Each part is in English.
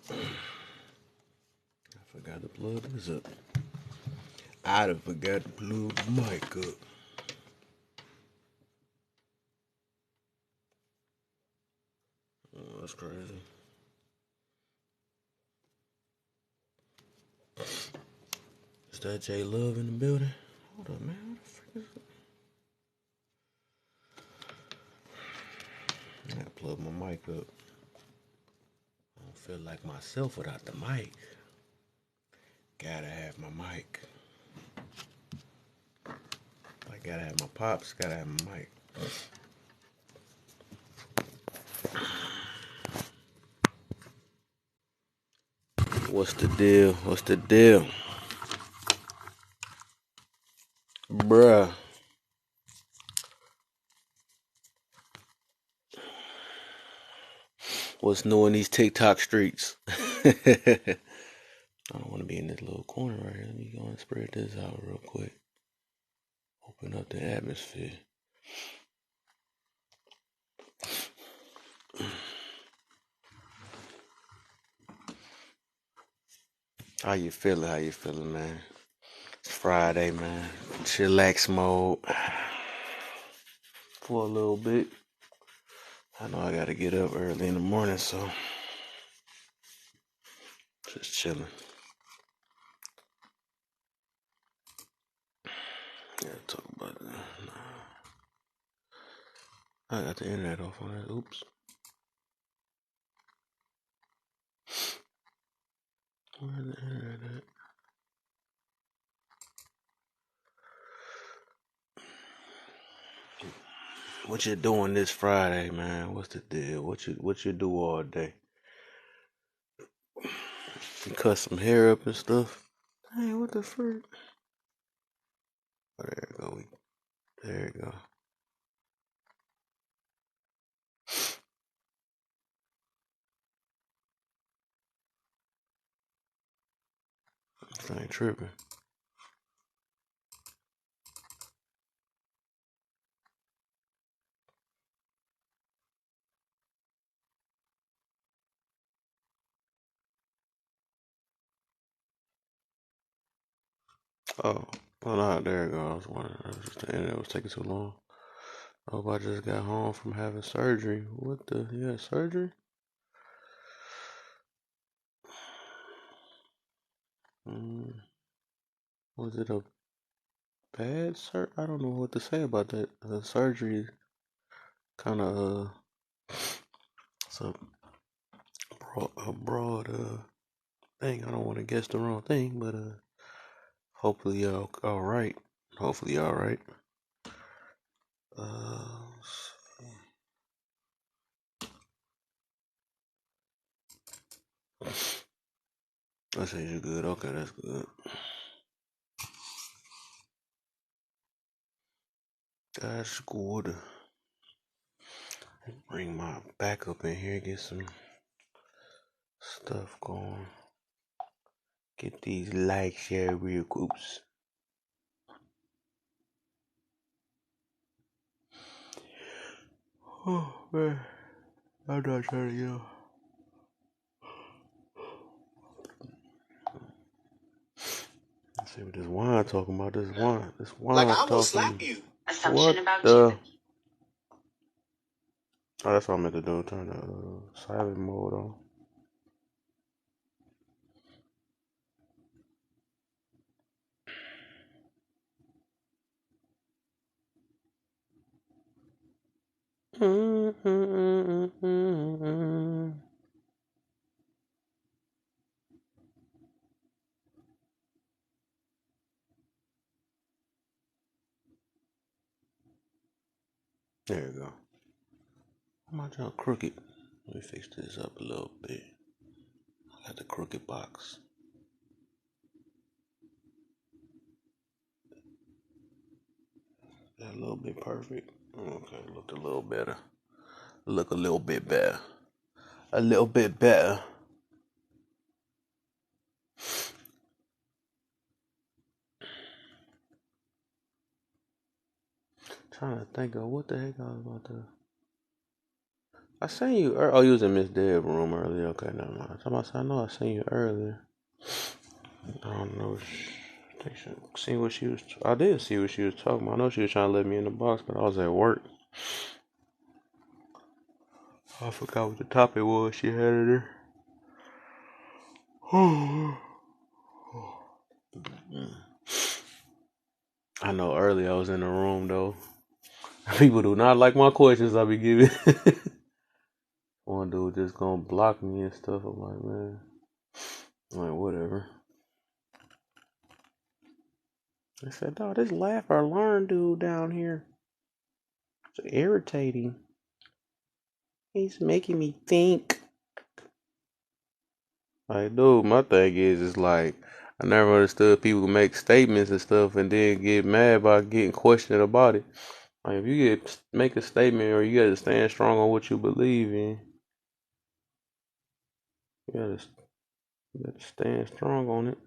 I forgot to plug this up. I done forgot to plug the mic up. Oh, that's crazy. Is that J Love in the building? Hold up, man. What the frick is that? I gotta plug my mic up. I don't feel like myself without the mic. Gotta have my mic. I gotta have my pops, gotta have my mic. What's the deal? What's the deal? Bruh. What's new in these TikTok streets? I don't want to be in this little corner right here. Let me go and spread this out real quick. Open up the atmosphere. How you feeling? How you feeling, man? It's Friday, man. Chillax mode for a little bit. I know I gotta get up early in the morning, so just chilling. Yeah, talk about that. I got the internet off on that. Oops. Where's the internet at? What you doing this Friday, man? What's the deal? What you do all day? You cut some hair up and stuff? Hey, what the frick? Oh, there you go. There you go. This ain't tripping. Oh, well, no, there you go. I was wondering. It was just the internet was taking too long. I hope I just got home from having surgery. What the? You had surgery? Was it a bad surgery? I don't know what to say about that. The surgery kind of it's a broad thing. I don't want to guess the wrong thing, but hopefully all right. Hopefully all right. I say you're good. Okay, that's good. That's good. Bring my back up in here, get some stuff going. Get these likes, share, real groups. Oh man, I'm not trying to yell. Let's see what this wine talking about. This wine like I will slap you. Assumption about you. Oh, that's what I meant to do. Turn the silent mode on. There you go. My junk crooked. Let me fix this up a little bit. I got the crooked box. That a little bit perfect. Okay, looked a little better. Look a little bit better. A little bit better. Trying to think of what the heck I was about to. I seen you. Oh, you was in Miss Deb's room earlier. Okay, never mind. I know I seen you earlier. I don't know. I think see what she was. I did see what she was talking about. I know she was trying to let me in the box, but I was at work. I forgot what the topic was. She had it there. I know earlier I was in the room though. People do not like my questions I be giving. One dude just gonna block me and stuff. I'm like, man, I'm like whatever. I said, dog, this laugh or learn dude down here. It's irritating. He's making me think. Like, dude, my thing is like, I never understood people who make statements and stuff and then get mad about getting questioned about it. Like, if you make a statement or you gotta stand strong on what you believe in, you gotta stand strong on it.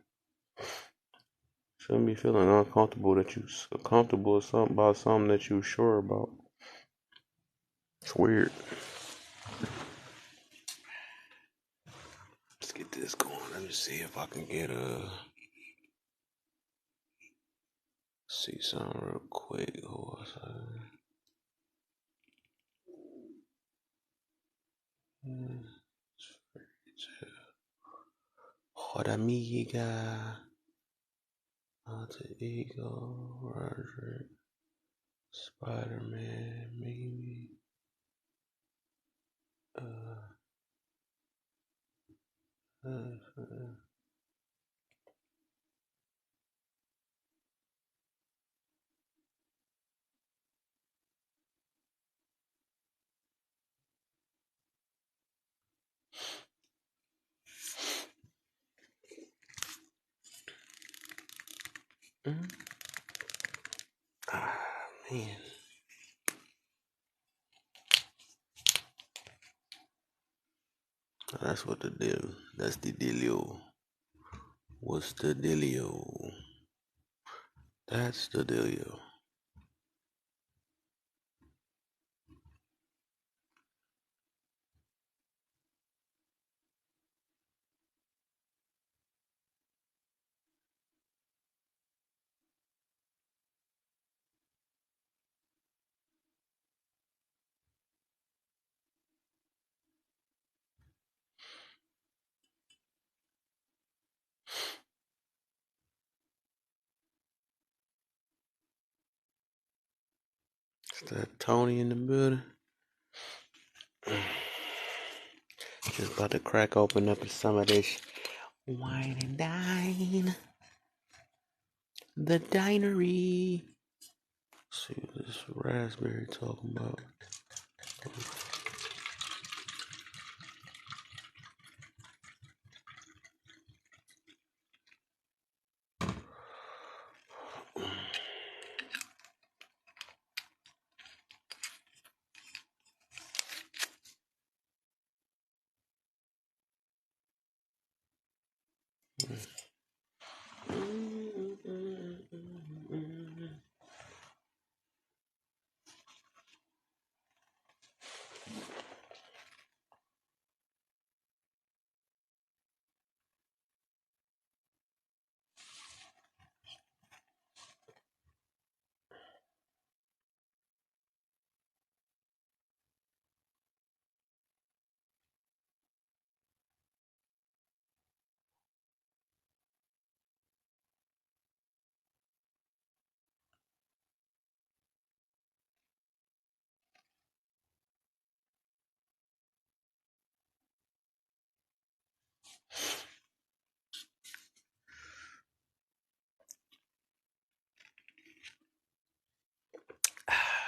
Shouldn't be feeling uncomfortable that you comfortable with something about something that you sure about. It's weird. Let's get this going. Let me see if I can get see something real quick. What amiga? Alter Ego, Roderick, Spider-Man, maybe. Man. That's what the deal. That's the dealio. What's the dealio? That's the dealio. Is that Tony in the building? Just about to crack open up some of this wine and dine. The dinery. Let's see what this raspberry talking about.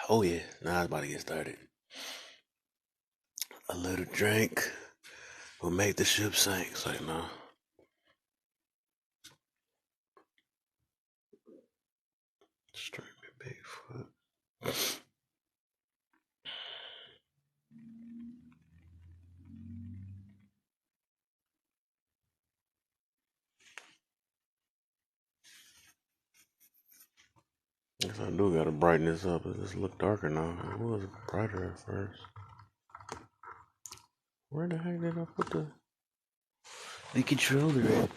Oh yeah, now it's about to get started. A little drink will make the ship sink. It's like, no. Streaming Bigfoot. Guess I do gotta brighten this up. It just look darker now. It was brighter at first. Where the heck did I put the controller at?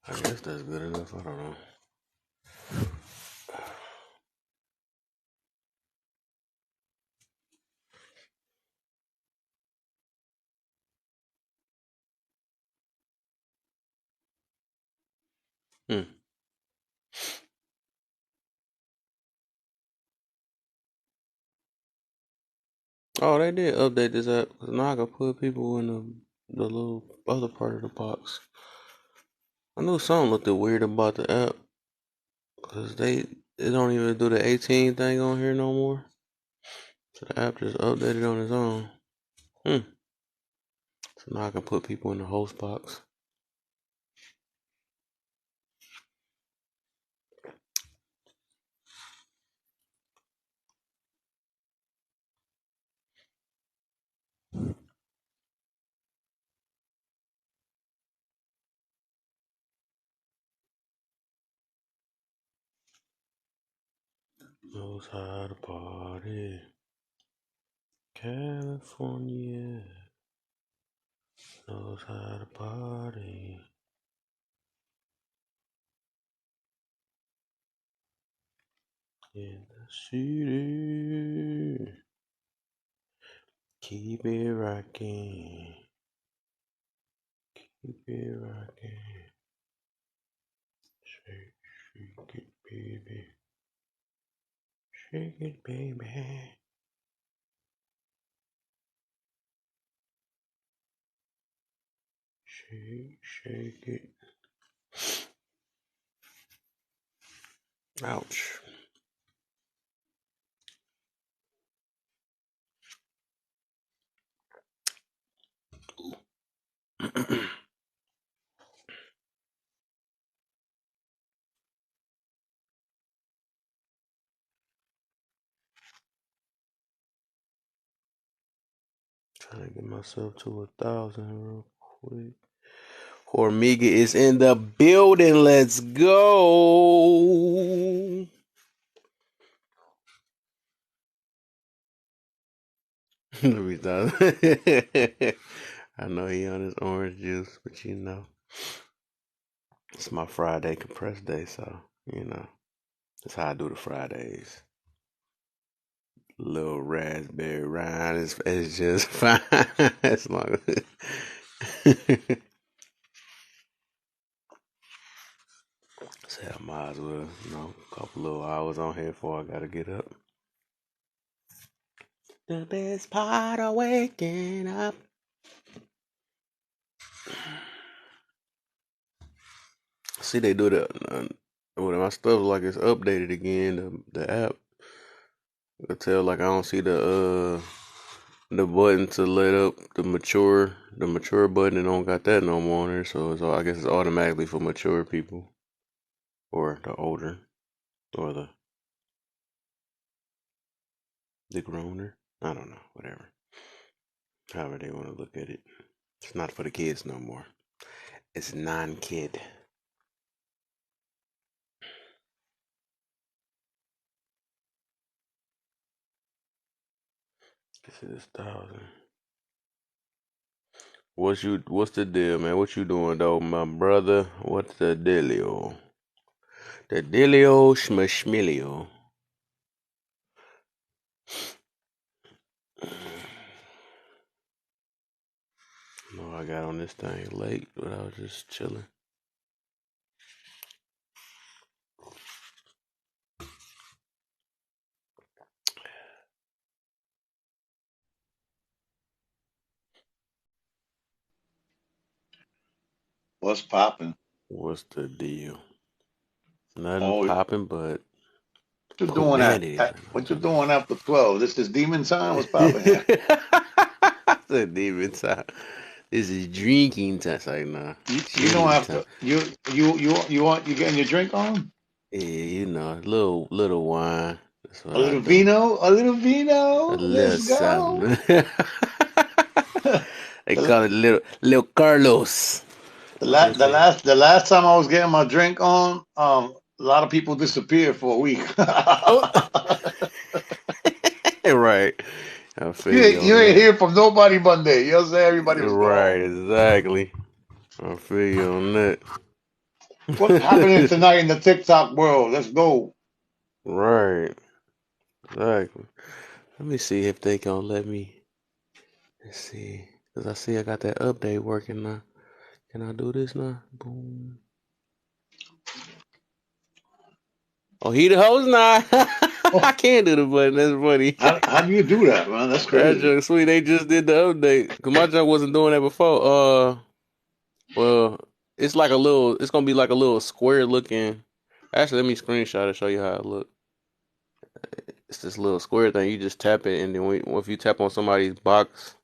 I guess that's good enough. I don't know. Oh, they did update this app. Cause now I can put people in the little other part of the box. I knew something looked weird about the app. Cause they don't even do the 18 thing on here no more. So the app just updated on its own. So now I can put people in the host box. Knows how to party. California knows how to party. In the city. Keep it rocking. Keep it rocking. Shake, shake it, baby. Shake it, baby. Shake, shake it. Ouch. Trying to get myself to 1,000 real quick. Hormiga is in the building. Let's go. I know he on his orange juice, but you know, it's my Friday compressed day, so you know, that's how I do the Fridays. Little raspberry rind is just fine as long as say I might as well, you know, a couple little hours on here before I gotta get up. The best part of waking up. See, they do that. When my stuff like it's updated again, the app. I tell like I don't see the button to let up the mature button. And don't got that no more on there. So I guess it's automatically for mature people or the older or the growner. I don't know, whatever. However they want to look at it. It's not for the kids no more. It's non-kid. This is 1,000. What's the deal, man? What you doing though, my brother? What's the dealio? The dealio schmishmilio. No, I got on this thing late, but I was just chilling. What's popping? What's the deal? Nothing Oh, what popping but you doing humanity. what you doing after 12? This is demon time. What's popping here? The demon time. This is drinking time. Like, nah, You don't chilling have time. to. You getting your drink on? Yeah, you know, little wine. That's what A I little do. vino, a little A vino. little Let's go. something. They The, call it little Carlos. the, What they la- the say? last the last time I was getting my drink on, a lot of people disappeared for a week. Oh, right. I feel You you ain't, you on ain't that. hear from nobody Monday. You know what I'm saying? Everybody was Right, gone. exactly. I feel you on that. What's happening tonight in the TikTok world? Let's go. Right, exactly. Let me see if they gonna let me. Let's see, cause I see I got that update working now. Can I do this now? Boom. Oh, he the host now. I Oh, can't do the button. That's funny. how do you do that, man? That's That crazy. junk sweet. They just did the update. Cause my junk wasn't doing that before. Well, it's like a little. It's gonna be like a little square looking. Actually, let me screenshot it. Show you how it look. It's this little square thing. You just tap it, and then if you tap on somebody's box,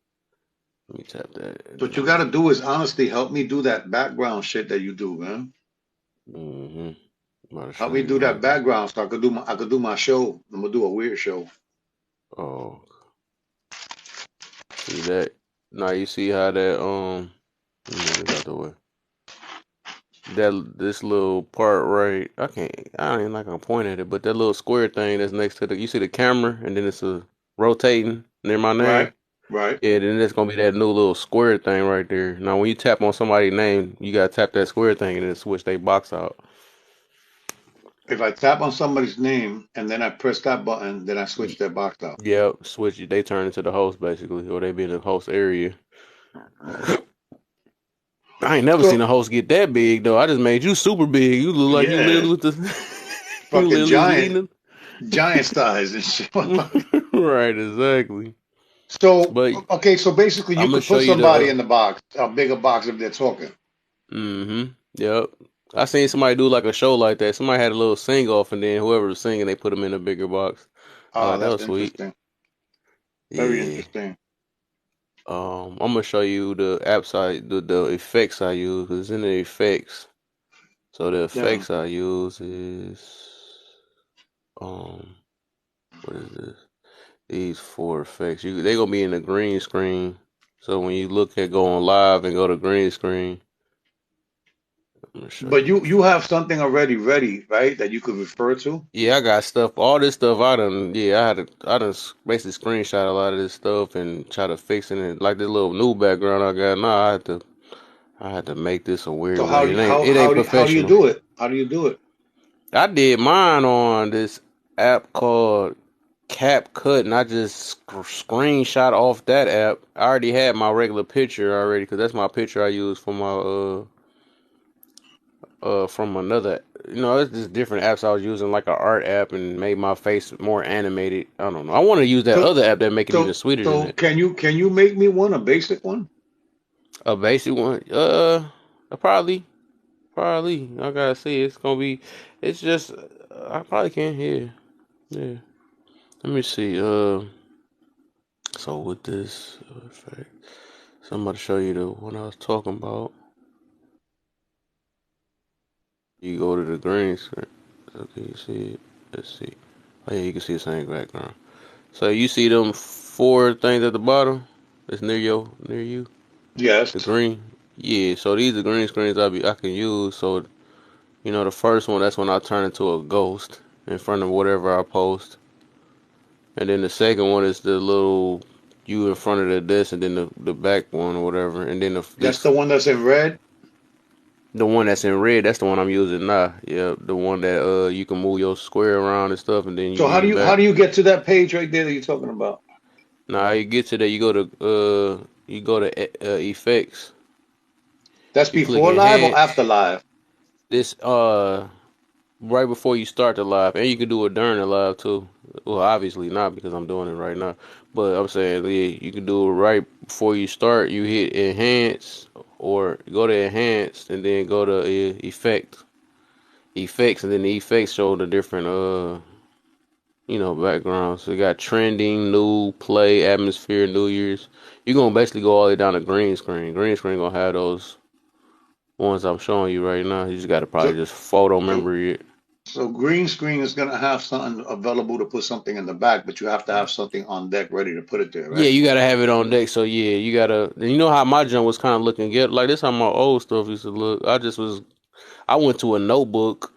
let me tap that, and What then you I got to can. do is honestly help me do that background shit that you do, man. Mm-hmm. I'm about to Help show me you do that right now. background so I could do my show. I'm gonna do a weird show. Oh, see that? Now you see how that let me move this out the way. That this little part right, I don't even like I point at it, but that little square thing that's next to you see the camera, and then it's a rotating near my Right, name. right. Yeah, then there's gonna be that new little square thing right there. Now, when you tap on somebody's name, you gotta tap that square thing and then switch their box out. If I tap on somebody's name and then I press that button, then I switch their box out. Yep, switch it. They turn into the host basically, or they be in the host area. I ain't never seen So a host get that big though. I just made you super big. You look like you yeah, literally with the, you fucking literally was giant, leading. giant size and shit. Right, exactly. So But okay, so basically you I'm gonna could show put you somebody the. in the box, a bigger box if they're talking. Mm-hmm. Yep. I seen somebody do like a show like that. Somebody had a little sing off, and then whoever was singing, they put them in a bigger box. Oh, That that's was sweet. interesting. Very Yeah. interesting. I'm gonna show you the apps the effects I use. 'Cause it's in the effects. So the Yeah. effects I use is um, what is this? These four effects. They gonna be in the green screen. So when you look at going live and go to green screen, I'm gonna show But you you which one. have something already ready, right? That you could refer to. Yeah, I got stuff. All this stuff I done. Yeah, I done basically screenshot a lot of this stuff and try to fix it. Like this little new background I got now. I had to make this a weird So way. It ain't how do you professional. do it? How do you do it? I did mine on this app called CapCut, and I just screenshot off that app. I already had my regular picture already, because that's my picture I use for my from another. It's just different apps I was using, like an art app, and made my face more animated. I don't know. I want to use that So other app that make it even so sweeter than so that. can you make me one, a basic one? A basic one. Probably. I gotta see. It's gonna be. It's just. I probably can. Yeah. Yeah. Let me see. So with this effect, so I'm about to show you the one I was talking about. You go to the green screen. So can you see it? Let's see. Oh yeah, you can see the same background. So you see them four things at the bottom? That's near you. The Yes. green. Yeah. So these are green screens I can use. So the first one, that's when I turn into a ghost in front of whatever I post. And then the second one is the little you in front of the desk, and then the back one or whatever. And then That's the one that's in red. the one that's in red, that's the one I'm using now. Yeah, the one that you can move your square around and stuff, and then you So how do lean you how back. do you get to that page right there that you're talking about? Now you get to that, you go to effects. That's You click before live or enhance. after live? This right before you start the live, and you can do it during the live too. Well, obviously not because I'm doing it right now, but I'm saying yeah, you can do it right before you start. You hit enhance or go to enhance, and then go to effects, and then the effects show the different backgrounds. So you got trending, new, play, atmosphere, New Year's. You're gonna basically go all the way down to green screen. Green screen gonna have those ones I'm showing you right now. You just gotta probably So just photo so memory it. So green screen is gonna have something available to put something in the back, but you have to have something on deck ready to put it there, Yeah, right? you gotta have it on deck. So yeah, you gotta. You know how my junk was kind of looking good. Like this, how my old stuff used to look. I went to a notebook,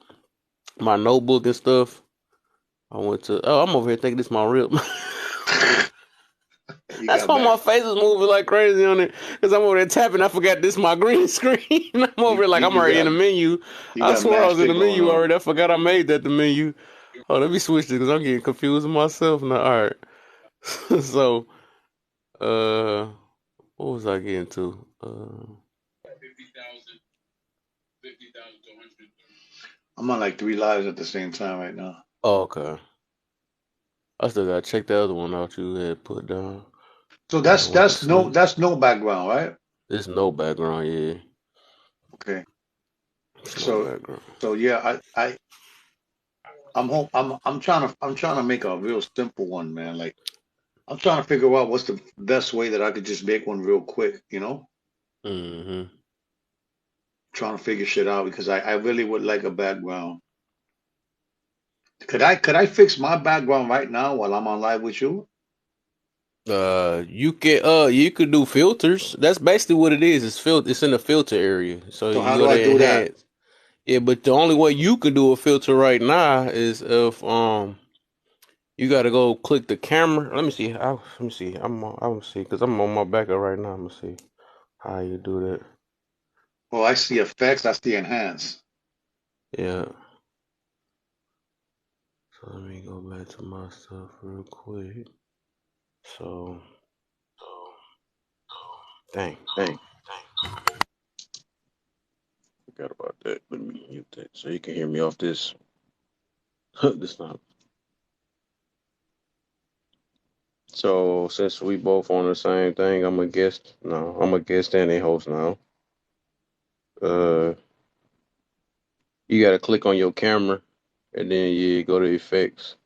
my notebook and stuff. I went to. Oh, I'm over here thinking this my real. You That's got why my back. face is moving like crazy on it. Cause I'm over there tapping. I forgot this my green screen. I'm over You, here like you I'm you already in got the menu. you I got swear I mad was in shit the going menu on. already. I forgot I made that the menu. Oh, let me switch this because I'm getting confused with myself now. All right. So, uh, what was I getting to? I'm on like three lives at the same time right now. Oh, okay. I still gotta check the other one out you had put down. So I went to sleep. that's no background, right? There's no background, yeah. Okay. There's no So background. so yeah, I'm trying to make a real simple one, man. Like I'm trying to figure out what's the best way that I could just make one real quick, you know? Mm-hmm. Trying to figure shit out because I really would like a background. Could I fix my background right now while I'm on live with you? You could do filters. That's basically what it is. It's in the filter area. So So how you do go I to do that? enhance. Yeah, but the only way you can do a filter right now is if you gotta go click the camera. Let me see. Let me see. I'm see because I'm on my backup right now. I'm gonna see how you do that. Oh, I see effects, I see enhance. Yeah. So let me go back to my stuff real quick. So dang. Dang, forgot about that. Let me mute that so you can hear me off this. This not. So since we both on the same thing, I'm a guest. No, I'm a guest and a host now. Uh, you gotta click on your camera, and then you go to effects.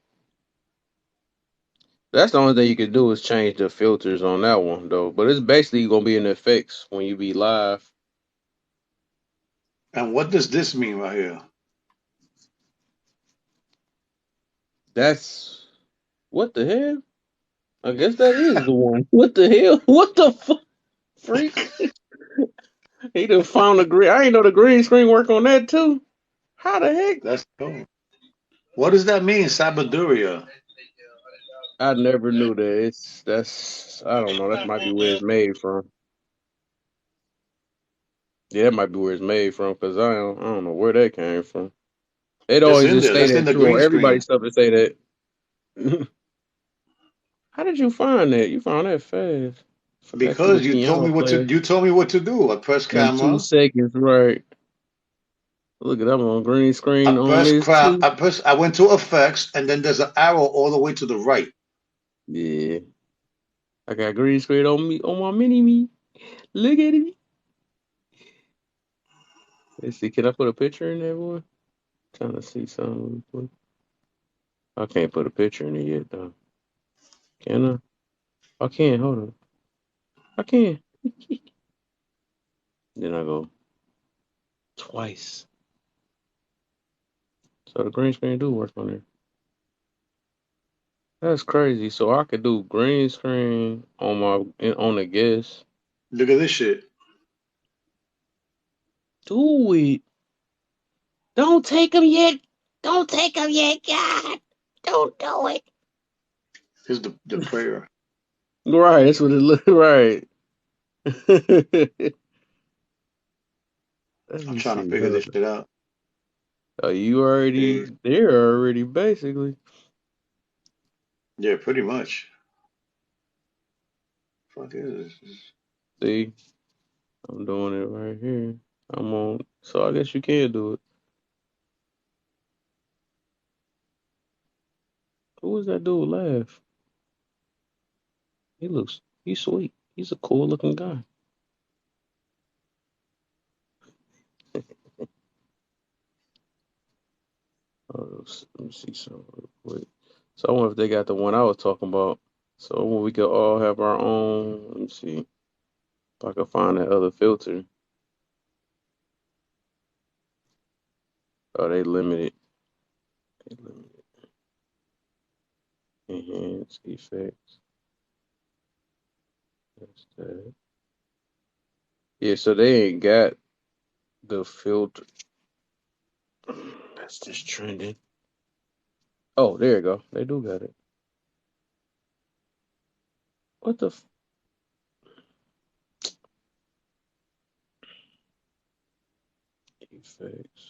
That's the only thing you can do is change the filters on that one though. But it's basically gonna be in effects when you be live. And what does this mean right here? That's what the hell? I guess that is the one. What the hell? What the freak? He done found the green. I ain't know the green screen work on that too. How the heck? That's cool. What does that mean, Sabaduria? I never knew that. That's I don't know. That might be where it's made from. Yeah, that might be where it's made from because I don't know where that came from. They'd That's always in just there. say That's in that the too green on everybody's screen. stuff and say that. How did you find that? You found that fast. For that to the Because piano player you told me what to do. I press in two camera. seconds, right? Look at that on green screen on this too. I went to effects and then there's an arrow all the way to the right. Yeah, I got green screen on me on my mini me. Look at it. Let's see. Can I put a picture in there, boy? Trying to see something. I can't put a picture in it yet, though. Can I? I can. Hold on. I can. Then I go twice. So the green screen do work on there. That's crazy. So I could do green screen on on the guest. Look at this shit. Do it. Don't take them yet. Don't take them yet, God. Don't do it. Here's the prayer. Right. That's what it look right. Let I'm me trying to see. figure Hold this on. shit out. Oh, you already Eh, there already, basically. yeah, pretty much. Fuck is this? See, I'm doing it right here. I'm on. So I guess you can do it. Who was that dude laugh? He's sweet. He's a cool looking guy. Let me see something real quick. So I wonder if they got the one I was talking about. So when we could all have our own. Let me see if I can find that other filter. Oh, they limited. Enhance effects. That's that. Yeah, so they ain't got the filter. That's just trending. Oh, there you go. They do got it. What the effects?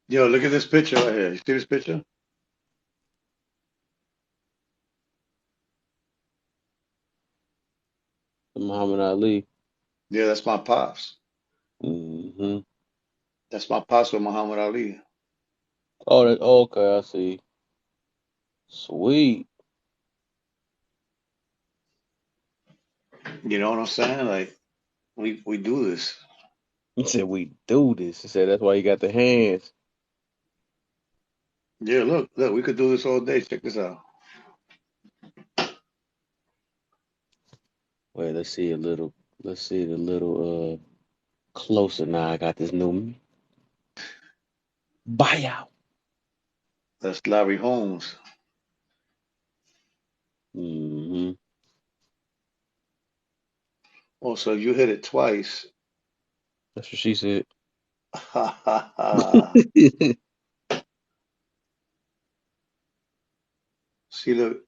Yo, look at this picture right here. You see this picture? Muhammad Ali. Yeah, that's my pops. Mm-hmm. That's my pops with Muhammad Ali. Oh, that okay. I see. Sweet. You know what I'm saying? Like we do this. He said we do this. He said that's why you got the hands. Yeah, look, we could do this all day. Check this out. Wait, let's see a little. Let's see it a little closer now. I got this new buyout. That's Larry Holmes. Mm-hmm. Also, you hit it twice. That's what she said. Ha ha ha. See, look,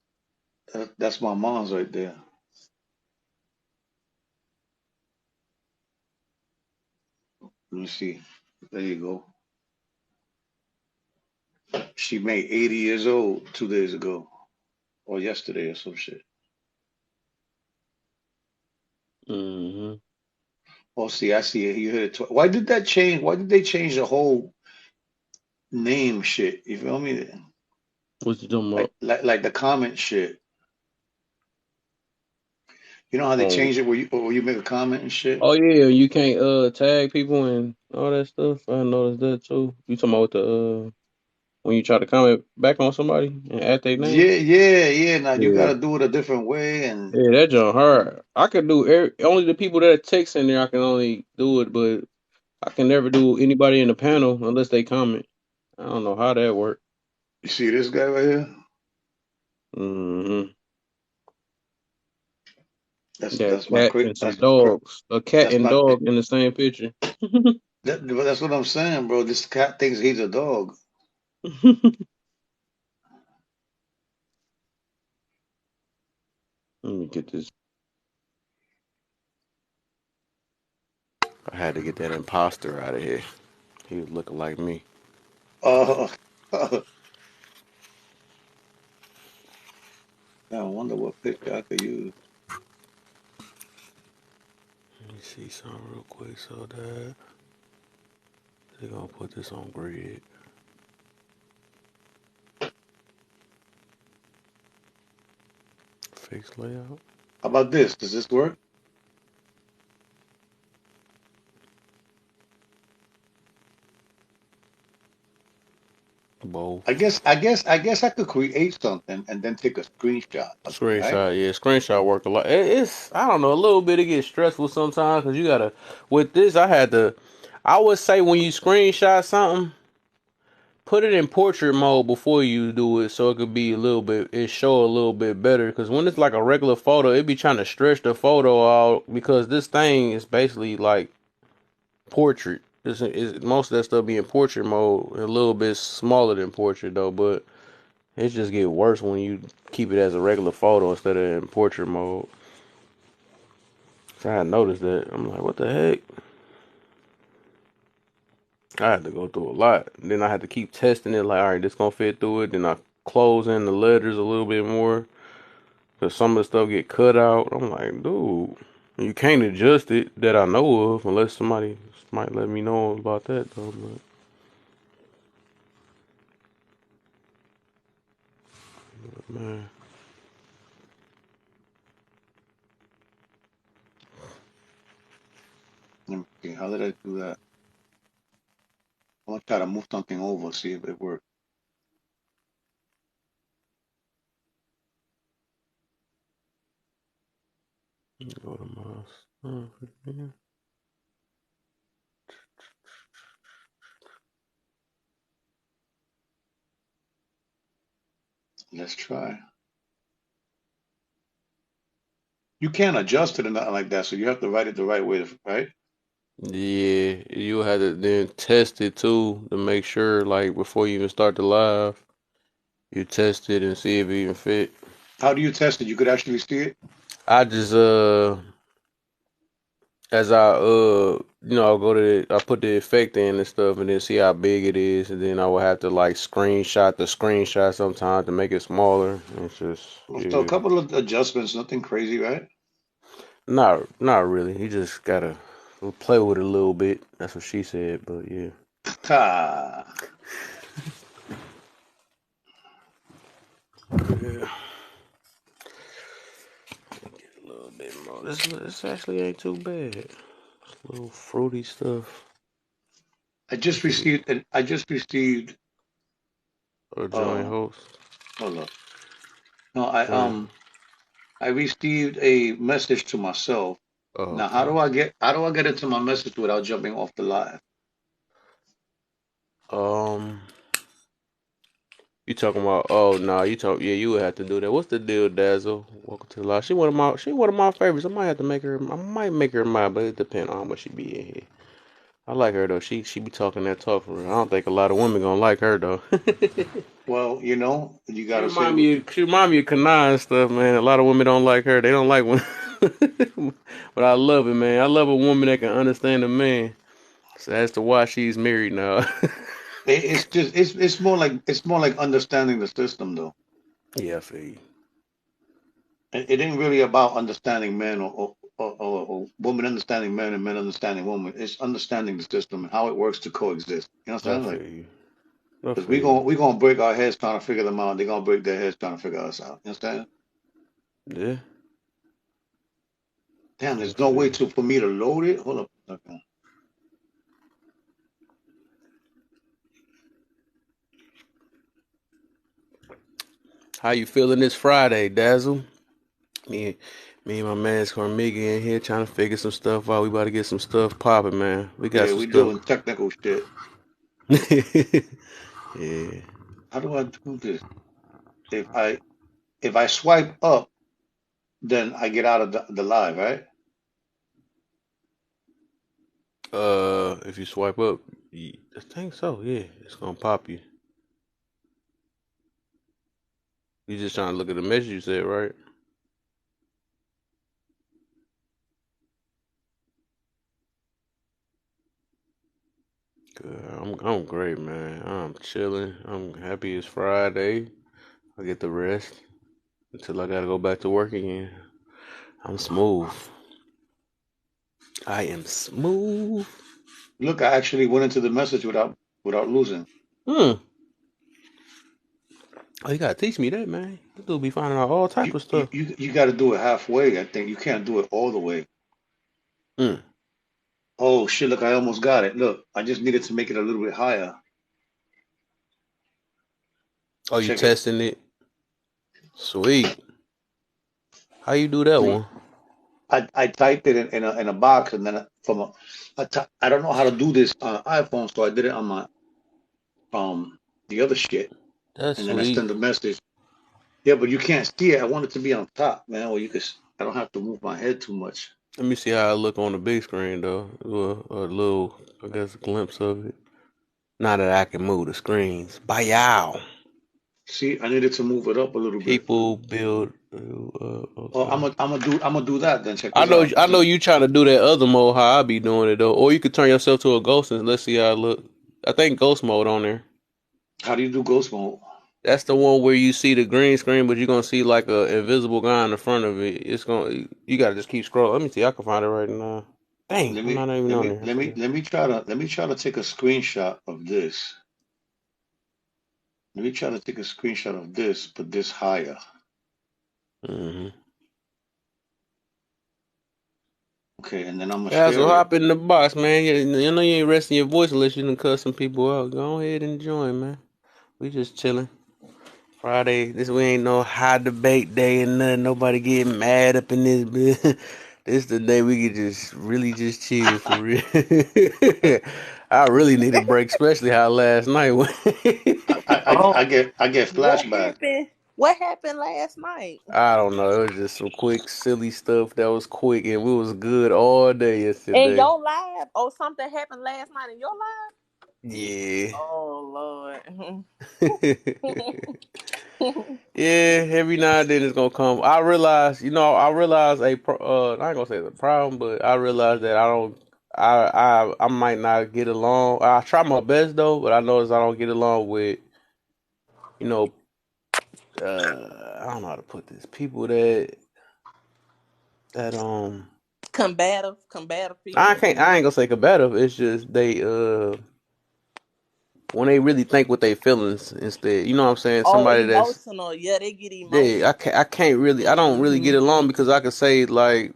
that's my mom's right there. Let me see. There you go. She made 80 years old 2 days ago, or yesterday, or some shit. Mm-hmm. Oh, see, I see it. You hit it twice. Why did that change? Why did they change the whole name shit? You feel me? What you talking Like, about? like the comment shit. You know how they Oh, change it where you make a comment and shit? oh yeah, you can't tag people and all that stuff. I noticed that too. You talking about the when you try to comment back on somebody and add their name? Yeah. Now you Yeah. gotta do it a different way, and Yeah, that junk hard. I could do only the people that text in there. I can only do it, but I can never do anybody in the panel unless they comment. I don't know how that works. you see this guy right here? Hmm. Got a That's my cat quick. and some dogs. A cat That's and my dog in the same picture. but that's what I'm saying, bro. This cat thinks he's a dog. Let me get this. I had to get that imposter out of here. He was looking like me. Uh, I wonder what picture I could use. Let me see something real quick. So that they're gonna put this on grid. Fix layout. How about this? Does this work? Both. I guess I could create something and then take a screenshot of it, right? Screenshot, yeah, screenshot work a lot. It's I don't know, a little bit. It gets stressful sometimes because you gotta. With this, I had to. I would say when you screenshot something, put it in portrait mode before you do it, so it could be a little bit. It show a little bit better because when it's like a regular photo, it be trying to stretch the photo out because this thing is basically like portrait. Most of that stuff be in portrait mode, a little bit smaller than portrait though, but it just get worse when you keep it as a regular photo instead of in portrait mode. So I had noticed that. I'm like, what the heck? I had to go through a lot. Then I had to keep testing it. Like, all right, this gonna fit through it. Then I close in the letters a little bit more because some of the stuff get cut out. I'm like, dude, you can't adjust it that I know of unless somebody might let me know about that though. But man, Let me see. How did I do that? I'm gonna try to move something over, see if it works. go to my. Yeah. Let's try. You can't adjust it or nothing like that, so you have to write it the right way, right? Yeah, you had to then test it too to make sure, like before you even start the live, you test it and see if it even fit. How do you test it? You could actually see it. I just as I'll go to I put the effect in and stuff and then see how big it is and then I will have to like screenshot the screenshot sometimes to make it smaller. It's just So a yeah. couple of adjustments, nothing crazy, right? Not really. You just gotta play with it a little bit. That's what she said, but yeah. Ha. Yeah. Get a little bit more. This actually ain't too bad. Little fruity stuff. I just received A joint uh host. hold up. No, Joint. I received a message to myself. Oh, Now okay. how do I get into my message without jumping off the live? Um, you talking about? Oh no, you talk. Yeah, you would have to do that. What's the deal, Dazzle? Welcome to the live. She one of my favorites. I might have to make her. I might make her mine, but it depends on how much she be in here. I like her though. She be talking that talk for real. I don't think a lot of women gonna like her though. Well, you She gotta say remind me. She remind me of Kanai and stuff, man. A lot of women don't like her. They don't like women. But I love it, man. I love a woman that can understand a man. So as to why she's married now. it's just it's more like understanding the system though. Yeah, I feel you. It ain't really about understanding men or women understanding men and men understanding women. It's understanding the system and how it works to coexist. You know what I I'm saying? Like, feel you. I because feel you. we gonna break our heads trying to figure them out. They're gonna break their heads trying to figure us out. You understand? Yeah, Damn, I there's no feel way you. to for me to load it. Hold up a second. How you feeling this Friday, Dazzle? Me, me and my man Cormiga in here trying to figure some stuff out. We about to get some stuff popping, man. We got Yeah, some we stuff. doing technical shit. Yeah. How do I do this? If I if I swipe up, then I get out of the live, right? If you swipe up, I think so. Yeah, it's gonna pop you. You just trying to look at the message you said, right? Good. I'm great, man. I'm chilling. I'm happy it's Friday. I get the rest until I gotta go back to work again. I'm smooth. I am smooth. Look, I actually went into the message without losing. Hmm. Oh, you gotta teach me that, man. This dude be finding out all type of stuff. You got to do it halfway. I think you can't do it all the way. Hmm. Oh shit! Look, I almost got it. Look, I just needed to make it a little bit higher. Oh, you Check it. testing it? Sweet. How you do that See, one? I typed it in a box and then I don't know how to do this on iPhone, so I did it on my the other shit, That's and then I sweet. send a message. Yeah, but you can't see it. I want it to be on top, man. Well, you could. I don't have to move my head too much. Let me see how I look on the big screen though. A little, I guess, a glimpse of it. Now that I can move the screens. Bye See, I needed to move it up a little bit. People build. Oh, Okay. I'm gonna do that then. Check I this know. out. I know you trying to do that other mode. How I be doing it though. Or you could turn yourself to a ghost and let's see how I look. I think ghost mode on there. How do you do ghost mode? That's the one where you see the green screen, but you're gonna see like a invisible guy in the front of it. It's gonna. You gotta just keep scrolling. Let me see. I can find it right now. Dang, I'm not even on there. See. Let me try to take a screenshot of this. Let me try to take a screenshot of this, put this higher. Mm-hmm. Okay, and then I'm gonna Yeah, so share it. hop in the box, man. You know you ain't resting your voice unless you done cuss some people out. Go ahead and join, man. We just chilling. Friday, this we ain't no high debate day and nothing. Nobody getting mad up in this bitch. This the day we could just really just chill for real. I really need a break, especially how last night went. I Oh, get what flashback. happened? What happened last night? I don't know. It was just some quick, silly stuff that was quick, and we was good all day In yesterday. your live? Oh, something happened last night in your live? Yeah. Oh Lord. Yeah, every now and then it's gonna come. I realize, I realize I ain't gonna say it's a problem, but I realize that I don't, I might not get along. I try my best though, but I notice I don't get along with, you know, I don't know how to put this. People that combative people. I ain't gonna say combative. It's just when they really think with their feelings instead. You know what I'm saying? Oh, Somebody that's emotional. Yeah, they get yeah. emotional. I can't really. I don't really get Hmm. along because I can say like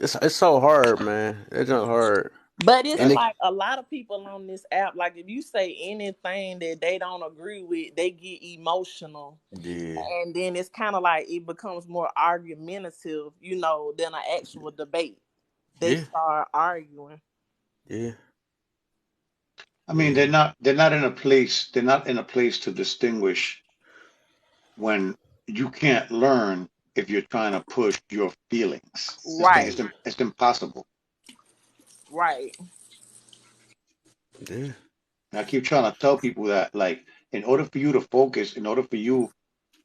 it's so hard, man. It's just hard. But it's And That's it, like a lot of people on this app, like if you say anything that they don't agree with, they get emotional. yeah, And then it's kind of like it becomes more argumentative, than an actual debate. They yeah, start arguing. yeah, I mean, yeah, they're not in a place to distinguish when you can't learn if you're trying to push your feelings. yeah, It's impossible. Right. yeah, And I keep trying to tell people that, like, in order for you to focus, in order for you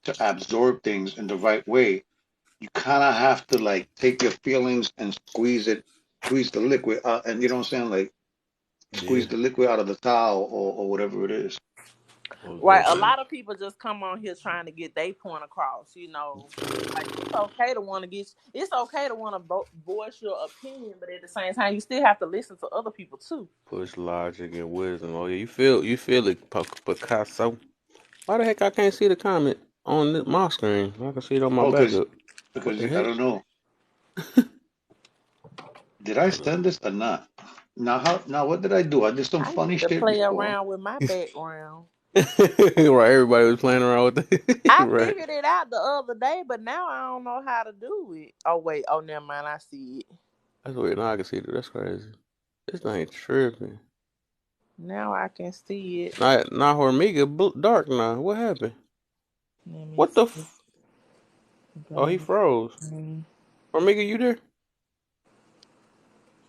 to absorb things in the right way, you kind of have to like take your feelings and squeeze the liquid out, and you know what I'm saying, like yeah. squeeze the liquid out of the towel or whatever it is. Most Right. A definitely. lot of people just come on here trying to get their point across. Like it's okay to want to voice your opinion, but at the same time, you still have to listen to other people too. Push logic and wisdom. Oh yeah, you feel it, Picasso. Why the heck I can't see the comment on my screen? I can see it on my Oh, backup. What because the I heck? don't know, did I Hold up. send this or not? Now what did I do? I did some I funny need to shit play before. around with my background. Right, everybody was playing around with it. I Right. figured it out the other day, but now I don't know how to do it. Oh wait, oh never mind, I see it. That's weird. Now I can see it. That's crazy. This thing tripping. Now I can see it. Not Hormiga dark now. What happened? Let me What the see. Oh, he Green froze. screen. Hormiga, you there?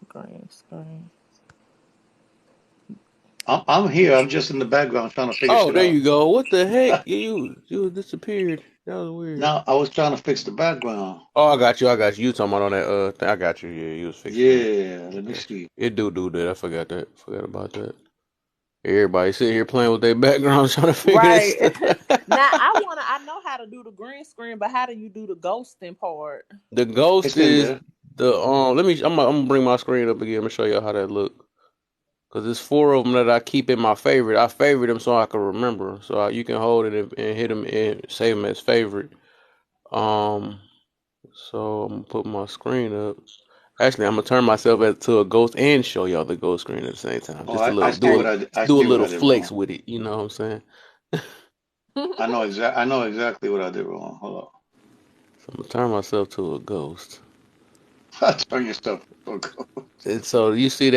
Green screen. I'm here. I'm just in the background trying to figure Oh, shit there out. you go. What the heck? You disappeared. That was weird. Now I was trying to fix the background. Oh, I got you. I got you. You talking about on that thing. I got you. Yeah, you was fixing that. Yeah, let I me got you. see. It do that. I forgot that. Forgot about that. Everybody sitting here playing with their backgrounds trying to figure this Right. stuff. Now I know how to do the green screen, but how do you do the ghosting part? The ghost It's in is there. the Let me. I'm gonna bring my screen up again. I'm gonna show y'all how that look. Cause there's four of them that I keep in my favorite. I favorite them so I can remember 'em. So you can hold it and hit them and save them as favorite. Um. So I'm gonna put my screen up. Actually, I'm gonna turn myself to a ghost and show y'all the ghost screen at the same time. Oh, Just a I little see Okay. I do a see what little I did flex wrong. with it. You know what I'm saying? I know exactly what I did wrong. Hold So I'm gonna turn myself to a ghost. on. Turn your stuff. And so you see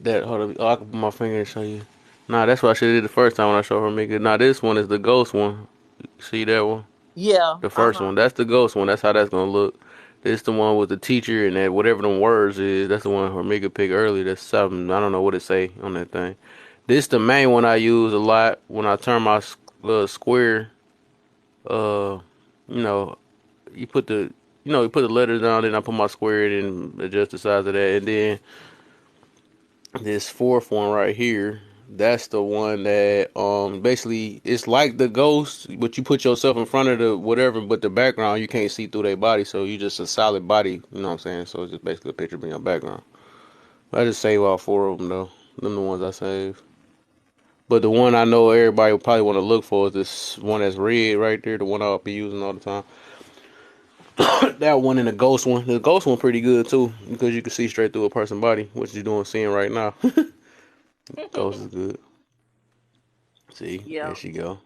that hold on, I can put my finger and show you. Nah, that's what I should have did the first time when I showed her Mika. Nah, this one is the ghost one. See that one? Yeah. The first Uh-huh. one. That's the ghost one. That's how that's gonna look. This the one with the teacher and that whatever them words is. That's the one Hormiga picked early. That's something I don't know what it say on that thing. This the main one I use a lot when I turn my little square. Uh, you know, you put the you put the letters down, then I put my square in and adjust the size of that, and then this fourth one right here. That's the one that basically it's like the ghost, but you put yourself in front of the whatever, but the background you can't see through their body, so you just a solid body. You know what I'm saying? So it's just basically a picture being your background. I just save all four of them though. Them the ones I save. But the one I know everybody will probably want to look for is this one that's red right there, the one I'll be using all the time. That one and the ghost one. The ghost one pretty good too because you can see straight through a person's body, which you're doing seeing right now. Ghost is good. See, there Yeah. she go.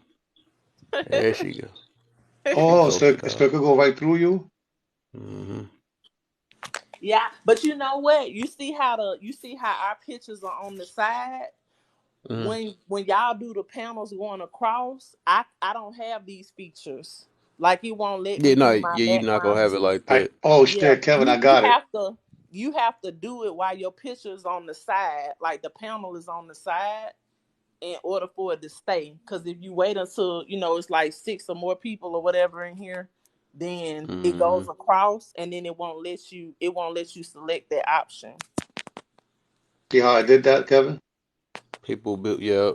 There she go. Oh, Ghost so dog. it could go right through you? Hmm. Yeah. But you know what? You see how our pictures are on the side? Hmm. When y'all do the panels going across, I don't have these features. Like it won't let Yeah, me no, do yeah, my you're not gonna background. have it like I that. oh Yeah, shit, Kevin, I you got it. have to do it while your picture's on the side, like the panel is on the side, in order for it to stay. Because if you wait until it's like 6 or more people or whatever in here, then it Mm-hmm. goes across, and then it won't let you select that option. See how I did that, Kevin? People built, yeah.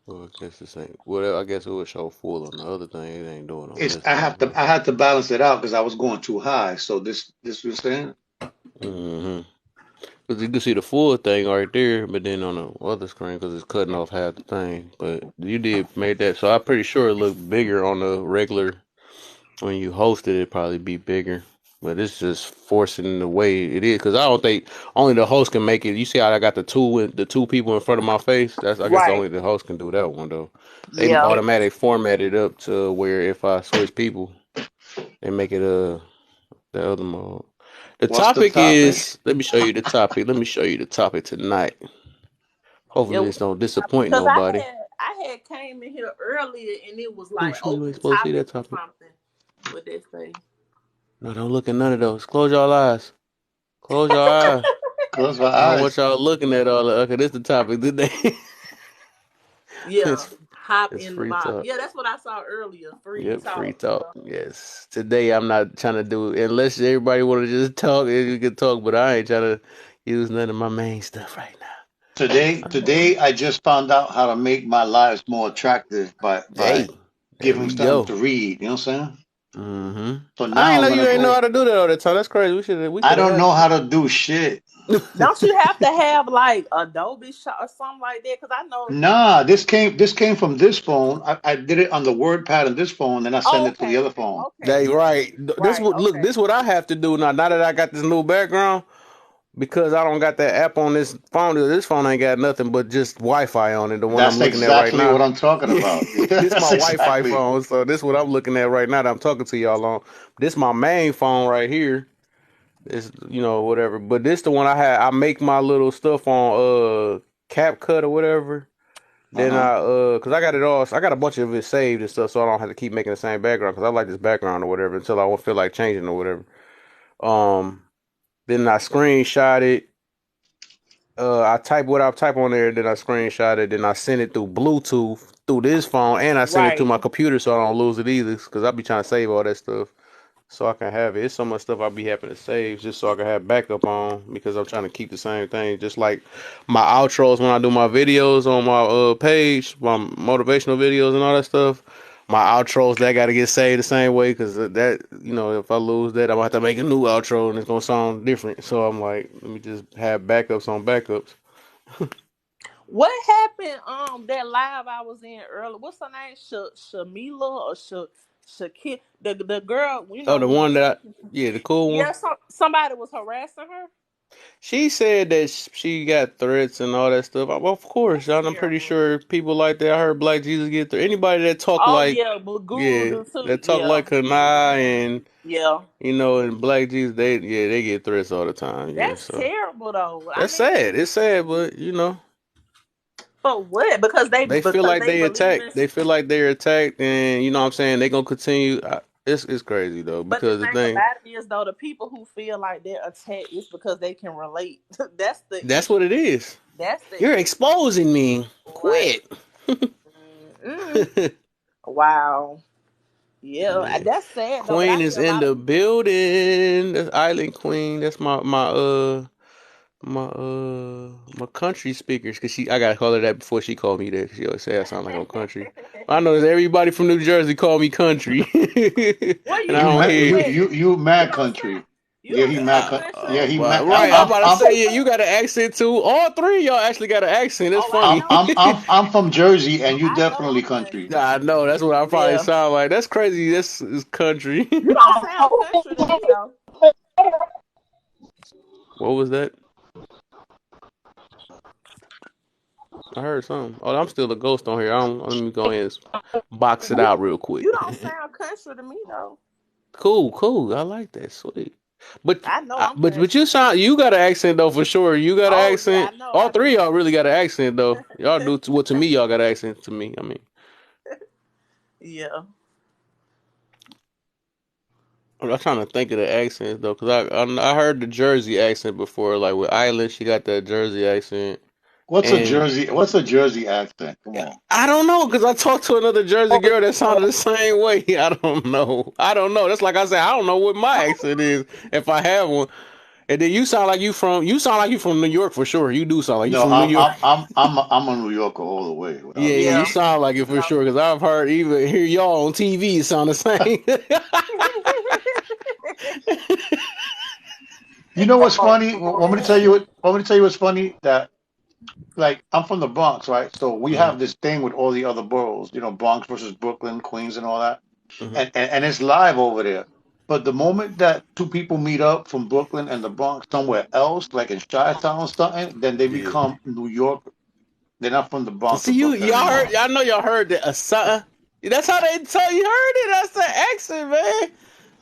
Well, I guess this ain't. Well, I guess it would show full on the other thing. It ain't doing on It's this thing. I had to balance it out because I was going too high. So this was saying Mm-hmm. Because you can see the full thing right there, but then on the other screen, because it's cutting off half the thing. But you did made that, so I'm pretty sure it looked bigger on the regular. When you host it, it'd probably be bigger. But it's just forcing the way it is, because I don't think only the host can make it. You see how I got the two people in front of my face? That's I guess Right. only the host can do that one though. They Yeah. automatic format it up to where if I switch people, they make it the other mode. The what's the topic topic? is, let me show you the topic. Let me show you the topic tonight. Yeah. Hopefully this don't disappoint Because nobody. I had came in here earlier and it was Oh like shoot, you ain't open supposed to see that topics or topic. something. What they say? No, don't look at none of those. Close your eyes. Close your eyes. Close my I don't want eyes. y'all looking at all that. Okay, this the topic today. Yeah. it's Hop it's in the free box. talk. Yeah, that's what I saw earlier. Free Yep, free talk. talk. Yeah. Yes. Today I'm not trying to do unless everybody want to just talk. You can talk, but I ain't trying to use none of my main stuff right now. Today I just found out how to make my lives more attractive by Hey, there giving we something go. to read. You know what I'm saying? Mm-hmm. So I now ain't I'm know you gonna ain't know go. how to do that all the time. That's crazy. We I could don't have know how to do shit. had Don't you have to have like Adobe shot or something like that? Because I know. Nah, this came from this phone. I did it on the WordPad on this phone, then I send Oh, it to the okay. other phone. They Okay. right. This Right. what look. Okay. This what I have to do now. Now that I got this new background, because I don't got that app on this phone. This phone ain't got nothing but just Wi-Fi on it. The one I'm That's looking at right exactly what now. I'm talking Yeah, about. this my That's Wi-Fi exactly. phone. So this what I'm looking at right now that I'm talking to y'all on. This my main phone right here. This whatever. But this the one I had. I make my little stuff on CapCut or whatever. Then Uh-huh. cause I got it all. I got a bunch of it saved and stuff, so I don't have to keep making the same background. Cause I like this background or whatever until I won't feel like changing or whatever. Um, then I screenshot it. I type what I type on there, then I screenshot it, then I send it through Bluetooth through this phone, and I send it to Right. my computer so I don't lose it either. Cause I be trying to save all that stuff so I can have it. It's so much stuff I be having to save just so I can have backup on because I'm trying to keep the same thing. Just like my outros when I do my videos on my page, my motivational videos and all that stuff. My outros that got to get saved the same way because that if I lose that, I'm gonna have to make a new outro and it's gonna sound different. So I'm like, let me just have backups on backups. What happened? That live I was in earlier. What's her name? Shamila or Shakir? The girl. Oh, the Who one be that speaking. yeah, the cool one. Yeah. Somebody was harassing her. She said that she got threats and all that stuff. Well, of course, That's I'm pretty terrible. sure people like that. I heard Black Jesus get threats. Anybody that talk Oh like, yeah, but Guru yeah, do too. that talk Yeah. like Kanai and Yeah. and Black Jesus, they get threats all the time. Yeah, That's so terrible though. I that's mean, sad. It's sad, but for what? Because they they feel like they believe attacked. in. They feel like they're attacked, and you know what I'm saying they gonna continue. It's crazy though But the because the thing thing about it is, though, the people who feel like they're attacked is because they can relate. That's the that's issue. what it is. That's the You're issue. exposing me. Right. Quit. Mm-mm. Wow. Yeah, Yeah. that's sad though. But I Queen is hear a in lot of the people. building. That's Island Queen. That's my country speakers. Cause I gotta call her that before she called me that. She always say I sound like I'm country. I know everybody from New Jersey call me country, Well, and I don't hear it. You you mad don't sound country. you Yeah, don't he sound mad. country. Yeah, he mad. Right, I'm about to say yeah. You got an accent too. All three of y'all actually got an accent. That's Oh, I funny. know I'm country. I'm from Jersey, and you I know definitely I'm country. country. Nah, I know that's what I probably Yeah. sound like. That's crazy. This is country. You don't sound country to me though. What was that? I heard something. Oh, I'm still a ghost on here. Let me go ahead and box it You out real quick. you don't sound country to me though. Cool, cool. I like that. Sweet. But I know I'm but country. you got an accent though for sure. You got an Oh yeah, I accent. know All I three do. of y'all really got an accent though. Y'all do well to me. Y'all got an accent to me. I mean, Yeah. I'm trying to think of the accents though, cause I heard the Jersey accent before. Like with Island, she got that Jersey accent, and What's a Jersey accent? Come on. I don't know, cause I talked to another Jersey girl that sounded the same way. I don't know. I don't know. That's like I said. I don't know what my accent is if I have one. And then you sound like you from New York for sure. You do sound like you No, from New York. I'm a New Yorker all the way, without a Yeah, doubt. you Yeah. sound like it for sure. Cause I've heard even hear y'all on TV it sound the same. You know what's funny? Want me to tell you what? Want me to tell you what's funny? That like I'm from the Bronx, right? So we Mhm, have this thing with all the other boroughs, Bronx versus Brooklyn, Queens, and all that, mhm. and it's live over there. But the moment that two people meet up from Brooklyn and the Bronx somewhere else, like in Chi-Town or something, then they Yeah. become New York. They're not from the Bronx or See you Brooklyn y'all anymore. heard y'all know y'all heard that a something. That's how they tell you heard it. That's the accent, man.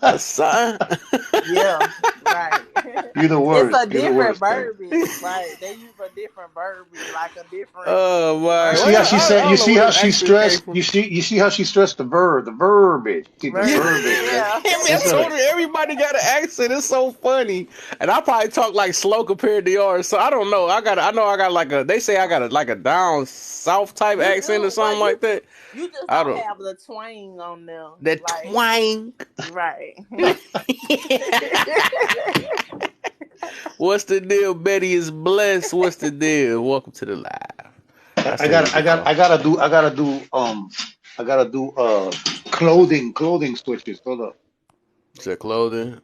A something. Yeah, right. You're the It's worst. a You're the different worst, Kev. verbiage, right? They use a different verbiage, like a different Oh You my! see Well, how verbiage. she I said. You don't know see where how this she accent came stressed. from. You see how she stressed the verbiage. See the Yeah, verbiage. Yeah. I Instead told of her everybody got an accent. It's so funny, and I probably talk like slow compared to yours. So I don't know. I know I got like a. They say I got like a down south type You accent or do, something but like that. you just I don't don't. have the twang on them. That Like, twang. right. What's the deal? Betty is blessed. What's the deal? Welcome to the live. I I seen you got before. I gotta do clothing switches. Hold up. Said clothing.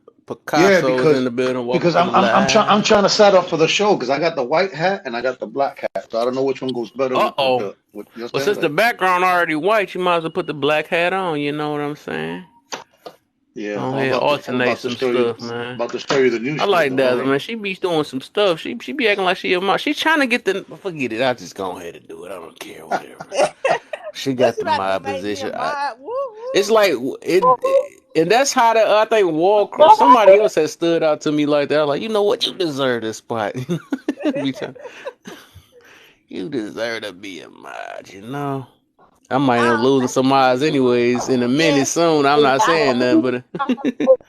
Yeah, Picasso is in the building. Welcome because to the I'm live. trying to set up for the show because I got the white hat and I got the black hat, so I don't know which one goes better Uh with oh. the with you Well, understand? since the Like, background already white, you might as well put the black hat on. You know what I'm saying? yeah, Go I'm ahead, about to alternate some stuff, man. show you the new I shit like though. Hold Dazzle, up. man. She be doing some stuff. She be acting like she a mom. She trying to get the forget it. I just go ahead and do it. I don't care, whatever. She What got you the about to mob make me a position. mod? Woo It's woo. like and that's how the I think Walker. Somebody else has stood out to me like that. I'm like, you know what? You deserve this spot. Be trying- you deserve to be a mod. You know. I might end up I, losing some odds anyways in a minute yes, soon. I'm not I saying nothing, but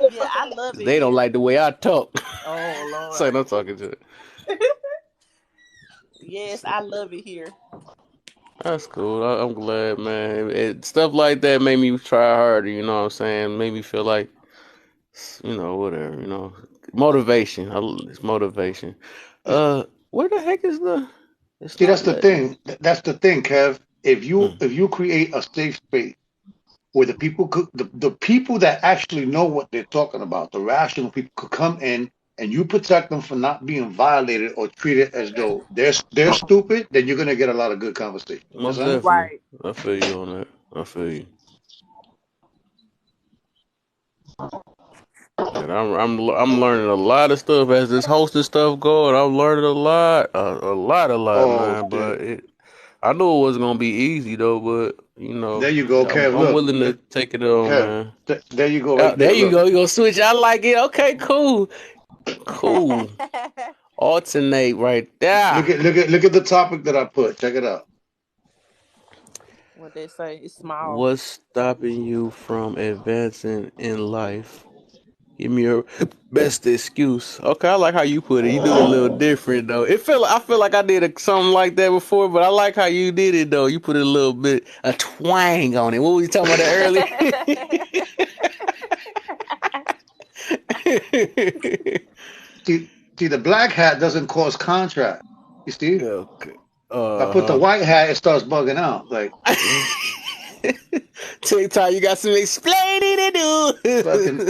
yeah, I love it they don't here. like the way I talk. Oh So Lord. I'm talking to it. Yes, I love it here. That's cool. I'm glad, man. Stuff like that made me try harder. You know what I'm saying? Made me feel like, whatever. Motivation. It's motivation. Where the heck is the? It's See, not that's the letting me. thing. That's the thing, Kev. Mm. If you create a safe space where the people that actually know what they're talking about, the rational people could come in and you protect them from not being violated or treated as though they're stupid, then you're gonna get a lot of good conversation. You Most understand? definitely. Right. I feel you on that. I feel you. And I'm learning a lot of stuff as this hosting stuff going. I'm learning a lot, Oh man. shit. But I knew it wasn't gonna be easy though. But There you go, Kev. I'm Look, willing to take it on, Kev. man. There you go, right There there. you Look, go. You gonna switch? I like it. Okay, cool, cool. Alternate right there. look at the topic that I put. Check it out. What they say, it's small. What's stopping you from advancing in life? Give me your best excuse. Okay, I like how you put it. You do it a little different though. I feel like I did something like that before, but I like how you did it though. You put a little bit a twang on it. What were you talking about that earlier? See, the black hat doesn't cause contrast. You see? Okay. If I put the Uh white hat, it starts bugging out. Like huh. TikTok, you got some explaining to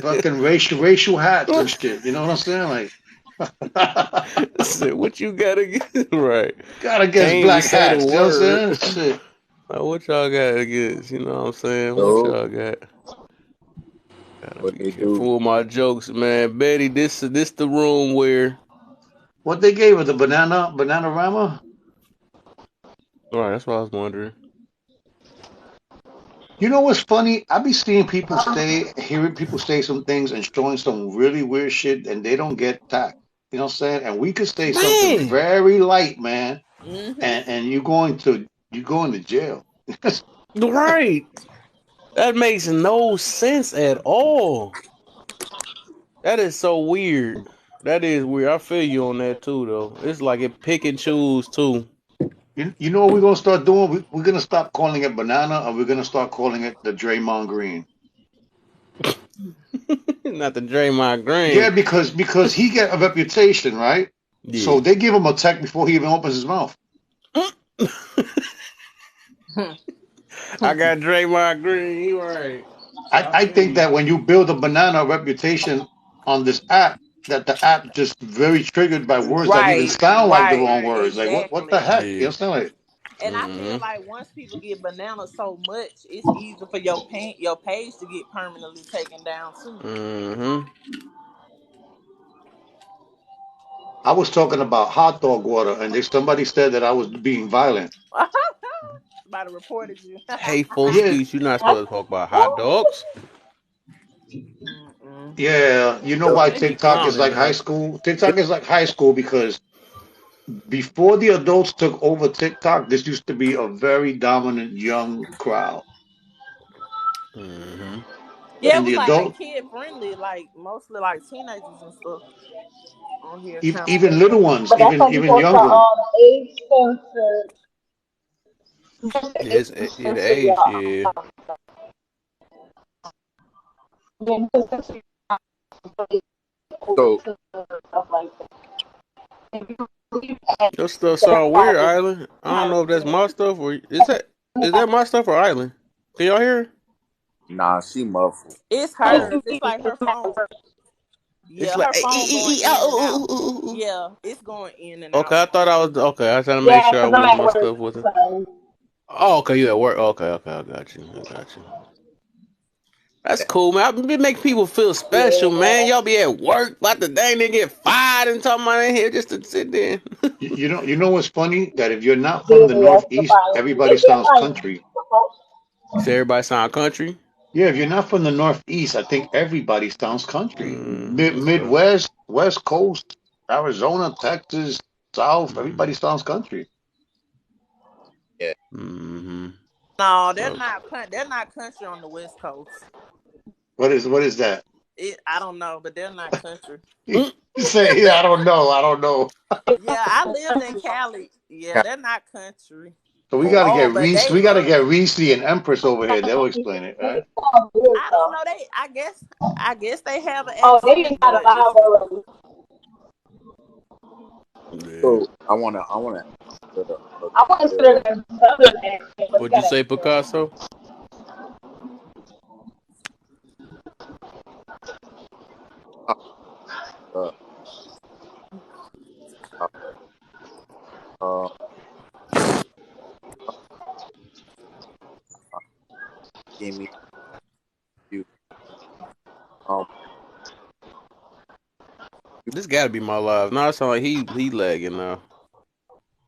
fucking do. racial hats and shit. You know what I'm saying? Like So what you gotta get right? gotta against Can't even black say the hats. You know what I'm word. saying? Shit. Like, what y'all got against? You know what I'm saying? What So y'all got? Gotta what be they do? careful with my jokes, man. Betty, this the room where. What they gave her, the banana rama? All right, that's what I was wondering. You know what's funny? I be seeing people hearing people say some things and showing some really weird shit and they don't get tact. You know what I'm saying? And we could say something Man, very light, man, Hmm. and you going to jail. right. That makes no sense at all. That is so weird. That is weird. I feel you on that too, though. It's like it pick and choose too. You know what we're gonna start doing? We're gonna stop calling it banana, and we're gonna start calling it the Draymond Green. Not the Draymond Yeah, Green. because he get a reputation, right? So Yeah. they give him a tech before he even opens his mouth. I got Draymond Green. You right. I I feel think you. that when you build a banana reputation on this app, that the app just very triggered by words that even Right, sound like the right, wrong words. Like what the exactly. heck? You Yeah. know what I'm saying? Like, And I feel Mm-hmm. like once people get bananas so much, it's easy for your page to get permanently taken down too. Mm-hmm. I was talking about hot dog water, and somebody said that I was being violent. Somebody reported you. Hateful Yeah, speech. You're not supposed to talk about hot dogs. Mm-mm. yeah. You know why They be TikTok is clowning like high now. school? TikTok is like high school because before the adults took over TikTok, this used to be a very dominant young crowd. Mm-hmm. Yeah, it And was the like adult, kid friendly, like mostly like teenagers and stuff on here kind of. even little ones, But that's even why you even go to young ones. age censor. Yeah, the age. Yeah. So Stuff like that. If you believe Your stuff that's sound why weird, Island. I don't know if that's my stuff or is that my stuff or Island? Can y'all hear? nah, she muffled. It's Oh, hers. It's like her phone. it's Yeah, like her phone going in and out. Yeah, it's going in and out. okay. I thought I was okay. I was trying to make yeah, sure I because I'm was at my work. stuff wasn't. So Oh, okay. You at work? Okay, okay. I got you. I got you. That's cool, man. I be making people feel special, man. yeah, Y'all be at work, about the dang they get fired and talking about in here just to sit there. You know what's funny? That if you're not from yeah, the that's the Northeast, problem. everybody It's just sounds like, country. You say everybody sound country? Yeah, if you're not from the Northeast, I think everybody sounds country. Okay. Midwest, West Coast, Arizona, Texas, South, Mm-hmm. everybody sounds country. Yeah. Mm-hmm. No, they're So, not. They're not country on the West Coast. What is that? I don't know, but they're not country. You say, yeah, I don't know. Yeah, I lived in Cali. Yeah, they're not country. So we Oh, got to Oh, get but Reese. they We got to love. get Reese and Empress over here. They'll explain it, right? it sounds good I don't though. know. I guess they have an Oh, they didn't accent, got a but it's. live already. yeah. so I wanna ask I want to the consider them southern accent, but you What'd you got say, to. Picasso? uh, uh, give me you um you This gotta be my live. Now it sound like he lagging now.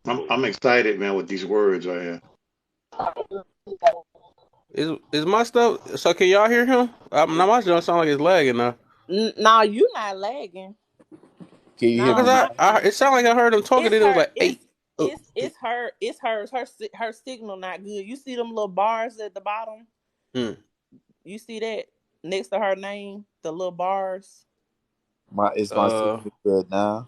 I'm excited, man, with these words right here. Is my stuff? So can y'all hear him? Now my stuff sound like it's lagging now. No, you not lagging. can you hear No, Because me now? it sounded like I heard him talking. it's And it was her. like eight. Oh, It's hers. Her signal not good. You see them little bars at the bottom? hmm. You see that next to her name, the little bars. My Uh, signal good now?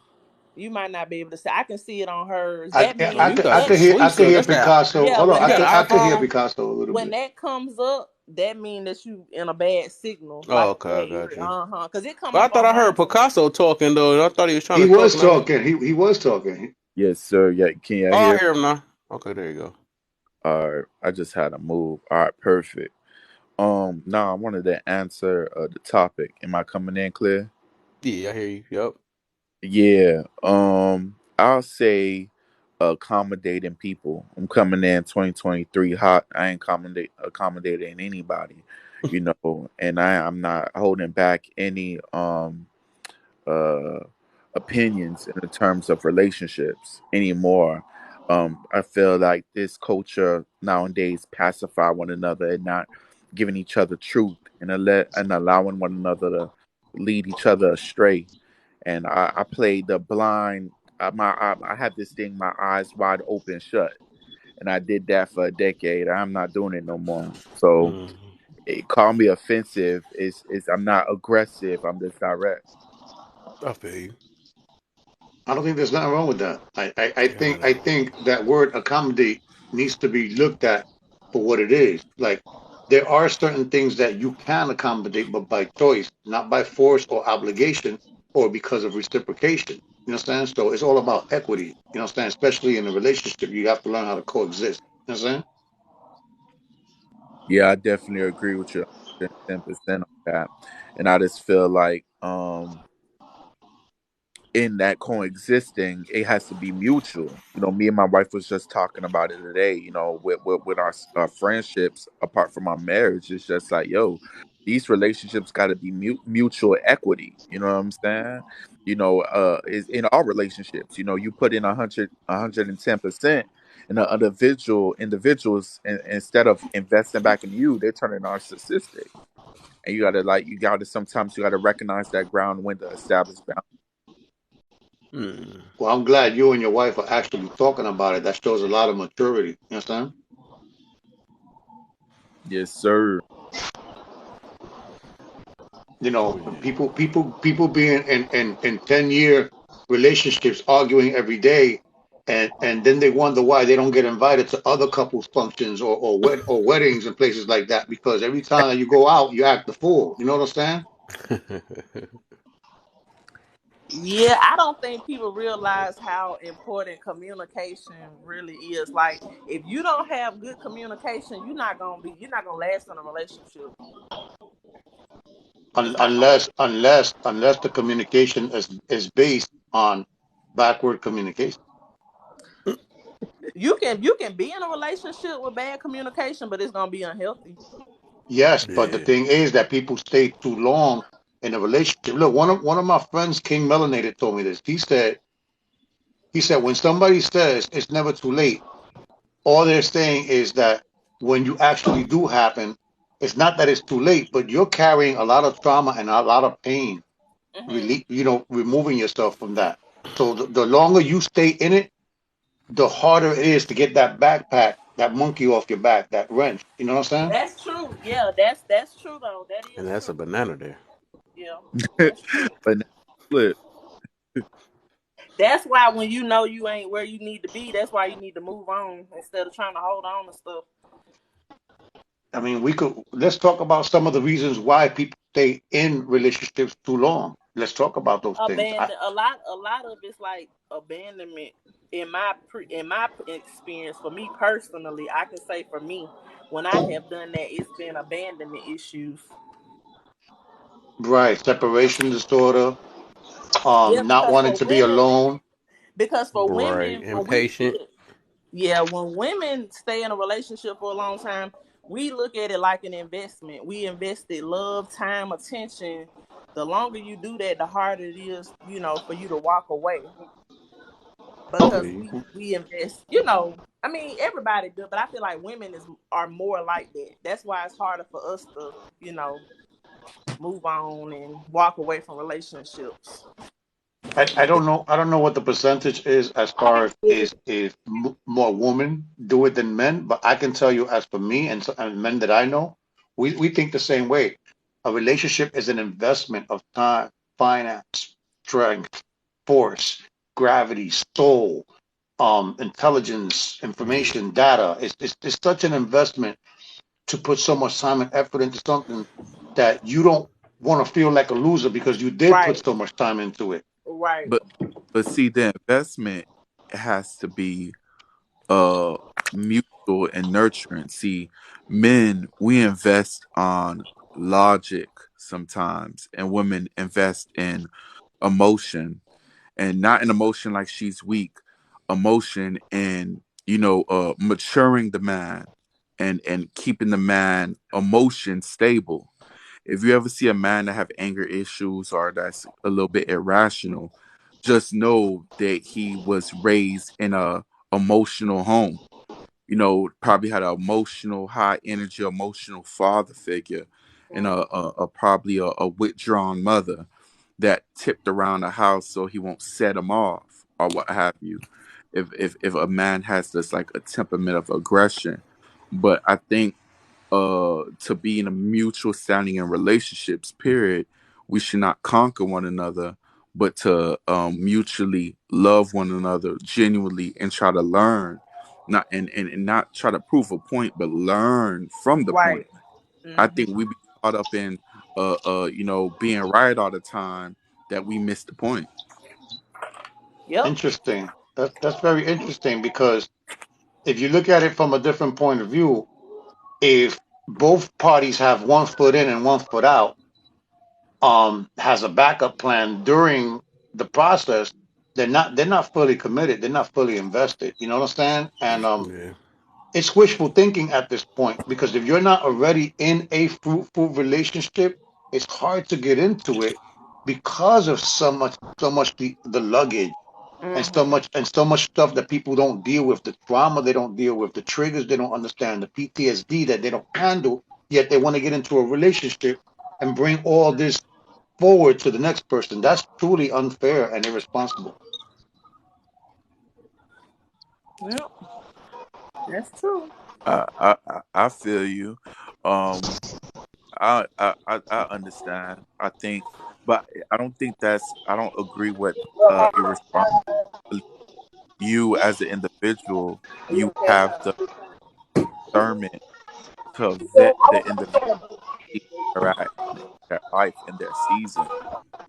You might not be able to see. I can see it on hers. I That oh, I means you could got I some could that hear sweet I could stuff. hear That's that. Picasso. yeah. Hold on, When You got that I could come hear an iPhone? Picasso a little when bit. that comes up, that means that you in a bad signal, like Oh, a okay, I bad got area. you. Because it come But I up thought on I heard mine too. Picasso talking though, and I thought he was trying He to talk. was And I was, talking. He was talking. Yes, sir. Yeah, can you oh, I hear? hear him now. Okay, there you go. All right, I just had to move. All right, perfect. Now I wanted to answer the topic. Am I coming in clear? Yeah, I hear you. Yep. Yeah. I'll say accommodating people. I'm coming in 2023 hot. I ain't accommodating anybody, and I'm not holding back any uh opinions in the terms of relationships anymore. I feel like this culture nowadays pacify one another and not giving each other truth and allowing one another to lead each other astray. And I played the blind. I had this thing, my eyes wide open shut, and I did that for a decade. I'm not doing it no more. So Mm. call me offensive. Is I'm not aggressive. I'm just direct. I feel you. I don't think there's nothing wrong with that. I Yeah, I think I don't. think that word accommodate needs to be looked at for what it is. Like there are certain things that you can accommodate, but by choice, not by force or obligation, or because of reciprocation. You understand? So it's all about equity. You understand? Especially in a relationship, you have to learn how to coexist. You understand? Yeah, I definitely agree with you 10% on that. And I just feel like in that coexisting, it has to be mutual. Me and my wife was just talking about it today. With our friendships, apart from our marriage, it's just like, yo, these relationships got to be mutual equity. You know what I'm saying? Is in all relationships. You put in 110%, and the individuals, instead of investing back in you, they're turning narcissistic. And sometimes you gotta recognize that ground when to establish boundaries. Hmm. Well, I'm glad you and your wife are actually talking about it. That shows a lot of maturity. You understand? Yes, sir. You Oh know, yeah. people being in 10-year relationships arguing every day, and then they wonder why they don't get invited to other couples functions or weddings and places like that, because every time that you go out you act the fool. You know what I'm saying? Yeah, I don't think people realize how important communication really is. Like, if you don't have good communication, you're not gonna last in a relationship. It's not gonna work. Unless the communication is based on backward communication. You can be in a relationship with bad communication, but it's gonna be unhealthy. Yes, but the Yeah. thing is that people stay too long in a relationship. Look, one of my friends, King Melanated, told me this. He said when somebody says it's never too late, all they're saying is that when you actually do happen, it's not that it's too late, but you're carrying a lot of trauma and a lot of pain, Hmm. really, removing yourself from that. So the longer you stay in it, the harder it is to get that backpack, that monkey off your back, that wrench. You know what I'm saying? That's true. Yeah, that's true though. That And is that's a true. banana there. Yeah, that's true. But now, flip. That's why when you know you ain't where you need to be, that's why you need to move on instead of trying to hold on to stuff. I mean, let's talk about some of the reasons why people stay in relationships too long. Let's talk about those things. Abandon a lot of it's like abandonment. In my experience, for me personally, I can say for me, when I have done that, it's been abandonment issues. Right, separation disorder, Yeah, not wanting to be alone. because for Right. women, when we Impatient. yeah, when women stay in a relationship for a long time, we look at it like an investment. We invested love, time, attention. The longer you do that, the harder it is, for you to walk away. I feel Because you. we invest, I mean, everybody do, but I feel like women are more like that. That's why it's harder for us to, move on and walk away from relationships. I don't know. I don't know what the percentage is as far as is more women do it than men, but I can tell you, as for me and men that I know, we think the same way. A relationship is an investment of time, finance, strength, force, gravity, soul, intelligence, Yeah. information, data. It's such an investment to put so much time and effort into something that you don't want to feel like a loser because you did put Right, so much time into it. right, But see, the investment has to be uh mutual and nurturing. See, men, we invest on logic sometimes, and women invest in emotion, and not an emotion like she's weak, emotion and maturing the man and keeping the man emotion stable. If you ever see a man that have anger issues or that's a little bit irrational, just know that he was raised in a emotional home. Probably had an emotional, high energy, emotional father figure, and probably a withdrawn mother that tipped around the house so he won't set him off or what have you. If a man has this like a temperament of aggression, but I think to be in a mutual standing in relationships, period, we should not conquer one another, but to mutually love one another genuinely and try to learn, not and not try to prove a point, but learn from the point. Right. I Hmm. think we be caught up in being right all the time that we miss the point. Yep. Interesting. That's very interesting because if you look at it from a different point of view, if both parties have one foot in and one foot out, has a backup plan during the process, they're not fully committed. They're not fully invested. You know what I'm saying? And Yeah. it's wishful thinking at this point because if you're not already in a fruitful relationship, it's hard to get into it because of so much the luggage and Hmm. so much stuff that people don't deal with, the trauma they don't deal with, the triggers they don't understand, the PTSD that they don't handle, yet they want to get into a relationship and bring all this forward to the next person. That's truly unfair and irresponsible. Yep. That's true. I feel you. Um, I understand. I think, but I don't think that's. I don't agree with irresponsible. You as an individual, you have the discernment to vet the individual they're at in their life in their season.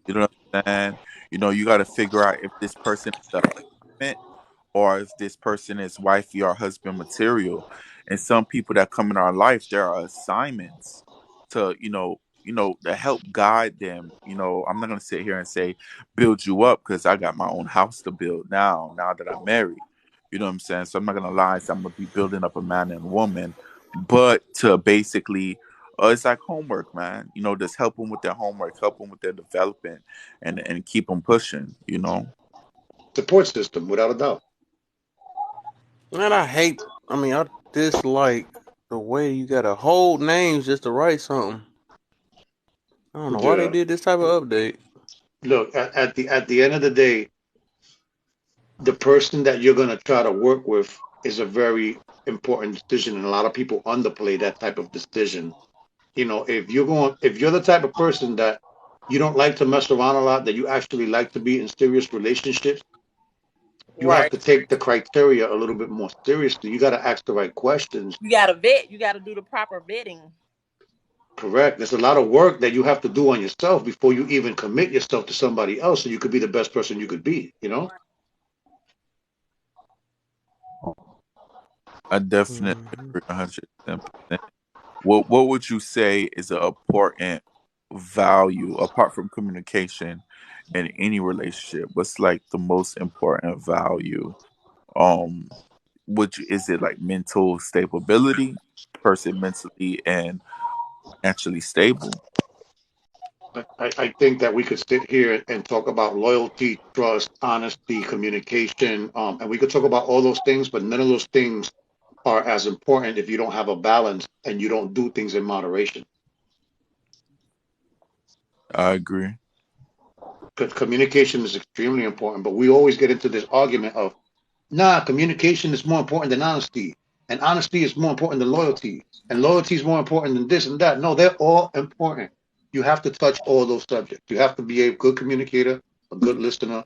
You know what I'm saying? You got to figure out if this person is the assignment or if this person is wifey or husband material. And some people that come in our life, there are assignments to, to help guide them. I'm not gonna sit here and say build you up because I got my own house to build now that I'm married. You know what I'm saying? So I'm not gonna lie, so I'm gonna be building up a man and woman, but to basically it's like homework, man. Just help them with their homework, help them with their development, and keep them pushing. Support system, without a doubt. Man, I dislike the way you gotta hold names just to write something. I don't know why they Yeah. did this type of update. Look, at the end of the day, the person that you're going to try to work with is a very important decision, and a lot of people underplay that type of decision. If you're the type of person that you don't like to mess around a lot, that you actually like to be in serious relationships, you have Right. to take the criteria a little bit more seriously. You got to ask the right questions. You gotta vet. You gotta do the proper vetting. Correct. There's a lot of work that you have to do on yourself before you even commit yourself to somebody else, so you could be the best person you could be. I definitely Hmm. agree 110%. What would you say is an important value apart from communication in any relationship? What's like the most important value? Um, is it like mental stability, person mentally and financially stable? I think that we could sit here and talk about loyalty, trust, honesty, communication, and we could talk about all those things, but none of those things are as important if you don't have a balance and you don't do things in moderation. I agree. Because communication is extremely important, but we always get into this argument of, nah, communication is more important than honesty, and honesty is more important than loyalty, and loyalty is more important than this and that. No, they're all important. You have to touch all those subjects. You have to be a good communicator, a good listener,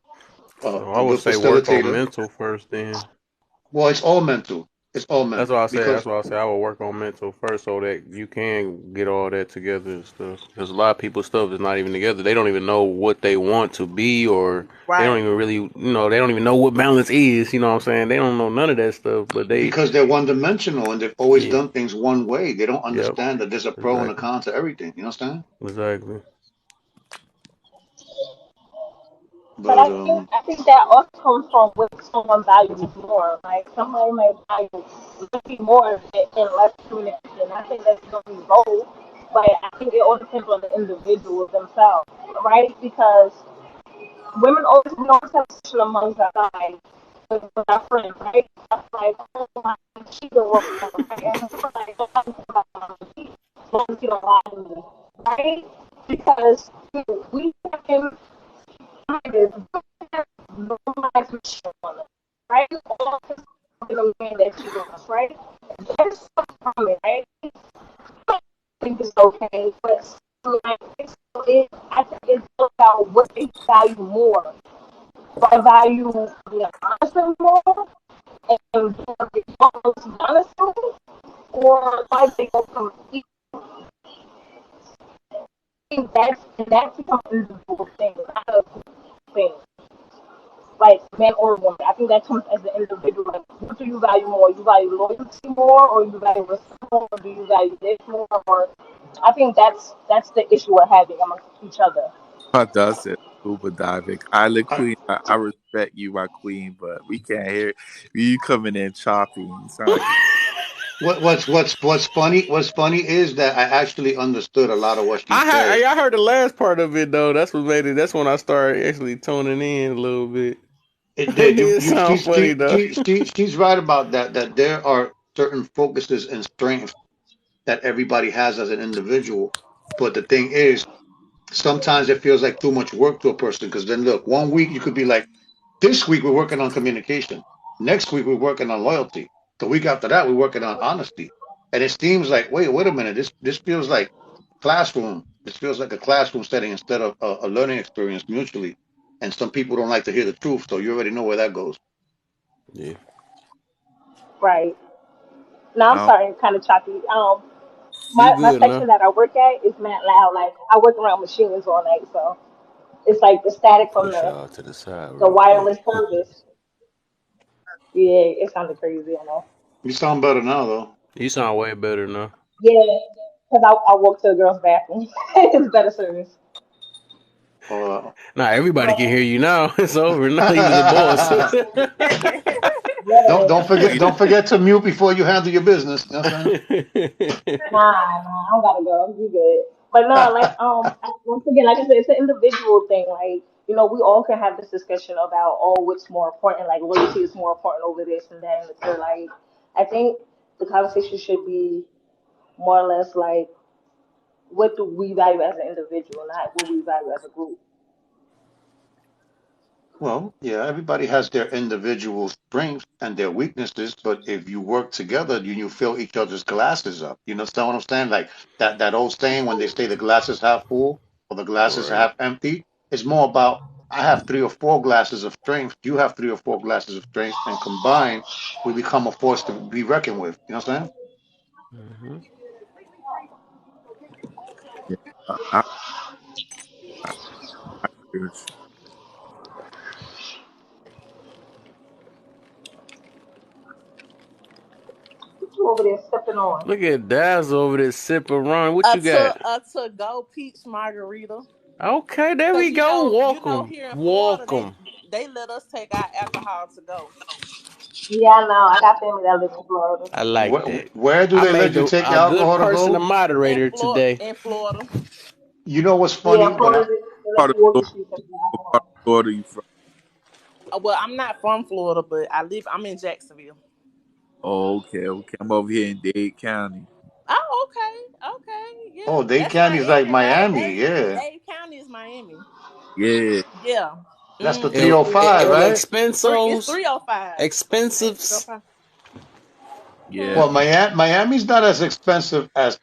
So I a would good say work on facilitator. mental first then. Well, it's all mental. It's all That's why mental I said. because That's why I said I would work on mental first, so that you can get all that together and stuff. Because a lot of people's stuff is not even together. They don't even know what they want to be, or they don't Right. even really, they don't even know what balance is. You know what I'm saying? They don't know none of that stuff. But they, because they're one dimensional and they've always yeah, done things one way. They don't yep, understand that there's a pro and a exactly, con to everything. You understand? exactly. But But I think that also comes from what someone values more. Like somebody might value looking more and less communication. I think that's gonna be both. But I think it all depends on the individual themselves, right? Because women always have no conversation amongst our guys with our friends, right? That's like, oh my, she's a woman, right? And we're like, don't talk about me as long as you don't lie to me, right? Because we have been normalize mature, right? All this in a man that she wants, right? There's stuff from it, right? value more? Do I value being honest more and being honest, or do I think from think that's become individual thing, not a thing. Like man or woman. I think that comes as an individual. Like, what do you value more? You value loyalty more, or you value respect more, or do you value this more? Or I think that's the issue we're having amongst each other. My dad said scuba diving. Island Queen, I respect you, my queen, but we can't hear you coming in choppy. You sound like What's funny is that I actually understood a lot of what she said. I heard the last part of it though. That's what made it. That's when I started actually tuning in a little bit. It It did. did sound funny though. She's right about that. That there are certain focuses and strengths that everybody has as an individual. But the thing is, sometimes it feels like too much work to a person. Because then look, one week you could be like, this week we're working on communication. Next week we're working on loyalty. The week after that we're working on honesty. And it seems like, wait a minute, this feels like classroom. This feels like a classroom setting instead of a learning experience mutually. And some people don't like to hear the truth, so you already know where that goes. Yeah, Right. Now I'm I sorry, I'm kind of choppy. you My good section now? that I work at is mad loud. Like I work around machines all night, so it's like the static from Push y'all to the side the real quick. wireless service. Yeah, it sounded crazy, I know. You sound better now, though. You sound way better now. Yeah, because I walk to the girls' bathroom. It's better service. Uh, Now everybody can But hear you now. It's over. Now you the boss. don't yeah, don't forget queen. don't forget to mute before you handle your business. You know what I'm nah, I don't gotta go. You good. But no, like once again, like I said, it's an individual thing. Like we all can have this discussion about what's more important. Like loyalty is more important over this and that and the third. Like I think the conversation should be more or less like what do we value as an individual, not what we value as a group. Well, yeah, everybody has their individual strengths and their weaknesses, but if you work together, you fill each other's glasses up. You understand what I'm saying? Like that old saying when they say the glass is half full or the glass is Right. half empty, it's more about I have three or four glasses of strength, you have three or four glasses of strength, and combined we become a force to be reckoned with. You know what I'm saying? Hmm. Yeah, I agree with What you over there sipping on? Look at Dazzle over there sipping rum. What you got? A to go peach margarita. Okay, there Cause we go. you know, Welcome. here in Florida, Welcome. they let us take our alcohol to go. Yeah, I know. I got family that lives in Florida. I like that. Where do I they let made you the take a your good alcohol to person a go? moderator today. In Florida. You know what's Yeah, funny? When I Florida, they let part of you walk the the streets and what part alcohol. of Florida you from? Well, I'm not from Florida, but I'm in Jacksonville. Oh, okay. I'm over here in Dade County. Oh, okay. Okay. Oh, Yeah. Dade That's County is like Miami, right? Miami. Yeah, Dade County is Miami. Yeah, Yeah. that's the El, Mm-hmm. 305, El right? It's Expensos. 305. Ain't it Expensives. 305? yeah. Well, Hmm. Miami's not as expensive as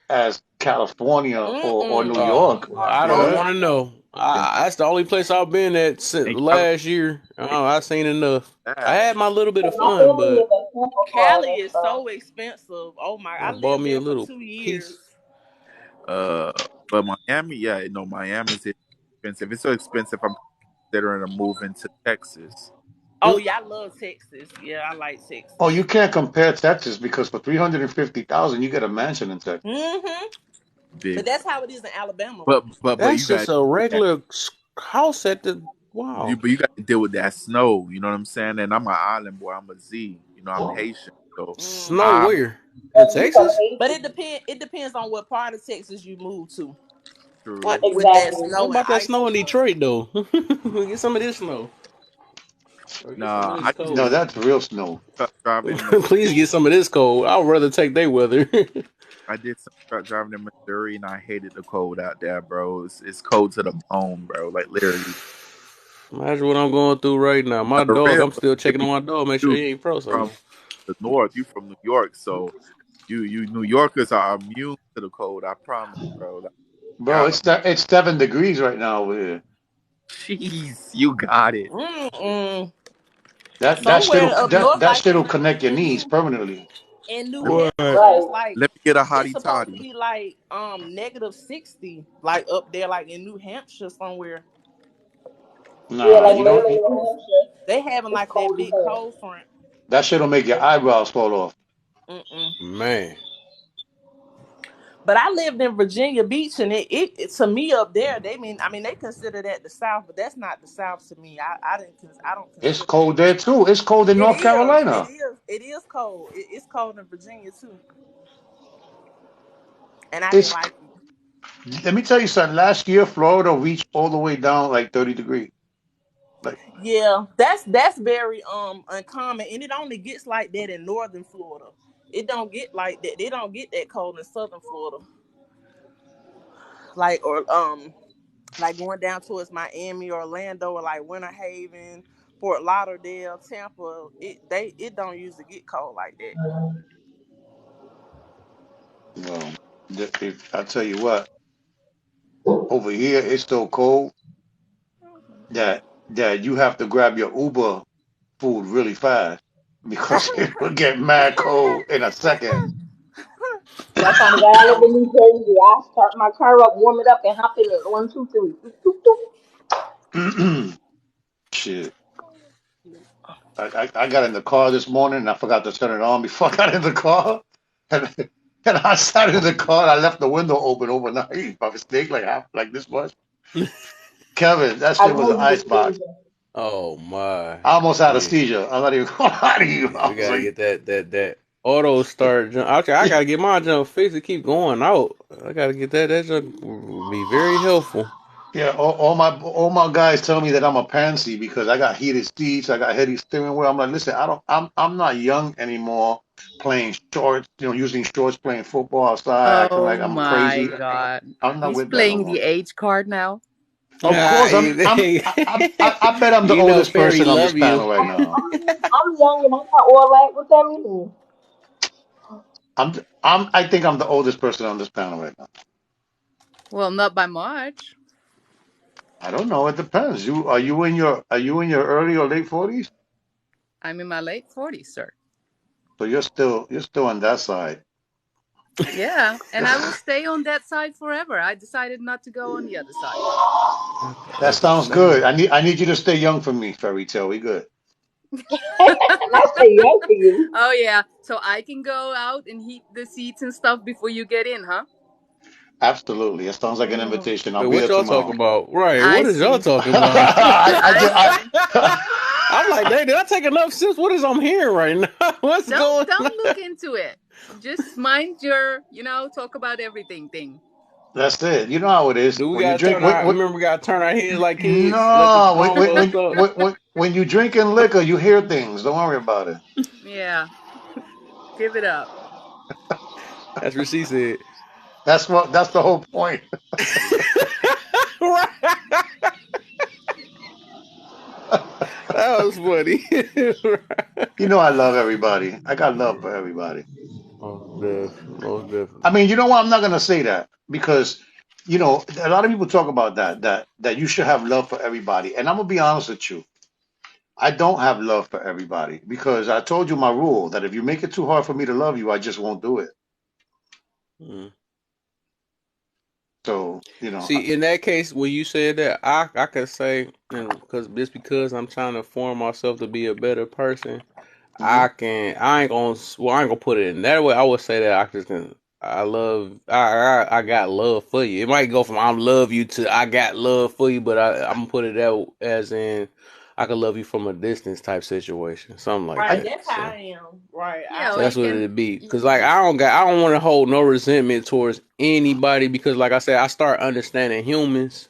California or New Mm-mm. Oh, York. I You don't know? want to know. And, That's the only place I've been at since and last year. California Oh, I seen enough. I bad. had my little bit of My fun, family but lives in Tampa, Cali Florida, is so so expensive. Oh my! I I bought lived me a there for little 2 years. piece. Uh, but Miami, yeah, no, Miami's expensive. It's so expensive. I'm considering a move into Texas. Oh Mm, yeah, I love Texas. Yeah, I like Oh, Texas. you can't compare Texas because for 350,000 you get a mansion in Texas. Mm-hmm. But Big, that's how it is in Alabama. but That's you got just a regular house at the. Wow. but you got to deal with that snow. You know what I'm saying? And I'm an island boy. I'm a Z. You know, I'm Haitian. So Snow Mm-hmm. I where? In but you from Texas? But Haiti. it depends on what part of Texas you move to. What? true. With that Exactly. What snow and about that ice snow and in stuff. Detroit though? Get some of this snow. Or get some of Nah, this I used No, cold. that's real snow. to truck driving in Please get some of this cold. I'd rather take their weather. I did some truck driving in Missouri, and I hated the cold out there, bro. It's cold to the bone, bro. Like literally. Imagine what I'm going through right now. My For dog, real. I'm still If checking on my dog, make sure you he ain't frozen. from the north, you from New York, so you New Yorkers are immune to the cold. I promise, bro. Like, Bro, y'all, it's 7 degrees right now over here. Jeez, you got it. Mm-mm. That Somewhere shit'll up north, that like shit'll connect your in knees permanently. New Let me, What? Hampshire, it's Right. like let me get a it's hottie supposed to toddy. be like -60, like up there, like in New Hampshire somewhere. Yeah, Nah, like you don't. Maryland, New Hampshire. They having It's like that cold as big hell. cold front. That shit'll make your eyebrows fall off. Mm-mm. Man. But I lived in Virginia Beach, and it to me up there, I mean they consider that the South, but that's not the South to me. I don't It's consider that cold the there South. too. It's cold in It North is, it Carolina. is, it is cold. It's cold in Virginia too, and I didn't It's like it. Let me tell you something. Last year, Florida reached all the way down like 30 degrees. Like Yeah, that's very uncommon, and it only gets like that in northern Florida. It don't get like that. They don't get that cold in southern Florida, like or like going down towards Miami, Orlando, or like Winter Haven, Fort Lauderdale, Tampa. It don't usually get cold like that. well, I tell you what, over here it's so cold that you have to grab your Uber food really fast because it will get mad cold in a second. That's why when I live in New Jersey, I start my car up, warm it up, and hop in it. One, two, three. Doop, doop, doop. Shit. I got in the car this morning and I forgot to turn it on before I got in the car. And, and I sat in the car and I left the window open overnight by mistake, like this much. Kevin, that I shit was know an you ice was box. freezing. Oh my. I almost had a Yeah. seizure. I'm not even gonna lie to you. Yeah, I we was gotta like, get that auto start jump. Actually, I gotta get my jump fixed to keep going out. I gotta get that jump will be very helpful. yeah, all my guys tell me that I'm a pansy because I got heated seats, I got heady steering wheel. I'm like, listen, I'm not young anymore playing shorts, using shorts, playing football outside, acting like Oh I'm my crazy. God. I'm not He's with that no playing more. the age card now. Of Ah, course, I bet I'm the you know, oldest fairy person on this love you. panel right now. I'm young and I'm not all that. What that mean? I think I'm the oldest person on this panel right now. Well, not by much. I don't know. It depends. Are you in your early or late 40s? I'm in my late 40s, sir. So you're still on that side. Yeah, and I will stay on that side forever. I decided not to go on the other side. At the That other sounds good. side. I need you to stay young for me, Fairy Tale. We good. And I say young for you. Oh, yeah. So I can go out and heat the seats and stuff before you get in, huh? Absolutely. That sounds like an Mm, invitation. I'll Wait, be what there y'all talking tomorrow. about? Right, I what is y'all see. talking about? I I just see. I'm like, did I take enough sips? What is I'm hearing right now? What's Don't going don't on? look into it. Just mind your, talk about everything thing. that's it. You know how it is. Do we When you gotta drink turn what, our what remember we gotta turn our heads like kids? Let the no, when grown when folks when talk. when you drinking liquor, you hear things. Don't worry about it. Yeah, give it up. That's what she said. That's the whole point. Right. That was funny. You know I love everybody. I got love for everybody. Most definitely. Most I definitely. mean, you know what? I'm not gonna say that because a lot of people talk about that you should have love for everybody, and I'm gonna be honest with you. I don't have love for everybody because I told you my rule that if you make it too hard for me to love you, I just won't do it. Mm. So, See, in that case, when you said that, I could say, because just because I'm trying to form myself to be a better person, mhm. I ain't gonna put it in that way. I would say that I got love for you. It might go from I love you to I got love for you, but I'm gonna put it out as in I could love you from a distance type situation, something like Right, I that. that's how So. I am. Right, Yeah, So or that's you what can. it'd be. Cause like I don't want to hold no resentment towards anybody because like I said, I start understanding humans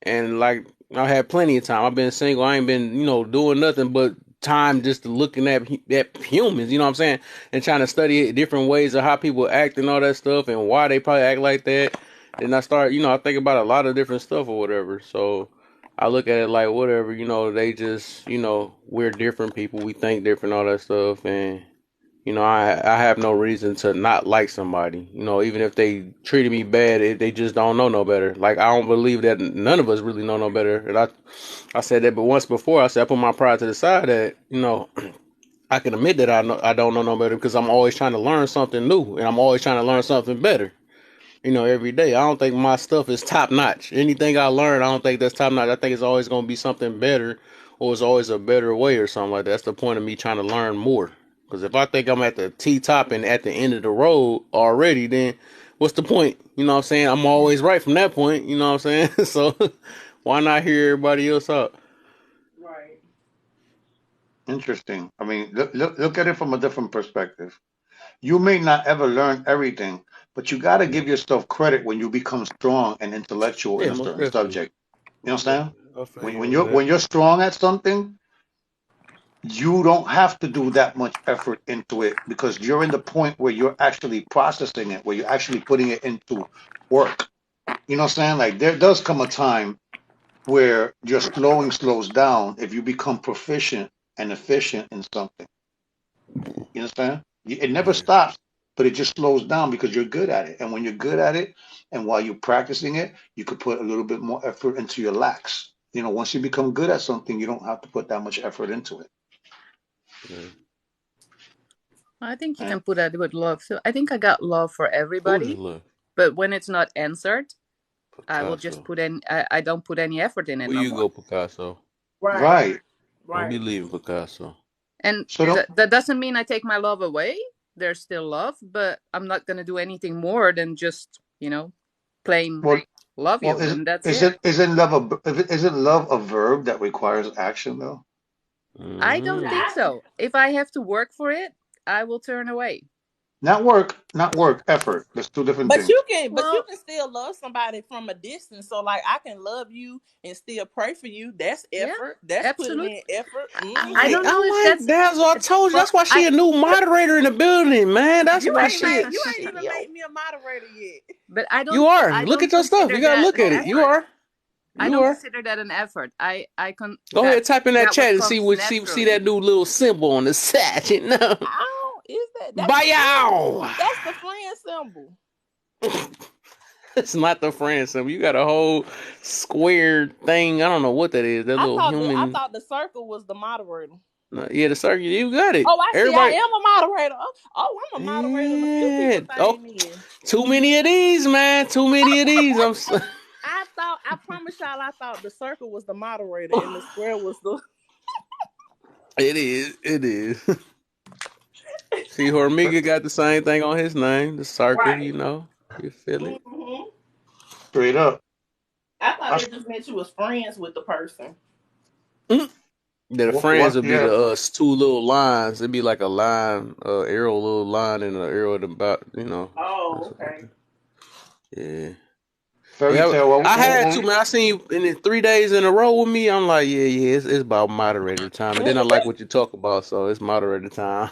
and like I had plenty of time. I've been single. I ain't been doing nothing but time just looking at humans. You know what I'm saying? And trying to study different ways of how people act and all that stuff and why they probably act like that. Then I start I think about a lot of different stuff or whatever. So I look at it like whatever. They just we're different people. We think different, all that stuff, and I have no reason to not like somebody. Even if they treated me bad, they just don't know no better. Like I don't believe that none of us really know no better. And I said that, but once before I said I put my pride to the side that I can admit that I don't know no better because I'm always trying to learn something new and I'm always trying to learn something better. Every day. I don't think my stuff is top notch. Anything I learn, I don't think that's top notch. I think it's always going to be something better, or it's always a better way, or something like that. That's the point of me trying to learn more. Because if I think I'm at the T top and at the end of the road already, then what's the point? You know what I'm saying? I'm always right from that point. You know what I'm saying? So why not hear everybody else out? Right. Interesting. I mean, look at it from a different perspective. You may not ever learn everything, but you got to Yeah, give yourself credit when you become strong and intellectual in yeah, a most certain definitely. subject. You Most understand? definitely. I feel When you when on you're that. when you're strong at something, you don't have to do that much effort into it because you're in the point where you're actually processing it, where you're actually putting it into work. You know what I'm saying? Like there does come a time where your slowing slows down if you become proficient and efficient in something. You understand? It never Yeah, stops, but it just slows down because you're good at it. And when you're good at it, and while you're practicing it, you could put a little bit more effort into your lax. Once you become good at something, you don't have to put that much effort into it. yeah. I think you And can put that with love. So I think I got love for Who just everybody, left? but when it's not answered, I will just Picasso. put in. I don't put any effort in it Where no you more. go, Picasso? Right. right. Don't be Right. leaving, Picasso. And So don't that doesn't mean I take my love away. There's still love, but I'm not gonna do anything more than just plain well love well you, is and that's is it. it isn't love isn't love a verb that requires action though? I don't Hmm. think so. If I have to work for it, I will turn away. Not work, effort. There's two different But things. you Well, can still love somebody from a distance. So like I can love you and still pray for you. That's yeah, effort. That's putting absolutely. in effort. I I don't know if like that's that's what I told you. well. That's why she a new moderator in the building, man. That's You why ain't she. made you she ain't even yo, made me a moderator yet. But you are. I Look don't at your stuff. consider You gotta that look an at it. You effort. are. I You don't are. consider that an effort. I con Go ahead, type in that that what chat and see comes what see that naturally. new little symbol on the side. Oh, is that's the friend? Bow. That's the friend symbol. It's not the friend symbol. You got a whole square thing. I don't know what that is. That little I human. thought the circle was the moderator. Yeah, the circle. You got it. Oh, I see. I Everybody. am a moderator. Oh, I'm a moderator in a few Yeah. people Oh, thing then. too many of these, man. Too many of these. I promise y'all, I thought the circle was the moderator and the square was the. It is. It is. See, Hormiga got the same thing on his name, the circle. Right. You feel it? Hmm. Straight up. I thought I, it just meant you was friends with the person. Mhm. The friends what? would be Yeah. the two little lines. It'd be like a line, arrow, little line, and an arrow at the bottom. That's Oh, what okay. yeah. Fairy Yeah, tale. I had to, man. I seen you in it 3 days in a row with me. I'm like, yeah, it's about moderator time. And then I like what you talk about, so it's moderator time.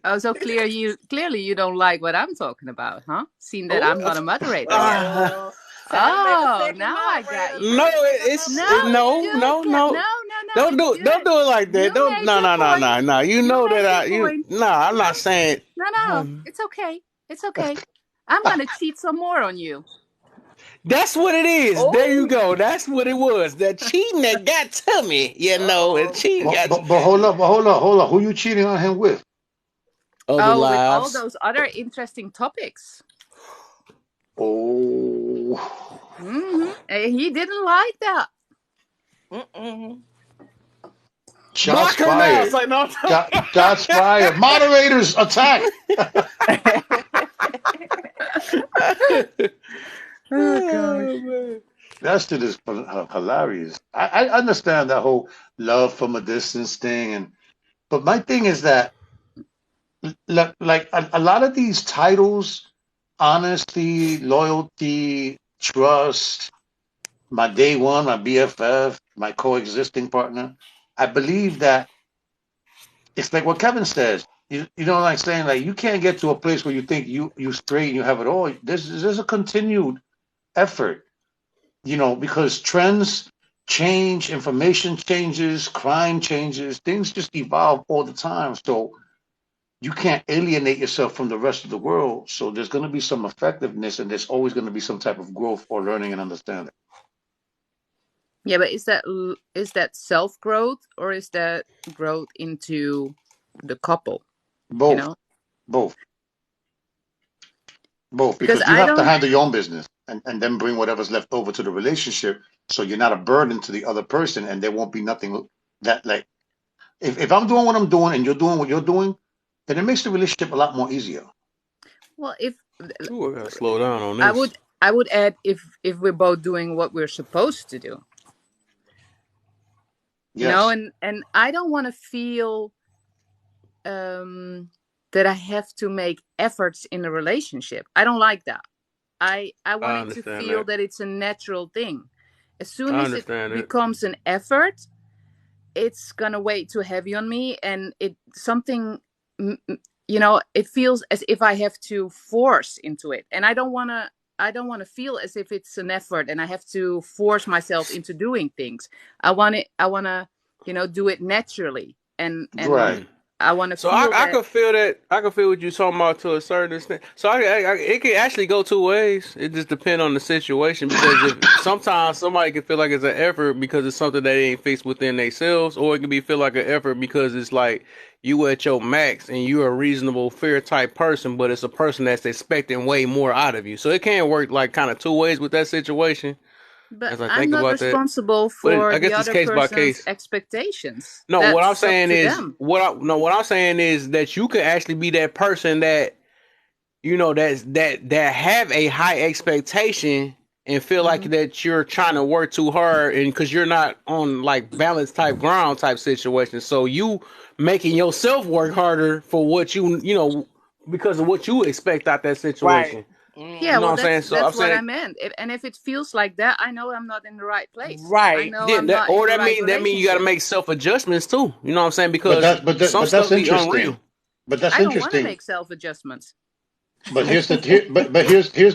Oh, so clearly you don't like what I'm talking about, huh? Seeing that I'm Oh, not a moderator. Ah, oh. Time to make a Oh, second now I moderator. got no, you. Time to make another no, Do moderator. it, no, no. no. Don't do it. Do Don't it. do it like that. You Don't. made No, your no, no, point. no, no. You You know that made your I. You. point. No, I'm not saying. No. It's okay. It's okay. I'm gonna cheat some more on you. That's what it is. There you Oh, go. That's what it was. The cheating that got to me. The oh. cheating But, got to but, but hold up. Who you cheating on him with? other Oh, with all lives. those other interesting topics. Oh, He didn't like that. Mm-mm. shots Block her now. It's fired. like no. Shots fired. Moderators attack. Oh Oh gosh. man. That shit is hilarious. I understand that whole love from a distance thing, but my thing is that like a lot of these titles, honesty, loyalty, trust, my day one, my BFF, my coexisting partner. I believe that it's like what Kevin says. You know what I'm saying? Like you can't get to a place where you think you straight and you have it all. There's a continued effort, because change, information changes, crime changes, things just evolve all the time. So you can't alienate yourself from the rest of the world. So there's going to be some effectiveness, and there's always going to be some type of growth or learning and understanding. Yeah, but is that self growth, or is that growth into the couple? Both, both, both, Because because you I have to don't. handle your own business and then bring whatever's left over to the relationship, so you're not a burden to the other person, and there won't be nothing that like if I'm doing what I'm doing and you're doing what you're doing, then it makes the relationship a lot more easier. Well, if Ooh, I gotta slow down on I this. would I would add, if we're both doing what we're supposed to do, Yes, and I don't want to feel that I have to make efforts in a relationship. I don't like that. I want I it to understand feel that. that it's a natural thing. As soon I as it understand that. becomes an effort, it's gonna weigh too heavy on me, and it something it feels as if I have to force into it, and I don't want to feel as if it's an effort and I have to force myself into doing things. I want to do it naturally, and right. Mm. I want to So feel I that. could feel that. I could feel what you're talking about to a certain extent. So it can actually go two ways. It just depends on the situation, because if sometimes somebody can feel like it's an effort because it's something that they ain't fixed within themselves, or it can be feel like an effort because it's like you at your max and you're a reasonable, fair type person, but it's a person that's expecting way more out of you. So it can work like kind of two ways with that situation. But As I I'm think not about that, responsible but for I the guess it's other case by person's case. expectations. No, what I'm That's up saying to is them. what I'm saying is that you could actually be that person that that have a high expectation and feel like Hmm. that you're trying to work too hard, and because you're not on like balance type ground type situation, so you making yourself work harder for what because of what you expect out that Right. situation. Yeah, You know well, what I'm Mm-hmm. saying? that's So I'm that's what I saying, meant. If it feels like that, I know I'm not in the right place. I Right. know yeah, I'm not in the right that mean you got to relationship. make self adjustments too. You know what I'm saying? But Because that but that some but that's stuff be interesting. unreal. But that's I don't want to interesting. make self adjustments. But here's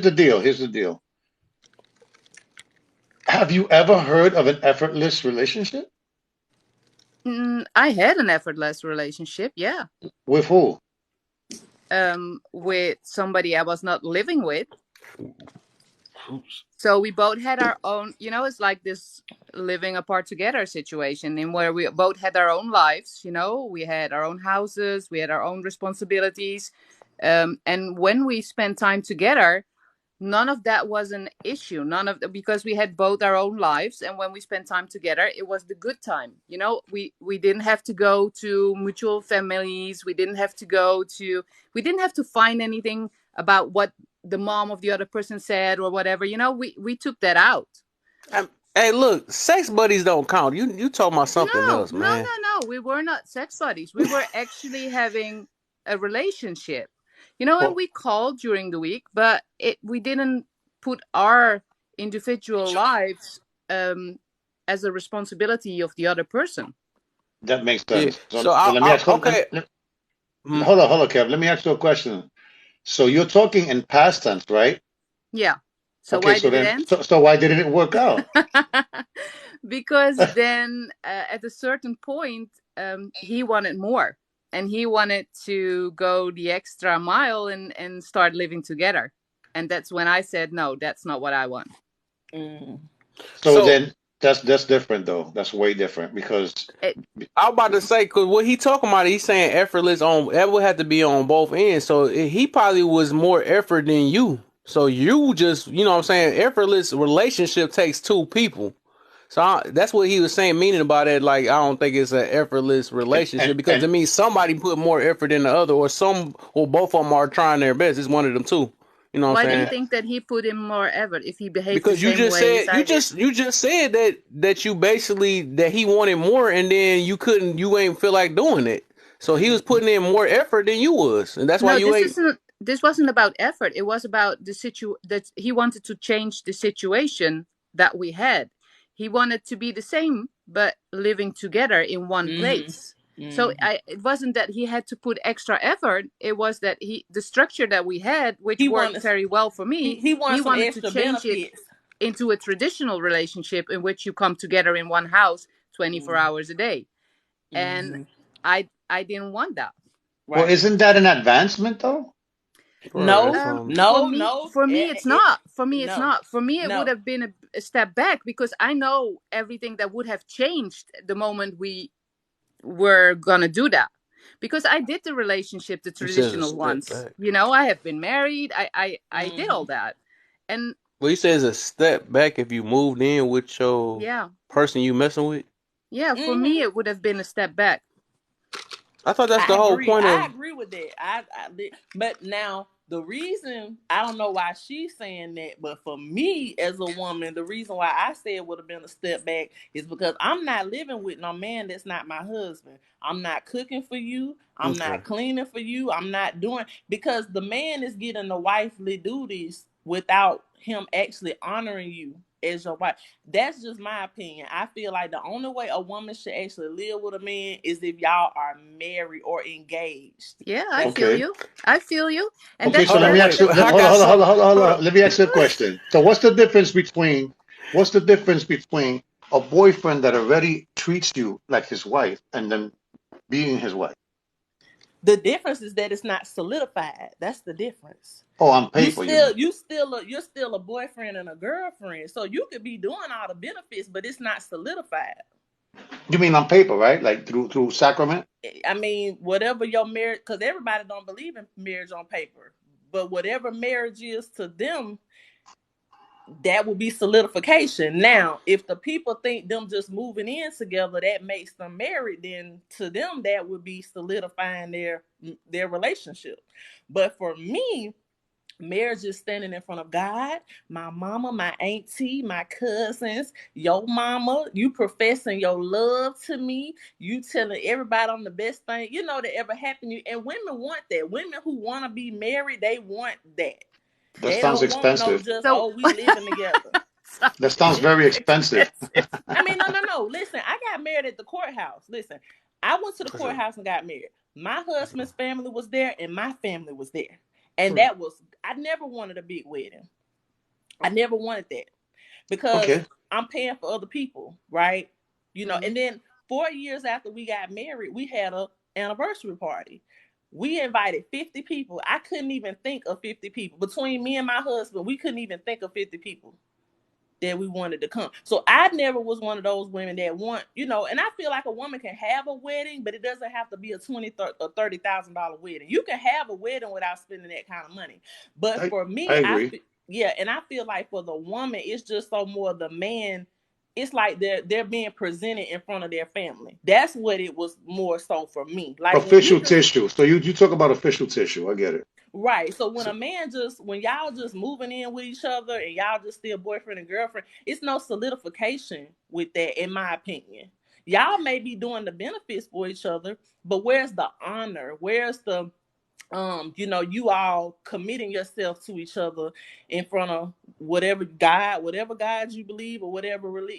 the deal. Here's the deal. Have you ever heard of an effortless relationship? I had an effortless relationship, yeah, With who? with somebody I was not living with. Oops. So we both had our own, it's like this living apart together situation, in where we both had our own lives. We had our own houses, we had our own responsibilities. And when we spent time together, none of that was an issue. Because we had both our own lives, and when we spent time together, it was the good time. We didn't have to go to mutual families. We didn't have to find anything about what the mom of the other person said or whatever. We took that out. Hey, look, sex buddies don't count. You talking about something No, else, no, man. no, no. We were not sex buddies. We were actually having a relationship. And Well, we called during the week, but we didn't put our individual lives um, as a responsibility of the other person. that makes Yeah. sense. So So let me ask. okay. Hmm. Hold on, Kev. Let me ask you a question. So you're talking in past tense, right? Yeah. So Okay. why So did it then, end? so why didn't it work out? Because then at a certain point, he wanted more, and he wanted to go the extra mile and start living together. And that's when I said, no, that's not what I want. Mm. So So then that's different though. That's way different because It, I'm about to say, because what he talking about, he's saying effortless on that would have to be on both ends. So he probably was more effort than you. So you just, you know what I'm saying, effortless relationship takes two people. So that's what he was saying, meaning about it. Like, I don't think it's an effortless and relationship, and, because to and me, somebody put more effort than the other, or both of them are trying their best. It's one of them two. You know what I'm why do you saying? think that he put in more effort if he behaved the Because you same just way as said I did? you just said that you basically that he wanted more, and then you ain't feel like doing it. So he was putting in more effort than you was, and that's why No, you ain't. this wasn't about effort. It was about that he wanted to change the situation that we had. He wanted to be the same but living together in one Mm-hmm. place. So Mm-hmm. it wasn't that he had to put extra effort. It was that the structure that we had, which He worked wanted very well for me, he he wanted some wanted to extra change it. benefits. into a traditional relationship in which you come together in one house 24 hours a day. And I didn't want that. Well, Right. isn't that an advancement though? Right. That's No, from. For no, me, no. it's not. For me, it's No, not. For me, it would no. have been a step back, because I know everything that would have changed the moment we were gonna do that. Because I did the relationship, the He says a traditional step ones. back. You know, I have been married. I did all Mm-hmm. that, and Well, he says a step back if you moved in with your yeah, person you messing with. yeah. For me, Mm-hmm. it would have been a step back. I thought that's the I whole agree. point I of. agree with that. But now the reason I don't know why she's saying that, but for me as a woman, the reason why I said it would have been a step back is because I'm not living with no man that's not my husband. I'm not cooking for you. I'm Okay. not cleaning for you. I'm not doing because the man is getting the wifely duties without him actually honoring you as your wife. That's just my opinion. I feel like the only way a woman should actually live with a man is if y'all are married or engaged. Yeah, I That's feel Okay. you. I feel you, and Okay, so Hold let on, me that's ask wait. you. I Hold on, got hold on, hold some. on, hold on, hold Hold on. up. Let me ask you a question. So, what's the difference between a boyfriend that already treats you like his wife and then being his wife? the difference is that it's not solidified. That's the difference. Oh, on You paper, you still mean? you're still a boyfriend and a girlfriend. So you could be doing all the benefits, but it's not solidified. You mean on paper, right? Like through sacrament? I mean, whatever your marriage, because everybody don't believe in marriage on paper, but whatever marriage is to them, that will be solidification. Now, if the people think them just moving in together that makes them married, then to them that would be solidifying their relationship. But for me, marriage is standing in front of God, my mama, my auntie, my cousins, your mama, you professing your love to me, you telling everybody I'm the best thing, that ever happened to you. And women want that. Women who want to be married, they want that. That They sounds don't want no expensive. just, so. oh, we living together. That sounds very It's expensive. expensive. I mean, no. Listen, I got married at the courthouse. Listen, I went to the That's a. courthouse and got married. My That's a. husband's family was there and my family was there. And Right. I never wanted a big wedding. I never wanted that because Okay. I'm paying for other people, right? Mhm. And then 4 years after we got married, we had a anniversary party. We invited 50 people. I couldn't even think of 50 people. Between me and my husband, we couldn't even think of 50 people that we wanted to come. So I never was one of those women that and I feel like a woman can have a wedding, but it doesn't have to be a $20,000 or $30,000 wedding. You can have a wedding without spending that kind of money. But for I me, agree. yeah, and I feel like for the woman, it's just so more the man. It's like they're being presented in front of their family. That's what it was more so for me. Like when you Official just tissue. So you talk about official tissue. I get it. right. So when So, a man when y'all just moving in with each other and y'all just still boyfriend and girlfriend, it's no solidification with that, in my opinion. Y'all may be doing the benefits for each other, but where's the honor? Where's the you all committing yourself to each other in front of whatever God you believe or whatever really,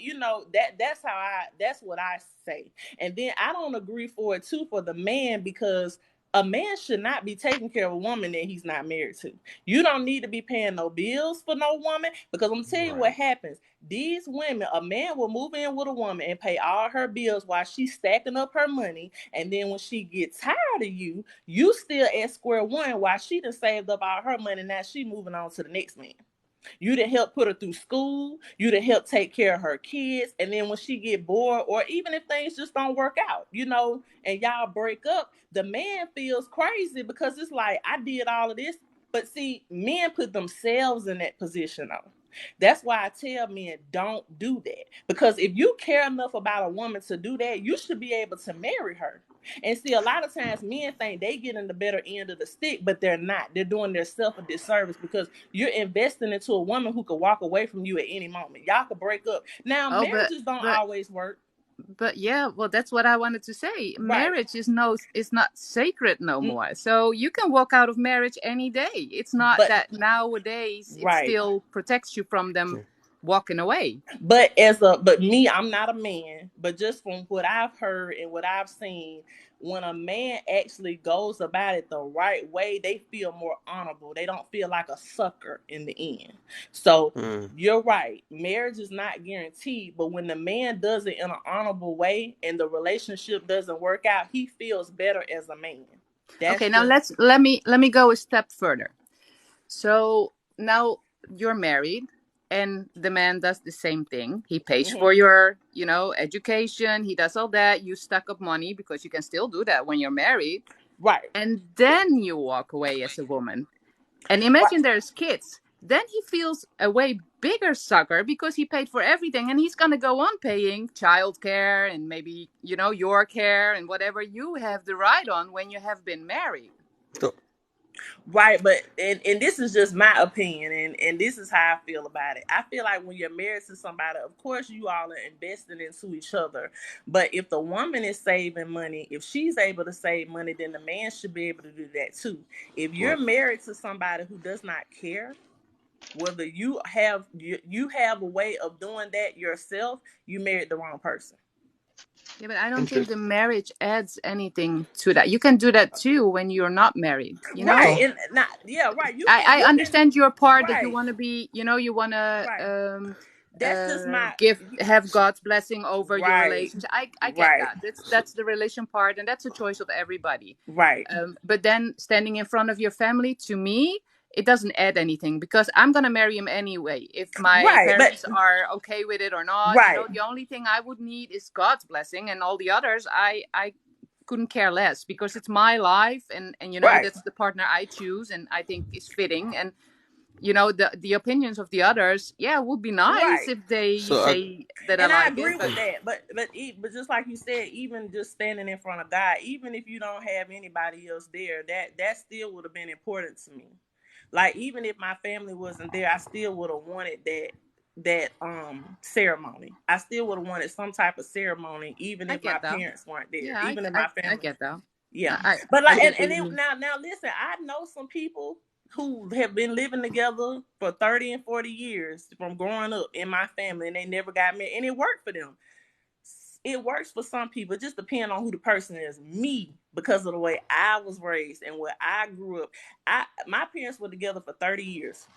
that's what I say. And then I don't agree for it too for the man because a man should not be taking care of a woman that he's not married to. You don't need to be paying no bills for no woman because I'm gonna tell you what Right. happens. These women, a man will move in with a woman and pay all her bills while she's stacking up her money, and then when she gets tired of you still at square one while she done saved up all her money. Now she moving on to the next man. You done help put her through school. You done help take care of her kids. And then when she get bored, or even if things just don't work out, and y'all break up, the man feels crazy because it's like, I did all of this. But see, men put themselves in that position though. That's why I tell men don't do that. Because if you care enough about a woman to do that, you should be able to marry her. And see, a lot of times men think they get in the better end of the stick, but they're not. They're doing themselves a disservice because you're investing into a woman who could walk away from you at any moment. Y'all could break up. Now, Oh, marriages don't but always work. but yeah, well, that's what I wanted to say. Right. Marriage is not sacred no more. So you can walk out of marriage any day. It's not But that nowadays it right. still protects you from them Okay. walking away. But me, I'm not a man, but just from what I've heard and what I've seen, when a man actually goes about it the right way, they feel more honorable. They don't feel like a sucker in the end. So Mm. you're right. Marriage is not guaranteed, but when the man does it in an honorable way and the relationship doesn't work out, he feels better as a man. Okay, That's now just let me go a step further. So now you're married, and the man does the same thing. He pays mhm. for your, education. He does all that. You stack up money because you can still do that when you're married. Right. And then you walk away as a woman. And Right. imagine there's kids. Then he feels a way bigger sucker because he paid for everything, and he's going to go on paying childcare and maybe, your care and whatever you have the right on when you have been married. So, Right, but and this is just my opinion, and this is how I feel about it. I feel like when you're married to somebody, of course you all are investing into each other. But if the woman is saving money, if she's able to save money, then the man should be able to do that too. If you're right. married to somebody who does not care, whether you have a way of doing that yourself, you married the wrong person. Yeah, but I don't think the Interesting. marriage adds anything to that. You can do that too when you're not married, you Right, know? No, and not yeah, right. I You can understand your part that you right, want to be, you want to right. That's just my have God's blessing over your right, relationship. I get right, that. So, That's the relation part, and that's a choice of everybody. right. But then standing in front of your family, to me, it doesn't add anything because I'm gonna marry him anyway. If my Right, but parents are okay with it or not, right, the only thing I would need is God's blessing, and all the others, I couldn't care less because it's my life, and right, that's the partner I choose, and I think is fitting. And the opinions of the others, yeah, would be nice right. if they so I, say that I And I like it, agree but with that. But just like you said, even just standing in front of God, even if you don't have anybody else there, that still would have been important to me. Like even if my family wasn't there, I still would have wanted that ceremony. I still would have wanted some type of ceremony, even I if my get that. parents weren't there, Yeah, even if my I family. get that. Yeah, I but I like, get what and you then mean. now listen, I know some people who have been living together for 30 and 40 years from growing up in my family, and they never got married, and it worked for them. It works for some people. It just depends on who the person is. Me, because of the way I was raised and where I grew up, my parents were together for 30 years.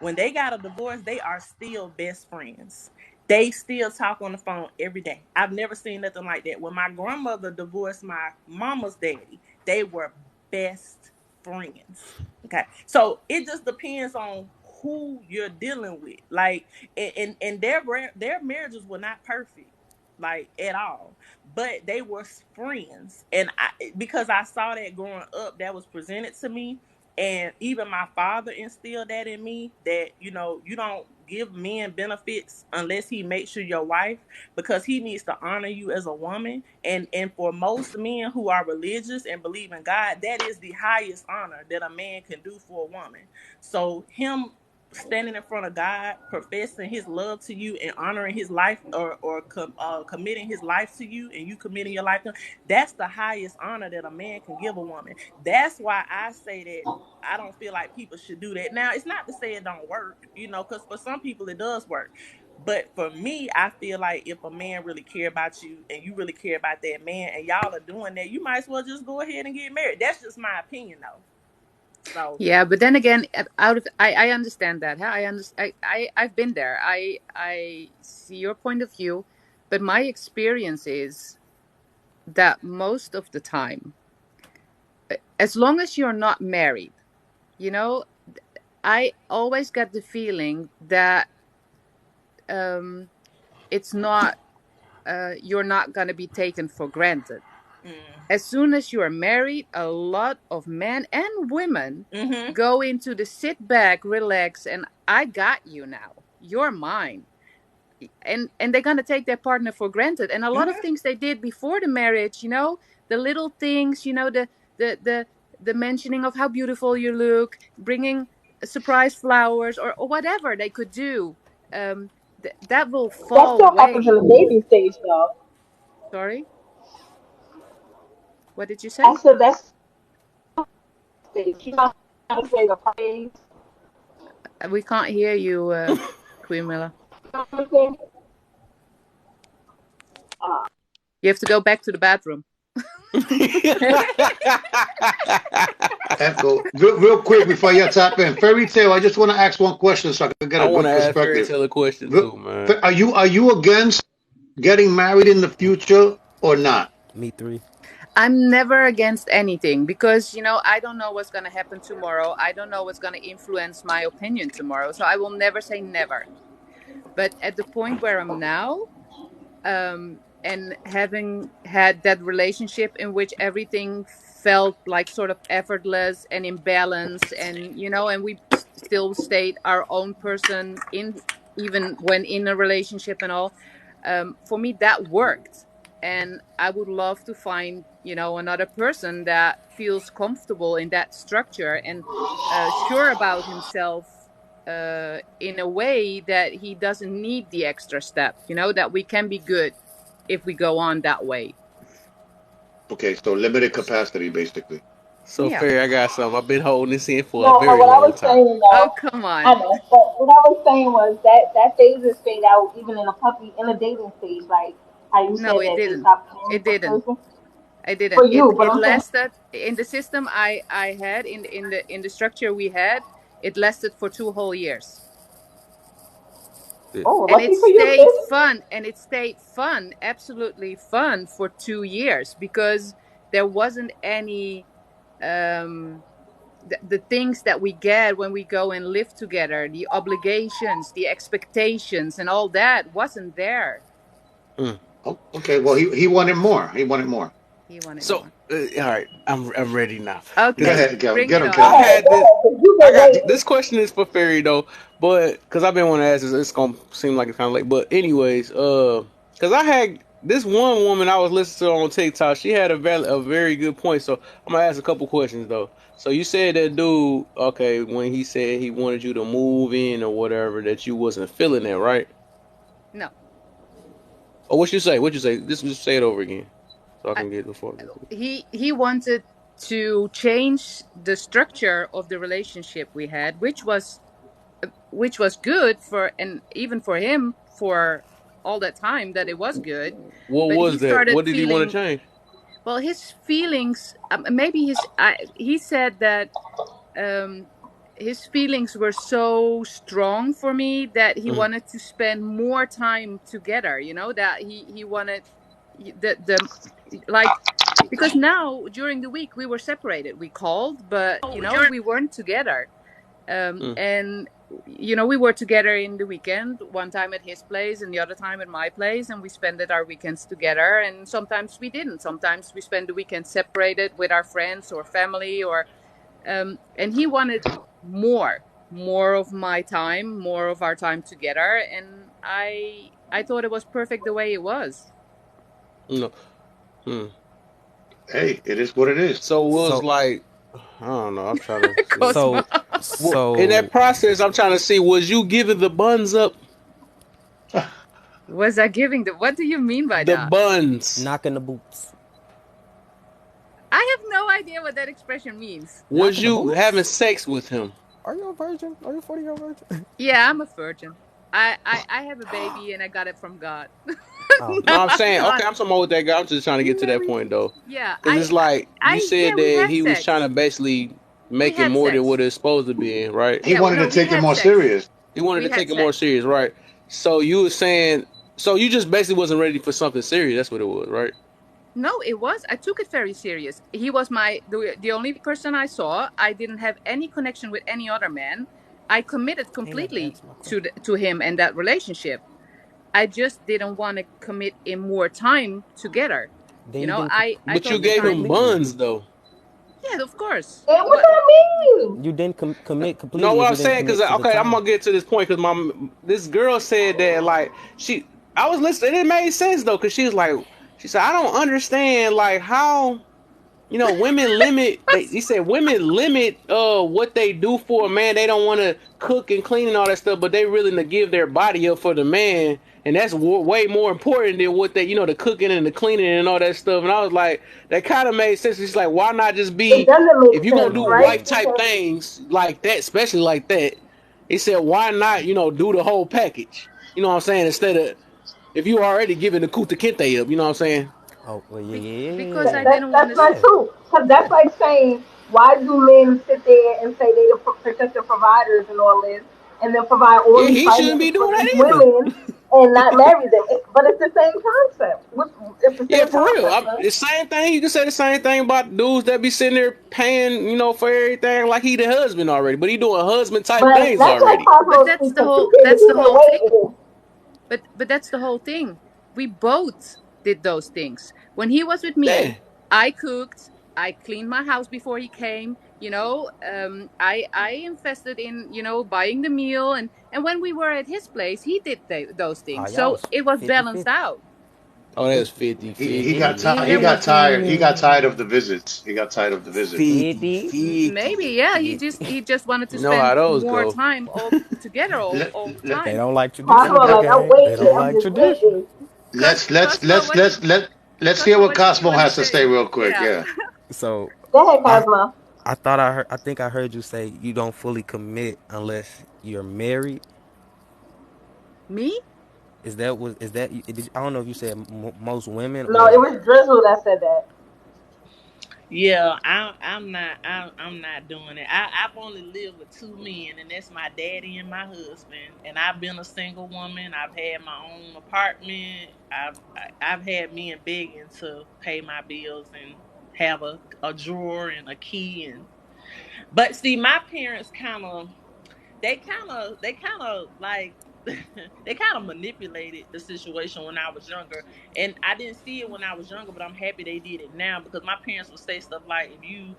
When they got a divorce, they are still best friends. They still talk on the phone every day. I've never seen nothing like that. When my grandmother divorced my mama's daddy, they were best friends. Okay. So it just depends on who you're dealing with. Like and their marriages were not perfect, like at all. But they were friends. And because I saw that growing up, that was presented to me, and even my father instilled that in me, that you don't give men benefits unless he makes you your wife, because he needs to honor you as a woman. And for most men who are religious and believe in God, that is the highest honor that a man can do for a woman. So him standing in front of God, professing his love to you and honoring his life, or committing his life to you, and you committing your life to him, that's the highest honor that a man can give a woman. That's why I say that I don't feel like people should do that. Now, it's not to say it don't work, because for some people it does work. But for me, I feel like if a man really care about you and you really care about that man and y'all are doing that, you might as well just go ahead and get married. That's just my opinion, though. So, Yeah, but then again, out of I understand that. Huh? I've been there. I see your point of view, but my experience is that most of the time, as long as you're not married, you know, I always get the feeling that um, it's not you're not gonna be taken for granted. mm, As soon as you are married, a lot of men and women mm-hmm, go into the sit back, relax, and I got you now. You're mine. And they're gonna take their partner for granted. And a lot of mm-hmm, things they did before the marriage, the little things, the the the mentioning of how beautiful you look, bringing surprise flowers or whatever they could do. That will That fall still happens in away. the baby stage, though. Sorry, what did you I say? said that's stage. You know how to say the praise. We can't hear you, Queen Miller. You have to go back to the bathroom. Echo. Real quick before you tap in, Fairy Tale. I just want to ask one question so I can get I a want to good ask Fairy perspective. Tale a question too, man. Are you against getting married in the future or not? Me three. I'm never against anything because, I don't know what's going to happen tomorrow. I don't know what's going to influence my opinion tomorrow. So I will never say never. But at the point where I'm now, and having had that relationship in which everything felt like sort of effortless and in balance, and we still stayed our own person in, even when in a relationship and all, for me that worked. And I would love to find, another person that feels comfortable in that structure and sure about himself, in a way that he doesn't need the extra step, that we can be good if we go on that way. Okay, so limited capacity, basically. So Yeah. Fairy, I got something. I've been holding this in for a No, but very what I long was time. saying Oh, though, come I on. know, but what I was saying was that phases fade out even in a puppy in a dating stage, like how you No, said it that they didn't. stop caring It for the didn't. person. I didn't. For It you, but it I'm saying, lasted in the system I had in the structure we had. It lasted for 2 whole years, Yeah. oh, and lucky for you, sis. it stayed fun, absolutely fun for 2 years because there wasn't any the things that we get when we go and live together, the obligations, the expectations, and all that wasn't there. Mm. Oh, okay, well he wanted more. He wanted more. He wanted So more. all right, I'm ready now. Go Cause Okay, ahead, Kevin. bring Get it him, Go on. I Kevin. ahead, had go this. ahead, 'cause you've I been got waiting. this question is for Fairy though, but because I've been wanting to ask this, it's gonna seem like it's kind of late. But anyways, because I had this one woman I was listening to on TikTok. She had a very good point. So I'm gonna ask a couple questions though. So you said that dude, okay, when he said he wanted you to move in or whatever, that you wasn't feeling that, right? No, Or what you say? What you say? Just say it over again, so I I, can get the fuck. he wanted to change the structure of the relationship we had, which was good for, and even for him, for all that time that it was good. What But he was that? started What did he want to feeling, change? well, his feelings, maybe he said that, um, his feelings were so strong for me that he Mm, wanted to spend more time together, that he wanted the like, because now during the week we were separated, we called, but we weren't together. mm, And we were together in the weekend, one time at his place and the other time at my place, and we spent our weekends together. And sometimes we didn't, sometimes we spent the weekend separated with our friends or family, or and he wanted more of my time, more of our time together. And I thought it was perfect the way it was. no. Mm. Hey, it is what it is. So it was So like, I don't know. I'm trying to see. Cosmo. so Well, in that so process, I'm trying to see, was you giving the buns up? Was I giving what do you mean by The that? buns. knocking the boots. I have no idea what that expression means. Was Knocking the you having boots? sex with him? Are you a virgin? Are you a 40-year-old virgin? Yeah, I'm a virgin. I have a baby and I got it from God. Oh, No, I'm I'm saying, okay, not I'm talking about with that guy. I'm just trying to get to that married. point, though. Yeah, Because it's like, you yeah, said we that had he was trying sex. to basically We make it had more than sex. what it's supposed to be, right? He Yeah, wanted no, to we take it had more sex. serious. He wanted We to had take it more sex. serious, right? So you were saying, so you just basically wasn't ready for something serious. That's what it was, right? No, it was. I took it very serious. He was the only person I saw. I didn't have any connection with any other man. I committed he never completely answered my question. to him and that relationship. I just didn't want to commit in more time together. Then you didn't I But you thought the commit gave him time. completely. buns, though. Yeah, of course. And what What? that mean? You didn't commit No, completely what if I'm you didn't saying, because commit to the okay, I'm time. gonna get to this point because this girl said that like I was listening, it made sense though, because she was like, she said, I don't understand like how women limit. He said women limit what they do for a man. They don't want to cook and clean and all that stuff, but they willing to give their body up for the man, and that's way more important than what they the cooking and the cleaning and all that stuff. And I was like, that kind of made sense. It's like, why not just It be, doesn't if make you're gonna sense, do No. right? wife type Because things like that, especially like that. He said, why not do the whole package? You know what I'm saying? Instead of if you already giving the Kuta Kente up, you know what I'm saying? Oh, well, yeah, Be- yeah, yeah, because yeah, I yeah. didn't want That's to. not Yeah. true. Because that's like saying, why do men sit there and say they the protective providers and all this, and then provide all Yeah, these he shouldn't finances be for doing these that either. women and not marry them? But it's the same concept. It's the Yeah, same for real. concept, man. The same thing. You can say the same thing about dudes that be sitting there paying, for everything like he the husband already, but he doing husband type But things let's let already. But Cosmo that's speak the because whole. he That's the been whole thing. waiting. But that's the whole thing. We both did those things. When he was with me, Yeah. I cooked. I cleaned my house before he came. I invested in buying the meal, and when we were at his place, he did those Oh, things. y'all So was it was balanced 50-50. out. Oh, that's 50 He 50. got He tired. He that got was tired. He got tired of the 50-50. visits. He got tired of the visits. 50 maybe, 50. yeah. He 50. just he just wanted to You know how spend those more go. time all together all, Let, all the let, They time. don't like let, tradition, Cosmo, big let, like, I'm gang. They waiting. don't I'm like just tradition. waiting. Cosmo, what you let's hear Cosmo, what what you Cosmo want to has to say say? real quick. Yeah. Yeah. So Go ahead, I Cosmo. I thought I heard. I think I heard you say you don't fully commit unless you're married. Me? Is that? I don't know if you said most women No, it or was Drizzle that said that. Yeah, I'm not doing it. I've only lived with two men, and that's my daddy and my husband. And I've been a single woman. I've had my own apartment. I've had men begging to pay my bills and have a drawer and a key. And but see, my parents they kind of like they kind of manipulated the situation when I was younger, and I didn't see it when I was younger, but I'm happy they did it now because my parents would say stuff like, if you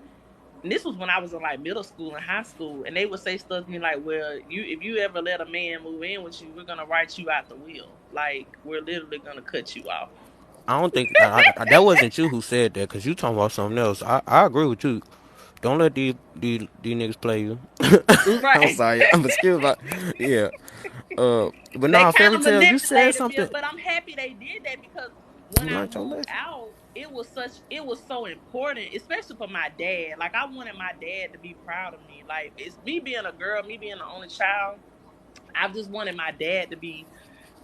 and this was when I was in like middle school and high school, and they would say stuff to me like, well, you if you ever let a man move in with you, we're gonna write you out the will, like we're literally gonna cut you off. I don't think that wasn't you who said that because you talking about something else. I agree with you. Don't let these niggas play you. I'm Right. sorry. I'm excuse my yeah. But They nah, kind fairy of tale. You said manipulated me, something. but I'm happy they did that because You when I learned your moved lesson. out, it was so important, especially for my dad. Like I wanted my dad to be proud of me. Like it's me being a girl, me being the only child. I just wanted my dad to be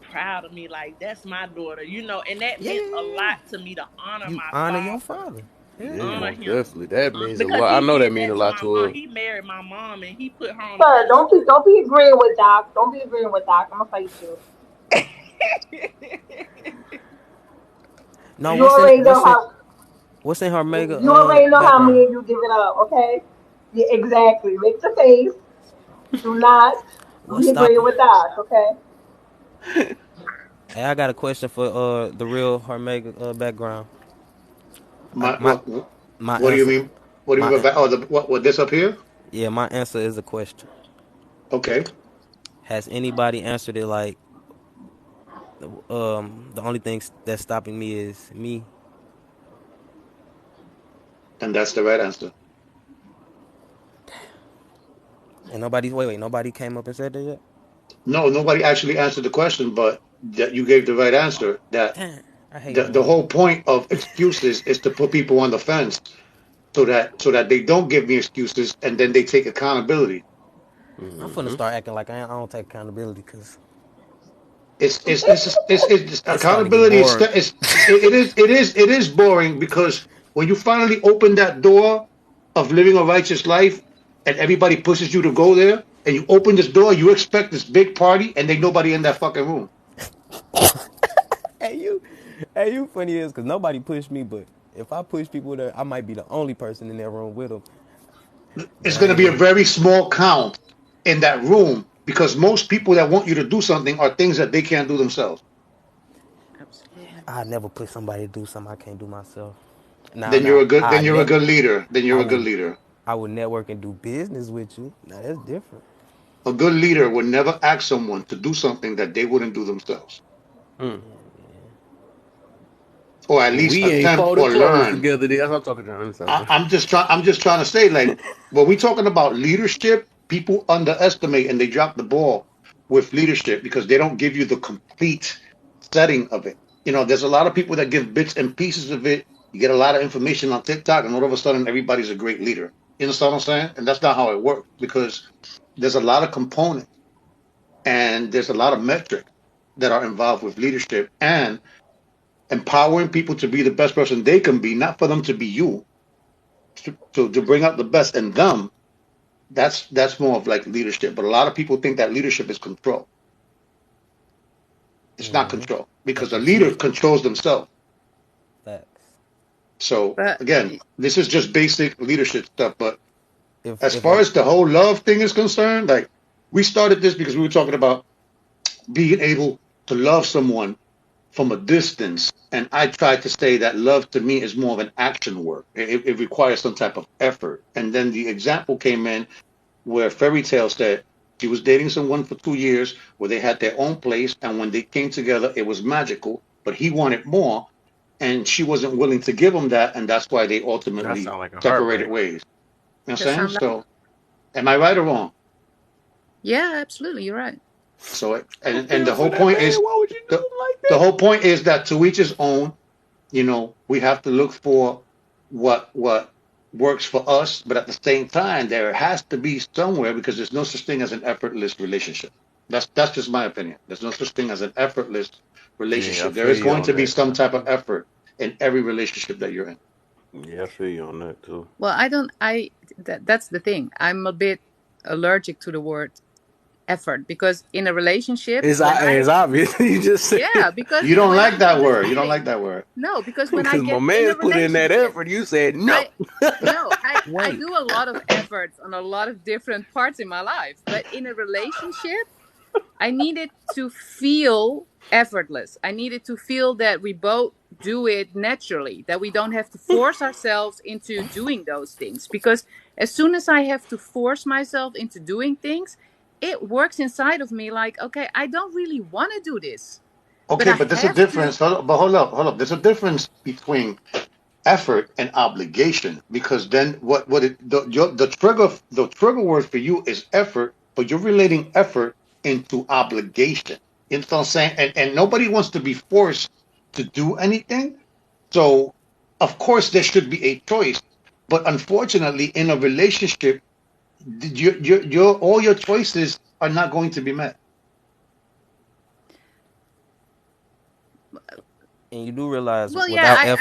proud of me. Like that's my daughter, and that Yeah, meant yeah, a yeah, yeah. lot to me to honor You my honor your father, father. Yeah. Yeah, honor most him. definitely. That means a Because lot. I he know that did means a that to lot my mom. to He married my mom and he put her on a Sir, pedestal. don't be agreeing with Doc. Don't be agreeing with Doc. I'm gonna fight you. No, You already know how. what's in her mega You already know how me background? and you give it up. Okay? Yeah, exactly. Make the face. Do not What's be agreeing stopping? with Doc. Okay? Hey, I got a question for the real Hermega background. I, My my my what do you answer mean? What do you my mean by what this up here? yeah, my answer is a question. Okay, Has anybody answered it like the only thing that's stopping me is me? and that's the right answer. And nobody came up and said that yet? No, nobody actually answered the question, but that you gave the right answer. That Damn, I hate the doing that. whole point of excuses is to put people on the fence so that they don't give me excuses and then they take accountability. I'm finna hmm start acting like I don't take accountability because It's it's starting to get accountability boring. it is boring because when you finally open that door of living a righteous life and everybody pushes you to go there and you open this door, you expect this big party and there's nobody in that fucking room. Hey you, hey you funny is because nobody pushed me, but if I push people there, I might be the only person in that room with them. But It's I going to ain't be a never. very small count in that room because most people that want you to do something are things that they can't do themselves. Absolutely. I never push somebody to do something I can't do myself. Now, Then you're now, a good then you're a good leader. Then I you're a good would, leader. I would network and do business with you. Now that's different. A good leader would never ask someone to do something that they wouldn't do themselves, or at least We ain't attempt folded or clothes learn. together. That's what I'm talking about. I'm sorry. I'm just trying to say, like, when we talking about leadership, people underestimate and they drop the ball with leadership because they don't give you the complete setting of it. There's a lot of people that give bits and pieces of it. You get a lot of information on TikTok, and all of a sudden, everybody's a great leader. You understand what I'm saying? And that's not how it works because there's a lot of components and there's a lot of metrics. that are involved with leadership and empowering people to be the best person they can be, not for them to be you, to bring out the best in them. That's more of like leadership. But a lot of people think that leadership is control. It's not Mm-hmm. control because That's a what she leader was. controls themselves. Facts. So But again, this is just basic leadership stuff. But as If far a as the whole love thing is concerned, like we started this because we were talking about being able to love someone from a distance. And I tried to say that love to me is more of an action work. It requires some type of effort. And then the example came in where Fairy Tale said she was dating someone for 2 years where they had their own place. And when they came together, it was magical, but he wanted more. And she wasn't willing to give him that. And that's why they That ultimately sound like a separated heartbreak. ways. You know what I'm that saying? sounds like, So am I right or wrong? yeah, absolutely, you're right. So, I and feel for that man. Why would you do the, him like the that? whole point is that to each his own. We have to look for what works for us, but at the same time, there has to be somewhere because there's no such thing as an effortless relationship. That's just my opinion. There's no such thing as an effortless Yeah, I relationship. There feel is you going on to be that. some type of effort in every relationship that you're in. Yeah, I feel you on that too. Well, I don't. That's the thing. I'm a bit allergic to the word effort because in a relationship, when It's I, obvious. You just said yeah, it. because You don't when like I that get the word. You don't like feeling, that word. no, because when I Because my get in a man's put in that relationship, effort. You said no. I no, I wait, do a lot of efforts on a lot of different parts in my life, but in a relationship, I needed to feel effortless. I needed to feel that we both do it naturally, that we don't have to force ourselves into doing those things. Because as soon as I have to force myself into doing things, it works inside of me like, okay, I don't really want to do this, but Okay, I but there's a have to. difference. But hold up. There's a difference between effort and obligation because then the trigger word for you is effort, but you're relating effort into obligation. You know what I'm saying? And nobody wants to be forced to do anything. So of course there should be a choice, but unfortunately in a relationship, your all your choices are not going to be met. and you do realize Well, yeah, without I F,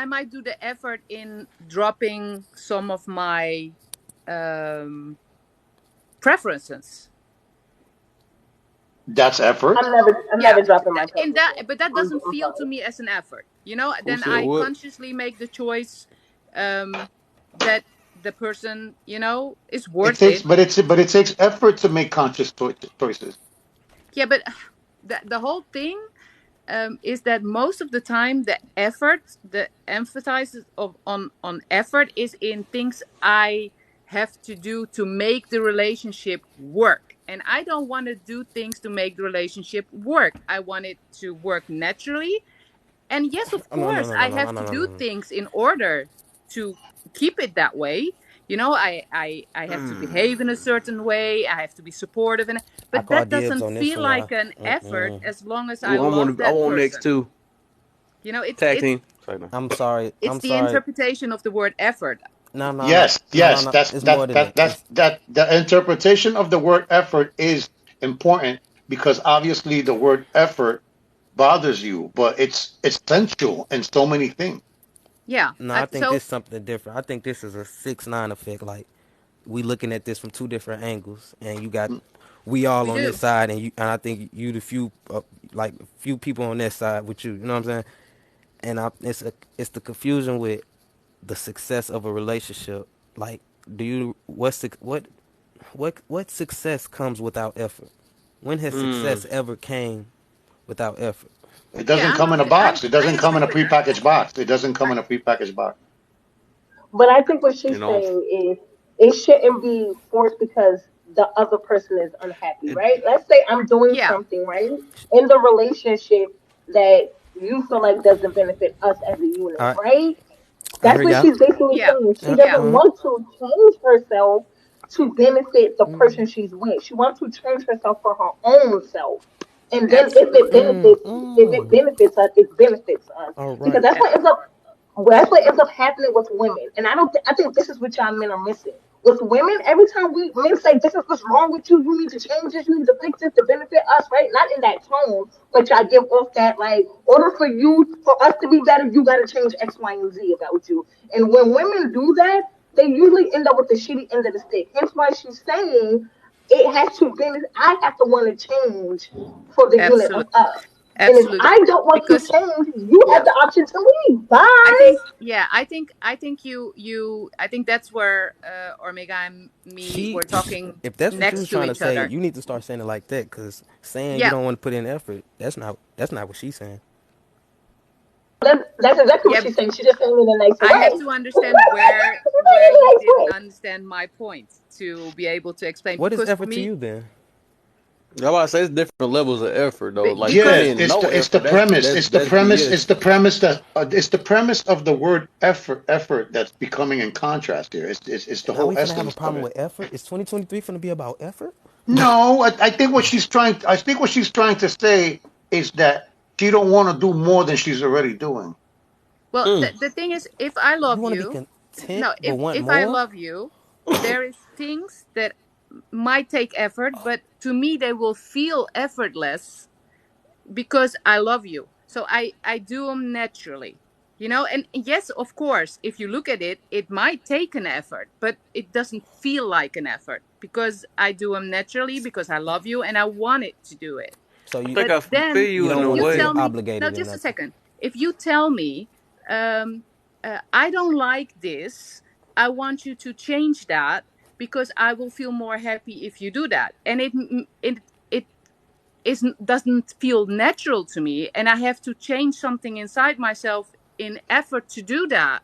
might do the effort in dropping some of my um, preferences. That's effort. I'm Yeah, never dropping my in that, preferences. but that doesn't I'm feel to sorry. me as an effort, you know. Who Then said I what? consciously make the choice um that the person, is It worth takes, it. but it takes effort to make conscious choices. Yeah, but the whole thing is that most of the time the effort, the emphasis on effort is in things I have to do to make the relationship work. And I don't want to do things to make the relationship work. I want it to work naturally. And yes, of oh, no, no, course, no, no, I no, no, have no, to no, do no. things in order to keep it that way. I have to behave in a certain way. I have to be supportive, I but call that dibs doesn't on this feel one, y'all. like an effort Mm-mm. as long as I Well, love I that want next person. too. It's Tag it's team. Say no. I'm sorry. it's I'm the sorry. interpretation of the word effort. No, no, no, Yes, no, no, yes, no. that's It's more that than that that. that's It's that the interpretation of the word effort is important because obviously the word effort bothers you, but it's essential in so many things. Yeah. no. I think So this is something different. I think this is a 6ix9ine effect. Like we looking at this from two different angles, and you got we all we on this do. side, and I think you the few like few people on that side with you. You know what I'm saying? And it's the confusion with the success of a relationship. Like, do you what success comes without effort? When has Hmm. success ever came without effort? It Yeah, doesn't come in a box. It I doesn't come agree in a with that. prepackaged box. It doesn't come I, in a prepackaged box. But I think what You she's know, saying is it shouldn't be forced because the other person is unhappy, it, right? Let's say I'm doing yeah. something, right, in the relationship that you feel like doesn't benefit us as a unit, All right, right? I That's hear what y'all. she's basically Yeah. saying. She Yeah, Yeah. doesn't want to change herself to benefit the person she's with. She wants to change herself for her own self. And then Absolutely. if it benefits us, it benefits us. all Because right. that's what ends up happening with women. And I don't I think this is what y'all men are missing. with women, every time we men say this is what's wrong with you, you need to change this, you need to fix this to benefit us, right? Not in that tone, but y'all give off that like, order for us to be better, you gotta change X, Y, and Z about you. And when women do that, they usually end up with the shitty end of the stick. Hence why she's saying it has to be. I have to want to change for the unit of Absolutely, us. And if absolutely. I don't want to Because change, you have yeah, the option to leave. I Bye. think yeah, I think I think that's where Omega and me She, were talking if that's what you next was to trying to each say, other. you need to start saying it like that. Cause saying you Yeah, don't want to put in effort, that's not what she's saying. That's exactly what yeah. she's saying. She's just saying it in a nicer I way. have to understand where She's saying where it in a you nice didn't way. understand my point to be able to explain. What is Because for effort to me, you then? That's why I say it's different levels of effort though. Like because Yeah, saying no it's the effort, premise. that's BS. It's the premise of the word effort that's becoming in contrast here. It's the Are whole we finna have a essence of problem it. with effort? Is 2023 finna be about effort? No, I think what she's trying to say is that she don't want to do more than she's already doing. well, Mm. the thing is, if I You love want to be you, content no, but want if I more? love you, there is things that might take effort, but to me they will feel effortless because I love you. So I do them naturally. And yes, of course, if you look at it, it might take an effort, but it doesn't feel like an effort because I do them naturally because I love you and I wanted to do it. So I you think But I feel then you you in don't if a want you to way. feel tell me, no, obligated or just a nothing. second. If you tell me, um, I don't like this, I want you to change that because I will feel more happy if you do that. And it doesn't feel natural to me, and I have to change something inside myself in effort to do that.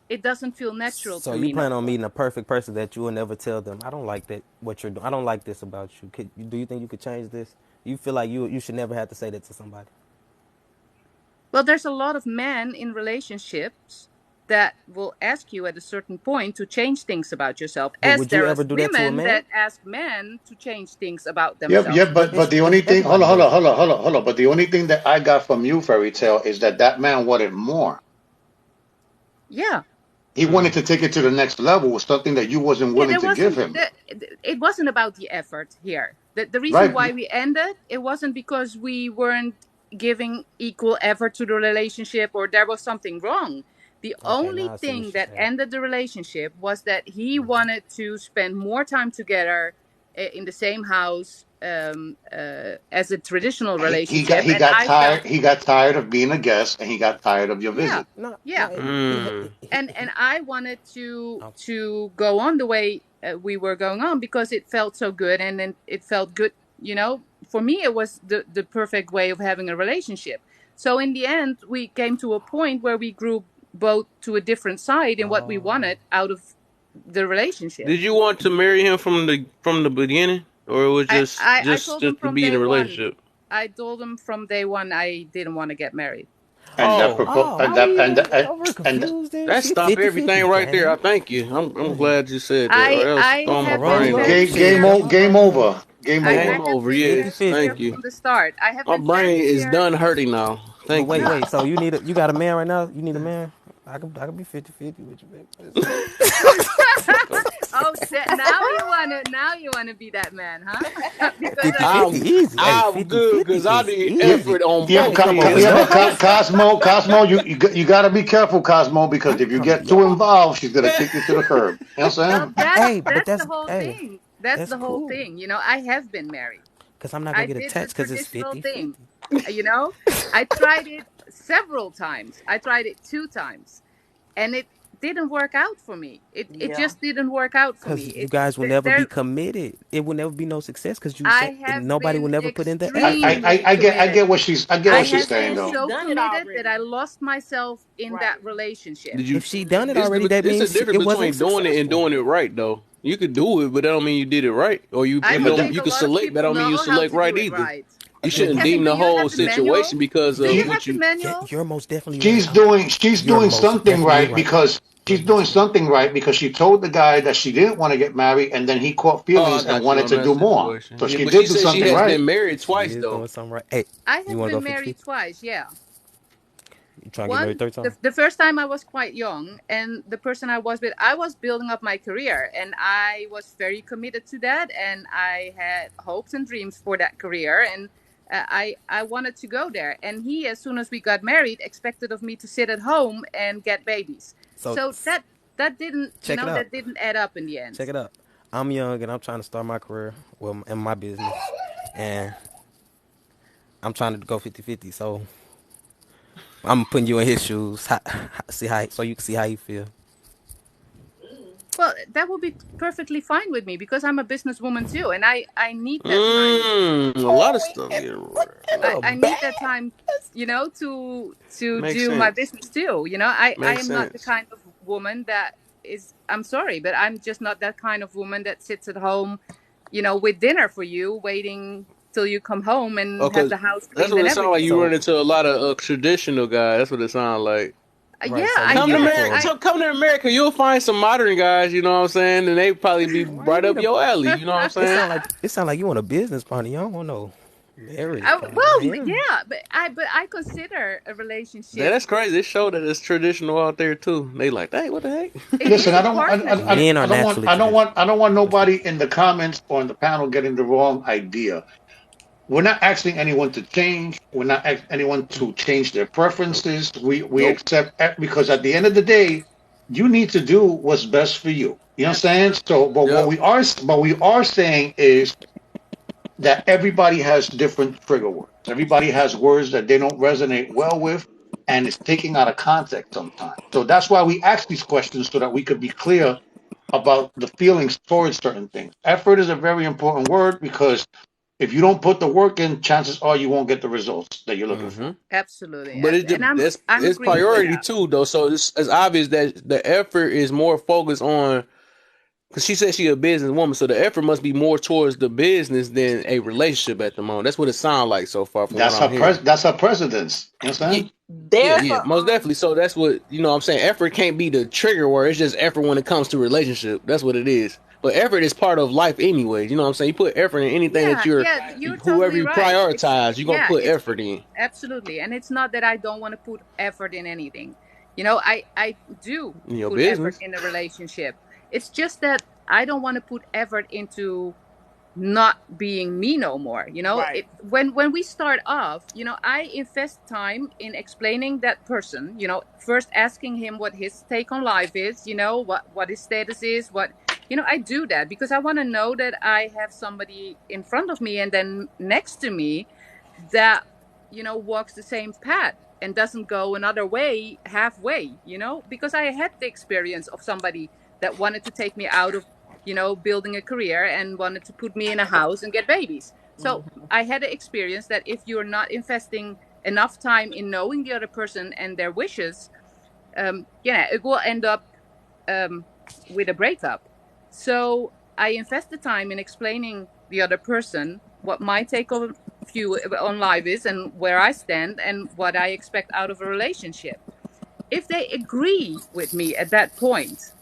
It doesn't feel natural So to you me no plan on more. meeting a perfect person that you will never tell them, I don't like that what you're doing. I don't like this about you. Do you think you could change this? You feel like you should never have to say that to somebody. Well, there's a lot of men in relationships that will ask you at a certain point to change things about yourself, But as would you there are ever do that to a women man? that ask men to change things about Yep, yeah, themselves. but the only thing, Everybody does it. hold on. But the only thing that I got from you, Fairy Tale, is that that man wanted more. Yeah. He wanted Mm. to take it to the next level, something that you wasn't Yeah, willing there to give wasn't him. it wasn't about the effort here. The reason Right? why we ended, it wasn't because we weren't giving equal effort to the relationship or there was something wrong. The Okay, only now I see what thing you're that saying. ended the relationship was that he wanted to spend more time together in the same house, as a traditional relationship, He and got I felt, tired. He got tired of being a guest, and he got tired of your yeah, visit. No, yeah. no. Mm. And I wanted Oh, to go on the way we were going on because it felt so good, and then it felt good. For me, it was the perfect way of having a relationship. So in the end, we came to a point where we grew both to a different side in what we oh. wanted out of the relationship. Did you want to marry him from the beginning, or it was I told them just to from be in day a one. relationship? I told them from day one I didn't want to get married. And that Oh, propo- Oh, and why were that you even and over and confused then? that She stopped 50-50. everything right there. I Damn. thank you. I'm Hey, glad you said that, or I else I throwing my I'ma have run been you brain over. very off. Shit, game clear. jump my game goddamn. over. Game I over. Game have over. been very Yes, 50-50. clear thank you. from the start. I have My been very brain is clear. done hurting now. But Thank wait, you. No. wait. So you got a man right now? You need a man? I could be 50-50 with you, baby. Oh, now you wanna be that man, huh? Because I 50-50 I'm easy. Hey, I'm good 50-50 because I is need easy. effort on Yeah, Hey, both come over ends. Yeah, but yours. Cosmo, you got to be careful, Cosmo, because if you Come get too yours. involved, she's gonna kick you to the curb. You know what I'm well, saying? that's Hey, but that's that's the whole hey, thing. That's that's the whole cool. thing. I have been married. Cause I'm not gonna I get did the attached because it's traditional 50-50. thing. You know, I tried it several times. I tried it 2 times, and it didn't work out for me. It Yeah. just didn't work out for me. Cause you guys will never be There. committed. It will never be no success. Cause you I said have nobody will been never put in the effort. extremely committed. I get I what she's have saying been though. She's so done it committed that I already. lost myself in Right. that relationship. Did you? If she done it It's already, that it's a means difference it wasn't between doing it and successful. doing it right, though. You could do it, but that don't mean you did it right. Or I Yeah, you but don't don't that, think you a could lot of select. That people don't mean you know how select to do right it either. right. You shouldn't Kevin, deem do the you whole have the situation manual? because Do of you she have what the you. manual? You're most definitely right. she's You're doing most something definitely right right. because You're most definitely. she told the guy that she didn't want to get married, and then he caught Oh, I feelings and got you wanted on to that do more. situation. So Yeah, she but did she do said she something has right. been married She twice is though. doing something right. Hey, I you have wanna go been 50-50? married twice, yeah. You trying to get married One, third time? the first time I was quite young, and the person I was with, I was building up my career, and I was very committed to that, and I had hopes and dreams for that career, and I wanted to go there. And he, as soon as we got married, expected of me to sit at home and get babies. So So that didn't, check it out. that didn't add up in the end. Check it out. I'm young and I'm trying to start my career, well, in my business, and I'm trying to go 50-50. So I'm putting you in his shoes. See how so you can see how you feel. Well, that would be perfectly fine with me because I'm a businesswoman too, and I need that time. A lot of stuff getting I need that time, to makes do my sense. business too. I Makes am not the sense. kind of woman that is, I'm sorry, but I'm just not that kind of woman that sits at home, with dinner for you, waiting till you come home and have Okay, the house that's cleaned what and it sounds like. You everything. run So into a lot of traditional guys. That's what it sounds like. Yeah, right. So I you Come to looking guess America. for? I. So come to America. You'll find some modern guys. You know what I'm saying, and they probably be Why you right need up a? your alley. You know what I'm It saying? sound like you want a business partner. You don't want no marriage partner. Well, Yeah. yeah, but I consider a relationship. That's crazy. It showed that it's traditional out there too. They like, hey, what the heck? It Listen, is a Men partnership. are naturally traditional. I don't want That's true. nobody in the comments or in the panel getting the wrong idea. We're not asking anyone to change. We're not asking anyone to change their Nope. preferences. We Nope. accept because at the end of the day, you need to do what's best for you. You know what I'm saying? Absolutely. So, Yep. but we are saying is that everybody has different trigger words. Everybody has words that they don't resonate well with, and it's taking out of context sometimes. So that's why we ask these questions so that we could be clear about the feelings towards certain things. Effort is a very important word because if you don't put the work in, chances are you won't get the results that you're looking for. Mm-hmm. Absolutely. But And I'm it's agreeing with priority that. too, though. So it's obvious that the effort is more focused on because she said she a businesswoman, so the effort must be more towards the business than a relationship at the moment. That's what it sounds like so far from what I'm hearing. That's her precedence. You know what I'm Yeah, saying? yeah, There's yeah, a most definitely. So that's what I'm saying. Effort can't be the trigger word. It's just effort when it comes to relationship. That's what it is. But effort is part of life anyway. You know what I'm saying? You put effort in anything that Yeah, yeah, you're whoever totally you right. prioritize, you're gonna Yeah, put it's effort in. absolutely. And it's not that I don't want to put effort in anything. I do In your put effort business. in a relationship. It's just that I don't want to put effort into not being me no more. right. When we start off, I invest time in explaining that person, first asking him what his take on life is, what his status is, what I do that because I want to know that I have somebody in front of me and then next to me that walks the same path and doesn't go another way halfway, because I had the experience of somebody that wanted to take me out of building a career and wanted to put me in a house and get babies. So Hmm. I had the experience that if you're not investing enough time in knowing the other person and their wishes, it will end up um, with a breakup. So I invest the time in explaining the other person what my take on view on life is and where I stand and what I expect out of a relationship. If they agree with me at that point,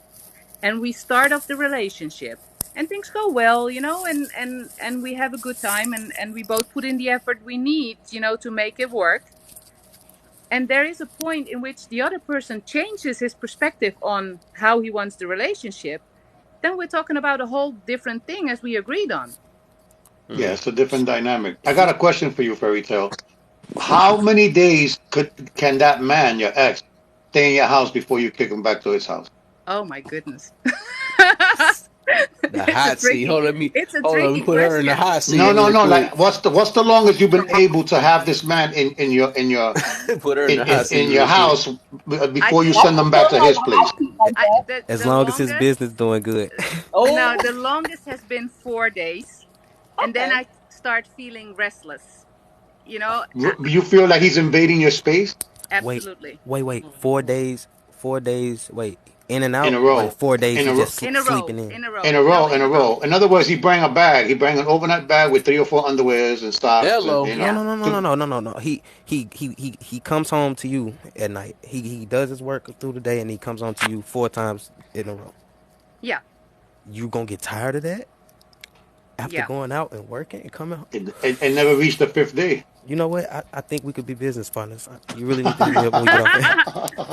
and we start off the relationship and things go well, and we have a good time and we both put in the effort we need, to make it work, and there is a point in which the other person changes his perspective on how he wants the relationship, then we're talking about a whole different thing as we agreed on. Yeah, Mm. it's a different dynamic. I got See, a question for you, Fairy Tale. How many days can that man, your ex, stay in your house before you kick him back to his house? Oh my goodness. The it's a hot seat. tricky Hold on, let me tricky put her in the question. hot seat No, no, real no. quick. Like, what's the longest you've been able to have this man Put her in the hot seat in your real quick. house I before you think That's send the them back same to as his a place? hot seat, I I guess. the as long as his longest business doing good. Oh, no the longest has been 4 days, and then Okay. I start feeling restless. I, You feel like he's invading your space Wait, absolutely. wait. mhm. 4 days. 4 days. Wait, in and in out. a Or row, 4 days in he a row, just In a sleeping row, in. in a row, no, in in a a row. row. In other words, he bring a bag. He bring an overnight bag with 3 or 4 underwears and socks, and Hello. No, Yeah. no, no, no, no, to no, no, no, no. He comes home to you at night. He does his work through the day and he comes home to you 4 times in a row. Yeah. You gonna get tired of that after Yeah. going out and working and coming home? it never reached the fifth day. You know what? I think we could be business partners. You really need to hit me up when we get off here.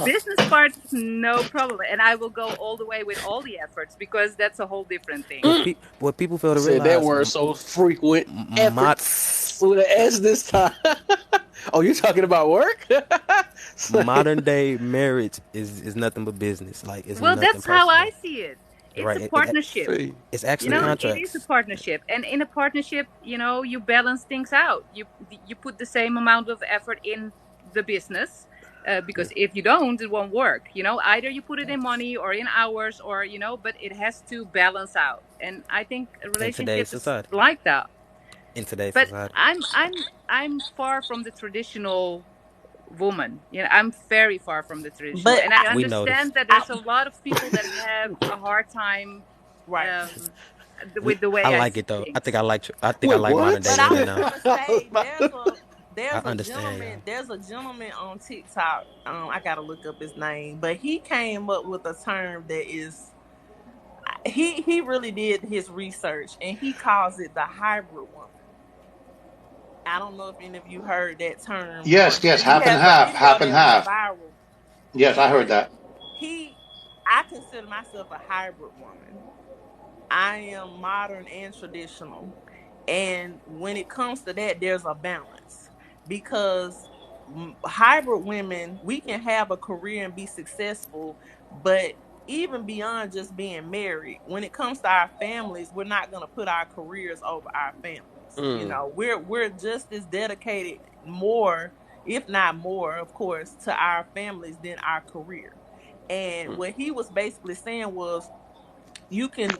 Business partners, no problem. And I will go all the way with all the efforts because that's a whole different thing. What people fail to Said that realize, word so frequent. mod, Efforts with an S this time. Oh, you're talking about work? modern day marriage is nothing but business. Like it's Well, nothing that's how I personal, see it. It's a right? partnership. See, It's You actually know, yeah. it is a contracts. partnership. And in a partnership, you balance things out. You put the same amount of effort in the business. Yeah. Because if you don't, it won't work. Either you put it in money or in hours or, but it has to balance out. And I think a In relationship today's is society, like that. in today's But society, I'm far from the traditional woman. I'm very far from the traditional, But and I we noticed. understand that I there's a lot of people that have a hard time right. um, We, with the I way I like see it though. things. I think I wait, like modern day But what? I women was now. gonna say I there's a understand, gentleman y'all. on TikTok. I gotta look up his name, but he came up with a term that is he really did his research and he calls it the hybrid woman. I don't know if any of you heard that term, Yes, or yes, he half and has a half, video half and that went half. viral. Yes, I heard And that. he, I consider myself a hybrid woman. I am modern and traditional. And when it comes to that, there's a balance because hybrid women, we can have a career and be successful, but even beyond just being married, when it comes to our families, we're not going to put our careers over our families. Mm, We're just as dedicated, more, if not more, of course, to our families than our career. And mm, what he was basically saying was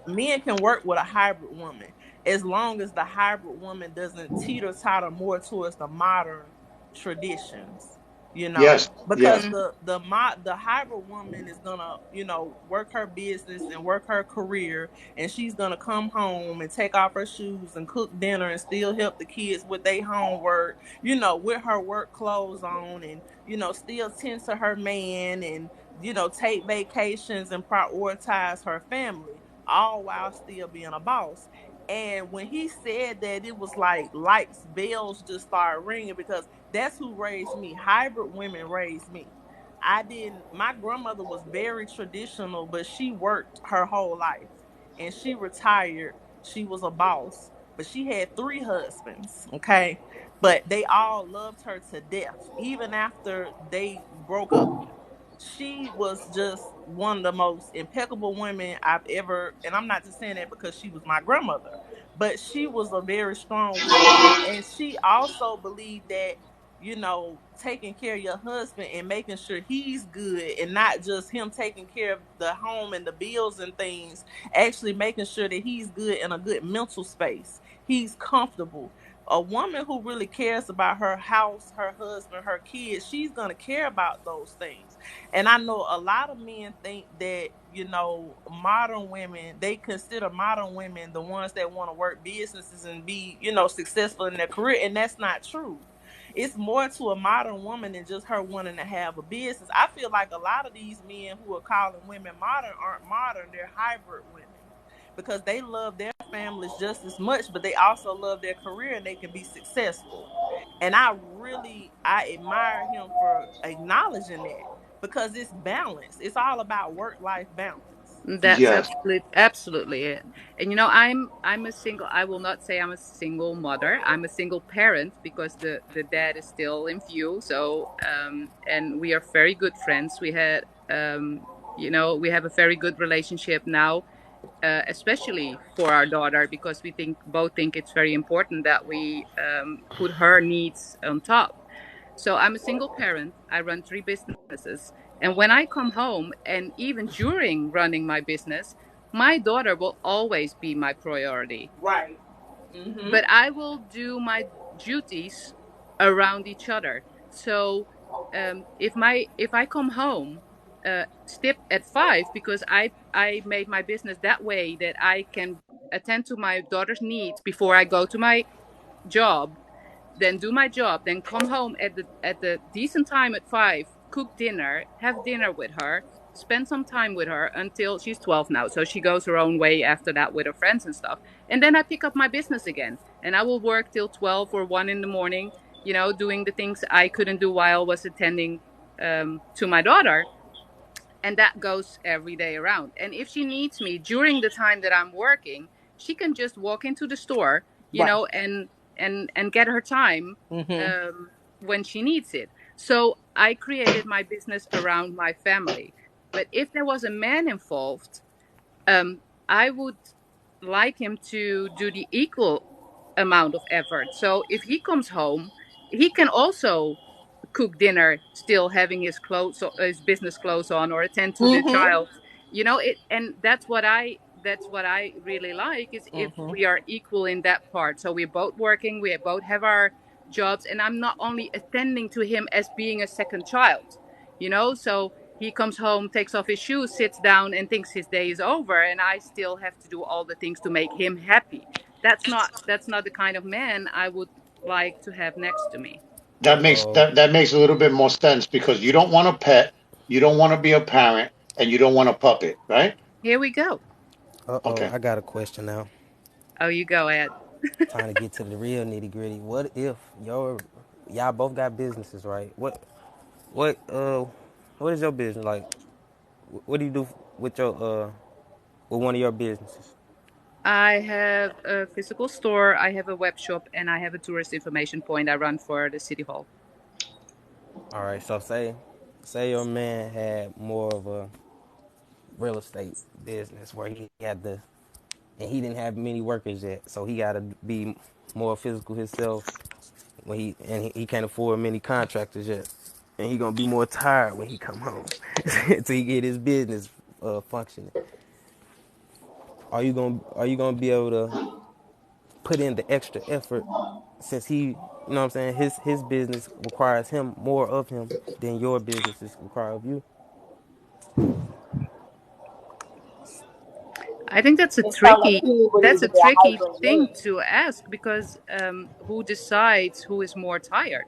men can work with a hybrid woman as long as the hybrid woman doesn't teeter totter more towards the modern traditions, Yes, because yes, Mm, the hybrid woman is gonna work her business and work her career, and she's gonna come home and take off her shoes and cook dinner and still help the kids with their homework, with her work clothes on, and still tend to her man, and take vacations and prioritize her family, all while still being a boss. And when he said that, it was like lights, bells just started ringing because that's who raised me. Hybrid women raised me. I didn't, my grandmother was very traditional, but she worked her whole life and she retired. She was a boss, but she had three husbands, okay? But they all loved her to death, even after they broke up. She was just one of the most impeccable women I've ever, and I'm not just saying that because she was my grandmother, but she was a very strong woman. And she also believed that, taking care of your husband and making sure he's good and not just him taking care of the home and the bills and things, actually making sure that he's good in a good mental space. He's comfortable. A woman who really cares about her house, her husband, her kids, she's going to care about those things. And I know a lot of men think that, modern women, they consider modern women the ones that want to work businesses and be, successful in their career. And that's not true. It's more to a modern woman than just her wanting to have a business. I feel like a lot of these men who are calling women modern aren't modern, they're hybrid women because they love their families just as much, but they also love their career and they can be successful. And I admire him for acknowledging that because it's balance. It's all about work life balance. that's yes. absolutely it. And I'm a single. I will not say I'm a single mother. I'm a single parent because the dad is still in view. So and we are very good friends. We have a very good relationship now, especially for our daughter, because we both think it's very important that we put her needs on top. So I'm a single parent. I run three businesses. And when I come home, and even during running my business, my daughter will always be my priority. Right. Mm-hmm. But I will do my duties around each other. So if I come home, step at 5 because I made my business that way that I can attend to my daughter's needs before I go to my job, then do my job, then come home at the decent time at 5, cook dinner, have dinner with her, spend some time with her until she's 12 now. So she goes her own way after that with her friends and stuff. And then I pick up my business again and I will work till 12 or 1 in the morning. doing the things I couldn't do while I was attending to my daughter. And that goes every day around. And if she needs me during the time that I'm working, she can just walk into the store, Right. and get her time Mm-hmm. when she needs it. So I created my business around my family. But if there was a man involved, um, I would like him to do the equal amount of effort. So if he comes home, he can also cook dinner, still having his clothes, his business clothes on, or attend to the Mm-hmm. child. It, and that's what I really like, is if Mm-hmm. we are equal in that part. So we're both working, we both have our jobs, and I'm not only attending to him as being a second child. So he comes home, takes off his shoes, sits down, and thinks his day is over, and I still have to do all the things to make him happy. That's not the kind of man I would like to have next to me. That makes Uh-oh. that makes a little bit more sense because you don't want a pet, you don't want to be a parent, and you don't want a puppet, right? Here we go. Uh-oh, Okay. I got a question now. Oh, you go, Ed. Trying to get to the real nitty gritty. What if y'all both got businesses, right? What is your business like? What do you do with with one of your businesses? I have a physical store, I have a web shop, and I have a tourist information point I run for the city hall. All right, so say your man had more of a real estate business where he had the and he didn't have many workers yet, so he got to be more physical himself when he can't afford many contractors yet, and he gonna be more tired when he come home until he get his business functioning. Are you gonna be able to put in the extra effort since what I'm saying, his business requires him more of him than your business is require of you? I think that's a It sounds like tricky he would need that's to a be a tricky hybrid thing man. to ask, because who decides who is more tired?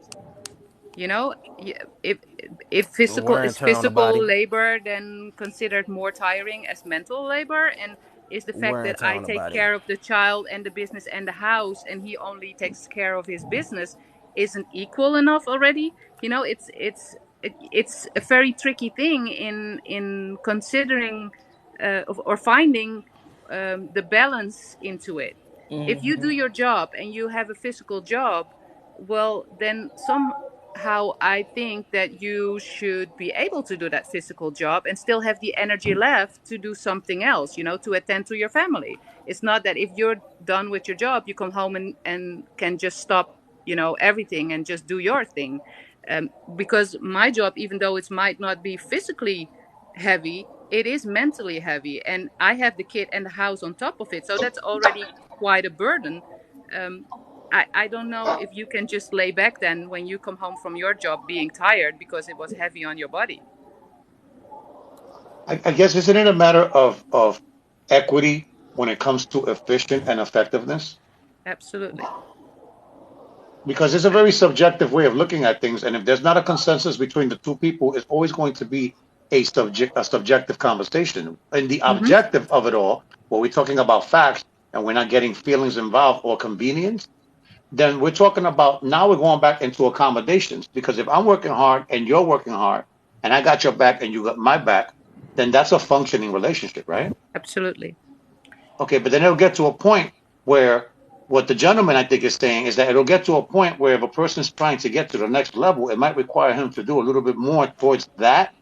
If physical Wear is and tear on the physical body. labor then considered more tiring as mental labor, and is the fact Wear that and tear I on the take body. care of the child and the business and the house, and he only takes care of his business, isn't equal enough already? It's a very tricky thing in considering, or finding the balance into it. If you Mm-hmm. do your job and you have a physical job, well, then somehow I think that you should be able to do that physical job and still have the energy left to do something else, to attend to your family. It's not that if you're done with your job, you come home and can just stop, everything and just do your thing. Because my job, even though it might not be physically heavy, it is mentally heavy. And I have the kid and the house on top of it. So that's already quite a burden. Um, I don't know if you can just lay back then when you come home from your job being tired because it was heavy on your body. I guess isn't it a matter of equity when it comes to efficient and effectiveness? Absolutely. Because it's a very subjective way of looking at things, and if there's not a consensus between the two people, it's always going to be a subjective conversation. And the Hmm. objective of it all, where we're talking about facts and we're not getting feelings involved or convenience, then we're talking about now we're going back into accommodations. Because if I'm working hard and you're working hard, and I got your back and you got my back, then that's a functioning relationship, right? Absolutely. Okay, but then it'll get to a point where what the gentleman I think is saying is that it'll get to a point where if a person's trying to get to the next level, it might require him to do a little bit more towards that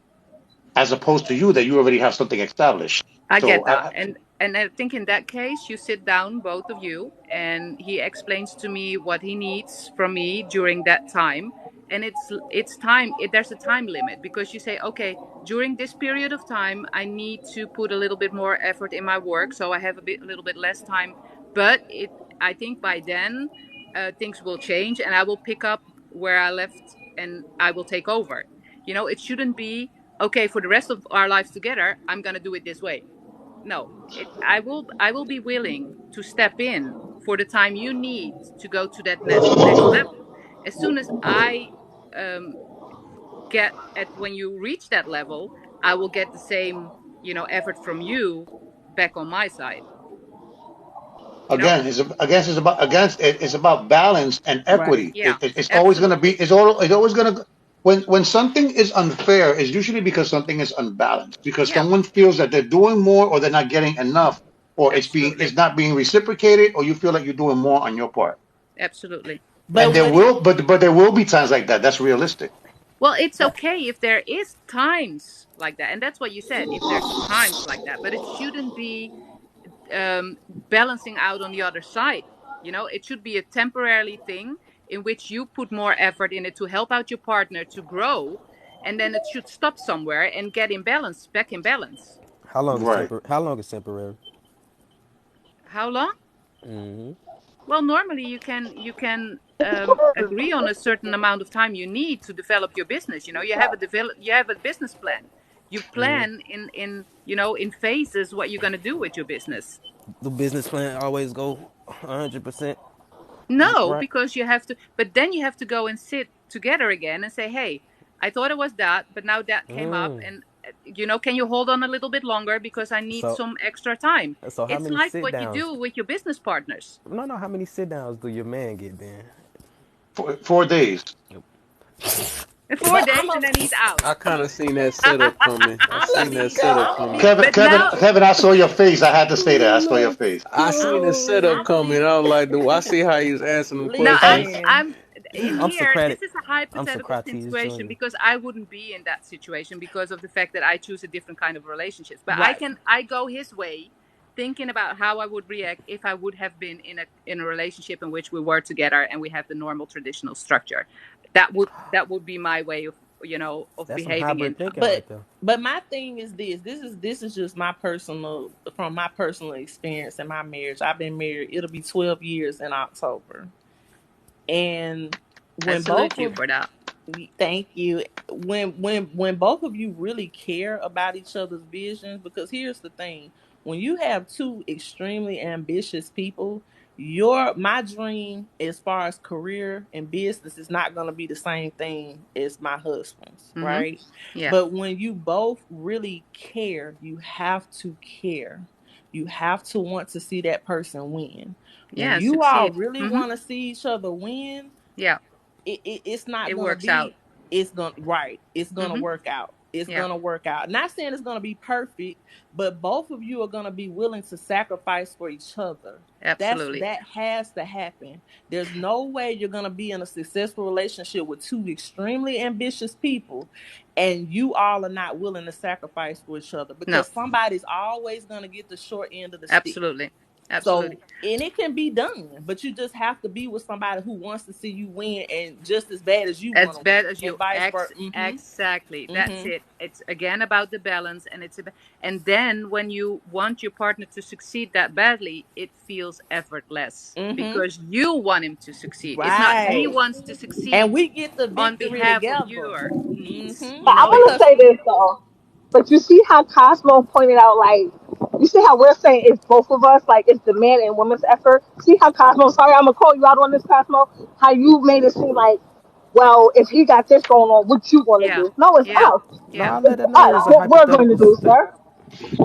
as opposed to you that you already have something established. I So get that. And I think in that case you sit down, both of you, and he explains to me what he needs from me during that time. And it's time, there's a time limit, because you say, okay, during this period of time I need to put a little bit more effort in my work, so I have a little bit less time. But I think by then things will change and I will pick up where I left and I will take over. It shouldn't be, okay, for the rest of our lives together I'm going to do it this way. No, I will be willing to step in for the time you need to go to that next level. As soon as I um, get at when you reach that level, I will get the same effort from you back on my side. You know? It's about balance and Right. equity. Yeah, It's always going to be, absolutely. it's always going to, when something is unfair, it's usually because something is unbalanced, because Yeah, someone feels that they're doing more or they're not getting enough, or it's absolutely. not being reciprocated, or you feel like you're doing more on your part. Absolutely. And But what it there will be times like that. That's realistic. Well, it's okay if there is times like that. And that's what you said, if there's times like that, but it shouldn't be balancing out on the other side. You know, it should be a temporary thing in which you put more effort in it to help out your partner to grow, and then it should stop somewhere and get in balance, back in balance. Right. How long is temporary? How long? Mm-hmm. Well, normally you can agree on a certain amount of time you need to develop your business. You know, you have a business plan. You Mm-hmm. plan in in phases what you're gonna do with your business. The business plan always go 100% No, right. because you have to, but then you have to go and sit together again and say, hey, I thought it was that, but now that came up, Mm. and can you hold on a little bit longer because I need So some extra time. so how It's many like sit what you downs? do with your business partners. No, how many sit downs do your man get then? 4 days. In four but I'm days, a and then he's out. I kind of seen that setup coming. I I'm gonna seen that be setup I'm gonna coming. be Kevin, But real. now, Kevin, I saw your face. I had to say that. I Oh saw your no. face. I seen the setup I'm gonna coming. be I was like, I see how he's answering them no, I'm questions. listen. I'm in I'm here. Socratic. This is a I'm hypothetical Socrates situation Jr. because I wouldn't be in that situation because of the fact that I choose a different kind of relationships. But Right. I go his way, thinking about how I would react if I would have been in a relationship in which we were together and we have the normal traditional structure. That would be my way of of That's some behaving in. hybrid thinking But right there. but my thing is this is just my personal from my personal experience in my marriage. I've been married, it'll be 12 years in October. And I when both salute you of for that. thank you. When both of you really care about each other's visions, because here's the thing: when you have two extremely ambitious people, my dream as far as career and business is not going to be the same thing as my husband's, Mm-hmm. right? Yeah. But when you both really care, you have to care. You have to want to see that person win. When Yeah. you all Succeed. really Mm-hmm. want to see each other win, Yeah. it's not It gonna works out. be it's gonna right it's gonna Mm-hmm. work out, it's Yeah. gonna work out. Not saying it's gonna be perfect, but both of you are gonna be willing to sacrifice for each other. Absolutely. That has to happen. There's no way you're gonna be in a successful relationship with two extremely ambitious people and you all are not willing to sacrifice for each other, No. because somebody's always gonna get the short end of the stick. Absolutely. Absolutely. So, and it can be done, but you just have to be with somebody who wants to see you win and just as bad as you want As to bad win, as and you vice versa. Mm-hmm. exactly. That's Mm-hmm. it. It's again about the balance, and and then when you want your partner to succeed that badly, it feels effortless Mm-hmm. because you want him to succeed. It's not he Right. wants to And succeed we get the on victory behalf of together. your needs, Mm-hmm. But I want to Because say this though. But you see how Cosmo pointed out, like, you see how we're saying it's both of us, like it's the man and woman's effort. See how Cosmo? Sorry, I'm gonna call you out on this, Cosmo. How you made it seem like, well, if he got this going on, what you gonna Yeah. do? No, it's Yeah. us. No, Yeah. I let It's her know it us. was a What we're going to hypothetical. do, sir.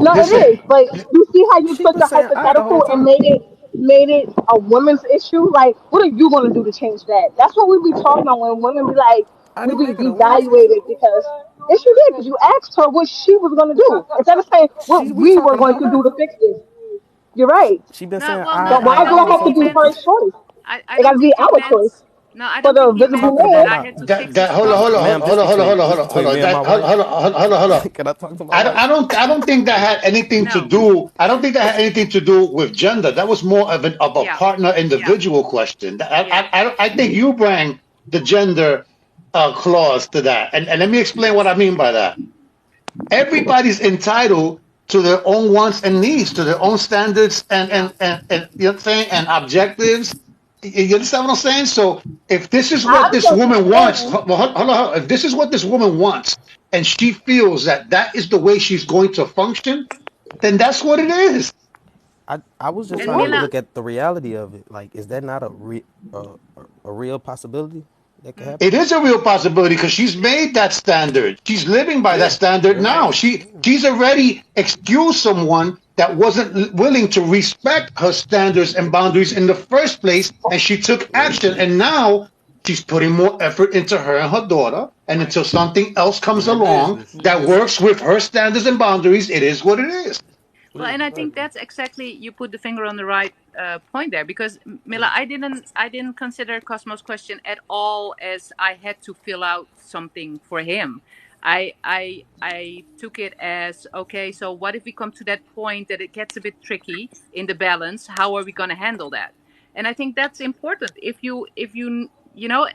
No, it Listen, is. But you see how you She took been the saying the whole hypothetical and time. made it a women's issue. Like, what are you gonna do to change that? That's what we be talking about when women be like, I we didn't be make it a women's issue. devaluated because yes, you did, because you asked her what she was gonna do instead of saying what We we were talking going about to do her. to fix this. You're right. She been No, saying well, But no, I why do don't I think have to he do meant. her choice? I It got don't to be think he our meant. choice No, I for don't the think he invisible meant talking that about man. I my had to fix his hold on, hold problem. on, ma'am. hold on, hold on, hold on, This hold on, hold between on. me and my That, hold, wife. hold on, hold on, hold on. Can I talk to my wife? I don't think that had anything to No. do. I don't think that had anything to do with gender. That was more of a Yeah. partner Yeah. individual question. Yeah. I think you bring the gender clause to that, and let me explain what I mean by that. Everybody's entitled to their own wants and needs, to their own standards Yeah. and you know what I'm saying, and objectives. You understand what I'm saying? So if this is I what this understand what woman you're wants, saying. hold on. If this is what this woman wants, and she feels that that is the way she's going to function, then that's what it is. I was just And trying to Mhm. Mila, look at the reality of it. Like, is that not a real possibility that could mm, happen? It is a real possibility because she's made that standard. She's living by that Yeah, standard that's what now. I'm. She's already excused someone that wasn't willing to respect her standards and boundaries in the first place, and she took action, and now she's putting more effort into her and her daughter, and Right. until something else In comes that along business. that Mm-hmm. works with her standards and boundaries, it is what it is. Well, Yeah, and I think exactly. that's exactly, you put the finger on the right point there, because Mila, I didn't consider Cosmo's question at all as I had to fill out something for him. I took it as, okay, so what if we come to that point that it gets a bit tricky in the balance? How are we going to handle that? And I think that's important. If you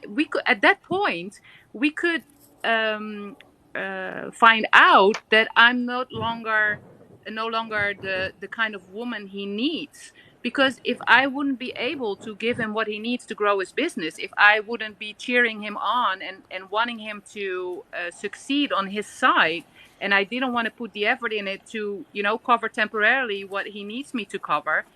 we could, at that point we could find out that I'm no longer the kind of woman he needs, because if I wouldn't be able to give him what he needs to grow his business, if I wouldn't be cheering him on and wanting him to succeed on his side, and I didn't want to put the effort in it to cover temporarily what he needs me to cover,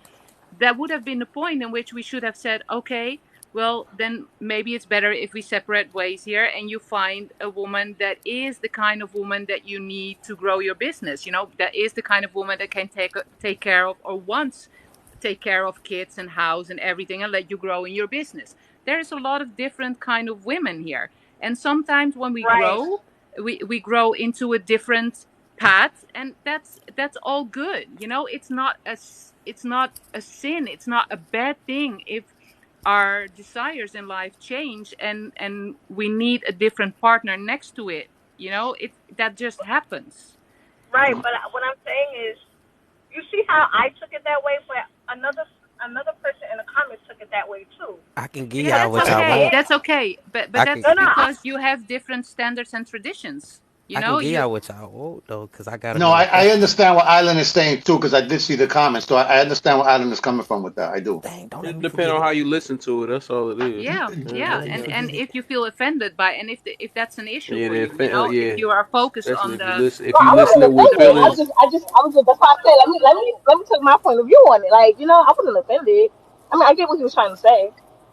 that would have been the point in which we should have said, okay, well, then maybe it's better if we separate ways here and you find a woman that is the kind of woman that you need to grow your business, that is the kind of woman that can take care of, or wants take care of kids and house and everything, and let you grow in your business. There's a lot of different kind of women here, and sometimes when we Right. grow, we grow into a different path, and that's all good. It's not a sin, it's not a bad thing if our desires in life change, and we need a different partner next to it. It that just happens. Right. But what I'm saying is, you see how I took it that way, but another person in the comments took it that way too. I can give Yeah, Because y'all that's what what y'all it okay. want. is, That's okay. But I can that's no, no, because you have different standards and traditions. I can give You y'all what y'all want though, cause I got No, another I question. understand what Island is saying too, because I did see the comments, so I understand where Island is coming from with that. I do. Dang, don't let It me depends forget on it. how you listen to it. That's all it is. Yeah, Don't yeah, let me and forget it. if you feel offended by, and if that's an issue Yeah, for you, if yeah. you are focused Especially on if you the listen, if well, you I listen wasn't it with offended. feelings. I was just. That's why I said, let me take my point of view on it. Like, I wasn't offended. I mean, I get what he was trying to say.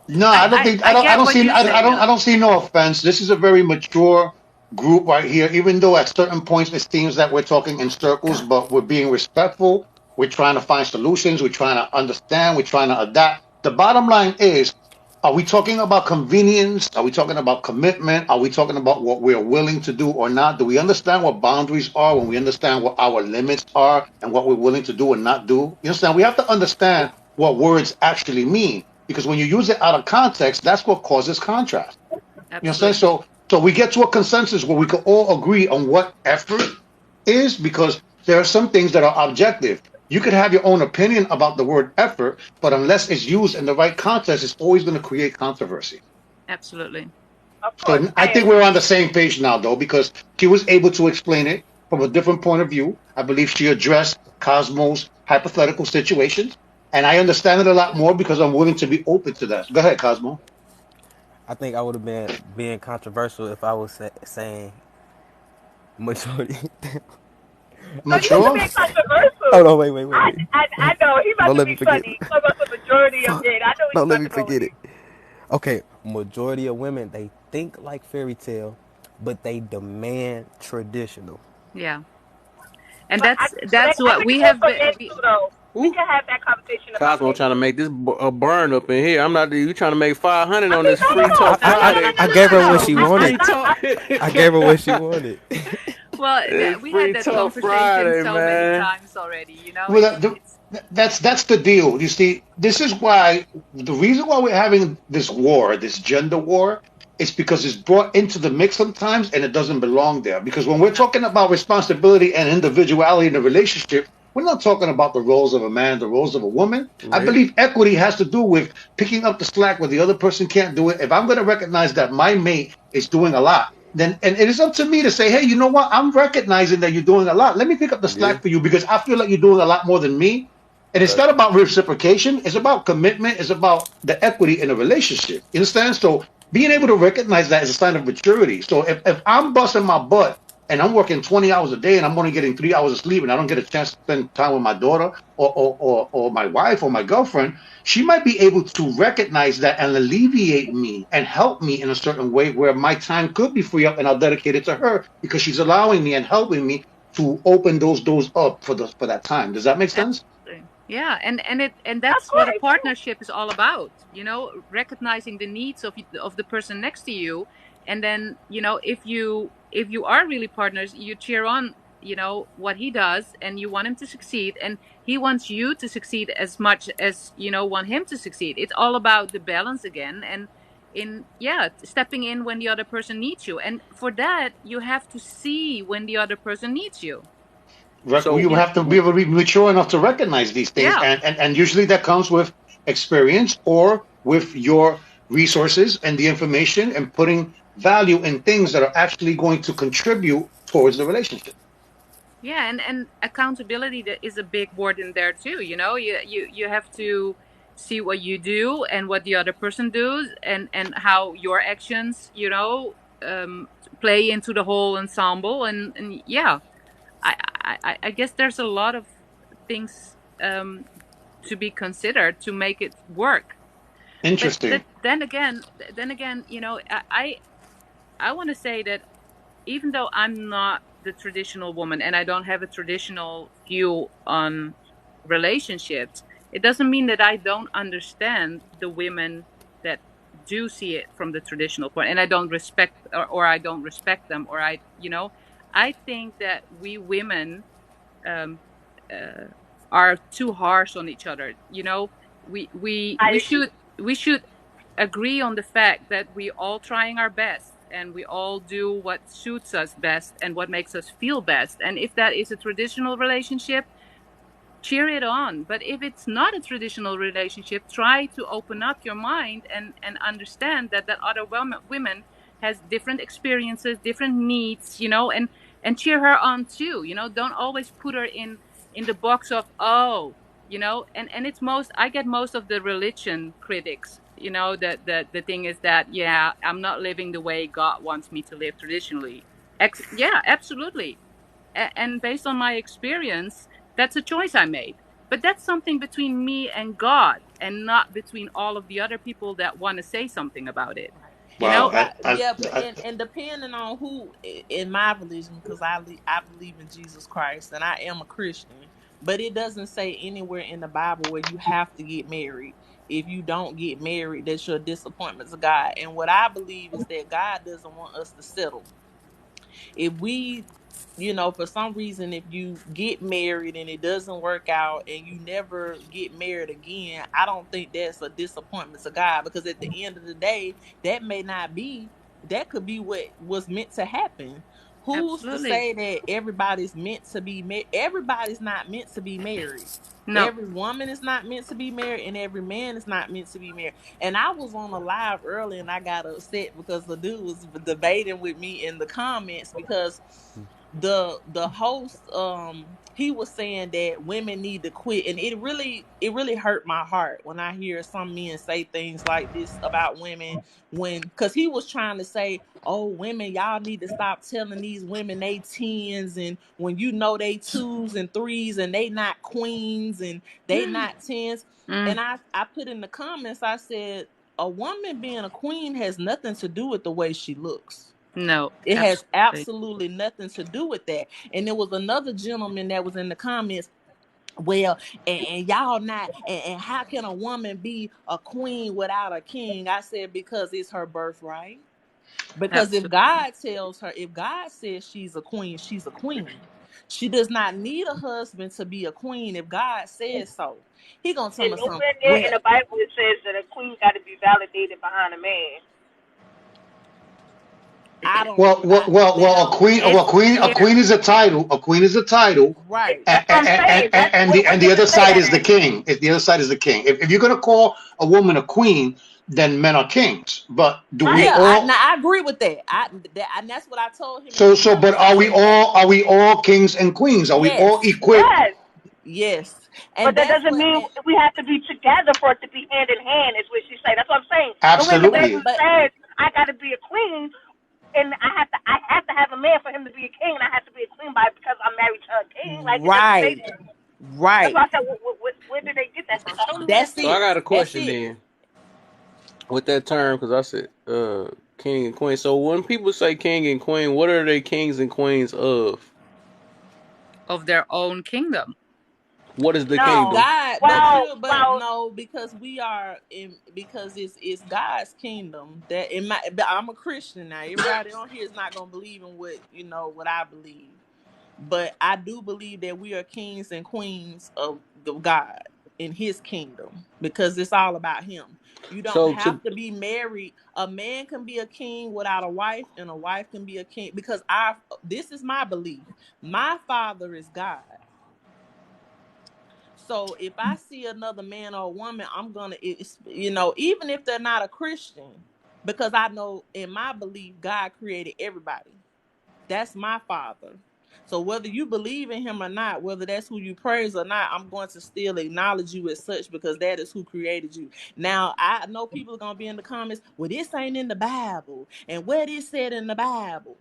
No, I I don't I, think I I get don't what see you say, I Mila. don't see no offense. This is a very mature group right here. Even though at certain points it seems that we're talking in circles, God, but we're being respectful. We're trying to find solutions. We're trying to understand. We're trying to adapt. The bottom line is, are we talking about convenience? Are we talking about commitment? Are we talking about what we're willing to do or not? Do we understand what boundaries are when we understand what our limits are and what we're willing to do and not do? You understand? We have to understand what words actually mean because when you use it out of context, that's what causes contrast. You know what I'm saying? Absolutely. So we get to a consensus where we can all agree on what effort is because there are some things that are objective. You could have your own opinion about the word effort, but unless it's used in the right context, it's always going to create controversy. Absolutely. Of course, So I I think we're on the same page now, though, because she was able to explain it from a different point of view. I believe she addressed Cosmo's hypothetical situations, and I understand it a lot more because I'm willing to be open to that. Go ahead, Cosmo. I think I would have been being controversial if I was saying majority. So you was Mature? being controversial. Hold on, wait. I know he about Don't to let me be forget. funny. Talk about the majority of Fuck. men. I know what you Don't let about me to go with forget it. it. Okay, majority of women they think like fairy tale, but they demand traditional. Yeah. And But that's I what think we it goes have for been. men too, though. We Ooh, can have that conversation about Cosmo men trying to too. make this a burn up in here. I'm not. You trying to make 500 I on mean, this no, no, free no, I, talk no, I, no, no, I, no, Friday? no, I no, gave no, her no. what she It's free wanted. talk. I gave her what she wanted. Well, It's we had free that talk conversation Friday, so many man. times already. Well, that's the deal. You see, this is why the reason why we're having this war, this gender war, is because it's brought into the mix sometimes and it doesn't belong there. Because when we're No. talking about responsibility and individuality in a relationship, we're not talking about the roles of a man, the roles of a woman. I Nope. believe equity has to do with picking up the slack where the other person can't do it. If I'm going to recognize that my mate is doing a lot, then and it is up to me to say, hey, you know what? I'm recognizing that you're doing a lot. Let me pick up the Yeah. slack for you because I feel like you're doing a lot more than me. And it's Gotcha. not about reciprocation. It's about commitment. It's about the equity in a relationship. You understand? So being able to recognize that is a sign of maturity. So if I'm busting my butt and I'm working 20 hours a day and I'm only getting 3 hours of sleep and I don't get a chance to spend time with my daughter or my wife or my girlfriend, she might be able to recognize that and alleviate me and help me in a certain way where my time could be free up and I'll dedicate it to her because she's allowing me and helping me to open those doors up for that time. Does that make sense? Absolutely. Yeah, and Of that's what a course, partnership is all about. Recognizing the needs of the person next to you, and then if you are really partners, you cheer on what he does, and you want him to succeed, and he wants you to succeed as much as want him to succeed. It's all about the balance again, and stepping in when the other person needs you, and for that you have to see when the other person needs you. So You You have to be able to be mature enough to recognize these things, Yeah. and usually that comes with experience or with your resources and the information and putting value in things that are actually going to contribute towards the relationship. Yeah, and accountability that is a big word in there too. You have to see what you do and what the other person does, and how your actions um play into the whole ensemble. And yeah, I guess there's a lot of things to be considered to make it work. But Interesting. then again, I want to say that even though I'm not the traditional woman and I don't have a traditional view on relationships, it doesn't mean that I don't understand the women that do see it from the traditional point, and I don't respect, or I don't respect them, or I think that we women um, uh, are too harsh on each other. We we I we agree. should we should agree on the fact that we all trying our best, and we all do what suits us best and what makes us feel best. And if that is a traditional relationship, cheer it on. But if it's not a traditional relationship, try to open up your mind and understand that other women has different experiences, different needs, and cheer her on too. Don't always put her in the box of, oh, and it's most I get most of the religion critics. That the thing is that, yeah, I'm not living the way God wants me to live traditionally. Yeah, absolutely. And based on my experience, that's a choice I made. But that's something between me and God, and not between all of the other people that want to say something about it. You Wow. know? Right. Yeah, but and depending on who in my religion, because I believe in Jesus Christ and I am a Christian, but it doesn't say anywhere in the Bible where you have to get married. If you don't get married, that's your disappointment to God. And what I believe is that God doesn't want us to settle. If we, for some reason, if you get married and it doesn't work out and you never get married again, I don't think that's a disappointment to God, because at the end of the day, that may not be, that could be what was meant to happen. Who's to Absolutely. say that everybody's meant to be married? Everybody's not meant to be married. No. Every woman is not meant to be married, and every man is not meant to be married. And I was on a live early and I got upset because the dude was debating with me in the comments, because the host, he was saying that women need to quit, and it really hurt my heart when I hear some men say things like this about women, when, because he was trying to say, oh, women, y'all need to stop telling these women they tens, and when they twos and threes and they not queens and they not tens. Mm, And I put in the comments, I said, a woman being a queen has nothing to do with the way she looks. no. It has Absolutely. absolutely nothing to do with that. And there was another gentleman that was in the comments. Well, and y'all not, and how can a woman be a queen without a king? I said, because it's her birthright. Because Absolutely. if God says she's a queen, she's a queen. She does not need a husband to be a queen if God says so. He gonna tell And me something. nowhere near Well, in the Bible it says that a queen got to be validated behind a man. I don't. A Now, queen, It's a there. queen is a title. A queen is a title, right. That's what I'm saying. That's and what the does other it say side that is the at? king. If the other side is the king, if you're gonna call a woman a queen, then men are kings. But do we Right. Yeah, all? I agree with that. And that's what I told him in the But comments. I said that. are we all kings and queens? Are we all Yes, equipped? Yes. yes, But and that that's doesn't what. mean And, we have to be together for it to be hand in hand, is what she's saying. That's what I'm saying. Nowhere in the but Absolutely. Bible but says I got to be a queen, and I have to have a man for him to be a king, and I have to be a queen because I'm married to a king. Like, it doesn't say right, that. That's right. why I said, where did they get that from? Show me where it That's so says I it. that. got a That's question it. then with that term, because I said king and queen. So when people say king and queen, what are they kings and queens of? of their own kingdom. What is the No. kingdom? God, but Well, no, because we are in, because it's God's kingdom. That in my, but I'm a Christian now. Everybody on here is not gonna believe in what I believe, but I do believe that we are kings and queens of God in His kingdom because it's all about Him. You don't So to have to be married. A man can be a king without a wife, and a wife can be a king because I. This is my belief. My father is God. So if I see another man or a woman, I'm gonna, even if they're not a Christian, because I know in my belief, God created everybody. That's my father. So whether you believe in him or not, whether that's who you praise or not, I'm going to still acknowledge you as such because that is who created you. Now, I know people are going to be in the comments, well, this ain't in the Bible. And where this said in the Bible.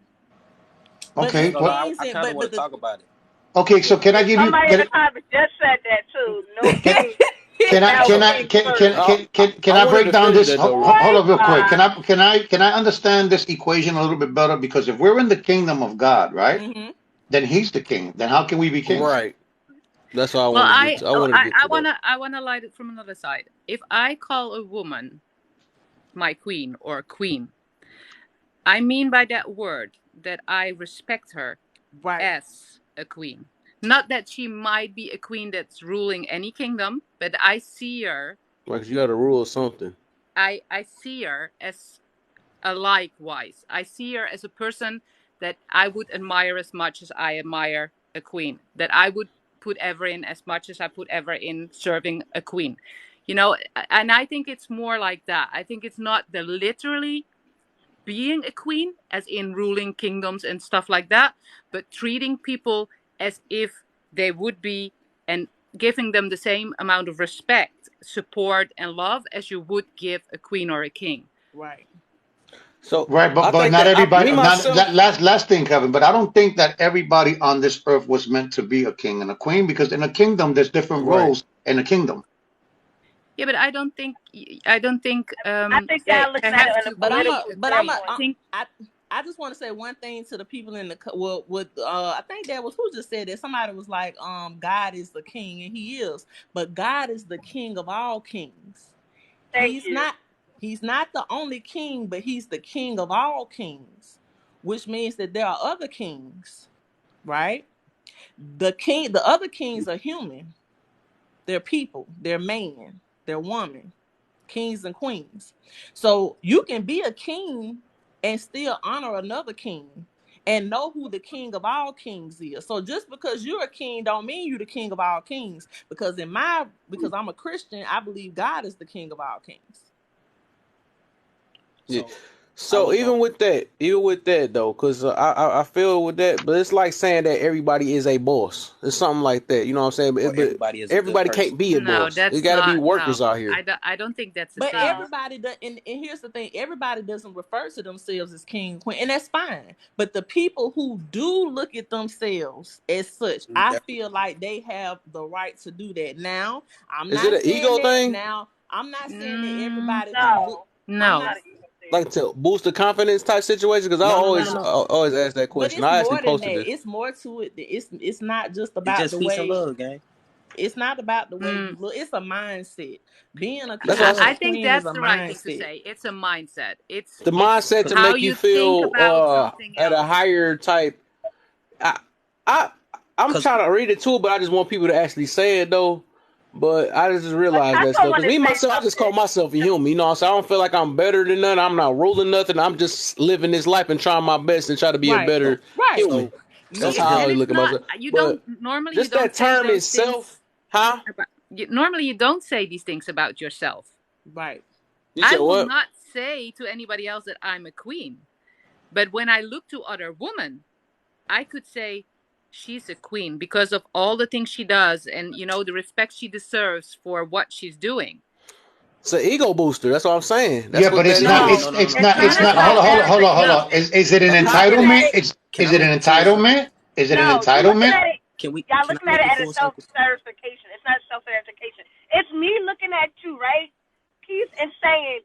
But Okay. it's No, What? things I in, kind of want but to talk about it. Okay. So it, can I it give you? somebody in the comments just said that too. No king. Can I Now can So I king first. can I I want to break down defend this? that though. Hold What? up, real quick. Can I understand this equation a little bit better? Because if we're in the kingdom of God, right, mm-hmm. then He's the king. Then how can we be kings? Right. That's all I Well, want to get to. I want to get to that. I wanna light it from another side. If I call a woman my queen or queen, I mean by that word that I respect her Right. as a queen. Not that she might be a queen that's ruling any kingdom, but I see her. Right, 'cause you got to rule something. I see her as a likewise. I see her as a person that I would admire as much as I admire a queen. That I would put ever in as much as I put ever in serving a queen. And I think it's more like that. I think it's not the literally being a queen, as in ruling kingdoms and stuff like that, but treating people as if they would be, and giving them the same amount of respect, support, and love as you would give a queen or a king. Right. So Right, I but think not that me everybody. Not myself. last thing, Kevin. But I don't think that everybody on this earth was meant to be a king and a queen because in a kingdom there's different Right. roles in a kingdom. Yeah, but I don't think I think they y'all looking at it have in a to But I'm be a, political a but I'm queen. a, I standpoint. think I just want to say one thing to the people in the well, with I think that was who just said that. Somebody was like, God is the king, and He is, but God is the King of all kings. Thank He's you. not He's not the only king, but He's the King of all kings, which means that there are other kings, right? The other kings are human. They're people. They're man. They're woman. Kings and queens. So you can be a king and still honor another king and know who the king of all kings is. So just because you're a king don't mean you're the king of all kings. Because I'm a Christian, I believe God is the king of all kings. Yeah. so I So was going. even with that though, because I feel with that, but it's like saying that everybody is a boss. It's something like that. You know what I'm saying? Or But everybody is a good everybody person. can't be a no, boss. It that's got to be not. No, workers out here. I don't think that's the But same. No. everybody does, and here's the thing: everybody doesn't refer to themselves as king and queen, and that's fine. But the people who do look at themselves as such, I That's feel like they have the right to do that. Now, I'm Is it not an saying ego that. thing? Now, I'm not saying that Mm, everybody who look. No. I'm It's no. not. not an ego thing. Like to boost the confidence type situation? Because I no, no, no, always no, No. no. always ask that But question. it's I actually more than posted that. this. It's more to it. It's not just It's about just the peace and way. love, gang. It's not about the way Mm, you look. It's a mindset. Being a Peace That's and what king I and said. a I think queen is that's a the right thing to mindset. say. It's a mindset. The It's mindset to how make you you think feel about something at a else. higher type. I I I'm Cause trying to read it too, but I just want people to actually say it though. But I just But realized that Taco stuff want because to me say myself, I just call something. myself a human. You know, so I don't feel like I'm better than nothing. I'm not ruling nothing. I'm just living this life and trying my best and try to be a Right. so better Right. human. so so That's Me. how I hear And always me. it's look at not, myself. you don't, But normally you just don't that say term those things itself, huh? normally you don't say these things about yourself. Right. You I said will what? not say to anybody else that I'm a queen. But when I look to other women, I could say she's a queen because of all the things she does and the respect she deserves for what she's doing. It's an ego booster. That's what I'm saying. That's Yeah, what but that it's not. No, No, no, It's no, no, it's no. not. Can I It's Kind of not. make a Hold like on. Hold comment? on. as Hold a on. Hold no. on. Is it an you Okay. looking at entitlement? it. Can Is I it make an it full circle? entitlement? Is it an No, you looking entitlement? at it. Y'all Can I looking at make it it as a full circle? self-certification. It's not self-certification. It's me looking at you, right? Keith and saying,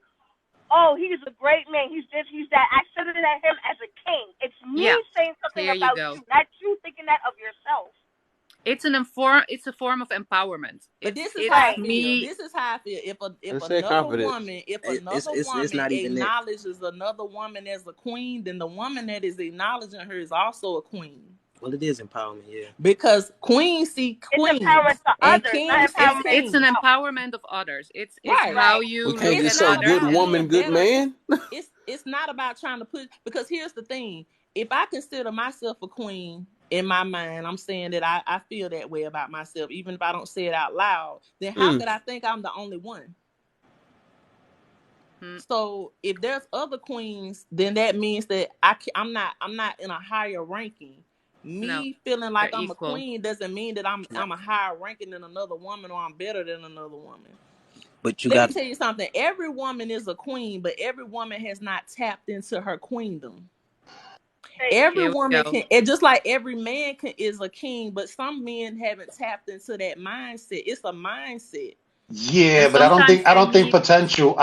"Oh, he's a great man. He's this, he's that." I consider that him as a king. It's me Yeah, saying something here you about go. you, not you thinking that of yourself. It's a form of empowerment. But this is It's how I Right. feel. me. This is how I feel. If Let's say another confidence. woman, It's not even that. acknowledges another woman as a queen, then the woman that is acknowledging her is also a queen. Well, it is empowerment, yeah. Because queens see It's queens empowerment to and others, not kings see empowerment It's to an kings. self. empowerment of others. It's Right. how Right. you We can't look just at say not good others. about woman, being good better. man. It's not about trying to put, because here's the thing. If I consider myself a queen in my mind, I'm saying that I feel that way about myself, even if I don't say it out loud, then how could I think I'm the only one? So if there's other queens, then that means that I'm not in a higher ranking. Me feeling like they're I'm a equal. queen doesn't mean that I'm a higher ranking than another woman or I'm better than another woman. But you Let got me tell you something. Every woman is a queen, but every woman has not tapped into her queendom. Every Here we woman go. can, and just like every man is a king, but some men haven't tapped into that mindset. It's a mindset. Yeah, And but I don't sometimes think I they don't think need. potential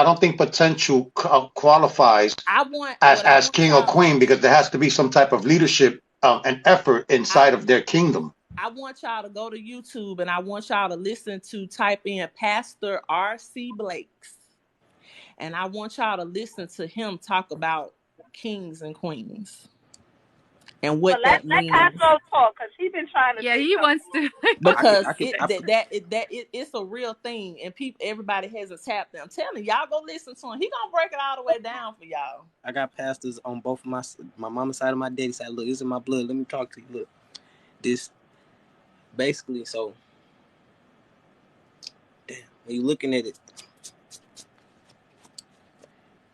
qualifies I want as king or queen because there has to be some type of leadership and effort inside of their kingdom. I want y'all to go to YouTube and I want y'all to listen to, type in Pastor R.C. Blakes. And I want y'all to listen to him talk about kings and queens and what Let that means. Castro talk because he's been trying to Yeah, say he something. wants to. Because it's a real thing, and everybody hasn't tapped them. I'm telling y'all, go listen to him. He gonna break it all the way down for y'all. I got pastors on both of my mama's side and my daddy's side. Look, this is my blood. Let me talk to you. Look, this basically. So, damn, when you looking at it,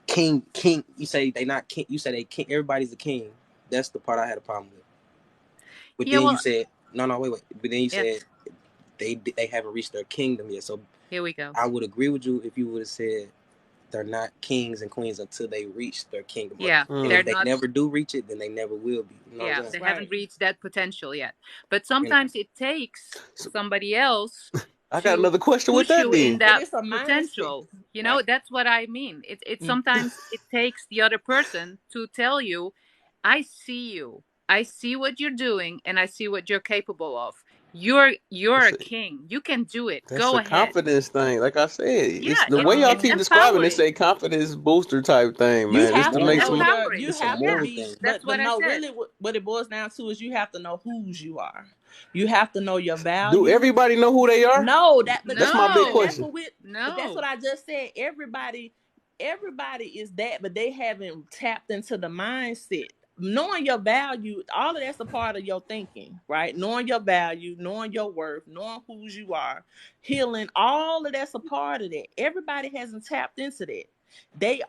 king. You say they not king. You say they king. Everybody's a king. That's the part I had a problem with. But Yeah, then well, you said no. Wait. But then you yeah. said they haven't reached their kingdom yet. So Here we go. I would agree with you if you would have said they're not kings and queens until they reach their kingdom. Yeah, And they're if they not. never do reach it, then they never will be. You know what I'm They saying? haven't reached that potential yet. But sometimes it takes somebody else I got to another question with push that you in then. But that it's a mindset. potential. You know, that's what I mean. It's sometimes it takes the other person to tell you, I see you. I see what you're doing and I see what you're capable of. You're a king. You can do it. That's Go a ahead. confidence thing. Like I said, it's Yeah, the way y'all it's keep describing it's empowering. a confidence booster type thing, You man. It's have to to make It's know some. empowering. you It's a have to moral be, thing. That's but what I no, said. really what it boils down to is you have to know whose you are. You have to know your Do value. everybody know who they are? No, That's my big question. but that's what I just said. Everybody is that, but they haven't tapped into the mindset. Knowing your value, all of that's a part of your thinking, right? Knowing your value, knowing your worth, knowing whose you are, healing, all of that's a part of that. Everybody hasn't tapped into that. They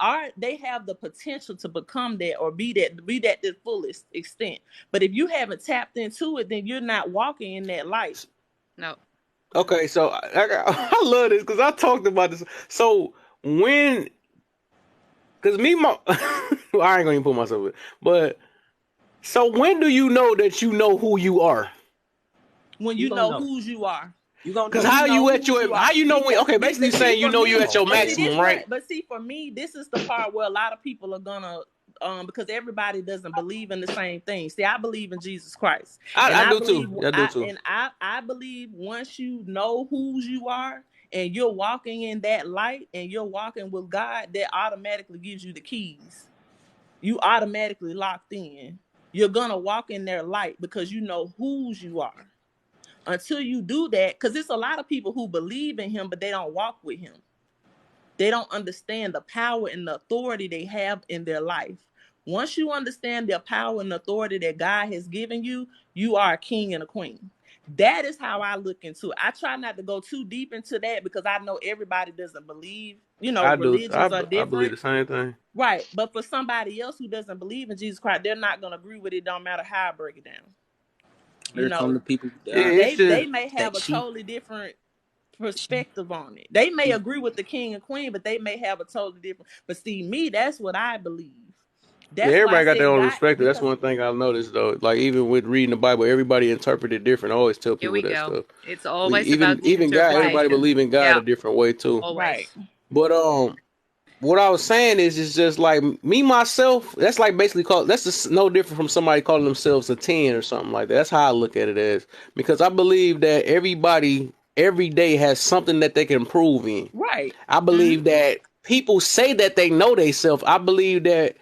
have the potential to become that or be that to the fullest extent. But if you haven't tapped into it, then you're not walking in that light. No. Okay, so I love this because I talked about this. So when, because well, I ain't gonna even put myself in, but so when do you know that you know who you are? When you know whose you are. You gonna Because know. how you at your, how you know when, okay, But basically see, saying you for know you me, at your maximum, right? But see, for me, this is the part where a lot of people are gonna, because everybody doesn't believe in the same thing. See, I believe in Jesus Christ, and I I do believe, too. I do too. I believe once you know whose you are and you're walking in that light and you're walking with God, that automatically gives you the keys. You automatically locked in. You're gonna walk in their light because you know whose you are. Until you do that, because it's a lot of people who believe in him, but they don't walk with him. They don't understand the power and the authority they have in their life. Once you understand the power and authority that God has given you, you are a king and a queen. That is how I look into it. I try not to go too deep into that because I know everybody doesn't believe, I do. religions are I believe different. the same thing. Right. But for somebody else who doesn't believe in Jesus Christ, they're not going to agree with it. Don't matter how I break it down. Here come the people. They may have a totally different perspective on it. They may agree with the king and queen, but they may have a totally different. But see, me, that's what I believe. That's Yeah, why I everybody got their said own God, perspective. That's one thing I've noticed though. Like even with reading the Bible, everybody interpret it different. I always tell Here people we that go. stuff. It's always about the Even God, everybody interpretation. believe in God Yeah, a different way too. always. right. But what I was saying is just like me myself. That's like basically that's just no different from somebody calling themselves a 10 or something like that. That's how I look at it as, because I believe that everybody every day has something that they can improve in. Right. I believe that people say that they know themselves. I believe that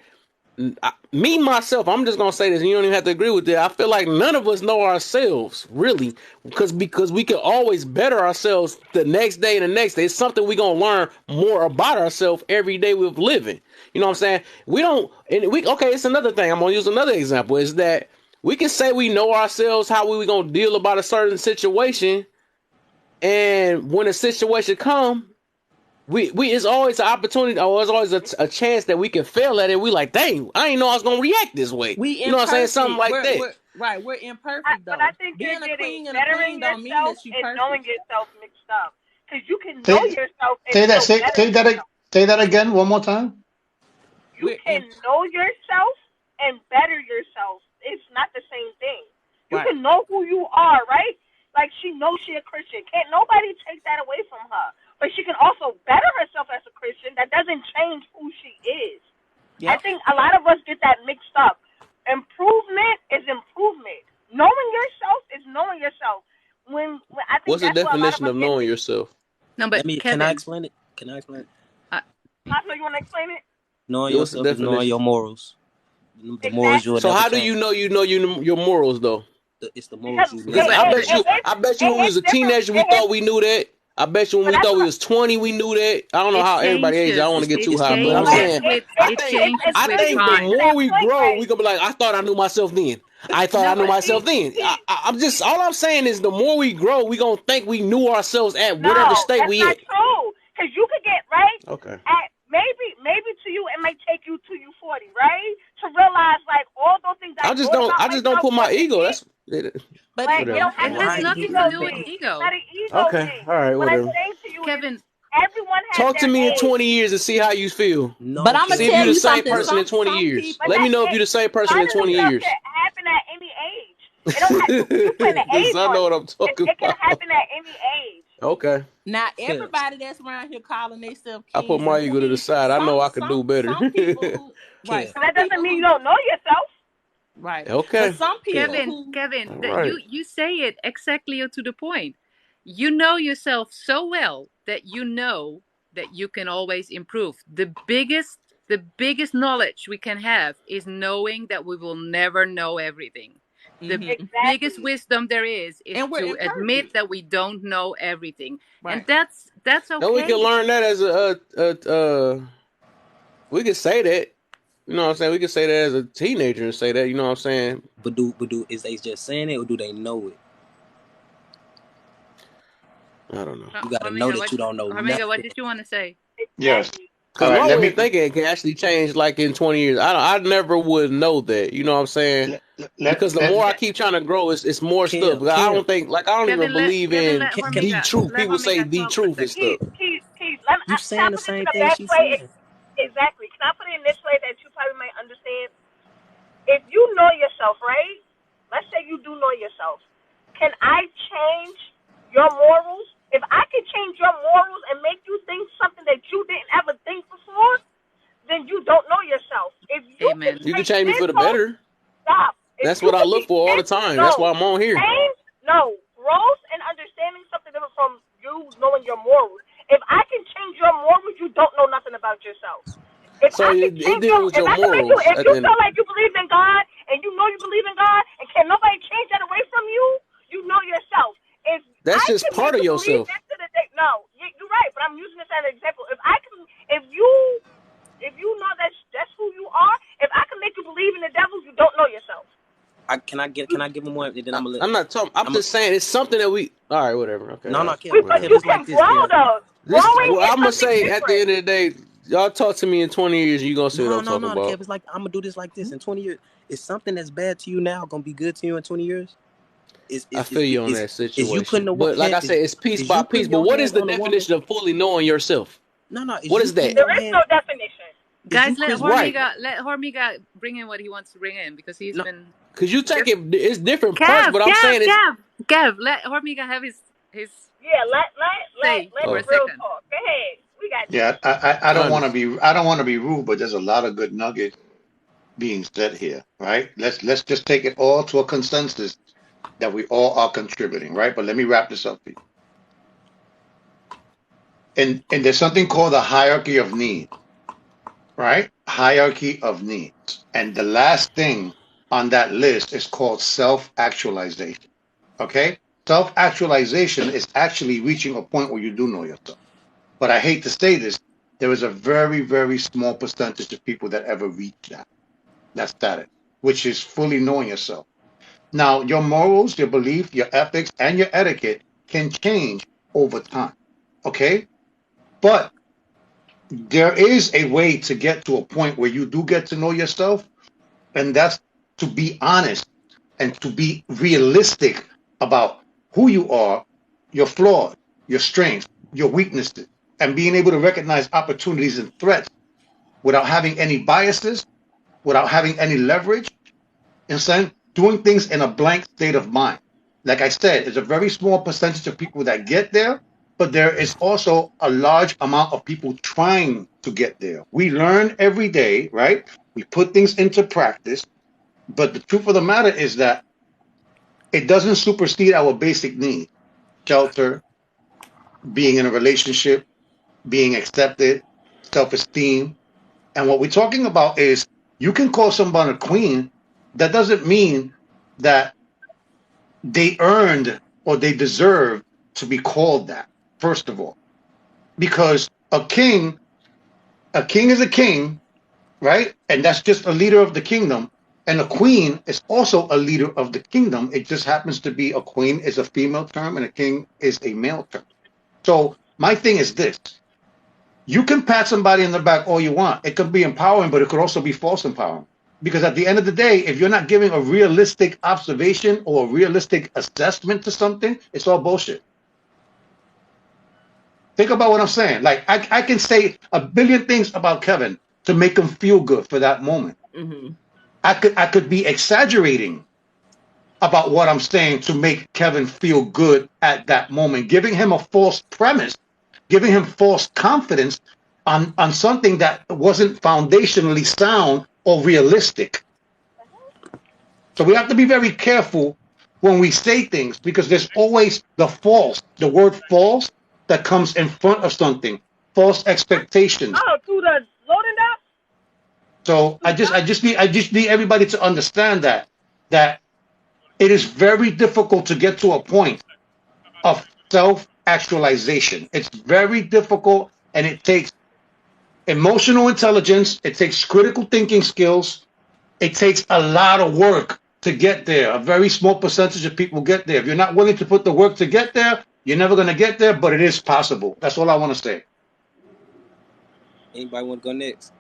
me myself, I'm just gonna say this, and you don't even have to agree with it. I feel like none of us know ourselves really, because we can always better ourselves the next day and the next day. It's something we gonna learn more about ourselves every day we're living. You know what I'm saying? We don't, and we okay. It's another thing. I'm gonna use another example. Is that we can say we know ourselves, how we gonna deal about a certain situation, and when a situation come, we it's always an opportunity, or it's always a chance that we can fail at it. We like, dang, I didn't know I was gonna react this way. We You know what I'm saying? imperfect. Something like that. We're imperfect though. But I think you're Being a getting queen and a bettering queen don't mean yourself that you and knowing perfect. yourself mixed up. Because you can know Say, yourself and say that. still better yourself. Say that again one more time. You can know yourself and better yourself. It's not the same thing. You can know who you are, right? Like she knows she's a Christian. Can't nobody take that away from her. But she can also better herself as a Christian. That doesn't change who she is. Yep. I think a lot of us get that mixed up. Improvement is improvement. Knowing yourself is knowing yourself. When I think what's the definition of knowing yourself? No, but Can I explain it? Can I explain it? Possibly, you want to explain it? Knowing yourself is knowing your morals. The morals you will So never how do change. you know your morals though? It's the morals you never. I bet you when we was a teenager we thought we knew that. I bet you when we thought we was 20 we knew that. I don't know how everybody ages. I don't want to get too high, but I'm saying I think the more we grow, we gonna be like, I thought I knew myself then. I thought I knew myself then. I'm just, all I'm saying is the more we grow, we gonna think we knew ourselves at whatever state we at. That's not true. Because you could get right. Okay. At maybe to you it might take you to you 40, right? To realize like all those things. I just don't put my ego. That's. But like, it has nothing to do with ego. Not an ego okay. All right. Whatever. What I'm saying to you, Kevin, everyone has talk to me in 20 years and see how you feel. No, but I'm gonna see if you're the same person in 20 years. Let me know if you're the same person in 20 years. It can happen at any age. It don't have to put an age I know what I'm talking about. It can happen at any age. Okay. Now everybody that's around here calling themselves I put my ego to the side. I know I could do better. Some people who, right. So that doesn't mean you don't know yourself. Right. Okay. But some people Kevin, you say it exactly to the point. You know yourself so well that you know that you can always improve. The biggest knowledge we can have is knowing that we will never know everything. The biggest wisdom there is to admit that we don't know everything. Right. And that's okay. And we can learn that as we can say that. You know what I'm saying? We can say that as a teenager and say that, you know what I'm saying? But is they just saying it or do they know it? I don't know. You gotta know that you don't know nothing. What did you want to say? Yes. Because my way of thinking can actually change like in 20 years. I never would know that. You know what I'm saying? Because the more I keep trying to grow, it's more stuff. I don't think, like, I don't even believe in the truth. People say the truth and stuff. You saying the same thing she's saying. Exactly. Can I put it in this way that you probably might understand? If you know yourself, right? Let's say you do know yourself. Can I change your morals? If I can change your morals and make you think something that you didn't ever think before, then you don't know yourself. If you you can change me for the better. Stop. That's what I look for all the time. That's why I'm on here. Growth and understanding something different from you knowing your morals. If I can change your morals, you don't know nothing about yourself. If so it deals with your morals. If you feel like you believe in God and you know you believe in God and can nobody change that away from you, you know yourself. That's just part of yourself. No, you're right, but I'm using this as an example. If you know that's who you are, if I can make you believe in the devil, you don't know yourself. Can I give him one? Then I'm not talking. I'm just saying it's something that we. All right, whatever. Okay. No, But you can grow though. I'm gonna say at the end of the day, y'all talk to me in 20 years, you gonna see what I'm talking about. Kev, it's like I'm gonna do this like this in 20 years. Is something that's bad to you now gonna be good to you in 20 years? I feel you on that situation. But like I said, it's piece by piece. But what is the definition of fully knowing yourself? No. What is that? There is no definition. Guys, let Hormiga bring in what he wants to bring in because he's been. Because you take it's different parts, but I'm saying it's. Gav, let Hormiga have his. Yeah, let real talk. Go ahead. we got Yeah, I don't want to Honest. be rude, but there's a lot of good nuggets being said here, right? Let's just take it all to a consensus that we all are contributing, right? But let me wrap this up for you. And there's something called the hierarchy of needs, right? Hierarchy of needs. And the last thing on that list is called self-actualization. Okay? Self-actualization is actually reaching a point where you do know yourself. But I hate to say this, there is a very, very small percentage of people that ever reach that status, which is fully knowing yourself. Now, your morals, your belief, your ethics, and your etiquette can change over time. Okay? But there is a way to get to a point where you do get to know yourself, and that's to be honest and to be realistic about who you are, your flaws, your strengths, your weaknesses, and being able to recognize opportunities and threats without having any biases, without having any leverage, and saying doing things in a blank state of mind. Like I said, it's a very small percentage of people that get there, but there is also a large amount of people trying to get there. We learn every day, right? We put things into practice, but the truth of the matter is that it doesn't supersede our basic needs: shelter, being in a relationship, being accepted, self-esteem. And what we're talking about is you can call someone a queen. That doesn't mean that they earned or they deserve to be called that, first of all. Because a king is a king, right? And that's just a leader of the kingdom. And a queen is also a leader of the kingdom. It just happens to be a queen is a female term and a king is a male term. So my thing is this: you can pat somebody in the back all you want. It could be empowering, but it could also be false empowering. Because at the end of the day, if you're not giving a realistic observation or a realistic assessment to something, it's all bullshit. Think about what I'm saying. Like I can say a billion things about Kevin to make him feel good for that moment. Mm-hmm. I could be exaggerating about what I'm saying to make Kevin feel good at that moment, giving him a false premise, giving him false confidence on something that wasn't foundationally sound or realistic. So we have to be very careful when we say things because there's always the word false that comes in front of something, false expectations. Oh, through the loading dock? So Through the dock? I just need everybody to understand that it is very difficult to get to a point of self-actualization. It's very difficult and it takes emotional intelligence, it takes critical thinking skills, it takes a lot of work to get there. A very small percentage of people get there. If you're not willing to put the work to get there, you're never going to get there, but it is possible. That's all I want to say. Anybody want to go next?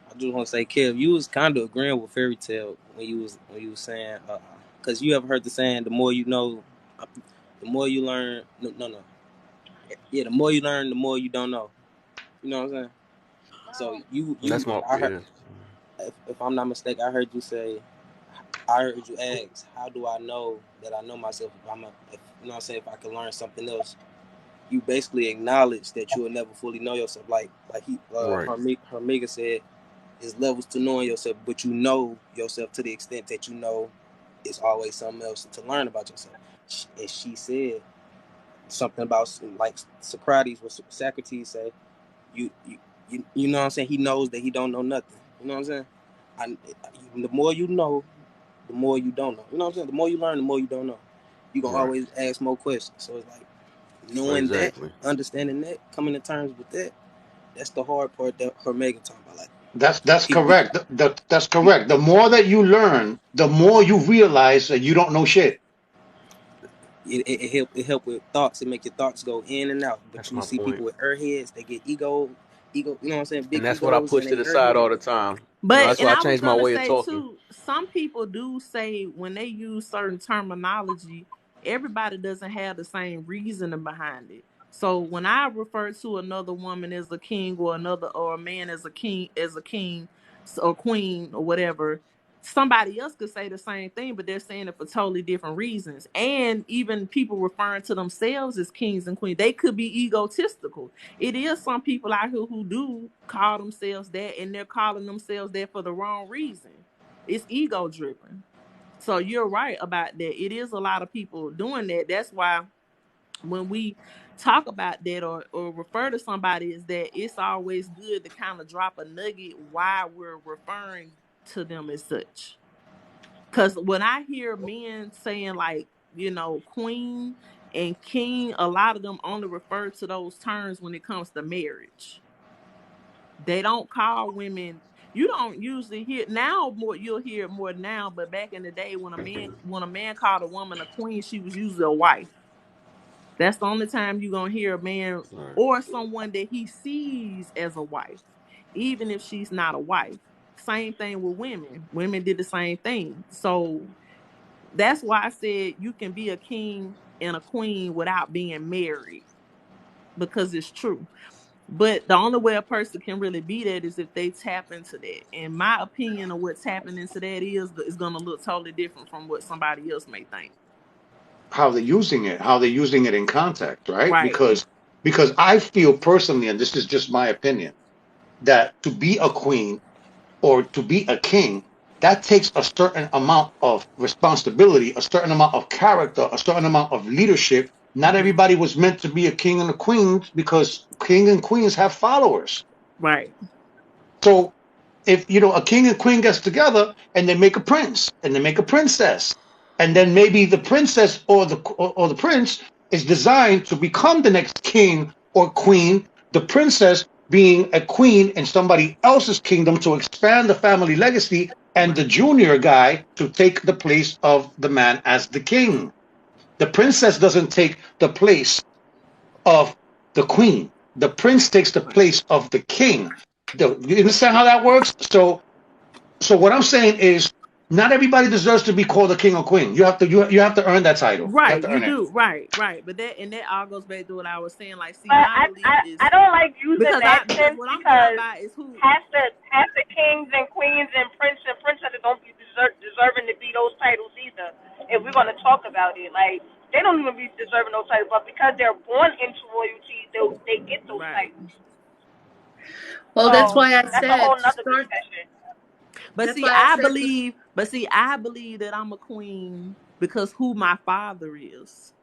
I just want to say, Kev, you was kind of agreeing with Fairy Tale when you was saying, because you ever heard the saying, the more you know, the more you learn. No. Yeah, the more you learn, the more you don't know. You know what I'm saying? So That's my I heard, if I'm not mistaken, I heard you say, I heard you ask, how do I know that I know myself? If you know what I'm saying, if I can learn something else, you basically acknowledge that you will never fully know yourself. Like right. Hermiga said, is levels to knowing yourself, but you know yourself to the extent that you know it's always something else to learn about yourself. And she said something about like Socrates, what Socrates say, you know what I'm saying? He knows that he don't know nothing. You know what I'm saying? The more you know, the more you don't know. You know what I'm saying? The more you learn, the more you don't know. You gonna Right. always ask more questions. So it's like knowing Exactly. that, understanding that, coming to terms with that. That's the hard part that Hermegan talking about. Like That's people, correct. That's correct. The more that you learn, the more you realize that you don't know shit. it help with thoughts. It make your thoughts go in and out. But That's you my see point. people with airheads, they get ego. You know what I'm saying? And Big that's what I egos, push and to they the side airhead. all the time. But That's and why I I was changed my gonna way of say talking. too, some people do say when they use certain terminology, everybody doesn't have the same reasoning behind it. So when I refer to another woman as a king or a man as a king or queen or whatever, somebody else could say the same thing, but they're saying it for totally different reasons. And even people referring to themselves as kings and queens, they could be egotistical. It is some people out here who do call themselves that, and they're calling themselves that for the wrong reason. It's ego driven. So you're right about that. It is a lot of people doing that. That's why when we talk about that or refer to somebody, is that it's always good to kind of drop a nugget why we're referring to them as such. Because when I hear men saying, like, queen and king, a lot of them only refer to those terms when it comes to marriage. They don't call women. You don't usually hear now. More you'll hear it more now, but back in the day, when a man called a woman a queen, she was usually a wife. That's the only time you're gonna hear a man Right. or someone that he sees as a wife, even if she's not a wife. Same thing with women. Women did the same thing. So that's why I said you can be a king and a queen without being married, because it's true. But the only way a person can really be that is if they tap into that. And my opinion of what's tapping into that is going to look totally different from what somebody else may think. How they're using it, how they're using it in context, right? Right, Because I feel personally, and this is just my opinion, that to be a queen or to be a king, that takes a certain amount of responsibility, a certain amount of character, a certain amount of leadership. Not hmm everybody was meant to be a king and a queen, because king and queens have followers. right, So if a king and queen gets together and they make a prince and they make a princess, and then maybe the princess or the prince is designed to become the next king or queen, the princess being a queen in somebody else's kingdom to expand the family legacy, and the right, junior guy to take the place of the man as the king. The princess doesn't take the place of the queen. The prince takes the right. place of the king. You understand how that works? So what I'm saying is, not everybody deserves to be called a king or queen. You have to earn that title. You have Right, to you earn it. do. Right. But that all goes back to what I was saying. Like, see, But my belief I is don't like using because that because sense, what I'm going because by is who. half the kings and queens and princes and princesses don't be deserving to be those titles either. If we're gonna talk about it, like, they don't even be deserving those titles, but because they're born into royalty, they get those Right. titles. Well, that's So why I that's a said whole to nother start. discussion. But That's see, why I I said to. believe. But see, I believe that I'm a queen because who my father is.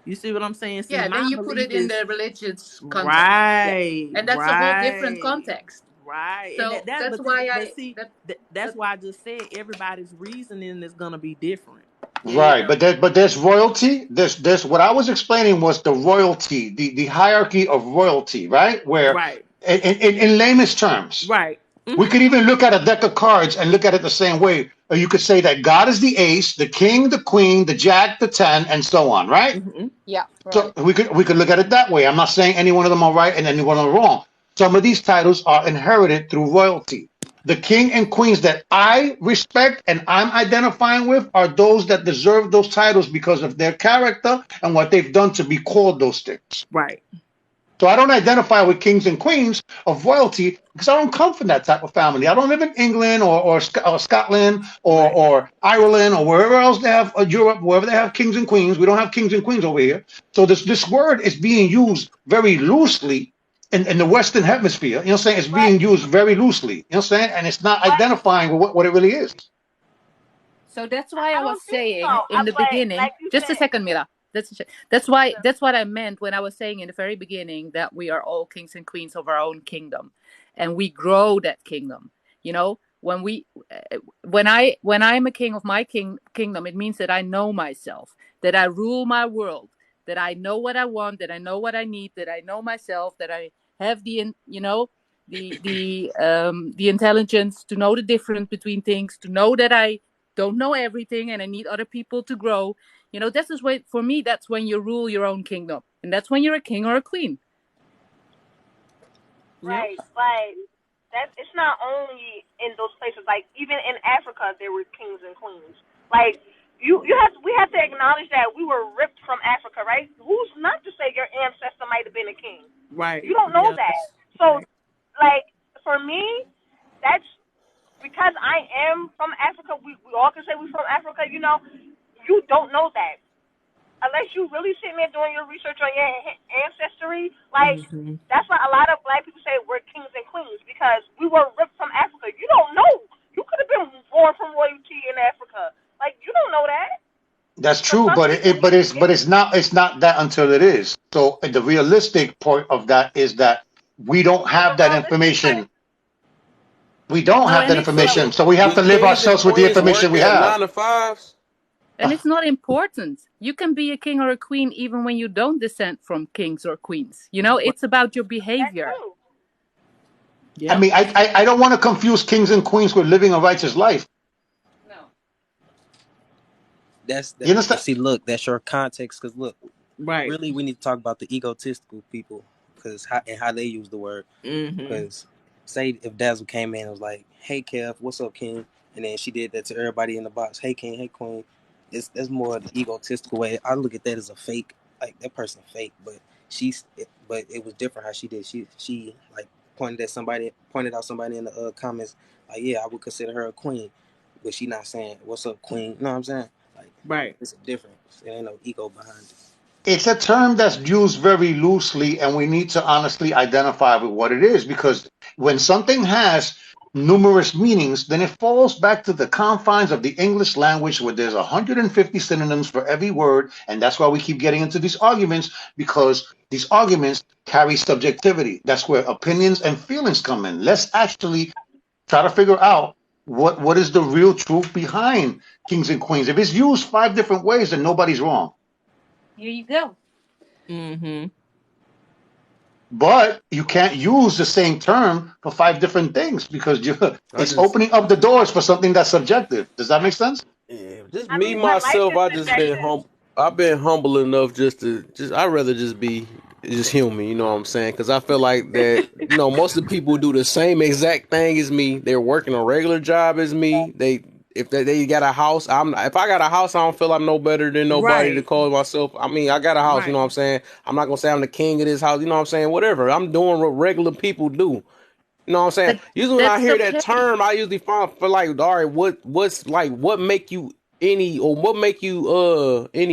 You see what I'm saying? See, Yeah, then my you put belief it in is the religious context. Yeah, right, and that's a whole different right, context. right. And So that that's but see, why but see, that, that's that why I just said everybody's reasoning is gonna be different. Right, yeah. but there's royalty. There's what I was explaining was the royalty, the hierarchy of royalty, right? Where Right, in layman's terms, right. we Mm-hmm. could even look at a deck of cards and look at it the same way. Or you could say that God is the ace, the king, the queen, the jack, the 10, and so on, right? Mm-hmm. Yeah, So right. we could look at it that way. I'm not saying any one of them are right and any one of them are wrong. Some of these titles are inherited through royalty. The king and queens that I respect and I'm identifying with are those that deserve those titles because of their character and what they've done to be called those things. Right, So I don't identify with kings and queens of royalty because I don't come from that type of family. I don't live in England or Scotland right, or Ireland or wherever else they have, Europe, wherever they have kings and queens. We don't have kings and queens over here. So this word is being used very loosely in the Western Hemisphere. You know what I'm saying? It's But being used very loosely. You know what I'm saying? And it's not but identifying with what it really is. So that's why I I was don't think so. saying in the But beginning. like you Just a said, second, Mira. That's why that's what I meant when I was saying in the very beginning that we are all kings and queens of our own kingdom, and we grow that kingdom. You know, when I'm a king of my kingdom, it means that I know myself, that I rule my world, that I know what I want, that I know what I need, that I know myself, that I have the intelligence to know the difference between things, to know that I don't know everything and I need other people to grow. This is when, for me, that's when you rule your own kingdom. And that's when you're a king or a queen. yep, right? But that it's not only in those places. Like, even in Africa, there were kings and queens. Like, we have to acknowledge that we were ripped from Africa, right? Who's not to say your ancestor might have been a king? You right, don't know yeah, that. So, right, like, for me, that's because I am from Africa, we all can say we're from Africa, you know, you don't know that. Unless you really sitting there doing your research on your ancestry, like, Mm-hmm. that's why a lot of black people say we're kings and queens, because we were ripped from Africa. You don't know. You could have been born from royalty in Africa. Like, you don't know that. That's So true, some but people, but it's not that until it is. So the realistic point of that is that we don't but the have that realistic part, information. We don't No, have and that it's So not information, so we have do to live kings and ourselves with the queens information work we at have. 9 to 5s? and it's not important. You can be a king or a queen even when you don't descend from kings or queens. You know, it's about your that's behavior. true. I Yep. mean, I don't want to confuse kings and queens with living a righteous life. No. You But understand? see, look, that's your context. Because look, Right. really, we need to talk about the egotistical people, because how they use the word. Mm-hmm. Because say if Dazzle came in and was like, "Hey Kev, what's up, King?" and then she did that to everybody in the box. "Hey King, hey Queen." That's more of the egotistical way. I look at that as a fake, like that person fake. But it was different how she did. She like pointed out somebody in the comments, like, yeah, I would consider her a queen, but she not saying what's up, Queen. You know what I'm saying? Like, Right. it's a difference. There ain't no ego behind it. It's a term that's used very loosely, and we need to honestly identify with what it is, because when something has numerous meanings, then it falls back to the confines of the English language, where there's 150 synonyms for every word, and that's why we keep getting into these arguments, because these arguments carry subjectivity. That's where opinions and feelings come in. Let's actually try to figure out what is the real truth behind kings and queens. If it's used 5 different ways, then nobody's wrong. Here you go. Mm-hmm. But you can't use the same term for 5 different things, because I it's just opening up the doors for something that's subjective. Does that make sense? Yeah, just I me mean, but life myself. is I just been subjective. hum. I've been humble enough just to just. I'd rather just be just human. You know what I'm saying? Because I feel like that. Most of the people do the same exact thing as me. They're working a regular job as me. They got a house. If I got a house, I don't feel I'm no better than nobody to Right. call myself. I mean, I got a house. You Right. know what I'm saying? I'm not gonna say I'm the king of this house. You know what I'm saying? Whatever. I'm doing what regular people do. You know what I'm saying? But Usually when I that's hear that okay. term, I usually find for like, all right, what make you any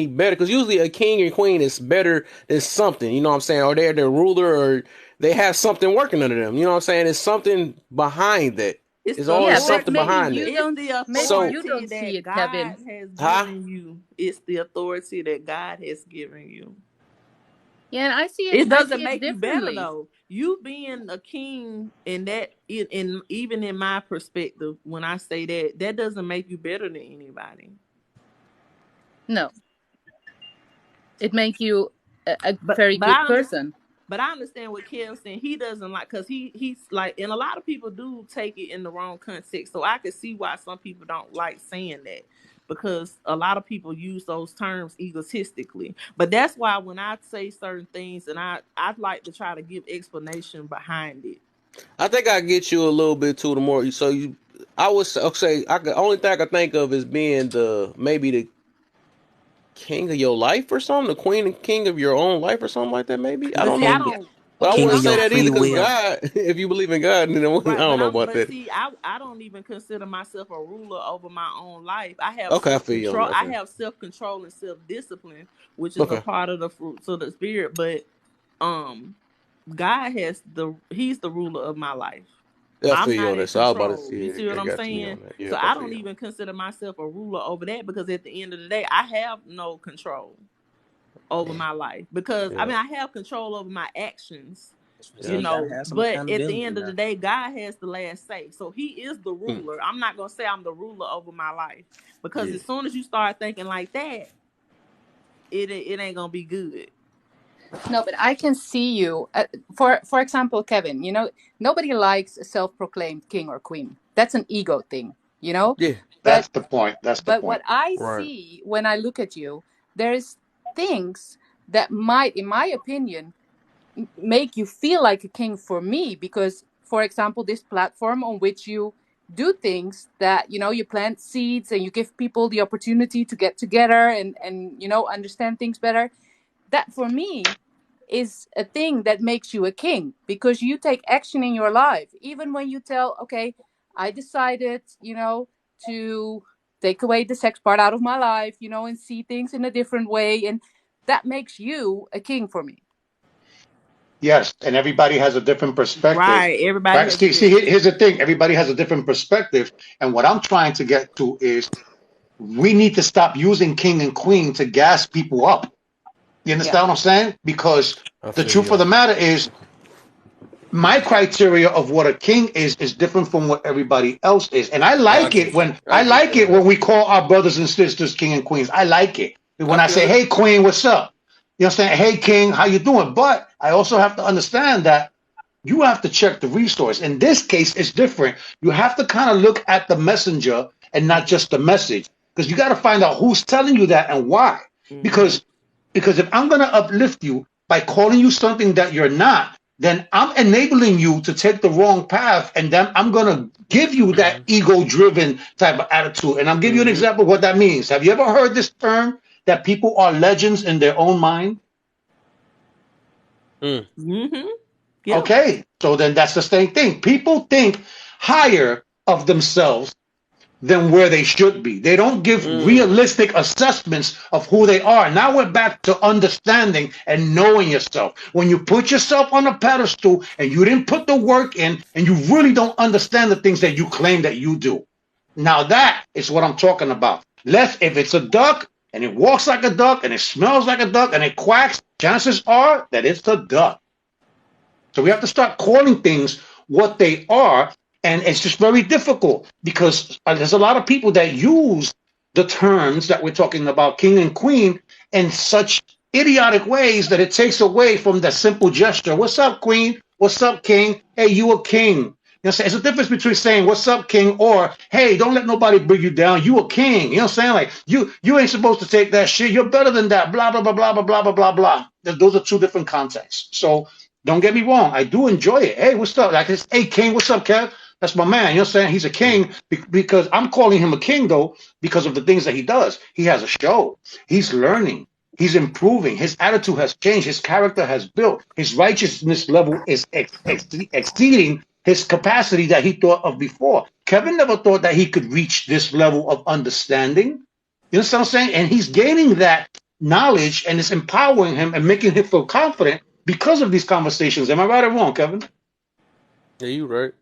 better? Because usually a king and queen is better than something. You know what I'm saying? Or they're the ruler, or they have something working under them. You know what I'm saying? It's something behind that. It's It's the always Yeah, but something authority. maybe behind you it. It's don't. the Maybe you So, authority don't see that it, God Kevin. has huh? given you. It's the authority that God has given you. Yeah, and I see it. It I see doesn't it make you better differently. though. You being a king, and that in even in my perspective, when I say that, that doesn't make you better than anybody. No, it makes you a But very but good I understand. person. But I understand what Kel's saying. He doesn't like, because he's like, and a lot of people do take it in the wrong context. So I can see why some people don't like saying that, because a lot of people use those terms egotistically. But that's why when I say certain things, and I'd like to try to give explanation behind it. I think I get you a little bit too. The more so you, I would say only thing I could think of is being maybe the king of your life or something, the queen and king of your own life or something like that. Maybe I But don't see, I know, King, don't. but I See, king of wouldn't I'm say your not. that either free because will. God, if you believe in God, then I Right, don't know about but that. see, I don't even consider myself a ruler over my own life. I have Okay, I self feel you on control. that. I Okay, have self control and self discipline, which is a okay, part of the fruits of the spirit. But um, God He's the ruler of my life. yeah, I I'm feel you not on in that. So I was about to control. You see, see what I I'm got you saying? on that. Yeah, So I I feel don't you on even consider myself a ruler over that, because at the end of the day, I have no control over my life, because I that. mean I have control over my actions, That's what I'm Yeah, you saying. yeah, You gotta know, have some but at the accountability end of now. the day, God has the last say. So he is the hmm, ruler. I'm not gonna say I'm the ruler over my life, because yeah. as soon as you start thinking like that, it ain't gonna be good. No, but I can see you. For example, Kevin. You know, nobody likes a self-proclaimed king or queen. That's an ego thing. You know, Yeah, but That's the point. That's the but point. what I right. see when I look at you, there's things that might, in my opinion, make you feel like a king for me, because for example, this platform on which you do things, that you plant seeds and you give people the opportunity to get together and understand things better, that for me is a thing that makes you a king, because you take action in your life, even when you tell, okay, I decided, to take away the sex part out of my life, and see things in a different way. And that makes you a king for me. Yes, and everybody has a different perspective. Right. Everybody Right? has See, a see, different. here's the thing. Everybody has a different perspective. And what I'm trying to get to is we need to stop using king and queen to gas people up. You Yeah. understand what I'm saying? Because I the feel truth you of the on matter is my criteria of what a king is different from what everybody else is. And I Oh, I like it get you. when I get you on that. we call our brothers and sisters king and queens. I like it. I When I feel say, it. hey queen, what's up? You understand? Hey king, how you doing? But I also have to understand that you have to check the resource. In this case, it's different. You have to kind of look at the messenger and not just the message, because you got to find out who's telling you that and why. Mm-hmm. Because if I'm going to uplift you by calling you something that you're not, then I'm enabling you to take the wrong path, and then I'm going to give you that Mm-hmm. ego-driven type of attitude. And I'll give you an Mm-hmm. example of what that means. Have you ever heard this term that people are legends in their own mind? Mm. Mm-hmm. Yeah. Okay, so then that's the same thing. People think higher of themselves than where they should be. They don't give Mm. realistic assessments of who they are. Now we're back to understanding and knowing yourself. When you put yourself on a pedestal and you didn't put the work in and you really don't understand the things that you claim that you do. Now that is what I'm talking about. If it's a duck and it walks like a duck and it smells like a duck and it quacks, chances are that it's a duck. So we have to start calling things what they are. And it's just very difficult because there's a lot of people that use the terms that we're talking about, king and queen, in such idiotic ways that it takes away from the simple gesture. What's up, queen? What's up, king? Hey, you a king. You know, it's a difference between saying "What's up, King" or "Hey, don't let nobody bring you down. You a king." You know what I'm saying? Like you ain't supposed to take that shit. You're better than that. Blah blah blah blah blah blah blah blah blah. Those are two different contexts. So don't get me wrong. I do enjoy it. Hey, what's up? Like it's, hey, King, what's up, Kev? That's my man. You know what I'm saying? He's a Mm. king because I'm calling him a king though because of the things that he does. He has a show. He's learning. He's improving. His attitude has changed. His character has built. His righteousness level is exceeding his capacity that he thought of before. Kevin never thought that he could reach this level of understanding. You know what I'm saying? And he's gaining that knowledge and it's empowering him and making him feel confident because of these conversations. Am I right or wrong, Kevin? Yeah, you right.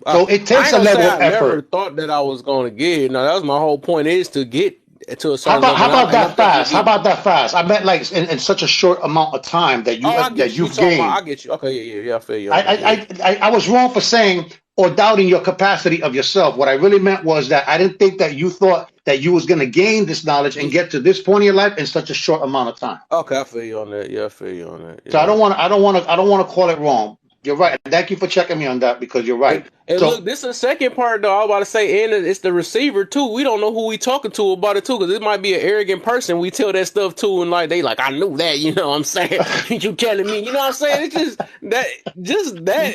So it I takes ain't a gonna say level I of never effort. thought that I was gonna get. No, that was my whole point is to get to a How certain about level, how about and I'm that definitely fast? How getting it. about that fast? I meant like in such a short amount of time that Oh, I get you. You you've talking about? I gained. get you. Okay, yeah. I feel you I, on that. Yeah. I was wrong for saying or doubting your capacity of yourself. What I really meant was that I didn't think that you thought that you was going to gain this knowledge and Yeah. get to this point in your life in such a short amount of time. Okay, I feel you on that. Yeah, I feel you on that. So Yeah. I don't want to call it wrong. You're right. Thank you for checking me on that because you're right. And So look, this is the second part though. I was about to say, and it's the receiver too. We don't know who we talking to about it too, because it might be an arrogant person. We tell that stuff to, and like they like, I knew that. You know what I'm saying? You telling me? You know what I'm saying? It's just that.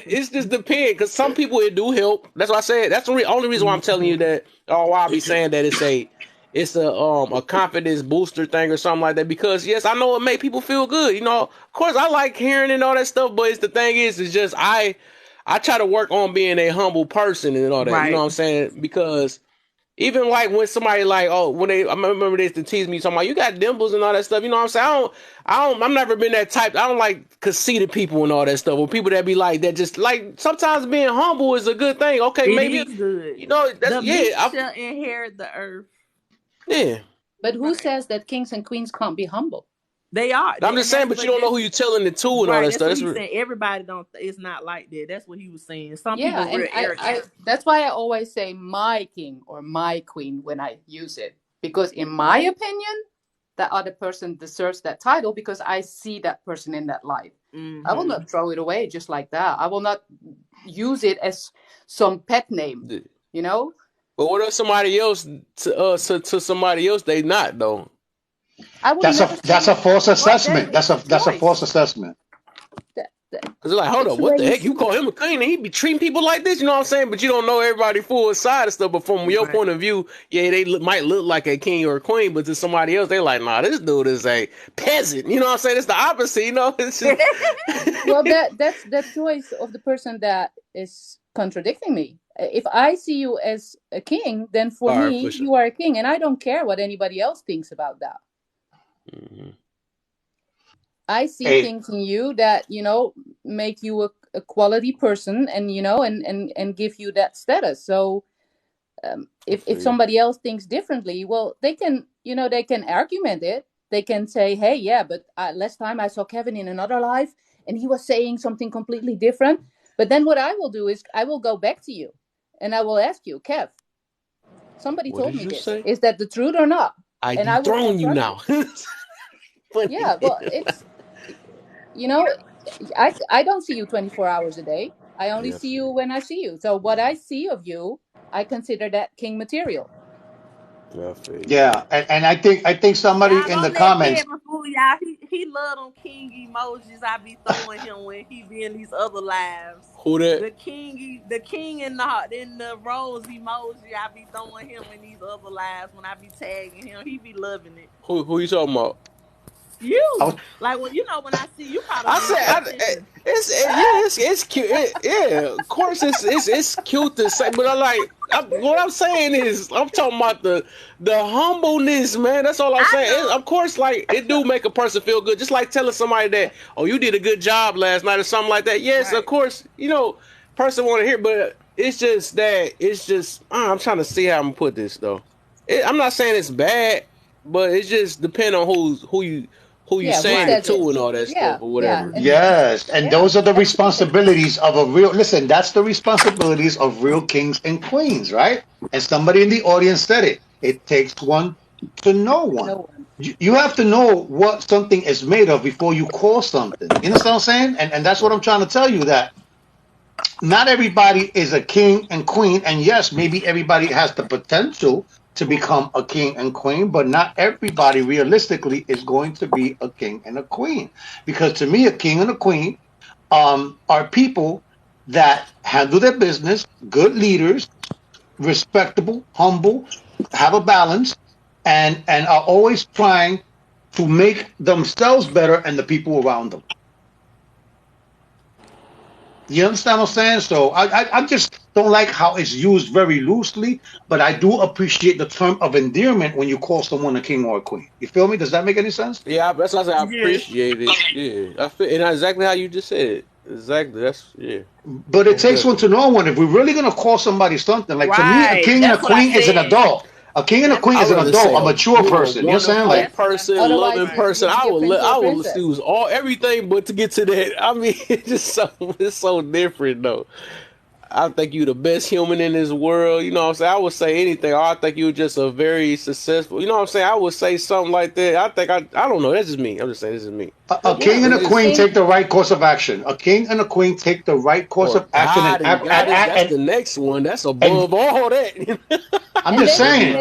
It's just depend. Because some people it do help. That's why I said. That's the only reason why I'm telling you Mm-hmm. that. Oh, why I be saying that it's a confidence booster thing or something like that, because yes, I know it make people feel good. You know, of course I like hearing and all that stuff, but it's the thing is, it's just I try to work on being a humble person and all that. You know Right. what I'm saying? Because even like when somebody like, oh, when I remember they used to tease me talking about you got dimples and all that stuff. You know what I'm saying? I've never been that type. I don't like conceited people and all that stuff. Or people that be like that, just like sometimes being humble is a good thing. Okay, It maybe is good. that's The meek yeah, shall inherit the earth. yeah. But who Right. says that kings and queens can't be humble? They are. I'm just And saying, that's but you but don't know this who you telling it to and all right. that That's stuff. what That's he's saying. Everybody don't. It's not like that. That's what he was saying. Some Yeah, people and real I arrogant. that's why I always say my king or my queen when I use it. Because in my opinion, that other person deserves that title because I see that person in that light. I will Mm-hmm. not throw it away just like that. I will not use it as some pet name, what. you know? But what if somebody else to somebody else they not though? I would never that's say a false what that assessment. it's a That's a false choice. assessment. Cause they're like, hold It's up, the what way the you heck? You see call it. him a king and he be treating people like this, you know what I'm saying? But you don't know everybody full side and stuff. But from your Right. point of view, yeah, might look like a king or a queen, but to somebody else, they like, nah, this dude is a peasant. You know what I'm saying? It's the opposite, you know? It's just Well, that's the choice of the person that is contradicting me. If I see you as a king, then for All right, for me, sure. you are a king, and I don't care what anybody else thinks about that. Mm-hmm. I see Hey, things in you that, make you a quality person, and and give you that status. So I if feel you. somebody else thinks differently, well, they can argument it. They can say, hey, yeah, but last time I saw Kevin in another life, and he was saying something completely different. But then what I will do is I will go back to you, and I will ask you, Kev, somebody What told did me you this. say? Is that the truth or not? I And I will dethrone you confront you. now. Funny. Yeah, well, it's you know, I don't see you 24 hours a day. I only Yeah, I see feel you you. when I see you. So what I see of you, I consider that king material. Yeah, I feel you. yeah, and I think somebody Y'all in the don't let comments. Kevin fool y'all. He love them king emojis I be throwing him when he be in these other lives. Who that? The king in the rose emoji I be throwing him in these other lives when I be tagging him. He be loving it. Who you talking about? I was, You like when I see you I probably said, ain't pay attention. it's cute. Yeah, of course it's cute to say, but what I'm saying is, I'm talking about the humbleness, man. That's all I'm I saying. know. Of course, like it do make a person feel good, just like telling somebody that, oh, you did a good job last night or something like that. Yes, of Right. course, person want to hear, but I'm trying to see how I'm gonna put this though. I'm not saying it's bad, but it just depend on who you Yeah, who saying it says Right. it? to and all that Yeah, stuff or yeah, whatever. and yes, and yeah, those are the absolutely. responsibilities of a real. Listen, that's the responsibilities of real kings and queens, right? And somebody in the audience said it. It takes one to know one. No one. You have to know what something is made of before you call something. You understand what I'm saying? And that's what I'm trying to tell you, that not everybody is a king and queen. And yes, maybe everybody has the potential to become a king and queen, but not everybody realistically is going to be a king and a queen. Because to me, a king and a queen are people that handle their business, good leaders, respectable, humble, have a balance, and are always trying to make themselves better and the people around them. You understand what I'm saying? So I just don't like how it's used very loosely, but I do appreciate the term of endearment when you call someone a king or a queen. You feel me? Does that make any sense? Yeah, that's why I said I Yes. appreciate it. Yeah, I feel and that's exactly how you just said it. Exactly. That's yeah, But it most takes one to definitely. know one. If we're really gonna call somebody something, like to me, a Right. king and a That's what I queen is an said. adult. A king and a That's queen what I'd is an rather adult, say a mature you're a person. You know what I'm saying? wonderful Like, that's what I person, said. Otherwise, loving you Right. person. would be I a would prince or a I would princess. excuse all everything, but to get to that, I mean, it's so different though. I think you the best human in this world. You know what I'm saying? I would say anything. Or I think you're just a very successful. You know what I'm saying? I would say something like that. I don't know. That's just me. I'm just saying this is me. a Yeah, king and It's a I just queen think take the right course of action. A king and a queen take the right course or of action, God and goddess. That's and, the next one. That's and above all that. I'm and just they would saying.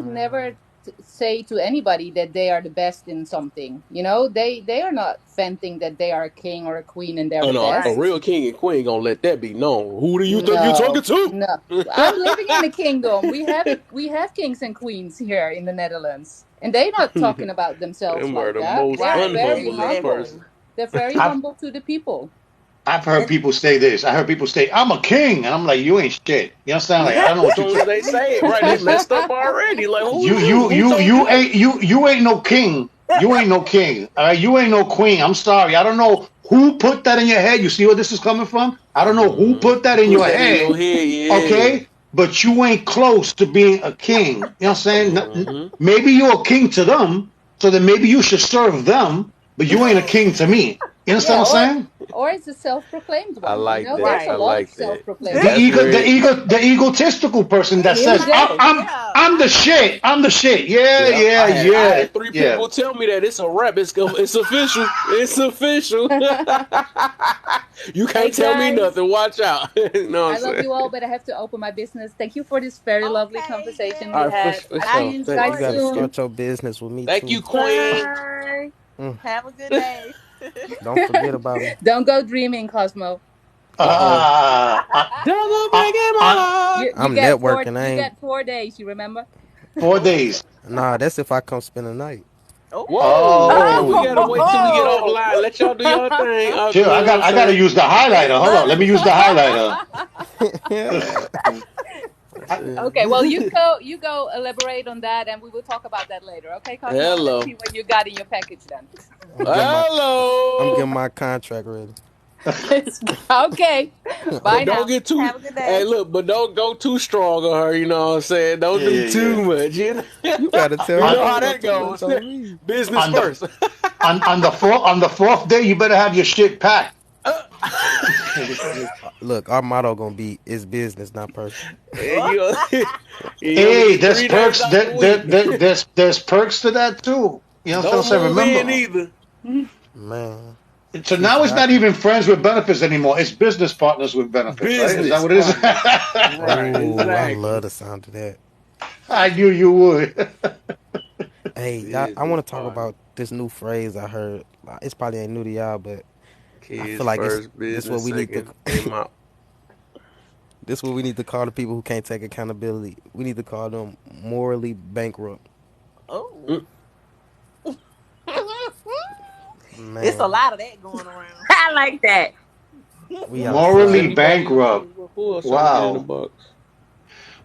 never say to anybody that they are the best in something. They are not venting that they are a king or a queen and they're Oh the no, a Right. best. real king and queen gonna let that be known. Who do you think you're talking No, to? no. I'm living in a kingdom. We have kings and queens here in the Netherlands, and they're not talking about themselves Them are like the that. most They're Right. very unhumblest humble. person. Exactly. They're very I've humble to the people. I've heard And people say this. I heard people say, "I'm a king," and I'm like, "You ain't shit." You understand? Like, I don't know As what you soon as talk. they say it, right, they messed up already. Like who You you? you Who you told you you that? ain't you ain't no king. You ain't no king. All right, you ain't no queen. I'm sorry. I don't know who put that in your head. You see where this is coming from? I don't know who put that Who in put your that in your head. head? Yeah. Okay, but you ain't close to being a king. You know what I'm saying? Mm-hmm. Maybe you're a king to them, so then maybe you should serve them, but you ain't a right. king to me. You understand Yeah, what I'm or saying? or it's a self-proclaimed I one. like that. There's a I Right. lot of like that. self-proclaimed The That's ones. ego, where it. the egotistical person that says, Himself. Yeah. I'm I the know. shit. I'm the shit. Yeah, Yeah, yeah, I yeah, had three yeah. people tell me that it's a rap. It's official. It's official. You Hey can't tell me guys, nothing. Watch out. You know what I'm I love saying? you all, but I have to open my business. Thank you for this very lovely Okay. conversation we All right, Yes. for, had. for I'll I see sure. you You guys enjoyed gotta it. soon. start your business with me Thank too. you, Queen. Bye. Mm, Have a good day. don't forget about me. Don't go dreaming, Cosmo. Uh oh. Uh, Double uh, breaking my uh, heart. You I'm get four networking. I you ain't. get 4 days, you remember? 4 days. Nah, that's if I come spend the night. Whoa, hold on. We Oh. gotta wait till we get Oh, offline. Let y'all do your thing. chill. You know what I'm I gotta saying? use the It's highlighter. Hold on. Let me use the highlighter. Yeah. Okay, well, you go elaborate on that, and we will talk about that later. Okay, Cosmo, let's Hello. see what you got in your package then. I'm Hello. getting my contract ready. Okay, bye But don't now. get too. Have a good day. Hey, look, but don't go too strong on her. You know what I'm saying? Don't Yeah, do yeah, yeah. too much. You know, You gotta tell you me. know On how Don't go that too much goes. on me. Business on the first. on the fourth day, you better have your shit packed. Look, our motto gonna be it's business, not personal. And you, you only Hey, get there's 3 days perks. out the week. There's perks to that too. You know what I'm Don't saying? move in Remember. either. Man, So now listen, it's not even friends with benefits anymore. It's business partners with benefits, right? Is that Business what it is? partners. Right. oh, I Exactly. love the sound of that. I knew you would. Hey, I Business want to talk partner. about this new phrase I heard. It's probably ain't new to y'all, but I Kids feel like it's first, this what business we need to second. They my this what we need to call the people who can't take accountability. We need to call them morally bankrupt. Oh. mm, It's a Man, lot of that going around. I like that. we Morally outside. everybody. bankrupt. Who else trying to get in the Wow. box?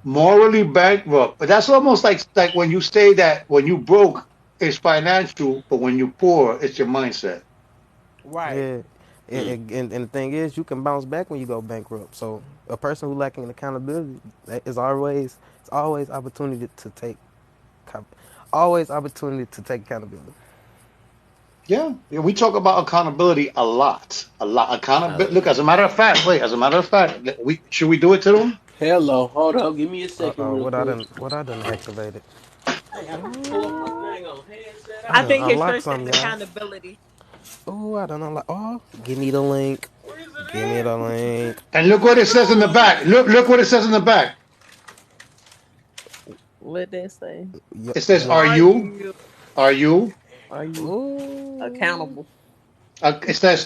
Morally bankrupt. But that's almost like when you say that when you broke, it's financial, but when you poor, it's your mindset. Right. Yeah, Mm. and the thing is, you can bounce back when you go bankrupt. So a person who lacking accountability is always it's always opportunity to take always opportunity to take accountability. Yeah, yeah, we talk about accountability a lot, a lot. Accountability. Look, Hello. as a matter of fact, wait. As a matter of fact, we should we do it to them? Hello. Hold up. Give me a Uh second, oh, real quick. what I done activated? Hey, I forgot to pull up my Mm, dang on headset I I out. done think it unlocked should say something, y'all. accountability. Oh, I done unlocked. Oh, give me the link. Where is Give me the it link. And look what it says in the back. Look what it says in the back. What they say? Yep. It says, What? "Are Are you? you Are you?" are you Oh. accountable?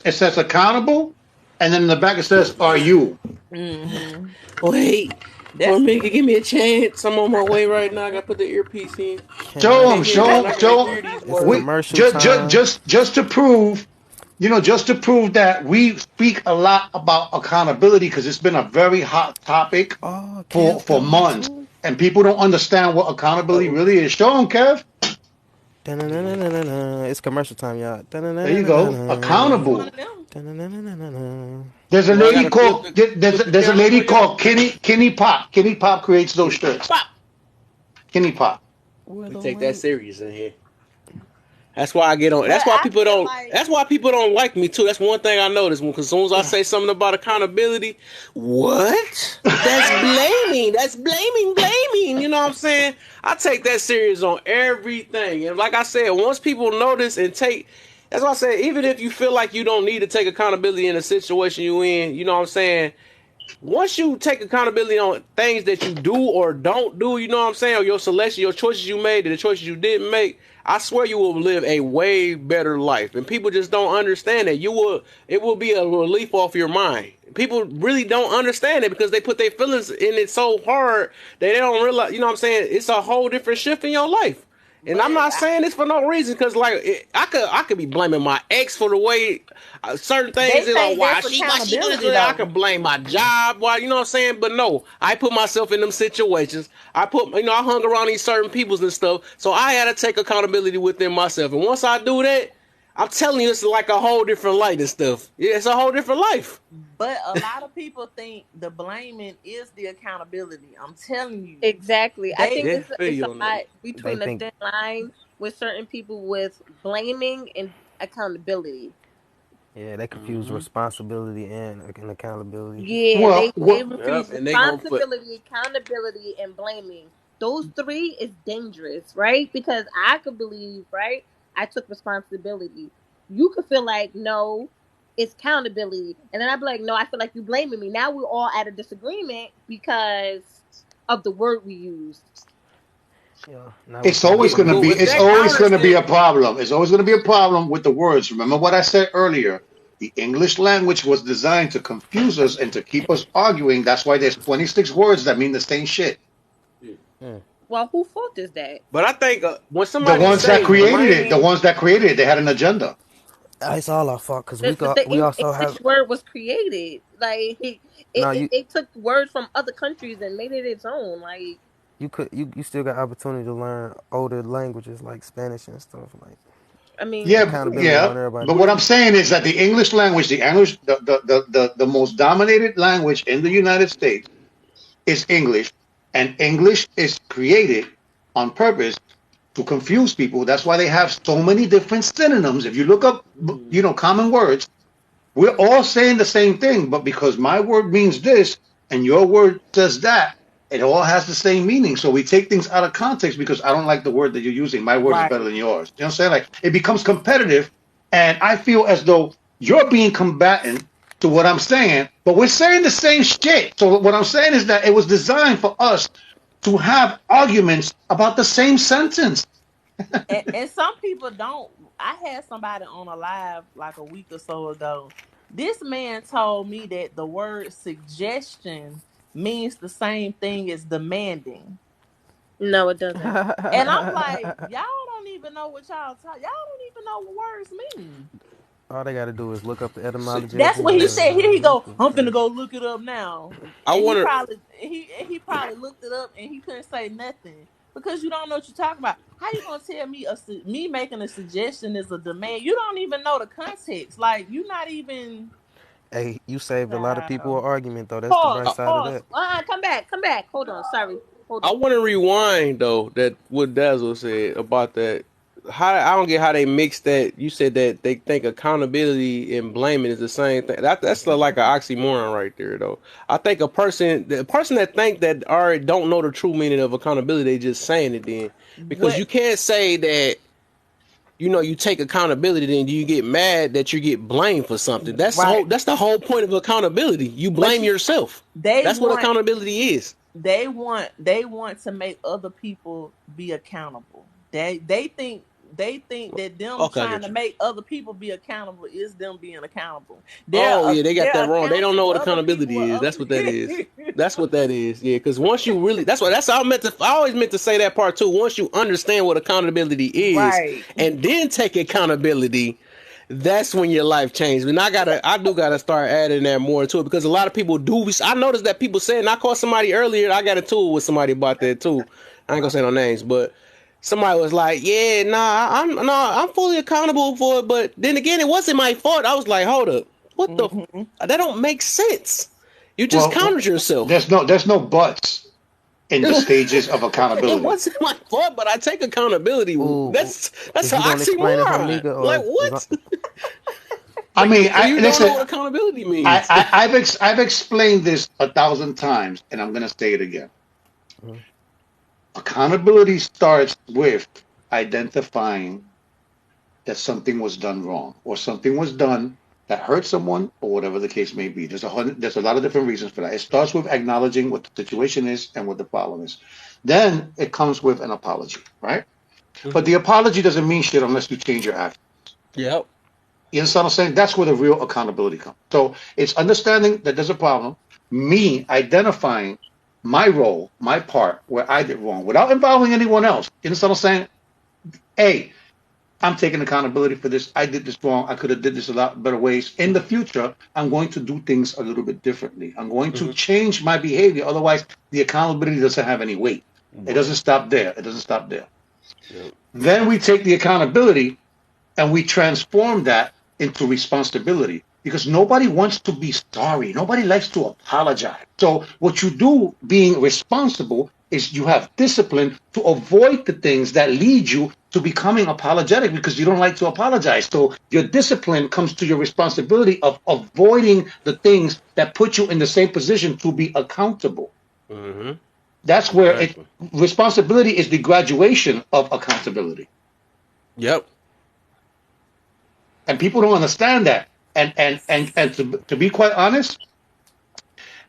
It says accountable, and then in the back it says, "Are you?" Mm-hmm. at? Wait. That's One minute. Give me a chance. I'm on my way right now. I got to put the earpiece in. Can I Show them, I? can't hear show nothing. them, I can't show hear 'em. these It's words. We commercial time. just to prove, just to prove that we speak a lot about accountability because it's been a very hot topic Oh, for Kev got one months, too. and people don't understand what accountability Uh-oh. really is. Show them, Kev. Yeah. Da-na-na-na-na-na. It's commercial time, y'all. There you go. it's Da-na-na-na-na-na. one Accountable. of them. Da-na-na-na-na-na. There's a Do I lady gotta flip called the there- there's a, flip the there's a camera for lady y'all? called Kenny Pop. Kenny Pop creates those Kenny shirts. Pop. Kenny Pop. Where We the take that link? serious in here. That's why I get on. But That's why I people feel don't. like That's why people don't like me too. That's one thing I noticed. Because as soon as I say something about accountability, what? That's blaming. That's blaming. Blaming. You know what I'm saying? I take that serious on everything. And like I said, once people notice and take. That's why I say, even if you feel like you don't need to take accountability in a situation you in, you know what I'm saying? Once you take accountability on things that you do or don't do, you know what I'm saying, or your selection, your choices you made, and the choices you didn't make, I swear you will live a way better life. And people just don't understand that. It will be a relief off your mind. People really don't understand it because they put their feelings in it so hard that they don't realize, you know what I'm saying, it's a whole different shift in your life. And but I'm not saying this for no reason, because I could be blaming my ex for the way certain things. they Is like think why that's she do this. accountability I though. could blame my job. Why, you know what I'm saying? But no, I put myself in them situations. I hung around these certain peoples and stuff. So I had to take accountability within myself. And once I do that, I'm telling you, it's like a whole different light and stuff. Yeah, it's a whole different life. But a lot of people think the blaming is the accountability. I'm telling you. Exactly. I They think Yeah, it's feel it's you a on that. lot They between the think thin line with certain people with blaming and accountability. yeah, they confuse Mm-hmm. responsibility and accountability. Yeah, Well, they well, refuse Yep, and they gonna put. responsibility, accountability, and blaming. Those three is dangerous, right? Because I could believe, right? I took responsibility. You could feel like, no, it's accountability. And then I'd be like, no, I feel like you blaming me. Now we're all at a disagreement because of the word we used. Yeah, now we it's trying to always going figure to out. be But if it's that always counter going to be a still, problem. It's always going to be a problem with the words. Remember what I said earlier. The English language was designed to confuse us and to keep us arguing. That's why there's 26 words that mean the same shit. Mm. Well, who fault is that? but I think when The somebody ones that say created it, the blaming, ones that created it, they had an agenda. It's all our fault because The we also have. English word was created. Like No, you they took words from other countries and made it its own. Like you still got opportunity to learn older languages like Spanish and stuff. Like I mean, Yeah, accountability yeah. on everybody. But what I'm saying is that the English language, the English, the most dominated language in the United States is English, and English is created on purpose to confuse people. That's why they have so many different synonyms. If you look up, common words, we're all saying the same thing, but because my word means this and your word says that, it all has the same meaning. So we take things out of context because I don't like the word that you're using. My word is better Right. than yours. You know what I'm saying? Like it becomes competitive, and I feel as though you're being combatant to what I'm saying, but we're saying the same shit. So what I'm saying is that it was designed for us to have arguments about the same sentence. And some people don't. I had somebody on a live like a week or so ago. This man told me that the word suggestion means the same thing as demanding. no, it doesn't. And I'm like, y'all don't even know what y'all talk. Y'all don't even know what words mean. All they got to do is look up the See, etymology of That's the what he word, said. Here he man. These go. people I'm finna crazy. go look it up now. I And wonder. he probably looked it up and he couldn't say nothing because you don't know what you're talking about. How you gonna tell me me making a suggestion is a demand? You don't even know the context. Like you not even. Hey, you saved a lot of people Wow. an argument though. That's the bright I, Pause. side of Pause. that. Come back. Come back. Hold on. Sorry. Hold I on. want to rewind though. That what Dazzle said about that. How I don't get how they mix that. You said that they think accountability and blaming is the same thing. That's like an oxymoron right there, though. I think the person that think that already don't know the true meaning of accountability, they just saying it then because What? you can't say that you take accountability, then you get mad that you get blamed for something. Right. That's the whole point of accountability. You But blame yourself. they That's what want accountability is. they want to make other people be accountable. They think that them Okay, I trying get to you. make other people be accountable is them being accountable. Oh yeah, they got They're that wrong. They don't accountable know to what other people accountability with is. other. That's what that is. That's what that is. Yeah, because once you really, that's how I meant to. I always meant to say that part too. Once you understand what accountability is, Right. and then take accountability, that's when your life changes. And I do gotta start adding that more to it because a lot of people do. I noticed that people saying, I called somebody earlier. I got a tool with somebody about that too. I ain't gonna say no names, but somebody was like, "Yeah, I'm fully accountable for it." But then again, it wasn't my fault. I was like, "Hold up, what the? Hmm. That don't make sense. You just Well, counted yourself. there's no buts in the stages of It accountability. wasn't my fault, but I take accountability. Ooh, That's is an you gonna explain it, oxymoron. Hamika, Like or is I, what? I mean, So I you don't know listen. what accountability I, means. I I've explained this 1,000 times, and I'm gonna say it again. Mhm. Accountability starts with identifying that something was done wrong or something was done that hurt someone or whatever the case may be. There's a lot of different reasons for that. It starts with acknowledging what the situation is and what the problem is. Then it comes with an apology, right? But Hmm. the apology doesn't mean shit unless you change your action. Yep. You understand what I'm saying? That's where the real accountability comes. So it's understanding that there's a problem, me identifying my role, my part where I did wrong without involving anyone else. You understand what I'm saying? Hey, I'm taking accountability for this. I did this wrong. I could have did this a lot better ways. In the future, I'm going to do things a little bit differently. I'm going to Hmm. change my behavior. Otherwise, the accountability doesn't have any weight. It Right. doesn't stop there. It doesn't stop there. Yep. Then we take the accountability and we transform that into responsibility because nobody wants to be sorry. Nobody likes to apologize. So what you do being responsible is you have discipline to avoid the things that lead you to becoming apologetic because you don't like to apologize. So your discipline comes to your responsibility of avoiding the things that put you in the same position to be accountable. Hmm. That's where it Exactly. responsibility is the graduation of accountability. Yep. And people don't understand that. And to be quite honest,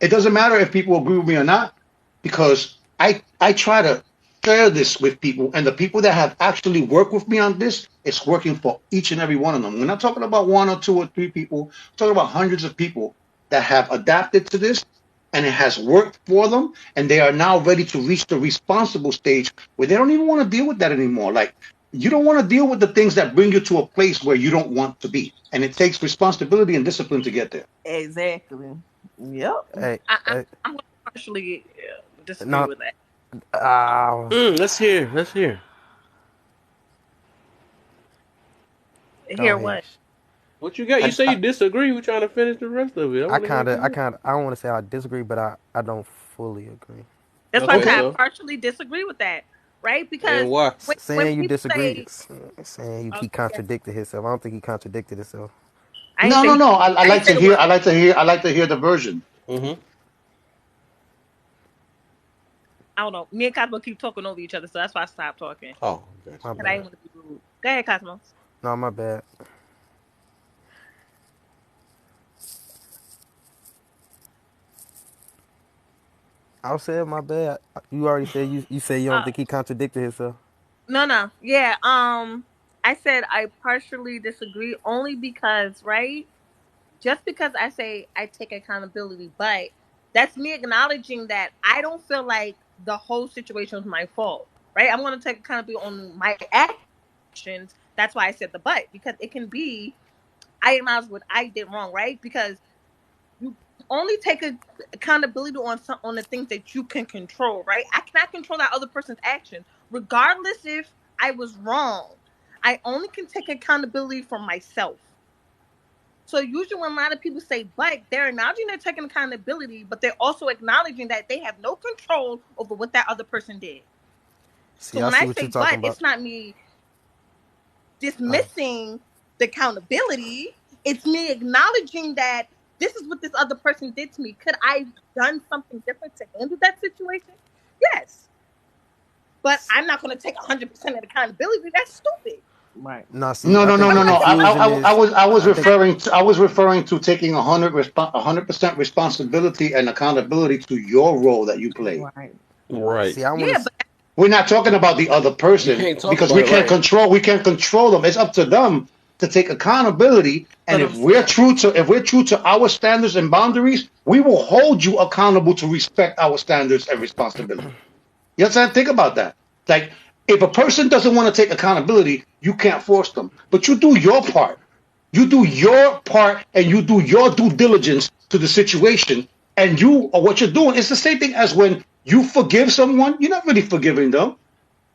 it doesn't matter if people agree with me or not, because I try to share this with people, and the people that have actually worked with me on this, it's working for each and every one of them. We're not talking about one or two or three people, we're talking about hundreds of people that have adapted to this, and it has worked for them, and they are now ready to reach the responsible stage where they don't even want to deal with that anymore. Like You don't want to deal with the things that bring you to a place where you don't want to be. And it takes responsibility and discipline to get there. Exactly. Yep. Hey, hey, I'm gonna partially disagree no, with that. uh, Let's hear. Let's hear. go Hear ahead. what? What you got? You I, say you I, disagree. We're trying to finish the rest of it. I want to hear what you I don't want to say I disagree, but I don't fully agree. That's got. why I Okay, said I okay. so partially disagree with that, right? and Because why? when Saying you people disagree, say, saying he yeah, contradicted himself. I don't think he contradicted himself. I ain't No, say no, he, no. I I ain't like say to the hear. word. I like to hear the version. Mm-hmm. I don't know. Me and Cosmo keep talking over each other, so that's why I stopped talking. Oh, gotcha. My Cause I bad. didn't want to be rude. Go ahead, Cosmos. No, my bad. I said my bad. You already said you said you don't Uh, think he contradicted himself. no, no, yeah. I said I partially disagree only because, right? Just because I say I take accountability, but that's me acknowledging that I don't feel like the whole situation was my fault, right? I'm going to take accountability on my actions. That's why I said the but, because it can be I acknowledge what I did wrong, right? Because you only take accountability on the things that you can control, right? I cannot control that other person's action, regardless if I was wrong. I only can take accountability for myself. So usually when a lot of people say but, they're acknowledging they're taking accountability, but they're also acknowledging that they have no control over what that other person did. See, So I when see I what say you're talking but, about. it's not me Uh, dismissing the accountability. It's me acknowledging that this is what this other person did to me. Could I have done something different to handle that situation? Yes. But I'm not going to take 100% of the accountability. That's stupid. Right. no, see, No, I no, no, think I'm the no, not no. taking confusion is, I was I think, referring to taking 100% responsibility and accountability to your role that you play. Right. Right. see, I want Yeah, to, but We're not talking about the other You person can't talk because about it. Right. we can't control them. It's up to them to take accountability. And but if I'm saying we're true to our standards and boundaries, we will hold you accountable to respect our standards and responsibility. You understand? Think about that. Like, if a person doesn't want to take accountability, you can't force them. But you do your part. You do your part and you do your due diligence to the situation. And you, or what you're doing, it's the same thing as when you forgive someone, you're not really forgiving them.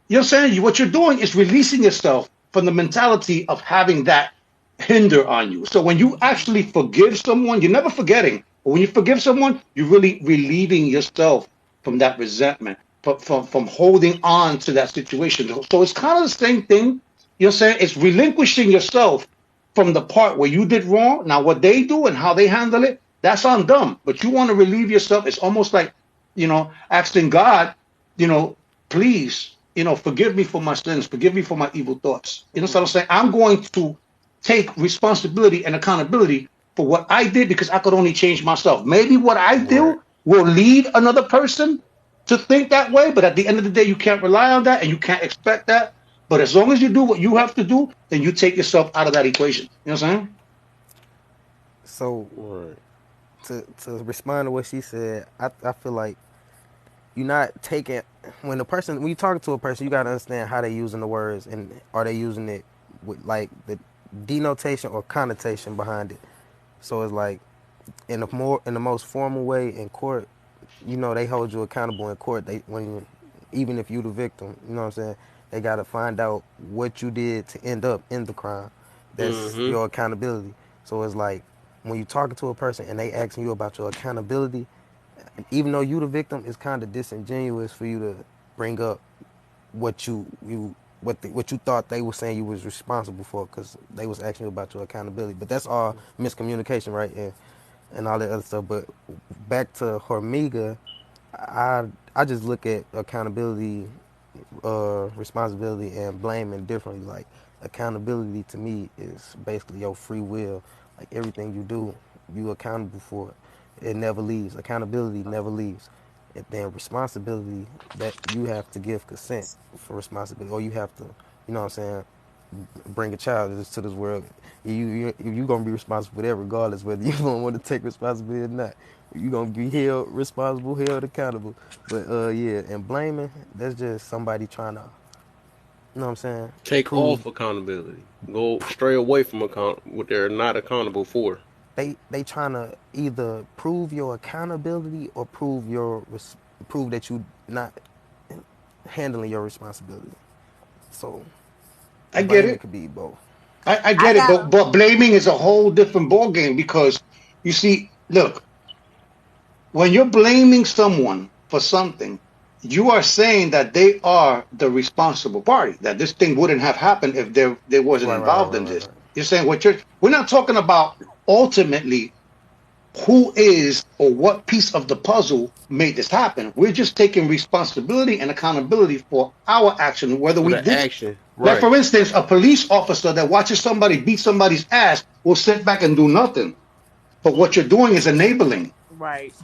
You know what I'm saying? What you're doing is releasing yourself from the mentality of having that hinder on you. So when you actually forgive someone, you're never forgetting. But when you forgive someone, you're really relieving yourself from that resentment, from holding on to that situation. So it's kind of the same thing. You know what I'm saying? It's relinquishing yourself from the part where you did wrong. Now, what they do and how they handle it, that's on them. But you want to relieve yourself. It's almost like, asking God, you know, please, forgive me for my sins, forgive me for my evil thoughts. You know what I'm saying? I'm going to take responsibility and accountability for what I did because I could only change myself. Maybe what I right. do will lead another person to think that way, but at the end of the day, you can't rely on that and you can't expect that. But as long as you do what you have to do, then you take yourself out of that equation. You know what I'm saying? So Right. to respond to what she said, I feel like you're not taking when you talking to a person, you gotta understand how they using the words and are they using it with like the denotation or connotation behind it. So it's like in the most formal way in court, they hold you accountable in court. Even if you the victim, you know what I'm saying, they gotta find out what you did to end up in the crime. That's Mm-hmm. your accountability. So it's like when you talking to a person and they asking you about your accountability, even though you the victim, it's kind of disingenuous for you to bring up what what you thought they were saying you was responsible for, because they was asking you about your accountability. But that's all miscommunication, right? And all that other stuff. But back to Hormiga, I just look at accountability, responsibility, and blaming differently. Like accountability to me is basically your free will. Like everything you do, you accountable for it. It never leaves. Accountability never leaves. And then responsibility, that you have to give consent for responsibility, or you have to, you know what I'm saying, bring a child to this world. You gonna be responsible for that regardless whether you don't want to take responsibility or not. You gonna be held responsible, held accountable. But yeah, and blaming, that's just somebody trying to You know what I'm saying? Take Prove off accountability. Go stray away from what they're not accountable for. they trying to either prove your accountability or prove that you not handling your responsibility. So I get blaming it. could be both. I I get it, got but blaming is a whole different ballgame because you see, look, when you're blaming someone for something, you are saying that they are the responsible party, that this thing wouldn't have happened if they wasn't Right, right, right, involved right, in right, this. right. You're saying we're not talking about ultimately who is or what piece of the puzzle made this happen. We're just taking responsibility and accountability for our action, whether For we the did. action, Like right? for instance, a police officer that watches somebody beat somebody's ass will sit back and do nothing. But what you're doing is enabling. Right.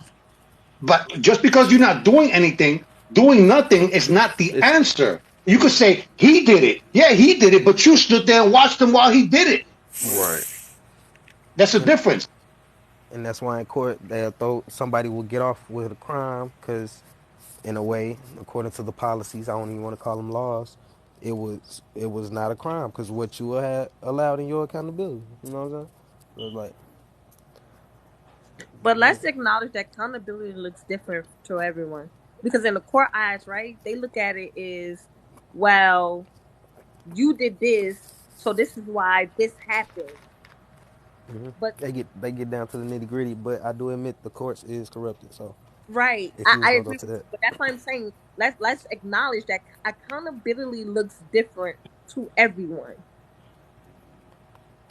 But just because you're not doing anything, doing nothing is not the It's answer. You could say he did it. Yeah, he did it, but you stood there and watched him while he did it. right. That's a And difference. and that's why in court they'll throw somebody will get off with a crime because in a way, according to the policies, I don't even want to call them laws, it was not a crime because what you had allowed in your accountability. You know what I'm saying? So it's like, But yeah. let's acknowledge that accountability looks different to everyone. Because in the court eyes, right, they look at it as, well, you did this, so this is why this happened. But They get down to the nitty gritty, but I do admit the courts is corrupted. So right, if I, we was I gonna go agree to with you. that, But that's why I'm saying let's acknowledge that accountability looks different to everyone.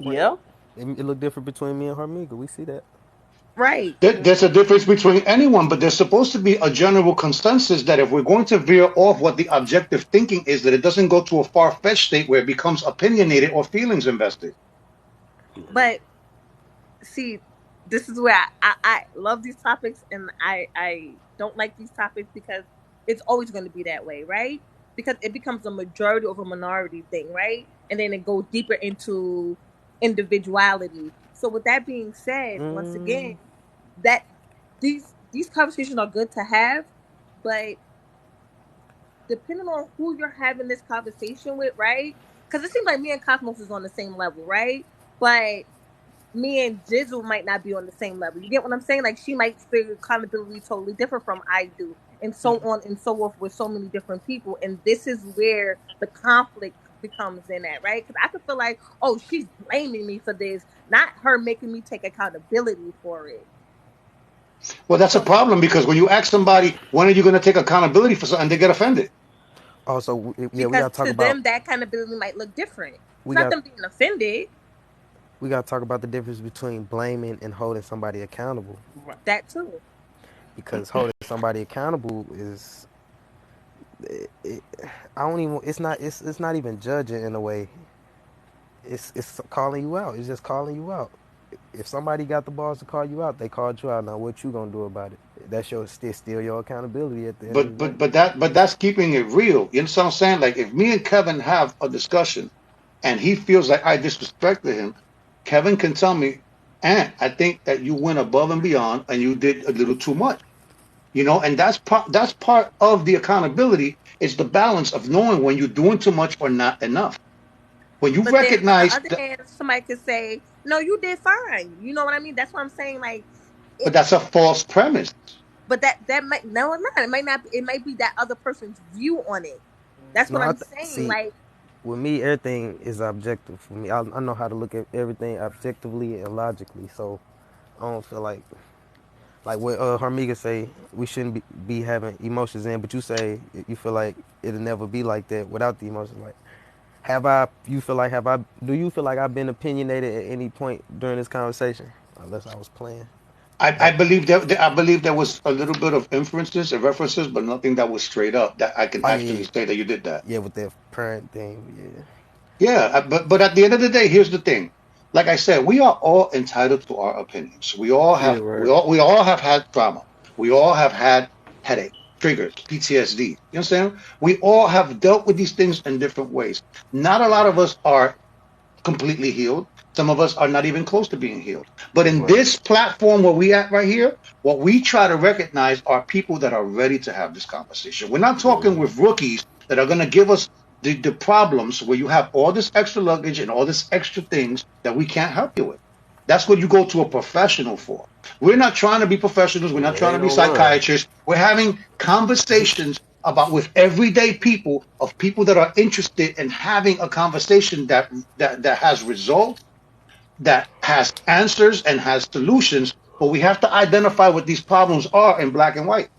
right, Yeah. it look different between me and Harmika. We see that. Right. There's a difference between anyone, but there's supposed to be a general consensus that if we're going to veer off what the objective thinking is, that it doesn't go to a far-fetched state where it becomes opinionated or feelings invested. But see, this is where I love these topics and I don't like these topics because it's always going to be that way, right? Because it becomes a majority over minority thing, right? And then it goes deeper into individuality. So with that being said, once again, that these conversations are good to have, but depending on who you're having this conversation with, right? Because it seems like me and Cosmos is on the same level, right? But me and Jizzle might not be on the same level. You get what I'm saying? Like she might figure accountability totally different from I do, and so on and so forth with so many different people. And this is where the conflict becomes in at, right? Because I could feel like, oh, she's blaming me for this, not her making me take accountability for it. Well, that's a So problem because when you ask somebody, when are you going to take accountability for something, they get offended. Also, yeah, we because gotta talk to about them that accountability might look different. It's we not got them being offended. we gotta talk about the difference between blaming and holding somebody accountable. That too. Because holding somebody accountable is, it, I don't even. It's not even judging in a way. It's calling you out. It's just calling you out. If somebody got the balls to call you out, they called you out. Now what you gonna do about it? That's your still your accountability at the end But of the day. but but that but that's keeping it real. You understand what I'm saying? Like if me and Kevin have a discussion and he feels like I disrespected him, Kevin can tell me, and I think that you went above and beyond and you did a little too much. And that's part of the accountability is the balance of knowing when you're doing too much or not enough. When you But then on the recognize other that, hand, somebody could say, "No, you did fine." You know what I mean? That's what I'm saying. Like, but it, that's a false premise. but that might no, it's not. It might not. It might be that other person's view on it. That's No, what I'm saying. see, Like, with me, everything is objective for me. I know how to look at everything objectively and logically. So I don't feel like what Harmiga say we shouldn't be having emotions in, but you say you feel like it'll never be like that without the emotions. Like, do you feel like I've been opinionated at any point during this conversation? Unless I was playing. I believe there was a little bit of inferences and references, but nothing that was straight up that I can Oh actually yeah, say that you did that. yeah, with that parent thing, yeah. Yeah, but at the end of the day, here's the thing. Like I said, we are all entitled to our opinions. We all Yeah, have we right. all we all have had trauma. We all have had headache, triggers, PTSD. You understand? We all have dealt with these things in different ways. Not a lot of us are completely healed. Some of us are not even close to being healed. But in Right. this platform where we at right here, what we try to recognize are people that are ready to have this conversation. We're not talking with rookies that are going to give us the problems where you have all this extra luggage and all this extra things that we can't help you with. That's what you go to a professional for. We're not trying to be professionals. We're You not trying to ain't be online. psychiatrists. We're having conversations about with everyday people of people that are interested in having a conversation that has results, that has answers and has solutions. But we have to identify what these problems are in black and white.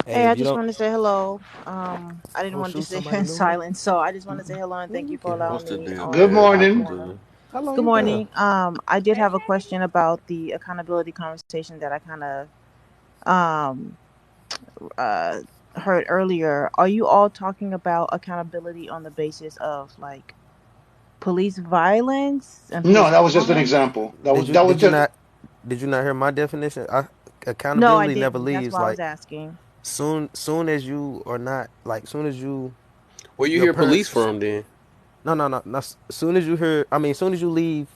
Hey, Hey, I if you just don't, want to say hello. I didn't oh want to shoot, just sit here somebody in new. silence, so I just want to say hello and Man, thank you you for can help. allowing What's the me deal, Good on man? the What's the morning. platform. deal? How long Good you been? morning. I did have a question about the accountability conversation that I kind of um uh heard earlier. Are you all talking about accountability on the basis of like police violence and No, police that was just an harm? example. That Did was you that was did you just not did you not hear my definition? No, I Accountability never didn't. That's leaves. why I was Like asking. soon as you are not like soon as you Where you your hear police parents. from then? No. As soon as you hear, I mean, as soon as you leave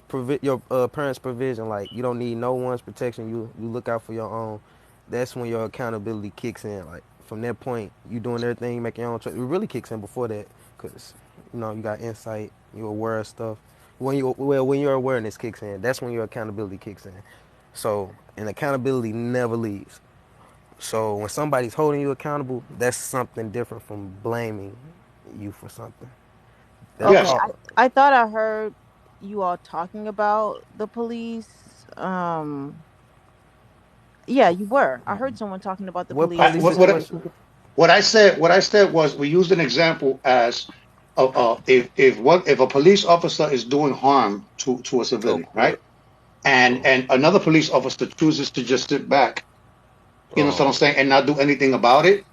your parents' provision, like you don't need no one's protection. You look out for your own. That's when your accountability kicks in. Like from that point, you doing everything, making your own choice. It really kicks in before that, cause you got insight. You're aware of stuff. When your awareness kicks in, that's when your accountability kicks in. So, and accountability never leaves. So when somebody's holding you accountable, that's something different from blaming you for something. That's Okay, yes. called. I thought I heard you all talking about the police. Yeah, you were. I heard someone talking about the What police I, police what, and what situation? what I said was we used an example as if a police officer is doing harm to a Oh, civilian, right? what? And Oh, and another police officer chooses to just sit back, you know what I'm oh. saying, and not do anything about it,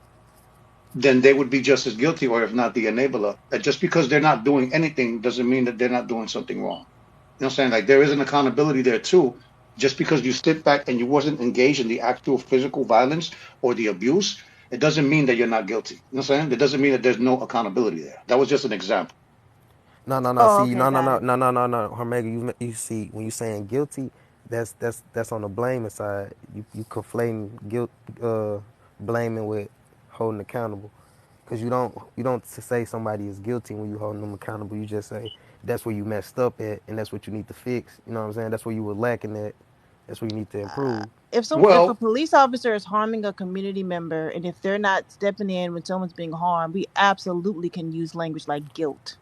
then they would be just as guilty, or if not the enabler. Just because they're not doing anything doesn't mean that they're not doing something wrong. You know what I'm saying? Like there is an accountability there too. Just because you sit back and you wasn't engaged in the actual physical violence or the abuse, it doesn't mean that you're not guilty. You know what I'm saying? It doesn't mean that there's no accountability there. That was just an example. No. oh, See, okay, got it. no. Hermega, you see, when you saying guilty, that's on the blaming side. You conflating guilt, blaming with holding accountable, because you don't say somebody is guilty when you holding them accountable. You just say that's where you messed up at, and that's what you need to fix. You know what I'm saying? That's where you were lacking at. That's where you need to improve. If a Well, police officer is harming a community member and if they're not stepping in when someone's being harmed, we absolutely can use language like guilt.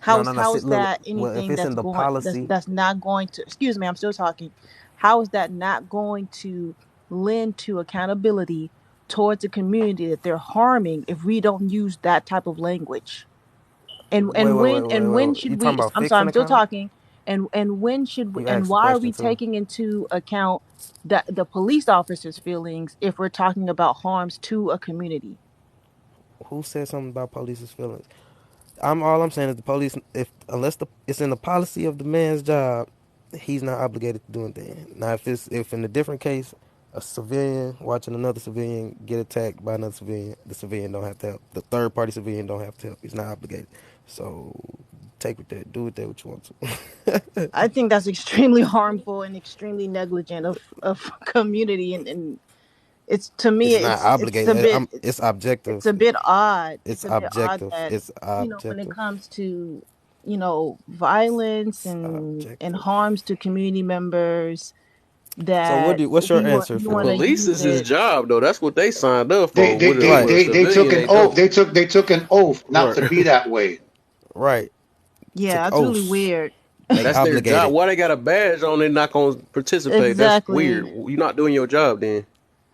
No. How See, is look. that Well, if anything it's in the policy, that's not going to, excuse me, I'm still talking. How is that not going to lend to accountability towards a community that they're harming if we don't use that type of language? And when You should talking we, about I'm sorry, fixing I'm still accountable? talking. And when should we, You and asked the why are question we too. taking into account the police officers feelings if we're talking about harms to a community? Who said something about police's feelings? All I'm saying is the police, if unless it's in the policy of the man's job, he's not obligated to do anything. Now, if in a different case, a civilian watching another civilian get attacked by another civilian, the civilian don't have to help. The third party civilian don't have to help. He's not obligated. So take with that, do with that what you want to. I think that's extremely harmful and extremely negligent of community, and it's, to me, It's not it's a obligated. bit, It's it's a objective. bit odd. It's It's a bit odd objective. that, It's when it objective. comes to, violence It's and objective. harms to community members, So that what's your answer we The want for to him? police use is his it. job though. That's what they signed up they for. they With they with Right, a they, they took civilian, an they oath. don't. They took an oath not Right. to be that way. right. Yeah, Took that's really oath. weird. They That's their job. obligated. Why they got a badge on? They not gonna participate. That's weird. Exactly. You're not doing your job then.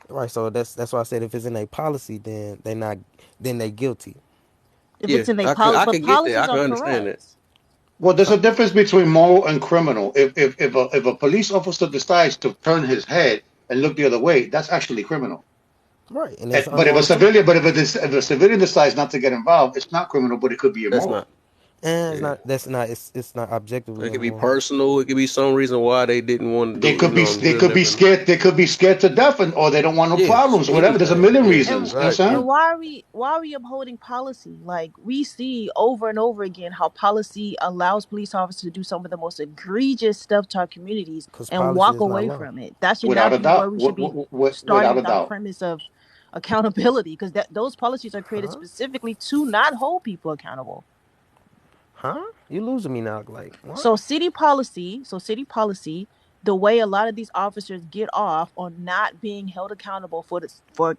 Right. So that's why I said if it's in a policy, then they not then they guilty. If Yeah, it's in a I but can get that. I policies can are understand that. correct. Well, there's So a difference between moral and criminal. If a police officer decides to turn his head and look the other way, that's actually criminal. right, and it's But if a unmoral too. civilian, if a civilian decides not to get involved, it's not criminal, but it could be That's immoral. not. And it's Yeah. not. That's not. It's not objectively It could be unmoral. personal. It could be some reason why they didn't want to They do. could be they We'll could be never know. scared. They could be scared to death, or they don't want no Yes, problems, or whatever. There's a anything. million Yeah, And reasons. You know what I'm exactly. saying? why are we upholding policy? Like, we see over and over again how policy allows police officers to do some of the most egregious stuff to our communities Because and policy walk is not away law. from it. That should Without not a be where doubt. we should be Without starting a with our doubt. premise accountability, because those policies are created Huh? specifically to not hold people accountable. Huh? You losing me now? Like what? So city policy, the way a lot of these officers get off on not being held accountable for this, for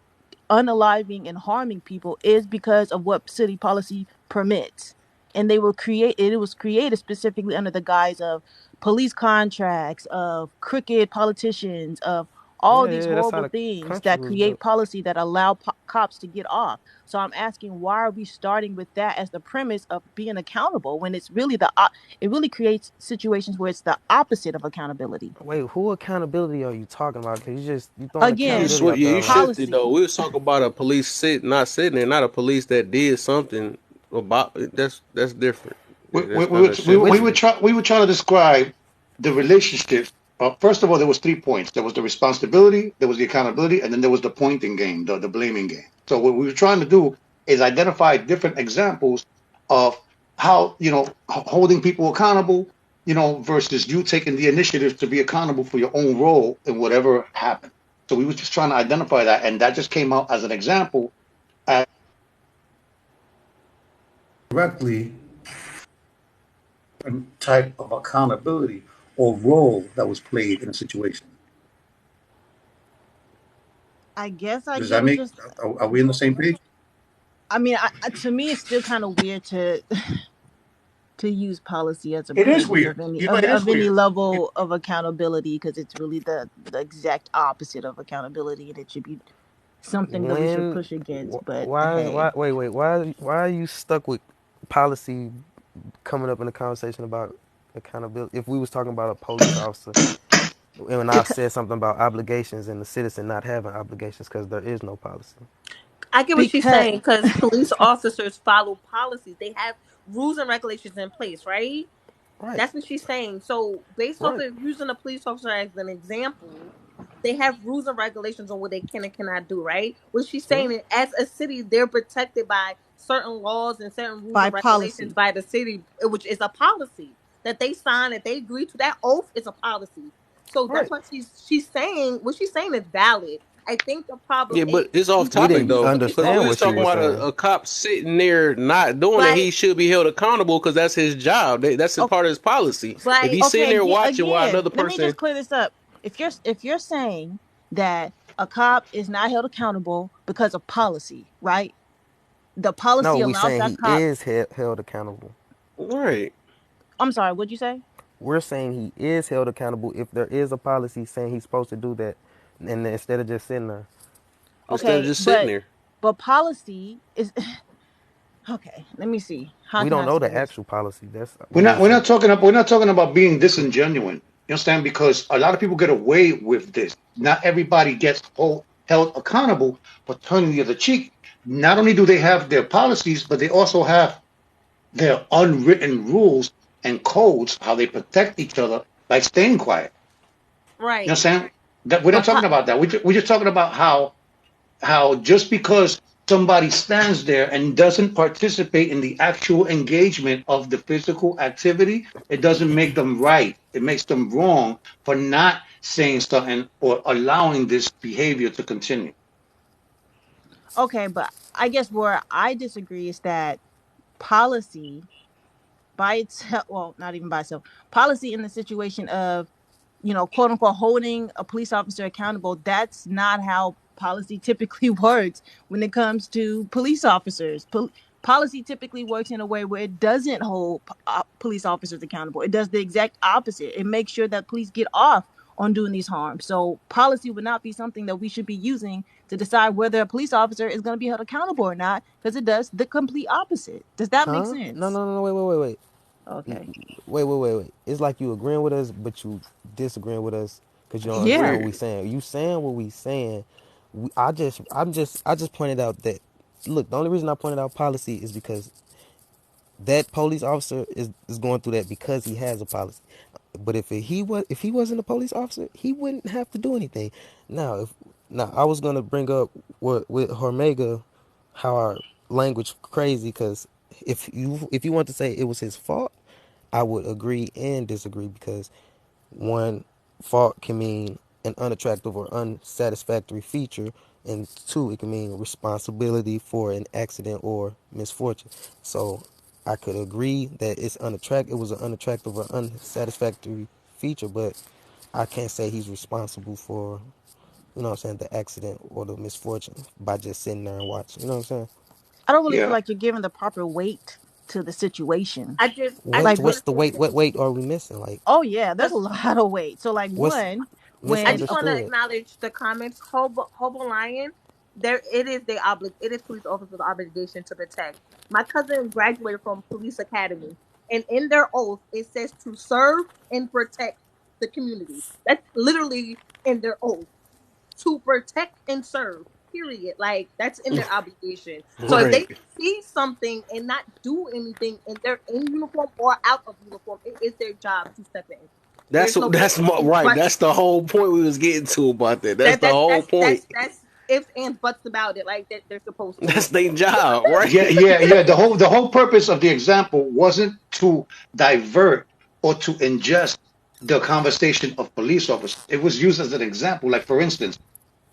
unaliving and harming people, is because of what city policy permits. And it was created specifically under the guise of police contracts, of crooked politicians, of all Yeah, these yeah. That's how horrible the things country that was create built. policy that allow cops to get off. So I'm asking, why are we starting with that as the premise of being accountable, when it's really it really creates situations where it's the opposite of accountability. Wait, who accountability are you talking about? Cause you throwing Again, accountability out Yeah, there a you lot. shifted though. policy. We was talking about a police not sitting there, not a police that did something about. That's different. we, Yeah, we, that's we, kind were, of we, shifting we Which were it. trying we were trying to describe the relationship. First of all, there was 3 points. There was the responsibility, there was the accountability, and then there was the pointing game, the blaming game. So what we were trying to do is identify different examples of how, holding people accountable, versus you taking the initiative to be accountable for your own role in whatever happened. So we were just trying to identify that, and that just came out as an example as directly a type of accountability or role that was played in a situation. I guess I Does get that what make? you're. Are we on the same page? I mean, to me, it's still kind of weird to to use policy as a It is premise weird. of any It is of any weird. level of accountability, because it's really the exact opposite of accountability, and it should be something that we should When, push against. But why, hey, wait, why are you stuck with policy coming up in a conversation about accountability? If we was talking about a police officer, and when I because said something about obligations and the citizen not having obligations because there is no policy. I get what she's because saying because police officers follow policies. They have rules and regulations in place, right? Right, That's what she's saying. So, based off right. of using a police officer as an example, they have rules and regulations on what they can and cannot do, right? What she's Yeah. saying is, as a city, they're protected by certain laws and certain rules by and regulations policy. by the city, which is a policy that they sign, that they agree to. That oath is a policy. So that's Right. what she's saying. What she's saying is valid. I think the problem Yeah, is but it's off we We can't topic didn't use though, police because we understand was what you talking were officers, about saying. a cop sitting there not doing it. but He should be held accountable because that's his job. That's a Okay, part of his policy. If but he's sitting there watching while again, another let me person, just clear this up. If you're saying that a cop is not held accountable because of policy, right? The No, policy we allows saying that he cop. is held accountable. right? I'm sorry, what'd you say? We're saying he is held accountable if there is a policy saying he's supposed to do that, and instead of just sitting there. Instead of Okay, just sitting there. but policy is okay. Let me see. How We can don't I know say the this? actual policy. That's We're we not. just We're saying. not talking about. We're not talking about being disingenuine. You understand? Because a lot of people get away with this. Not everybody gets held accountable for turning the other cheek. Not only do they have their policies, but they also have their unwritten rules and codes how they protect each other, like staying quiet. You right. understand? That we're not But talking about that. We're just talking about how just because somebody stands there and doesn't participate in the actual engagement of the physical activity, it doesn't make them right. It makes them wrong for not saying something or allowing this behavior to continue. okay, but I guess where I disagree is that policy by itself, well, not even by itself, policy in the situation of, quote unquote, holding a police officer accountable, that's not how policy typically works when it comes to police officers. Policy typically works in a way where it doesn't hold police officers accountable. It does the exact opposite. It makes sure that police get off on doing these harms. So policy would not be something that we should be using to decide whether a police officer is going to be held accountable or not, because it does the complete opposite. Does that make Huh? No, sense? no, no, no. Wait. Okay. Wait. It's like you agreeing with us, but you disagreeing with us because you don't It's understand Yeah. what we weird. saying. You saying what we saying. I just pointed out that. Look, the only reason I pointed out policy is because that police officer is going through that because he has a policy. But if he wasn't a police officer, he wouldn't have to do anything. Now I was gonna bring up what with Hormega, how our language crazy because if you want to say it was his fault, I would agree and disagree because one, fault can mean an unattractive or unsatisfactory feature, and two, it can mean responsibility for an accident or misfortune. So I could agree that it's unattractive. It was an unattractive or unsatisfactory feature, but I can't say he's responsible for, you know what I'm saying, the accident or the misfortune by just sitting there and watching. You know what I'm saying? I don't really feel Yeah, like you're giving the proper weight to the situation. I What Like, just what? want what's to the say weight? this What weight are we missing? Like, Oh yeah, there's because a lot of weight. So like, what's one, I when just a want to misunderstood? acknowledge the comments. Hobo Lion, there it is. It is police officers' obligation to protect. My cousin graduated from police academy, and in their oath it says to serve and protect the community. That's literally in their oath, to protect and serve. Period. Like that's in their obligation. So if they Right. see something and not do anything, and they're in uniform or out of uniform, it is their job to step in. That's There's no that's ifs, ands, right. buts. That's the whole point we was getting to about that. That's the whole point. That's ifs, ands, buts about it. Like that they're supposed to. That's their job, right? yeah. The whole purpose of the example wasn't to divert or to ingest the conversation of police officers. It was used as an example. Like for instance,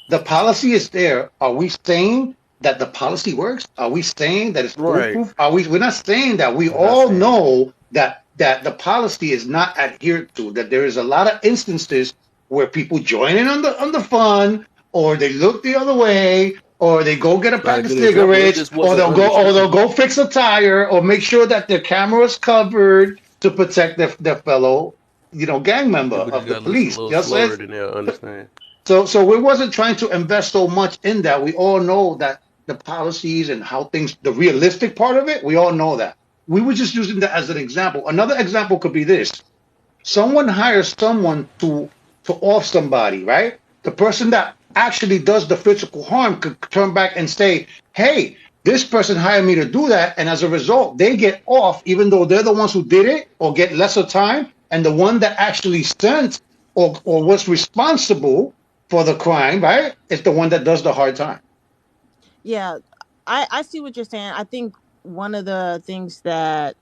the policy is there. Are we saying that the policy works? Are we saying that it's Right. foolproof? We're not saying that. We We're not all saying that. know that the policy is not adhered to. That there is a lot of instances where people join in on the fun, or they look the other way, or they go get a Not a pack of good example. It cigarettes, just wasn't or they'll understood. go fix a tire, or make sure that their camera is covered to protect their fellow, gang member People just of the got to listen a police. little Just slower as than they'll understand. so we wasn't trying to invest so much in that. We all know that the policies and how things, the realistic part of it, we all know that. We were just using that as an example. Another example could be this. Someone hires someone to off somebody, right? The person that actually does the physical harm could turn back and say, "Hey, this person hired me to do that," and as a result, they get off, even though they're the ones who did it, or get lesser time, and the one that actually sent or was responsible for the crime, right, is the one that does the hard time. Yeah, I see what you're saying. I think one of the things that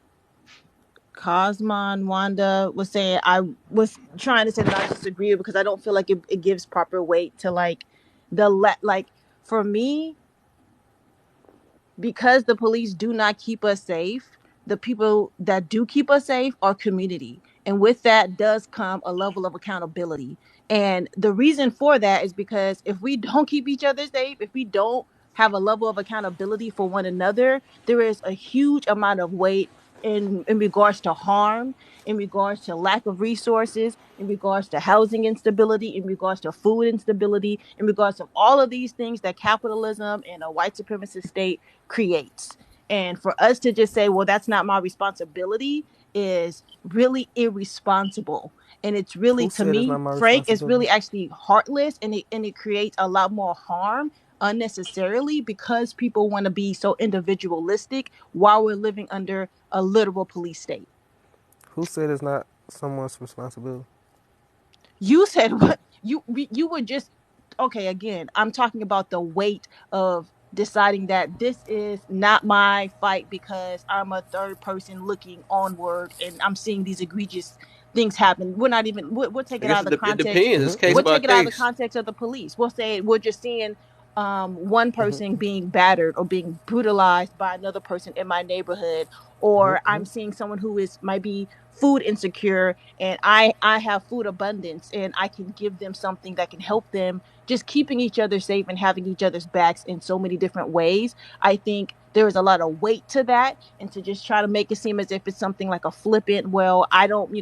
Cosman Wanda was saying, I was trying to say that I disagree because I don't feel like it gives proper weight to like like for me, because the police do not keep us safe, the people that do keep us safe are community. And with that does come a level of accountability. And the reason for that is because if we don't keep each other safe, if we don't have a level of accountability for one another, there is a huge amount of weight in regards to harm, in regards to lack of resources, in regards to housing instability, in regards to food instability, in regards to all of these things that capitalism and a white supremacist state creates. And for us to just say, well, that's not my responsibility is really irresponsible. And it's really, Who to said it's not me, my Frank, it's responsibility? really actually heartless, and it creates a lot more harm unnecessarily because people want to be so individualistic while we're living under a literal police state. Who said it's not someone's responsibility? You said what you were just okay. Again, I'm talking about the weight of deciding that this is not my fight because I'm a third person looking onward and I'm seeing these egregious things happen. We're not even we'll take I it out guess of the it context. depends. It's case We'll by take it out of the case. context of the police. We'll say we're just seeing one person being battered or being brutalized by another person in my neighborhood, or I'm seeing someone who is might be food insecure, and I have food abundance and I can give them something that can help them, just keeping each other safe and having each other's backs in so many different ways. I think there is a lot of weight to that, and to just try to make it seem as if it's something like a flippant, well, I don't,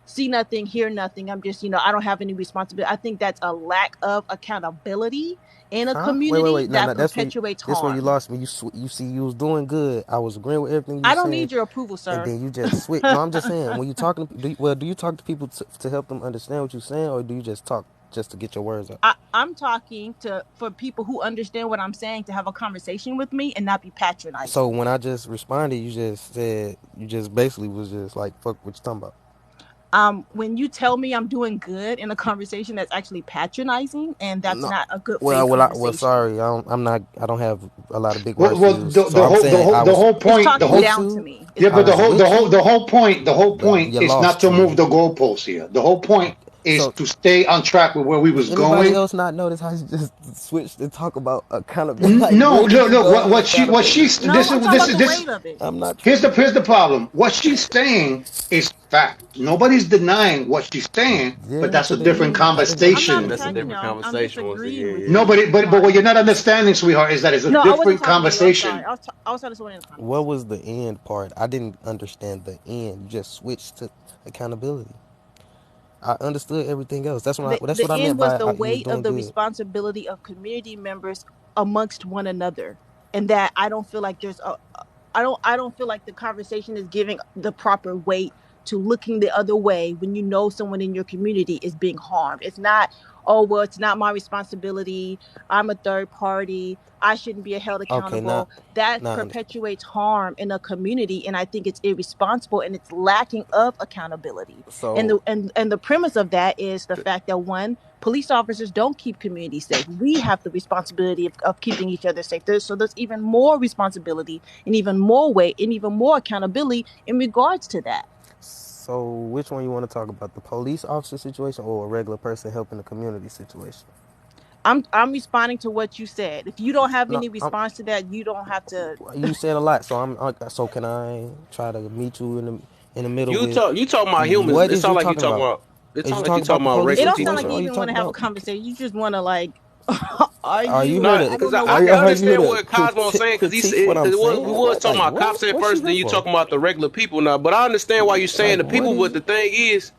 see nothing, hear nothing, I'm just, I don't have any responsibility. I think that's a lack of accountability in a Huh? Wait, wait, community wait. No, that no. perpetuates This where you harm. lost me. You see, you was doing good. I was agreeing with everything you I were don't saying, need your approval, and sir. then you just switch. No, I'm just saying when you talking. Do you talk to people to help them understand what you're saying, or do you just talk just to get your words out? I'm talking to for people who understand what I'm saying to have a conversation with me and not be So patronizing. when I just responded, you just said you just basically was just like fuck what you talking about. When you tell me I'm doing good in a conversation, that's actually patronizing, and that's No. not a good faith Well, conversation. sorry. I don't have a lot of big Well, words to well, use. the, So the I'm whole the saying whole I the was whole It's point the talking whole with down to you. me. It's yeah, I but talking was down to with me. you, the whole point but is not you to move lost the me. goalposts here. The whole point is So to stay on track with where we does was anybody going. else not notice how she just switched and talk about accountability? Like, No, where did no, you no. go with What accountability? she's No, I'm talking about the this. weight of it. I'm not Here's trying to. the problem. What she's saying is fact. Nobody's denying what she's saying, but Yeah, that's to a different me, I didn't I'm not But conversation. that's a attacking understand. you. different I'm conversation once disagreeing again. with Yeah. No, you. but what Like, you're not understanding, sweetheart, is that it's a no, I wasn't different talking to you. I'm sorry. conversation. I was talking to someone in the What comments. was the end part? I didn't understand the end. You just switched to accountability. I understood everything else. That's The what I meant end was by the you was weight of doing the good. responsibility of community members amongst one another, and that I don't feel like there's a I don't feel like the conversation is giving the proper weight to looking the other way when you know someone in your community is being harmed. It's not, oh well, it's not my responsibility. I'm a third party. I shouldn't be held Okay, now, accountable. That now I understand. perpetuates harm in a community, and I think it's irresponsible and it's lacking of accountability. And So, the premise of that is the fact that one, police officers don't keep communities safe. We have the responsibility of keeping each other safe. So there's even more responsibility and even more weight and even more accountability in regards to that. so which one you want to talk about? The police officer situation or a regular person helping the community situation? I'm responding to what you said. If you don't have No, any response to that, you don't have to. you said a lot. So so can I try to meet you in the middle You with talking about humans. what It is you sound like you talking talking about? about. It Is you sound like you talking about talking the about police It regular don't sound people like situation you or now. are you even want talking to have a about conversation. You just want to like are you argue. here No, I to because don't know I what can that are you here understand is. to what Cosmo's saying because critique what I'm we saying? was What talking like about cops at what first, you then here you for? talking about the regular people now. But I understand why you're saying Like the what people. But is the thing is,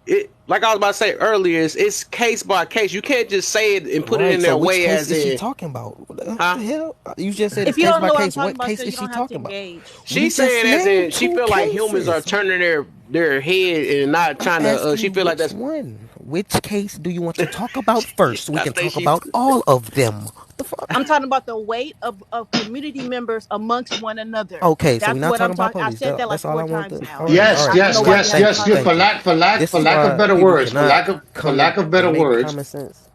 it like I was about to say earlier, it's case by case. You can't just say it and put it right? in So that which way case as is she in, talking about? What huh? the hell? You just said it's If you case don't by know what I'm case. talking What about, case sir, is you she don't have to talking about? engage. We She just said as in named she two feel like humans are cases. turning their head and not I'm trying to. asking She you feel like which that's. one. Which case do you want to talk about first so we I can think talk she. about all of them? What the fuck? I'm talking about the weight of community members amongst one another. Okay, so we're That's not what I'm talking about talking. I police. said that like That's all I four want times to. now. All right, And all Yes, I right. don't know yes, why you yes, have a Thank yes. you, You thank you. conversation. This for is lack of why better people words, cannot for lack of better and make words. common sense.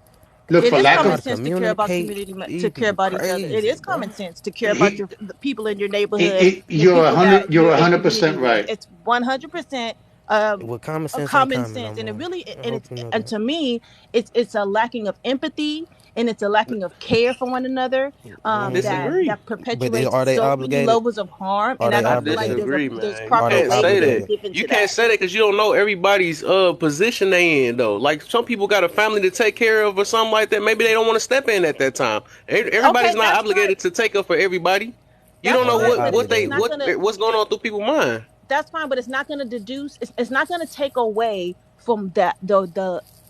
Look, It for is lack Try common to of sense to care about communicate. community, to You care be about each other. It crazy, is bro. common sense to care about he, the people in your neighborhood and the you're a people hundred, that you're you're a in hundred community percent with. right. It's 100% Well, common a sense ain't common common no sense, and it more. really I and hope it's you know and that. to me, it's a lacking of empathy and it's a lacking of care for one another. I That disagree. But perpetuates are they so many obligated? levels of harm, Are and I they I don't feel like obligated? disagree, there's man. You proper Are they can't weight say being that. obligated? given You to can't that. say that because you don't know everybody's position they in though. Like some people got a family to take care of or something like that. Maybe they don't want to step in at that time. Everybody's Okay, not that's fine. obligated to take up for everybody. You That's don't know Are they fine, but what it's obligated? not gonna. what's going on through people's mind. That's fine, but it's not going to deduce. It's not going to take away from that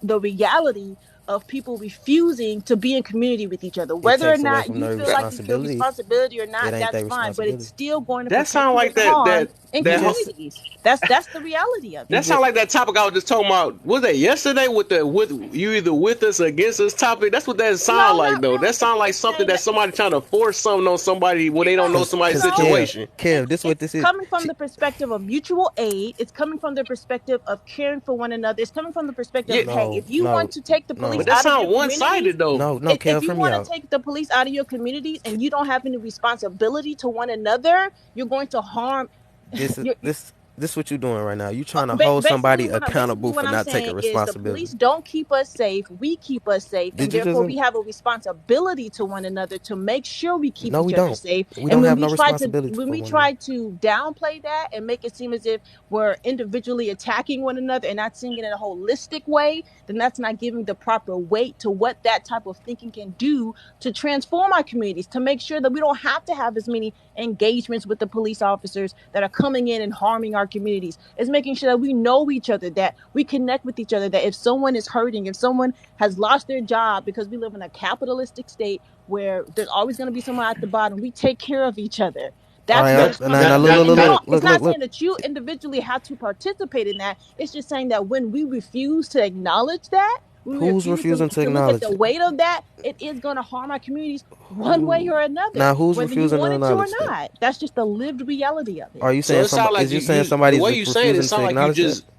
the reality of people refusing to be in community with each other. It Whether or takes away not from you their feel like it's your responsibility. responsibility or It not, ain't that's their fine. But it's responsibility. still going to That sound like perpetuate harm in You that just communities. That's the reality of you it. that sound just like that topic I was just talking about. Was that yesterday with the with you either with us or against us topic? That's what that sound No, like not though. really. That sound like It's something saying that that somebody trying to force something on somebody when they don't know no, somebody's cause no. Kev, situation. this what It's this is. coming from the perspective of mutual aid. It's coming from the perspective of caring for one another. It's coming from the perspective Yeah, of, hey, No, if you no, want to take the police but no, that out of your sound one communities, sided though. no, if Kev, you hear me want to out. take the police out of your communities and you don't have any responsibility to one another, you're going to harm. This is You're, this what you doing right now. You trying to hold basically somebody basically accountable what for I'm not taking saying is the responsibility. police don't keep us safe. We keep us safe, and Did you just? therefore we have a responsibility to one another to make sure we keep No, each we other don't. safe. We And don't have no responsibility when for we one another. try to downplay that and make it seem as if we're individually attacking one another and not seeing it in a holistic way, then that's not giving the proper weight to what that type of thinking can do to transform our communities, to make sure that we don't have to have as many engagements with the police officers that are coming in and harming our communities. It's making sure that we know each other, that we connect with each other, that if someone is hurting, if someone has lost their job, because we live in a capitalistic state where there's always going to be someone at the bottom, we take care of each other. All That's right, what That it's now, coming now that from. look, look, that And you that don't, look, it's look, look, not look. saying that you individually have to participate in that. It's just saying that when we refuse to acknowledge that, when we Who's refuse refusing to to look at acknowledge the it? weight of that, it is going to harm our communities one way Who? or another, Now, who's whether you refusing to want it to or acknowledge that? not. That's just the lived reality of it. Are you So saying it sound somebody? like Is you saying the somebody's way you saying it refusing to sound like you acknowledge that? just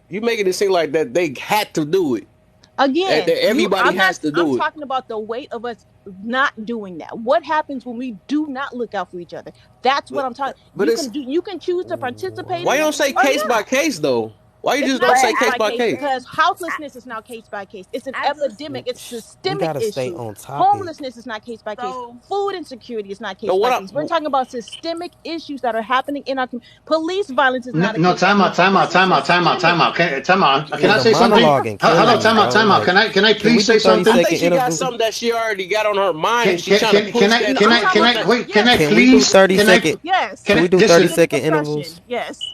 you making it seem like that they had to do it. That Again, everybody has to I'm do it. talking about the weight of us not doing that. What happens when we do not look out for each other? That's what But I'm talking. but it's You can choose to participate why in you it don't say or case by not. case though? Why you It's just not don't But say case case by I by case case? because and houselessness is not case by case. It's an I just epidemic. It's We systemic gotta stay issue. on topic. Homelessness is not case by case. so Food insecurity is not So case by what case. We're up? talking about systemic issues that are happening in our community. Police violence is No, not a no, case by time case. out, time There's out, a time out, time out, time systemic. out. Time out. Can I Nigga say something? monologuing, Hello, killing me, time out, bro. time out. Like, Can I can we please do say 30 I something? think second she got intervals? something that she already got on her mind, and she trying to push that No, to I'm the talking about front. the Can I yes. Can we do please? 30 Can I? second? Yes. Can Can we I do 30 listen? Systemic second oppression. intervals? Yes.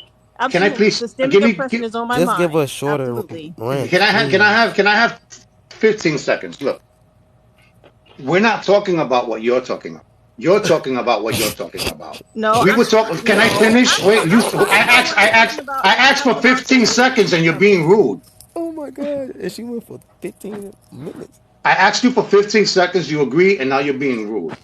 Can I Absolutely. please Systemic give me? oppression is on my Just give mind. us shorter Absolutely. rants, please. Can I have 15 seconds? Look, we're not talking about what you're talking about. You're talking about what you're talking about. No, We were talking. Can I no. finish? Wait, I'm talking about what I'm talking about, I and I'm asked for talking about 15 systemic seconds, and you're being oppression. rude. Oh my god. And she went for 15 minutes. I asked you for 15 seconds. You agree, and now you're being rude.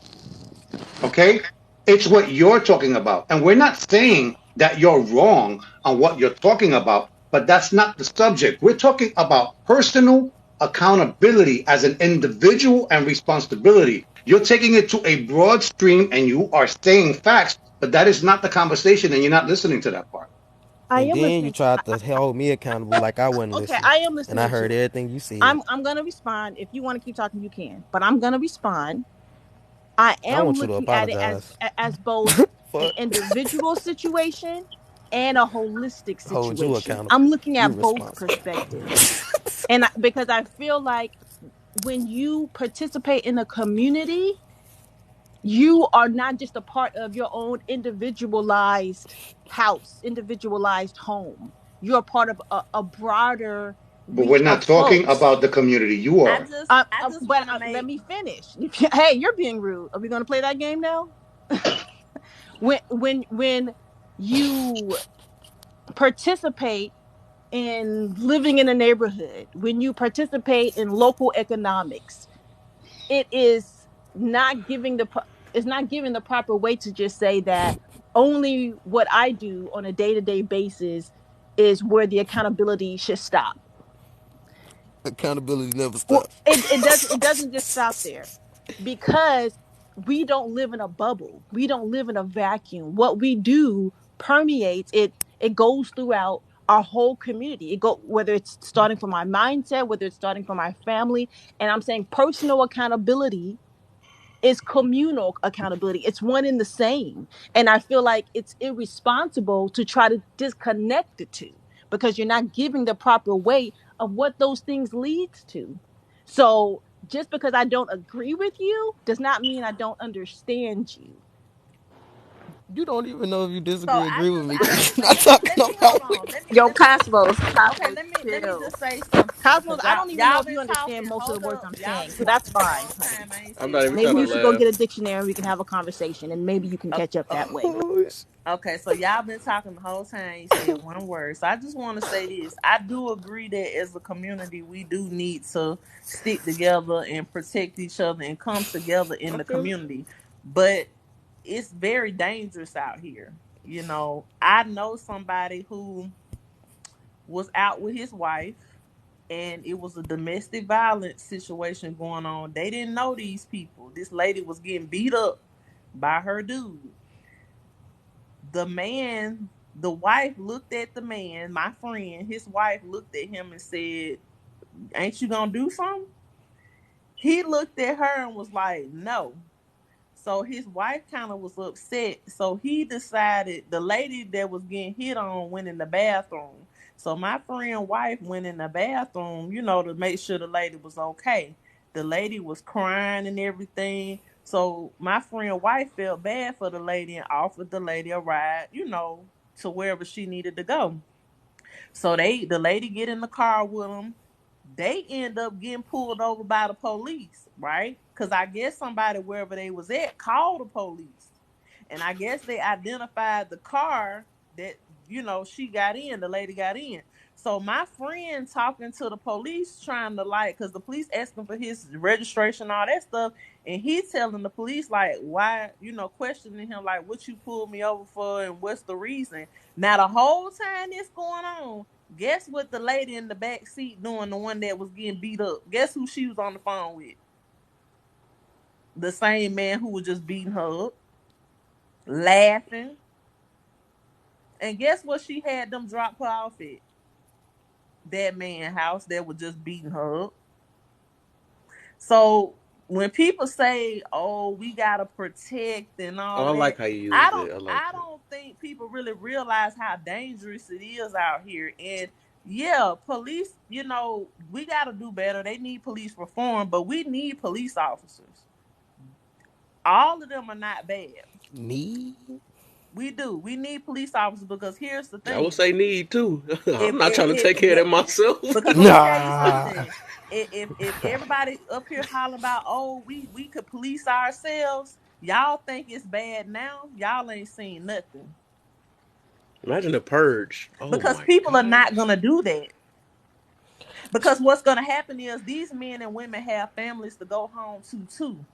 Okay? It's what you're talking about. And we're not saying that you're wrong on what you're talking about, but that's not the subject. We're talking about personal accountability as an individual and responsibility. You're taking it to a broad stream and you are saying facts, but that is not the conversation and you're not listening to that part. I And am then you listening. tried to hold me accountable like I wasn't Okay, listening. I am And I listening heard to it. everything you said. I'm gonna respond. If you want to keep talking, you can. But I'm gonna respond. I I am want you to looking at it apologize. as both an Fuck. individual situation and a holistic Hold you situation. accountable. I'm looking You at both responsible. perspectives, and because I feel like when you participate in a community, you are not just a part of your own individualized house, individualized home. You're a part of a broader But we're reach not of talking folks. about the community. You are. I just But want to let make me finish. Hey, you're being rude. Are we going to play that game now? When you participate in living in a neighborhood, when you participate in local economics, it is not giving it's not giving the proper way to just say that only what I do on a day-to-day basis is where the accountability should stop. Accountability never Well, stops. it doesn't just stop there, because we don't live in a bubble. We don't live in a vacuum. What we do permeates it. It goes throughout our whole community. It go whether it's starting from my mindset, whether it's starting from my family, and I'm saying personal accountability is communal accountability. It's one in the same. And I feel like it's irresponsible to try to disconnect the two, because you're not giving the proper weight of what those things leads to. So just because I don't agree with you does not mean I don't understand you. You don't even know if you so disagree or agree with me I because just you're not let talking me hold about me. on. Yo, Let me Cosmos, okay, Cosmos, let me chill. just say something Cosmos, because I don't even know y'all if you been understand talking. most of the Hold words up, I'm y'all saying. been So that's talking the fine, whole honey. time. I ain't I'm said not even one Maybe trying to we word. should go laugh. get a dictionary and we can have a conversation, and maybe you can catch up that way. Oh, Okay, so y'all been talking the whole time. Ain't said one word. So I just want to say this. I do agree that as a community, we do need to stick together and protect each other and come together in I the feel it. community. But it's very dangerous out here. You know, I know somebody who was out with his wife and it was a domestic violence situation going on. They didn't know these people. This lady was getting beat up by her dude. The man, the wife looked at the man, my friend, his wife looked at him and said, "Ain't you gonna do something?" He looked at her and was like, "No." So his wife kind of was upset. So he decided the lady that was getting hit on went in the bathroom. So my friend wife went in the bathroom, to make sure the lady was okay. The lady was crying and everything. So my friend wife felt bad for the lady and offered the lady a ride, to wherever she needed to go. So the lady get in the car with them. They end up getting pulled over by the police, right? Because I guess somebody wherever they was at called the police, and I guess they identified the car that she got in. The lady got in. So my friend talking to the police, trying to because the police asking for his registration, all that stuff, and he telling the police why, questioning him what you pulled me over for and what's the reason. Now the whole time this going on, guess what the lady in the back seat doing? The one that was getting beat up. Guess who she was on the phone with? The same man who was just beating her up, laughing. And guess what she had them drop her off at? that man's house that was just beating her up. So when people say, "Oh, we gotta protect and all Oh, I of like that," how you I use don't it. I like I that. don't think people really realize how dangerous it is out here. And yeah, police, we gotta do better. They need police reform, but we need police officers. All of them are not bad. Me? We do. We need police officers because here's the I would thing. say need too. If I'm not if trying to if take care yeah, of that myself. because let me tell you Nah. something. If everybody up here hollering about, oh, we could police ourselves, y'all think it's bad now. Y'all ain't seen nothing. Imagine the purge. Oh Because my people are not gosh. gonna do that. Because what's gonna happen is these men and women have families to go home to too.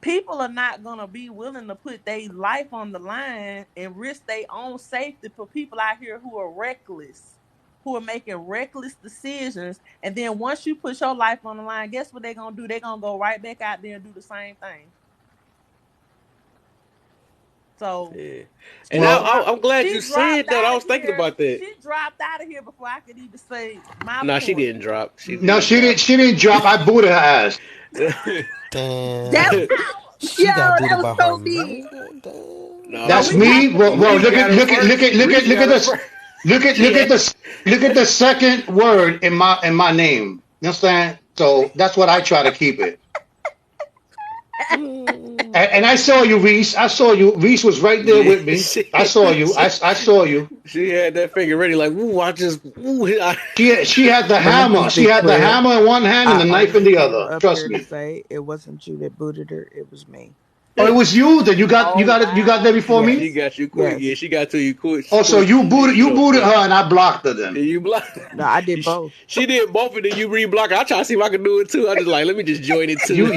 People are not gonna be willing to put their life on the line and risk their own safety for people out here who are reckless, who are making reckless decisions. And then once you put your life on the line, guess what they're gonna do? They're gonna go right back out there and do the same thing. So Yeah. And she Well, dropped I'm glad you she dropped said that. I out was of thinking here. about that. She dropped out of here before I could even say my Nah, she point. didn't drop. She no, didn't drop. she didn't drop. I booted her ass. That, Damn. yo, She got that booted was by her so mean. man. Damn. No, So That's we have me. to be Well, Reese look got at her fair. look at look first. at look at Reese look got at her this. first. Look at this. Look at the second word in my name. You understand? So that's what I try to keep it. Mm. And I saw you, Reese. I saw you. Reese was right there Yeah, with me. I saw you. I saw you. she had that finger ready, like, ooh, She had the Let me hammer. just She be had the clear. hammer in one hand and I the knife in only the came other. up Trust here to me. say it wasn't you that booted her, it was me. Oh, it was you. That you got Oh you got there wow. before she me. Yes. got you quick. Yeah, Yes. she got to you quick. Oh, so Quick. Yeah, you you up booted there. her and I blocked her Yeah, then. you block. No, I did both. She did both, and then you reblock her. I try to see if I can do it too. I just like, let me just join it too.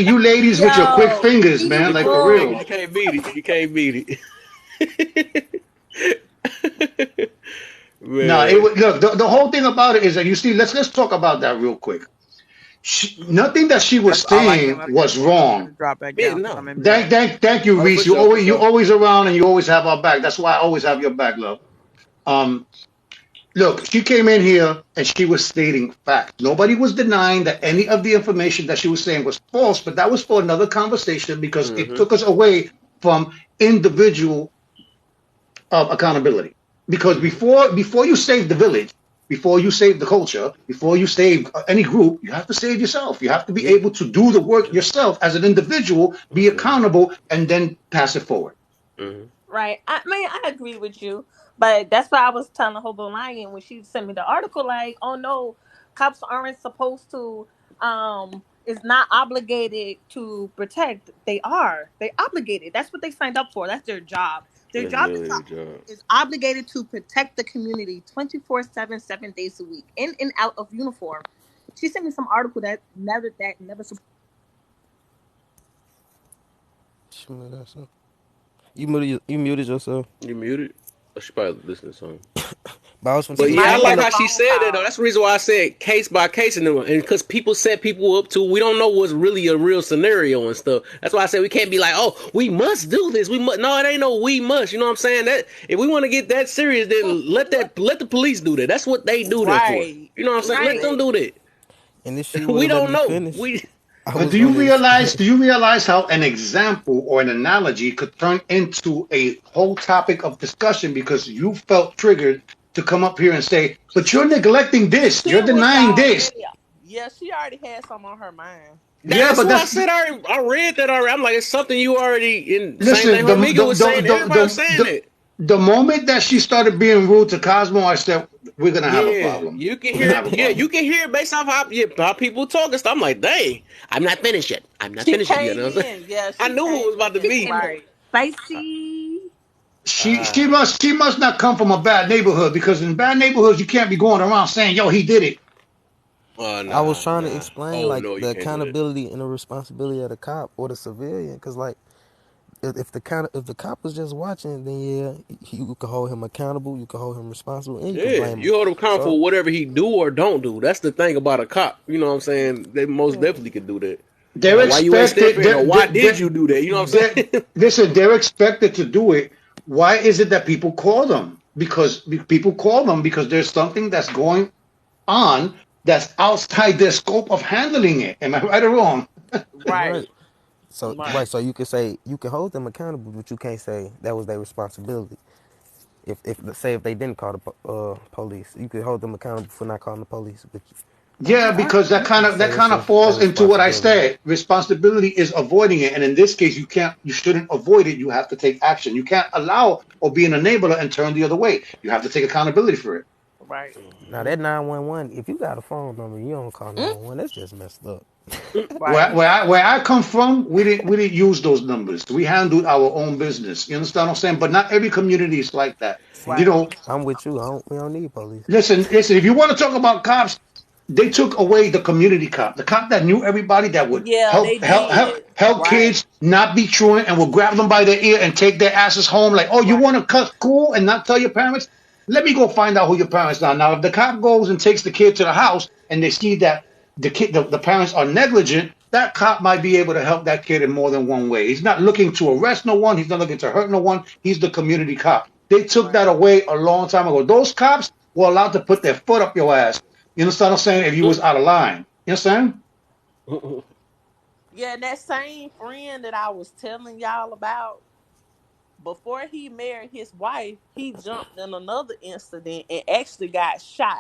You ladies with your quick Yo, fingers, man. The Like for quick people. fingers, real. you can't beat it. You can't beat it. No, Man, look. The whole thing about it is that you see. Let's talk about that real quick. Nothing that she was That's all I came saying up here was for. I'm gonna wrong. drop back yeah, down because no, I'm in bed. Thank you, oh for Reese. sure, for You sure. always around and you always have our back. That's why I always have your back, love. Um, Look, she came in here and she was stating facts. Nobody was denying that any of the information that she was saying was false, but that was for another conversation because it Mm-hmm. took us away from individual accountability. Because Mm-hmm. before you save the village, before you save the culture, before you save any group, you have to save yourself. You have to be Yeah, able to do the work yeah, yourself as an individual, be that's right. accountable, and then pass it forward. Mm-hmm. Right. I mean, I agree with you, but that's why I was telling Hobo Lion when she sent me the article. Like, oh no, cops aren't supposed to. Is not obligated to protect. They are. They obligated. That's what they signed up for. That's their job. Their That's job literally a job. is obligated to protect the community 24/7, 7 days a week, in and out of uniform. She sent me some article that never. You muted yourself. You muted? Oh, she probably listening to something. But I was gonna But say She the yeah, might I have like had a cancel. how she phone said that though. call. That's the reason why I said case by case and because people set people up to we don't know what's really a real scenario and stuff. That's why I said we can't be like, oh, we must do this. We must. No, it ain't no we must. You know what I'm saying? That if we want to get that serious, then let the police do that. That's what they do that for. Right. You know what I'm saying? Let them Right. do that. And if she would We have let don't me know. finish, We I But was gonna. do you realize how an example or an analogy could turn into a whole topic of discussion because you felt triggered to come up here and say, but you're neglecting this, you're She was denying this. already, yeah, she already had something on her mind. Yeah, That's but why I that's said I read that already. I'm like, it's something you already in. Same listen, thing Homega was saying. Everybody was saying the it. the moment that she started being rude to Cosmo, I said, we're gonna have a Yeah, problem. you can We're gonna hear. have a Yeah, you problem. can hear based off how people talk and stuff. I'm like, dang, I'm not finished yet. I'm not She finished yet. You came know what I'm saying? in, yeah, I she knew it was came about to She in, be. came in right. spicy. She must not come from a bad neighborhood because in bad neighborhoods you can't be going around saying, yo, he did it. I was Nah, trying to nah. explain Oh like no, you the can't do that. accountability and the responsibility of the cop or the civilian, because like if the cop was just watching, then yeah, you could hold him accountable, you could hold him responsible, and you could Yeah, blame him. you hold him accountable So for whatever he do or don't do. That's the thing about a cop. You know what I'm saying? They most yeah, definitely could do that. They're Like, why you ain't step expected. in or why did you do that? You know what I'm saying? Listen, they're expected to do it. Why is it that people call them? Because people call them because there's something that's going. on that's outside their scope of handling it. Am I right or wrong? Right. Right. So Right. right. So you can say you can hold them accountable, but you can't say that was their responsibility. If say if they didn't call the police, you could hold them accountable for not calling the police, but Yeah, because you can that say it's kind of their falls into what I responsibility. said. Responsibility is avoiding it, and in this case, you shouldn't avoid it. You have to take action. You can't allow or be an enabler and turn the other way. You have to take accountability for it. Right. Now that 911, if you got a phone number, you don't call Mm, 911. That's just messed up. right. Where I come from, we didn't use those numbers. We handled our own business. You understand what I'm saying? But not every community is like that. See, You Right. know, I'm with you. We don't need police. listen. If you want to talk about cops, they took away the community cop, the cop that knew everybody, that would Yeah, they did. help Right. kids not be truant and will grab them by their ear and take their asses home. Like, oh, you Right. want to cut school and not tell your parents? Let me go find out who your parents are. Now, if the cop goes and takes the kid to the house and they see that the parents are negligent, that cop might be able to help that kid in more than one way. He's not looking to arrest no one. He's not looking to hurt no one. He's the community cop. They took Right. that away a long time ago. Those cops were allowed to put their foot up your ass. You understand what I'm saying? If you was out of line. You understand? Yeah, and that same friend that I was telling y'all about, before he married his wife, he jumped in another incident and actually got shot.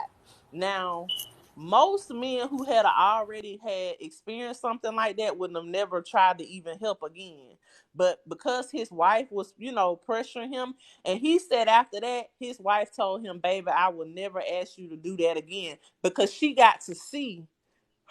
Now, most men who had already had experienced something like that would have never tried to even help again. But because his wife was, pressuring him, and he said after that, his wife told him, "Baby, I will never ask you to do that again," because she got to see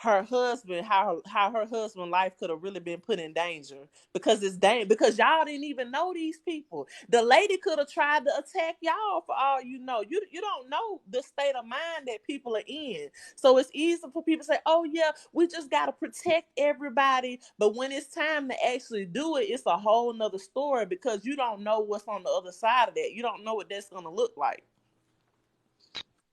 her husband, how her husband's life could have really been put in danger, because because y'all didn't even know these people. The lady could have tried to attack y'all for all you know. You don't know the state of mind that people are in. So it's easy for people to say, "Oh yeah, we just gotta protect everybody," but when it's time to actually do it, it's a whole nother story, because you don't know what's on the other side of that. You don't know what that's gonna look like.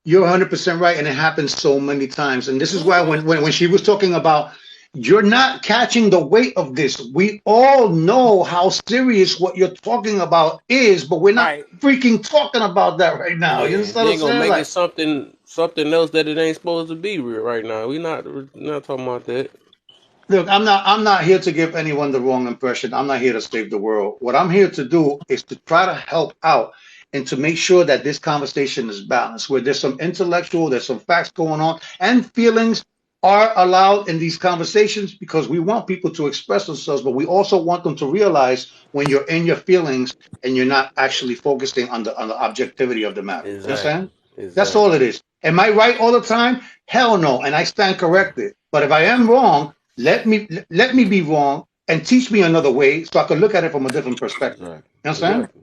You're 100% right, and it happens so many times. And this is why Mm-hmm. when she was talking about you're not catching the weight of this, we all know how serious what you're talking about is, but we're not Right. freaking talking about that right now. You Yeah, understand what they I'm ain't gonna saying? make it Like, something else that it ain't supposed to be right now. We not talking about that. look, I'm not here to give anyone the wrong impression. I'm not here to save the world. What I'm here to do is to try to help out and to make sure that this conversation is balanced, where there's some intellectual, there's some facts going on, and feelings are allowed in these conversations, because we want people to express themselves, but we also want them to realize when you're in your feelings and you're not actually focusing on the objectivity of the matter. You understand? Exactly. That's all it Exactly. is. Am I right all the time? Hell no, and I stand corrected. But if I am wrong, let me be wrong and teach me another way so I can look at it from a different perspective. Exactly. You understand? Exactly.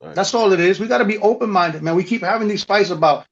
Right. That's all it is. We got to be open minded, man. We keep having these fights about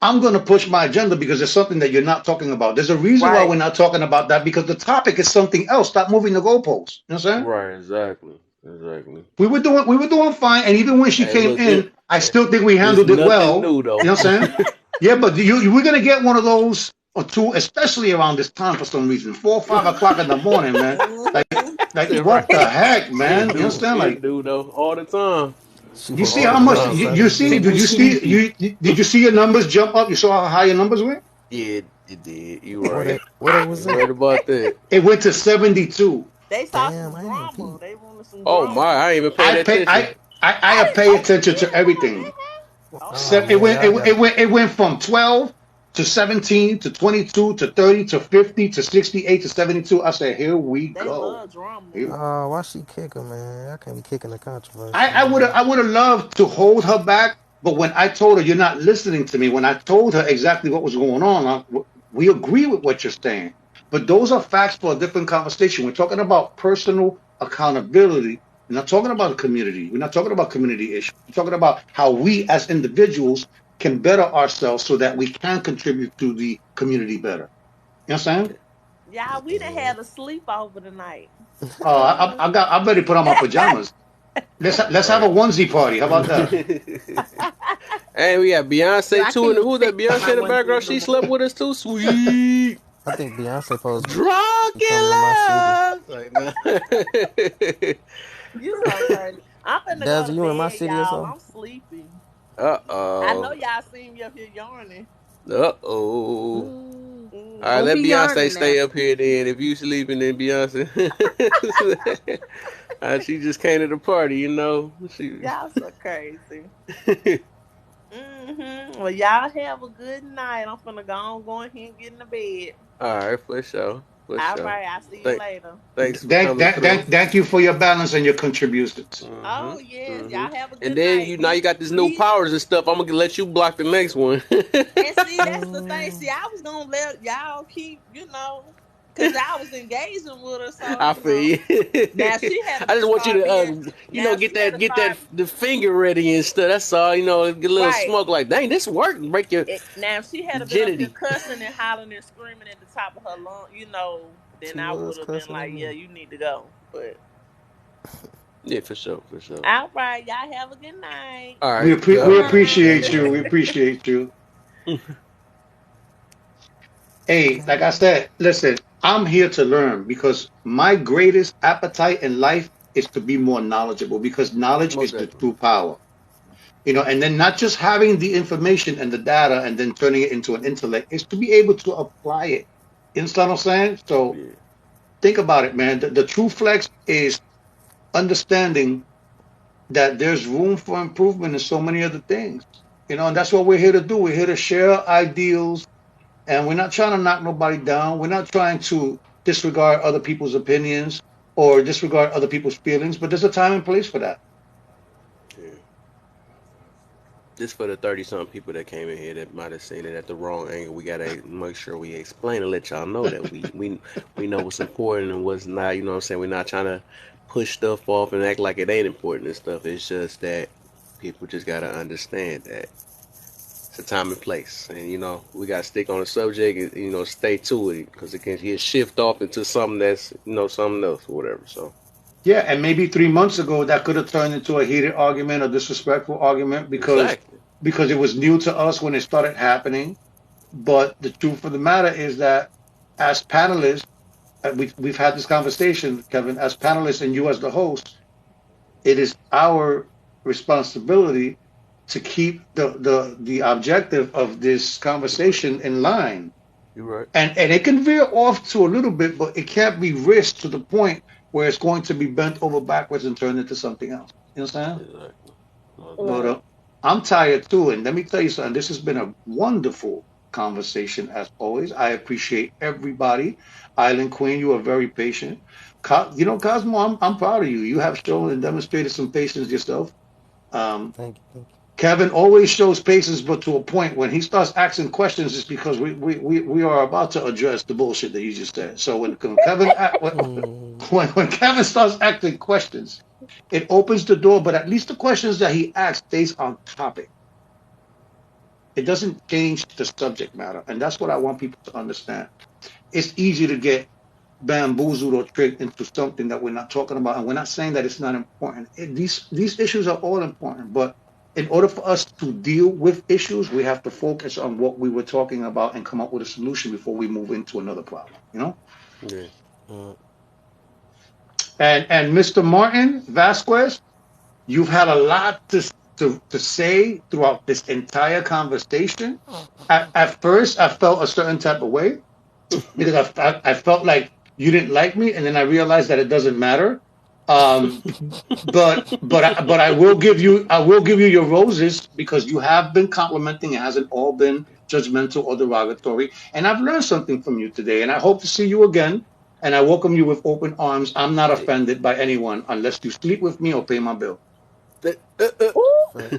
I'm going to push my agenda because there's something that you're not talking about. There's a reason why Right. we're not talking about that, because the topic is something else. Stop moving the goalposts. You know what I'm saying? Right. Exactly. Exactly. We were doing fine, and even when she Hey, came look, in, I still think we it's handled it nothing well. new though. You know what I'm saying? Yeah, but we're gonna get one of those or two, especially around this time for some reason, 4 or 5 o'clock in the morning, man. Mhm. Like Say what right. the heck, It man? You do. understand? It Like, do though. All the time. She you woke see All up how the and much noticed time. you something see? different. Too sleepy. Did you see your numbers jump up? You saw how high your numbers went? Yeah, it did. You Where right. they was You at? right about that. It went to 72. They saw Damn, some I ain't even drama. peep. They wanted some Oh my! drama. I ain't even paying I pay attention. I I didn't. pay Oh, you attention to didn't know everything. that happened? Oh Oh It man, went wow. y'all got it went from 12 to 17 to 22 to 30 to 50 to 68 to 72. I said, here we They go. love drama. Here- oh, why she kick her, man? I can't be kicking the controversy, I man. would have loved to hold her back, but when I told her you're not listening to me, when I told her exactly what was going on, we agree with what you're saying. But those are facts for a different conversation. We're talking about personal accountability. We're not talking about a community. We're not talking about community issues. We're talking about how we as individuals can better ourselves so that we can contribute to the community better. You understand? Yeah, we done Yeah. had a sleepover tonight. I better put on my pajamas. Let's have a Right. onesie party. How about that? And we got Yeah, Beyonce I too. And can't who's stay that? in my Beyonce in the onesie background. no She more. slept with us too. Sweet. I think Beyonce supposed to Drunk be in coming to my city. love. Like, nah. You so crazy. I'm finna go to Dazzle, you in my bed, city or y'all. something? I'm sleepy. I know Uh-oh. y'all seen me up here yarning. Uh-oh. All right, Don't let be Beyonce yawning now. stay up here then. If you sleeping, then Beyonce. She just came to the party, you know. Y'all so crazy. Well, y'all have a good night. I'm finna go ahead and get in the bed. All right, for sure, for All sure. right, I'll see you Thank, later. thanks for Thank, coming thank, through. thank, thank you for your balance and your contributions. Oh yes, Hmm. y'all have a And good then night. you now you got this new powers and stuff. I'm gonna let you block the next one. And see, that's the thing. See, I was gonna let y'all keep, cause y'all was engaging with her. So I feel you. now she had to I just want you start to, being. Now get she had that, to start the finger ready and stuff. That's all. Get a little right. smoke. Like, dang, this worked. Break your Now if she had been up here virginity. cussing and hollering and screaming at the top of her lung, then She I was would have been cussing like, at yeah, me. you need to go. But Yeah, for sure, for sure. all right, y'all have a good night. All We right, Good we yep. night. appreciate Good you. night. We appreciate you. Hey, Okay. like I said, listen, I'm here to learn because my greatest appetite in life is to be more knowledgeable because knowledge Most is the definitely. true power. And then not just having the information and the data and then turning it into an intellect is to be able to apply it. You understand what I'm saying? So Yeah, think about it, man. The true flex is understanding that there's room for improvement in so many other things. And that's what we're here to do. We're here to share ideals, and we're not trying to knock nobody down. We're not trying to disregard other people's opinions or disregard other people's feelings, but there's a time and place for that. yeah. Just for the 30-something people that came in here that might have seen it at the wrong angle, we gotta make sure we explain and let y'all know that we know what's important and what's not. You know what I'm saying? We're not trying to push stuff off and act like it ain't important and stuff. It's just that people just gotta understand that it's a time and place, and we gotta stick on the subject and stay to it because it can shift off into something that's something else or whatever. So Yeah, and maybe 3 months ago that could have turned into a heated argument or disrespectful argument exactly, because it was new to us when it started happening. But the truth of the matter is that as panelists, we've had this conversation, Kevin, as panelists and you as the host, it is our responsibility to keep the objective of this you're right. conversation in line. You're right. And it can veer off to a little bit, but it can't be risked to the point where it's going to be bent over backwards and turned into something else. You understand? Exactly. Most But Right. I'm tired too. And let me tell you something. This has been a wonderful conversation as always. I appreciate everybody. Island Queen, you are very patient. Cosmo, I'm proud of you. You have shown and demonstrated some patience yourself. Um, Thank you. Thank you. Kevin always shows patience, but to a point. When he starts asking questions, it's because we are about to address the bullshit that he just said. So when Kevin Mm, when Kevin starts asking questions, it opens the door. But at least the questions that he asks stays on topic. It doesn't change the subject matter, and that's what I want people to understand. It's easy to get bamboozled or tricked into something that we're not talking about, and we're not saying that it's not important. These issues are all important, but in order for us to deal with issues, we have to focus on what we were talking about and come up with a solution before we move into another problem. Yeah. mm. And Mr. Martin Vasquez, you've had a lot to say throughout this entire conversation. At first, I felt a certain type of way because I felt like you didn't like me, and then I realized that it doesn't matter. Um, but I will give you your roses because you have been complimenting. It hasn't all been judgmental or derogatory, and I've learned something from you today. And I hope to see you again. And I welcome you with open arms. I'm not Hey. offended by anyone unless you sleep with me or pay my bill. Ooh. Fact.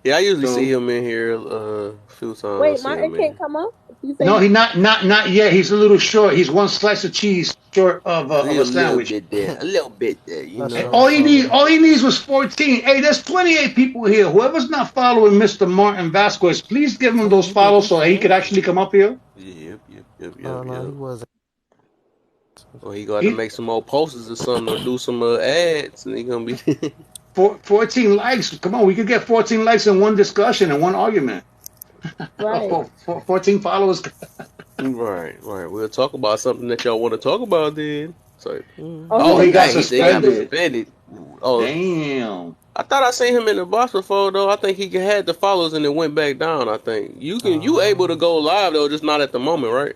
Yeah, I usually see So him in here a few times. I Wait, see Martin him in can't here. come up. You no, say he not yet. He's a little short. He's one slice of cheese short of a A little sandwich. bit there, a little bit there, you I know. sure All he saw needs, that. all he needs was 14. Hey, there's 28 people here. Whoever's not following Mr. Martin Vasquez, please give him Dang, those he did follows this so that he could fast. actually come up here. Yep, yep, yep, yep, Oh no, he yep. wasn't. Or he got to He make some more posters or something, or do some ads, and he gonna be 14 likes. Come on, we could get 14 likes in one discussion and one argument. right. 14 followers. right, right. We'll talk about something that y'all want to talk about then. So, Oh, Mm. he Oh, said he he got got dang, he said he got me suspended. suspended. suspended. Oh, Damn. I thought I seen him in the box before though. I think he had the follows and it went back down. I think you able to Oh, go live though, just not at the moment, right?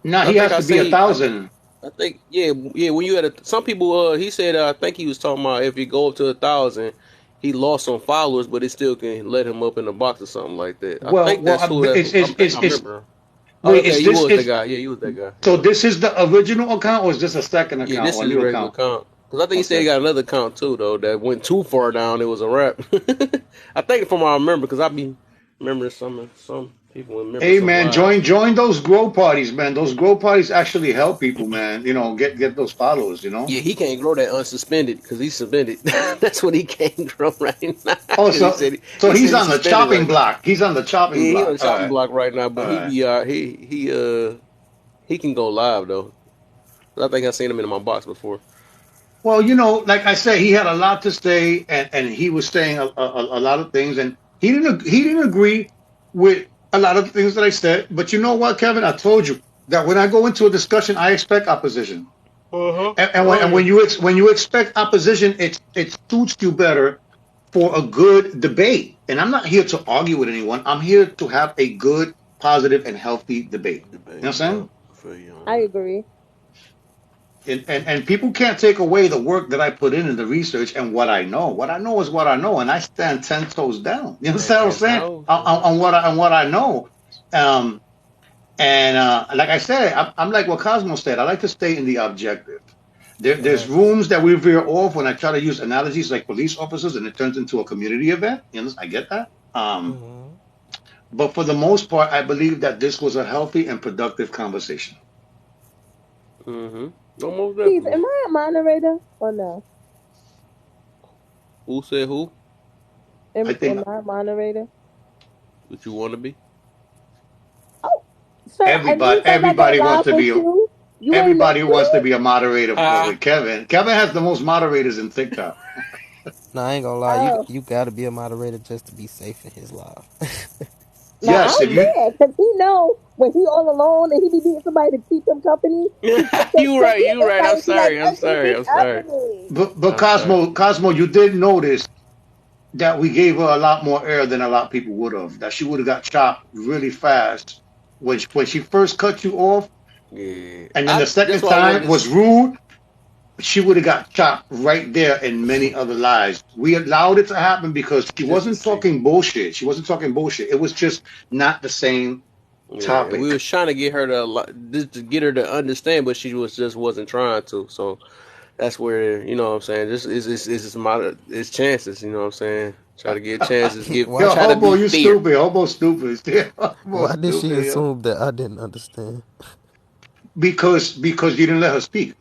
Nah, I he think has I to be seen. 1,000. I think yeah. When you had some people, he said I think he was talking about if you go up to 1,000, he lost some followers, but it still can let him up in the box or something like that. I Well, think that's who. That's who. I think I it's remember. Oh, wait, okay, is you this was that is guy. Yeah, you was that guy. so Yep. this is the original account or is this a second Yeah, account this or a is new regular account? count. Cause I think he said he Okay. got another count too though that went too far down. It was a wrap. I think from what I remember, cause I be remembering some people remember Hey some man, lives. join those grow parties, man. Those grow parties actually help people, man. You know, get those followers, you know. Yeah, he can't grow that unsuspended because he's suspended. That's what he can't grow right now. Oh, Because so he he's said he's on the suspended chopping right now. block. He's on the chopping Yeah, he on block. the All chopping right. block right now, All but he right. be he can go live though. I think I seen him in my box before. Well, like I said, he had a lot to say, and he was saying a lot of things, and he didn't agree with a lot of the things that I said. But you know what, Kevin? I told you that when I go into a discussion, I expect opposition, Uh huh. and when you expect opposition, it suits you better for a good debate. And I'm not here to argue with anyone. I'm here to have a good, positive, and healthy debate. You know Debate. what I'm saying? Yep. For you on I that. agree. And people can't take away the work that I put in the research and what I know. What I know is what I know, and I stand 10 toes down. You Stand understand what I'm 10 saying? toes. On what I know. Um, and like I said, I'm like what Cosmo said. I like to stay in the objective. There's facts. rooms that we veer off when I try to use analogies like police officers, and it turns into a community event. You know, I get that. Hmm. But for the most part, I believe that this was a healthy and productive conversation. Mm-hmm. Almost Steve, definitely. am I a moderator or no? Who said who? I Am think I a moderator? What you want to be? Oh, sir, I know everybody you said I go everybody wants live to with be you. You ain't everybody wants to listening? be a moderator Ah. with Kevin. Kevin has the most moderators in TikTok. Nah, I ain't gonna lie. You Oh, you gotta be a moderator just to be safe in his live. now Yes, I'm if you scared because he know when he all alone and he be needing somebody to keep him company. He just say, You send right. me You an right. I'm invite and be like, sorry. I'm let's just sorry. be I'm sorry. company. but I'm sorry. Cosmo, you did notice that we gave her a lot more air than a lot of people would have. That she would have got chopped really fast when she first cut you off, Yeah. and then I. the That's second why I time wanted was to. rude. She would have got chopped right there in many other lives. We allowed it to happen because she Just to wasn't see. talking bullshit. She wasn't talking bullshit. It was just not the same Yeah, and we topic. was trying to get her just to get her to understand, but she was just wasn't trying to. So that's where you know what I'm saying. Just it's chances. You know what I'm saying. Try to get chances. Why? Yo, Try to hobo, be you fair. stupid. Hobo stupid. Yeah, hobo Why did she stupid, yo. assume that I didn't understand? Because you didn't let her speak.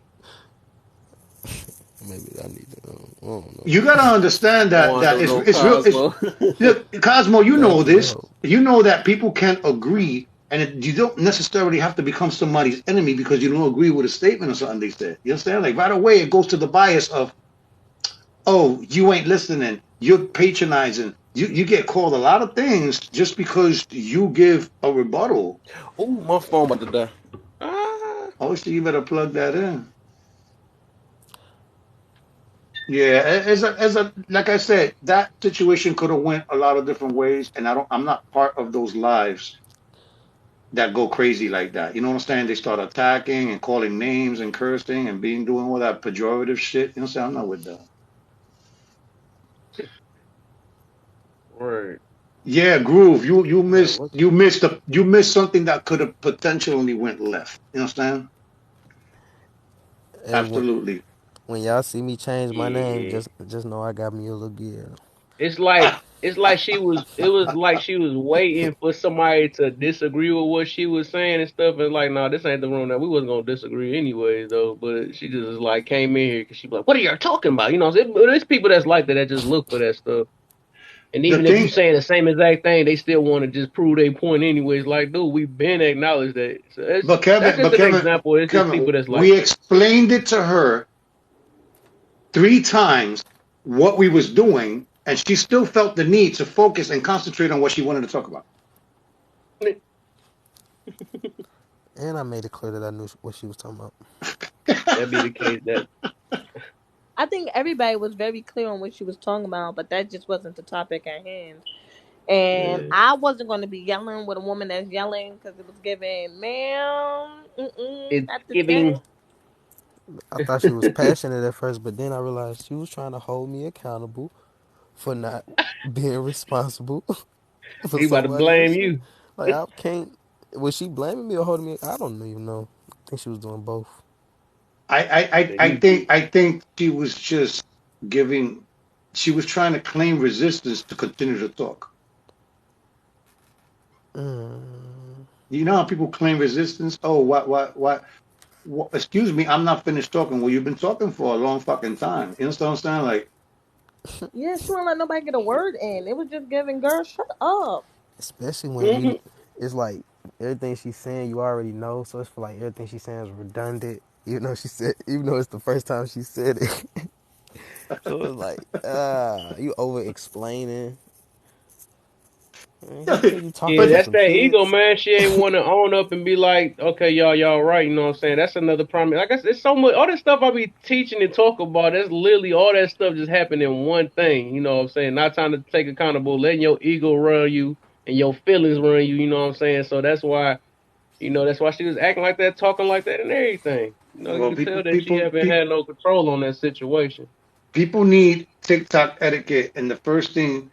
Maybe I need to. I don't know. You gotta understand that Wando it's no it's real. It's Cosmo. look, Cosmo. You know Thank you, this. Hope. You know that people can't agree, and you don't necessarily have to become somebody's enemy because you don't agree with a statement or something they said. You understand? Like right away, it goes to the bias of, oh, you ain't listening. You're patronizing. You get called a lot of things just because you give a rebuttal. Ooh, my phone about to die. Ah. Oh, so you better plug that in. Yeah, as a like I said, that situation could have went a lot of different ways, and I'm not part of those lives that go crazy like that. You know what I'm saying? They start attacking and calling names and cursing and doing all that pejorative shit. You know what I'm saying? I'm not with that. Right. Yeah, Groove, you Yeah. missed What? you missed something that could have potentially went left. You know what I'm saying? Hey, Absolutely. when y'all see me change my name, Yeah. just know I got me a little gear. It's like she was. It was like she was waiting for somebody to disagree with what she was saying and stuff. And like, no, this ain't the room that we wasn't gonna disagree anyways, though. But she just like came in here because she was like, "What are you talking about?" You know, there's people that's like that just look for that stuff. And The even if you thing, saying the same exact thing, they still want to just prove their point anyways. Like, dude, we've been acknowledged that. So but that's Kevin, just but an Kevin, example. It's just Kevin, people that's like we that. explained it to her 3 times what we was doing, and she still felt the need to focus and concentrate on what she wanted to talk about. And I made it clear that I knew what she was talking about. That be the case. That I I think everybody was very clear on what she was talking about, but that just wasn't the topic at hand. And Yeah. I wasn't going to be yelling with a woman that's yelling because it was giving, ma'am, It's not today. giving. I thought she was passionate at first, but then I realized she was trying to hold me accountable for not being responsible for He about to somebody blame else shit. you. Like I can't. Was she blaming me or holding me? I don't even know. I think she was doing both. I think she was just giving. She was trying to claim resistance to continue to talk. Mm. You know how people claim resistance? Oh, what? Excuse me, I'm not finished talking. Well, you've been talking for a long fucking time. You understand what I'm saying? Like, Yeah, she wouldn't let nobody get a word in. It was just giving, girl, shut up. Especially when Mhm. you, it's like everything she's saying you already know, so it's feel like everything she's saying is redundant. Even though it's the first time she said it, so it's like, you over explaining. How can you talking Yeah, but to that's some that ego, kids? man. She ain't want to own up and be like, okay, y'all right. You know what I'm saying? That's another problem. Like I said, it's so much. All this stuff I be teaching and talk about, that's literally all that stuff just happened in one thing. You know what I'm saying? Not trying to take accountable, letting your ego run you and your feelings run you. You know what I'm saying? So that's why, that's why she was acting like that, talking like that, and everything. You well, could tell that she haven't had no control on that situation. people need TikTok etiquette, and the first thing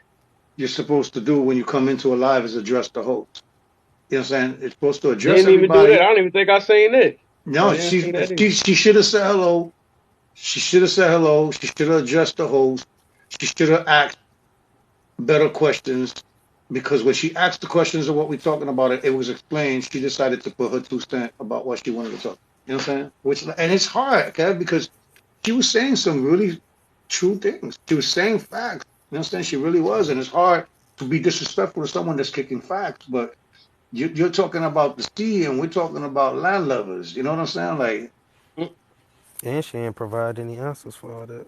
you're supposed to do when you come into a live is address the host. You know what I'm saying? It's supposed to address Didn't even do that. I everybody. don't even think I seen it. I No, didn't see that either. she should have said hello. She should have said hello. She should have addressed the host. She should have asked better questions because when she asked the questions of what we're talking about, it was explained. She decided to put her 2 cents about what she wanted to talk. You know what I'm saying? And it's hard, okay, because she was saying some really true things. She was saying facts. You know what I'm saying? She really was, and it's hard to be disrespectful to someone that's kicking facts. But you're talking about the sea, and we're talking about land lovers. You know what I'm saying? Like, Mm. And she didn't provide any answers for all that.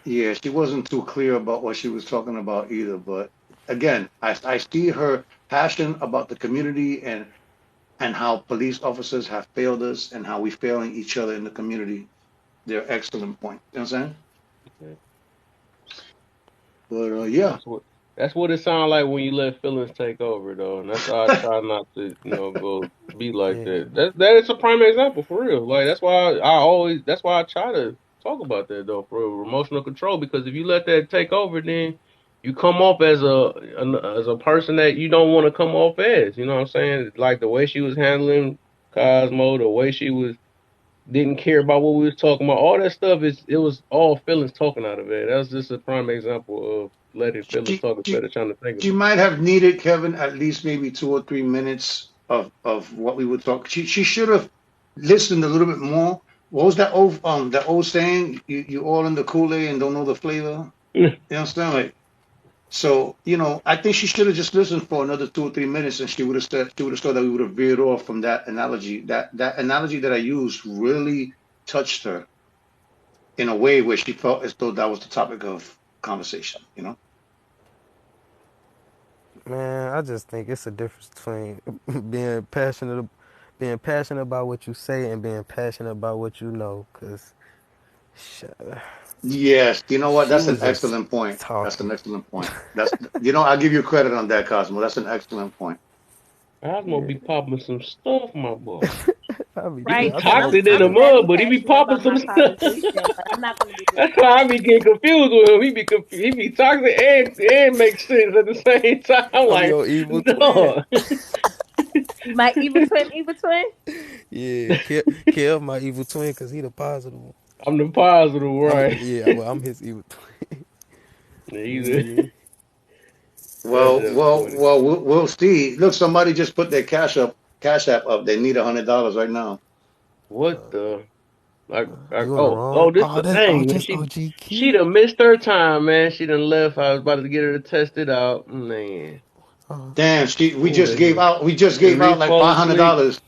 yeah, she wasn't too clear about what she was talking about either. But again, I see her passion about the community and how police officers have failed us and how we failing each other in the community. They're excellent points. You know what I'm saying? But yeah, That's what that's what it sounds like when you let feelings take over, though, and that's why I try not to, go be like Yeah. that. That is a prime example for real. Like that's why I try to talk about that though, for real, emotional control. Because if you let that take over, then you come off as as a person that you don't want to come off as. You know what I'm saying? Like the way she was handling Cosmo, the way she was didn't care about what we was talking about. All that stuff it was all feelings talking out of it. That's just a prime example of letting feelings she talk she instead of trying to think she about might have needed Kevin at least maybe 2 or 3 minutes of what we would talk. She should have listened a little bit more. What was that old saying? You all in the Kool-Aid and don't know the flavor. it. You understand? Like, so, I think she should have just listened for another 2 or 3 minutes, and she would have saw that we would have veered off from that analogy. That analogy that I used really touched her in a way where she felt as though that was the topic of conversation. Man, I just think it's a difference between being passionate about what you say and being passionate about what you know. Cause sh- Yes, you know what? she That's an was just excellent point. That's an talking. excellent point. I'll give you credit on that, Cosmo. That's an excellent point. Cosmo Yeah, be popping some stuff, my boy. I be He be Right, I because toxic smoke in the I'm too. very mud, but he be passionate popping about some my stuff. conversation, but I'm not going to be That's why I be disrespectful. getting confused with him. He be toxic and makes sense at the same time. I'm I'm like, your evil twin. no, My evil twin? Yeah, Kev my evil twin because he the positive one. I'm the positive, right? I'm his evil twin. Either Yeah. that's funny. We'll see. Look, somebody just put their cash app up. They need $100 right now. What the? You in the Oh, wrong. this Oh, the that's thing, man. just She OG she key. done missed her time, man. She done left. I was about to get her to test it out, man. Uh, Damn, Who in here? we just Is gave Reese out like falling asleep? $500.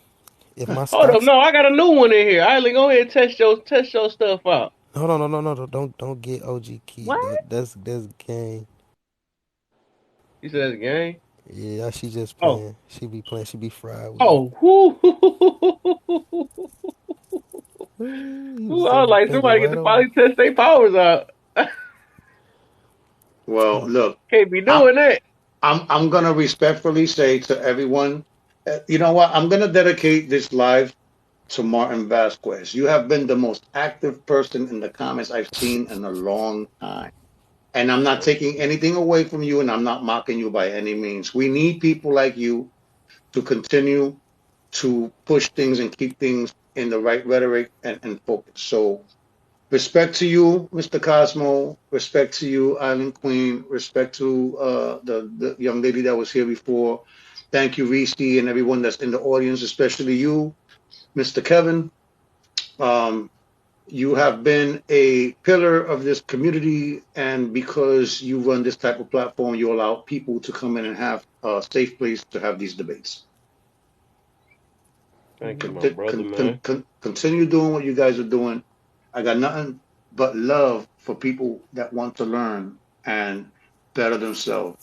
if my Hold up, stocks, no, I got a new one in here. Eileen, go ahead and test your stuff out. no, don't get OG key. What? That's game. You said that's a game? Yeah, she just Oh, playing. She be playing. She be fried with me. oh, whoo. You Ooh, I was Send your like, finger somebody get right to over. finally test their powers out. Well, Huh. look, Can't be I'm doing that. I'm gonna respectfully say to everyone, you know what? I'm gonna dedicate this live to Martin Vasquez. You have been the most active person in the comments I've seen in a long time. And I'm not taking anything away from you, and I'm not mocking you by any means. We need people like you to continue to push things and keep things in the right rhetoric and focus. So respect to you, Mr. Cosmo. Respect to you, Island Queen. Respect to the young lady that was here before. Thank you, Reese, and everyone that's in the audience, especially you, Mr. Kevin. Um, you have been a pillar of this community, and because you run this type of platform, you allow people to come in and have a safe place to have these debates. Thank you, my Conti- brother, man. Continue doing what you guys are doing. I got nothing but love for people that want to learn and better themselves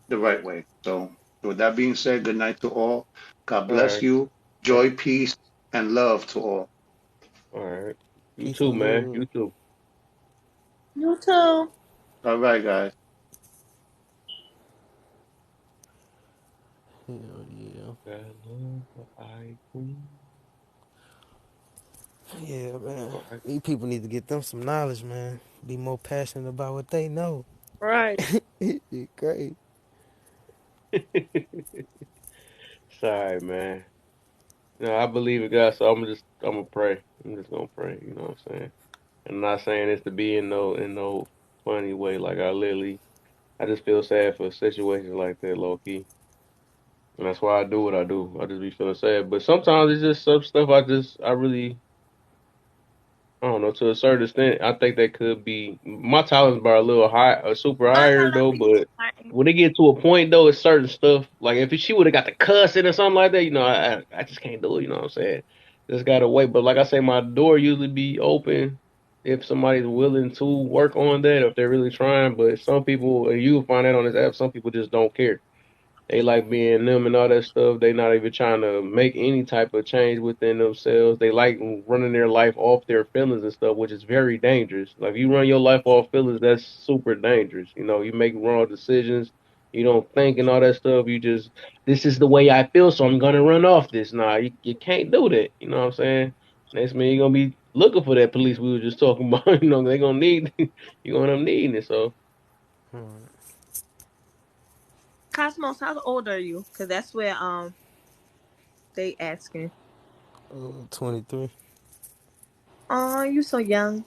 the right way. So, with that being said, good night to all. God All bless right. you. Thank Joy, peace, and love to all. you. All right. You Peace too, and man. love. You too. You too. All right, guys. Hell yeah. Got love for I queen. Yeah, man. All right. These people need to get them some knowledge, man. Be more passionate about what they know. Right. It great. Sorry, man. No, I believe in God, so I'm gonna pray. I'm just gonna pray. You know what I'm saying? I'm not saying this to be in no funny way. Like I just feel sad for situations like that, low key, and that's why I do what I do. I just be feeling sad, but sometimes it's just some stuff I really I don't know, to a certain extent, I think that could be my tolerance bar a little high, super Oh higher no, no, though. you But fine. when it get to a point though, it's certain stuff. Like if she would have got the cussing or something like that, I just can't do it. You know what I'm saying? Just gotta wait. But like I say, my door usually be open if somebody's willing to work on that, or if they're really trying. But some people, and you'll find that on this app, some people just don't care. They like being them and all that stuff. They not even trying to make any type of change within themselves. They like running their life off their feelings and stuff, which is very dangerous. Like you run your life off feelings, that's super dangerous. You make wrong decisions. You don't think and all that stuff. You just this is the way I feel, so I'm gonna run off this. Nah, you can't do that. You know what I'm saying? Next man, you're gonna be looking for that police we were just talking about. They're gonna need you're gonna end up needing it. So Cosmos, how old are you? Cause that's where they asking. 23. Oh, you so young.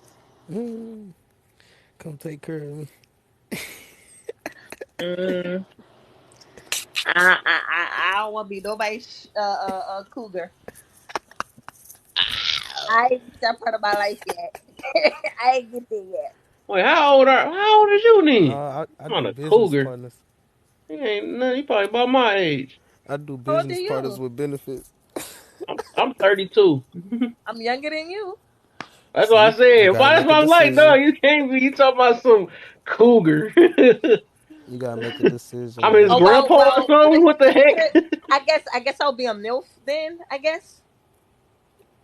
Mm, come take care of me. Mm. I don't want to be nobody's cougar. I ain't reached that part of my life yet. I ain't get there yet. wait, how old is you then? I I'm do not a business cougar. partners. He ain't nothing. He probably about my age. I do How old are business partners you? with benefits. I'm 32. I'm younger than you. That's what I See, you said. gotta Why? That's make a why I'm like, no, decision. you can't be. You talking about some cougar? You gotta make a decision, I'm his Oh man. well, grandpa or well. something. What the heck? I guess I'll be a milf then. I guess.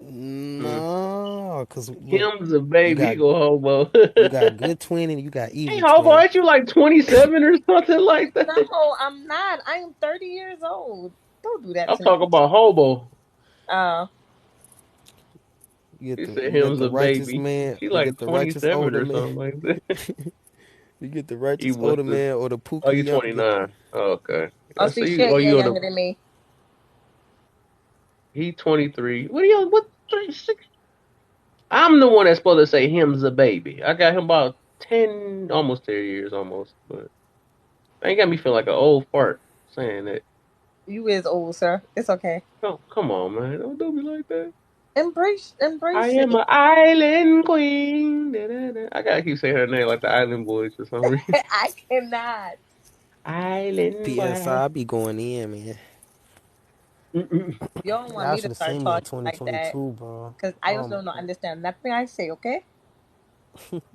Mm. No, cause look, Him's a you baby. He got go homo. you got good twin and you got Hey, evil homo, twin. ain't you like 27 or something like that? No, I'm not. I am 30 years old. Don't do that I'm to me. talking about homo. Uh, He said You get him's the a righteous baby. man. She You like get the righteous 27 older or man. something like that. You get the He righteous must older have. man or the Oh, pookie you young. Get 29. Oh, okay. oh, I see, see. shit, Oh, you're you on younger the. than me. He 23. What are you? What? 36? I'm the one that's supposed to say him's a baby. I got him about 10, almost 10 years almost. But ain't got me feel like an old fart saying that. You is old, sir. It's okay. Come on, man. Don't do me like that. I Embrace am it. an island queen. Da-da-da. I gotta keep saying her name like the Island Boys for some reason. I cannot. Island boy. PSI be going in, man. Mm-mm. You don't want Y'all me to should have start seen me in talking like that 2022, bro. because I Oh also my don't god. understand nothing I say. Okay.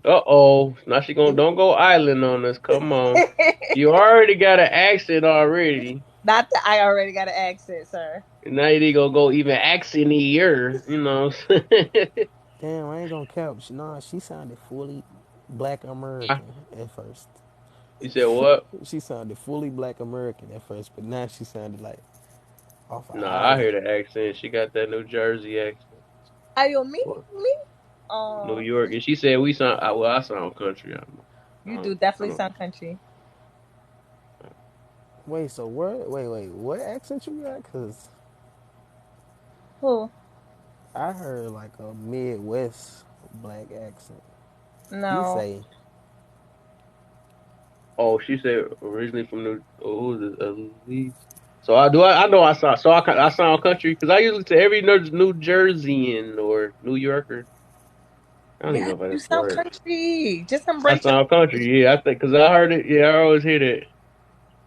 Uh-oh. Now she gonna don't go island on us. Come on. You already got an accent already. Not that I already got an accent, sir. And now you gonna go even accent-ier, you know what I'm saying? Damn, I ain't gonna cap. Nah, she sounded fully black Huh? American at first. You said what? She sounded fully black American at first, but now she sounded like off an Nah, I hear island. the accent. She got that New Jersey accent. Ayo, me, What? me. New Oh, York, and she said we sound. Well, I sound country. you do definitely sound country. Wait, so what? Wait, what accent you got? Cause Who? I heard like a Midwest black accent. You No. say, Oh, she said originally from New. Oh, who is it? Elise. So I do. I know I sound. So I sound country because I usually say every New Jerseyan or New Yorker. I don't even Yeah, know if you that's the sound word. country. Just I embrace your. sound country. Yeah, I think because I heard it. Yeah, I always hear that.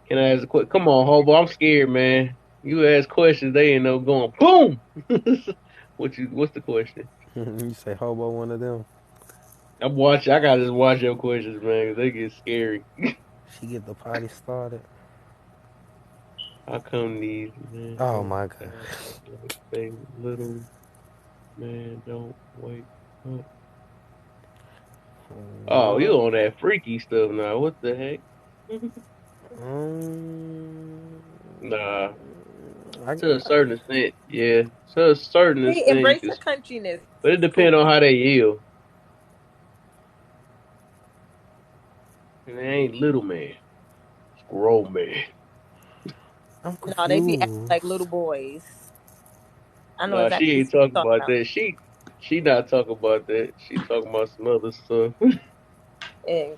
Can I ask a quick? Come on, hobo. I'm scared, man. You ask questions, they end up going boom. What's the question? you say hobo one of them. I'm watching. I gotta just watch your questions, man, 'cause they get scary. She get the party started. How come these men Oh don't my god. act like they little man don't wake up? Oh, you What? on that freaky stuff now? What the heck? Um, Nah, I, to a certain extent, yeah. To a certain See, extent, you embrace can, your countryness. but it It's cool. depends on how they yield. And they ain't little man, it's grown man. I'm No, they be acting like confused. little boys. I know Nah, she exactly ain't what talking you're talking about about. that. She not talking about that. She talking about some other stuff. Eh,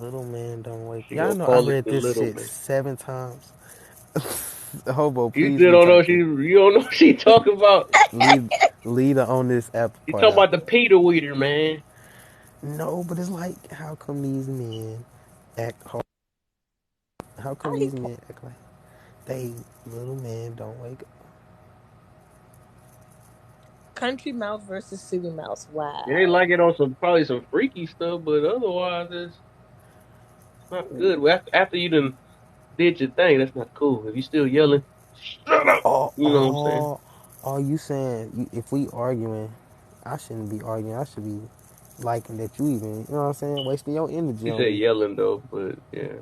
Little man don't wake. She Y'all gonna know I call it read the this little shit man. 7 times. Hobo, You please still don't know she. retype it. You don't know what she talking about. Leave, leave the on this app You part talking out. about the Peter Weeder, man. No, but it's like, how come these men act? How come I these men act like they little man don't wake up? country mouse versus city mouse. It ain't Wow. like it on some probably some freaky stuff, but otherwise it's not good. After you done did your thing, that's not cool. If you still yelling, shut up. Oh, You know what I'm saying? oh, are you saying if we arguing, I shouldn't be arguing. I should be liking that you even, you know what I'm saying, wasting your energy She on said me. yelling though, but yeah,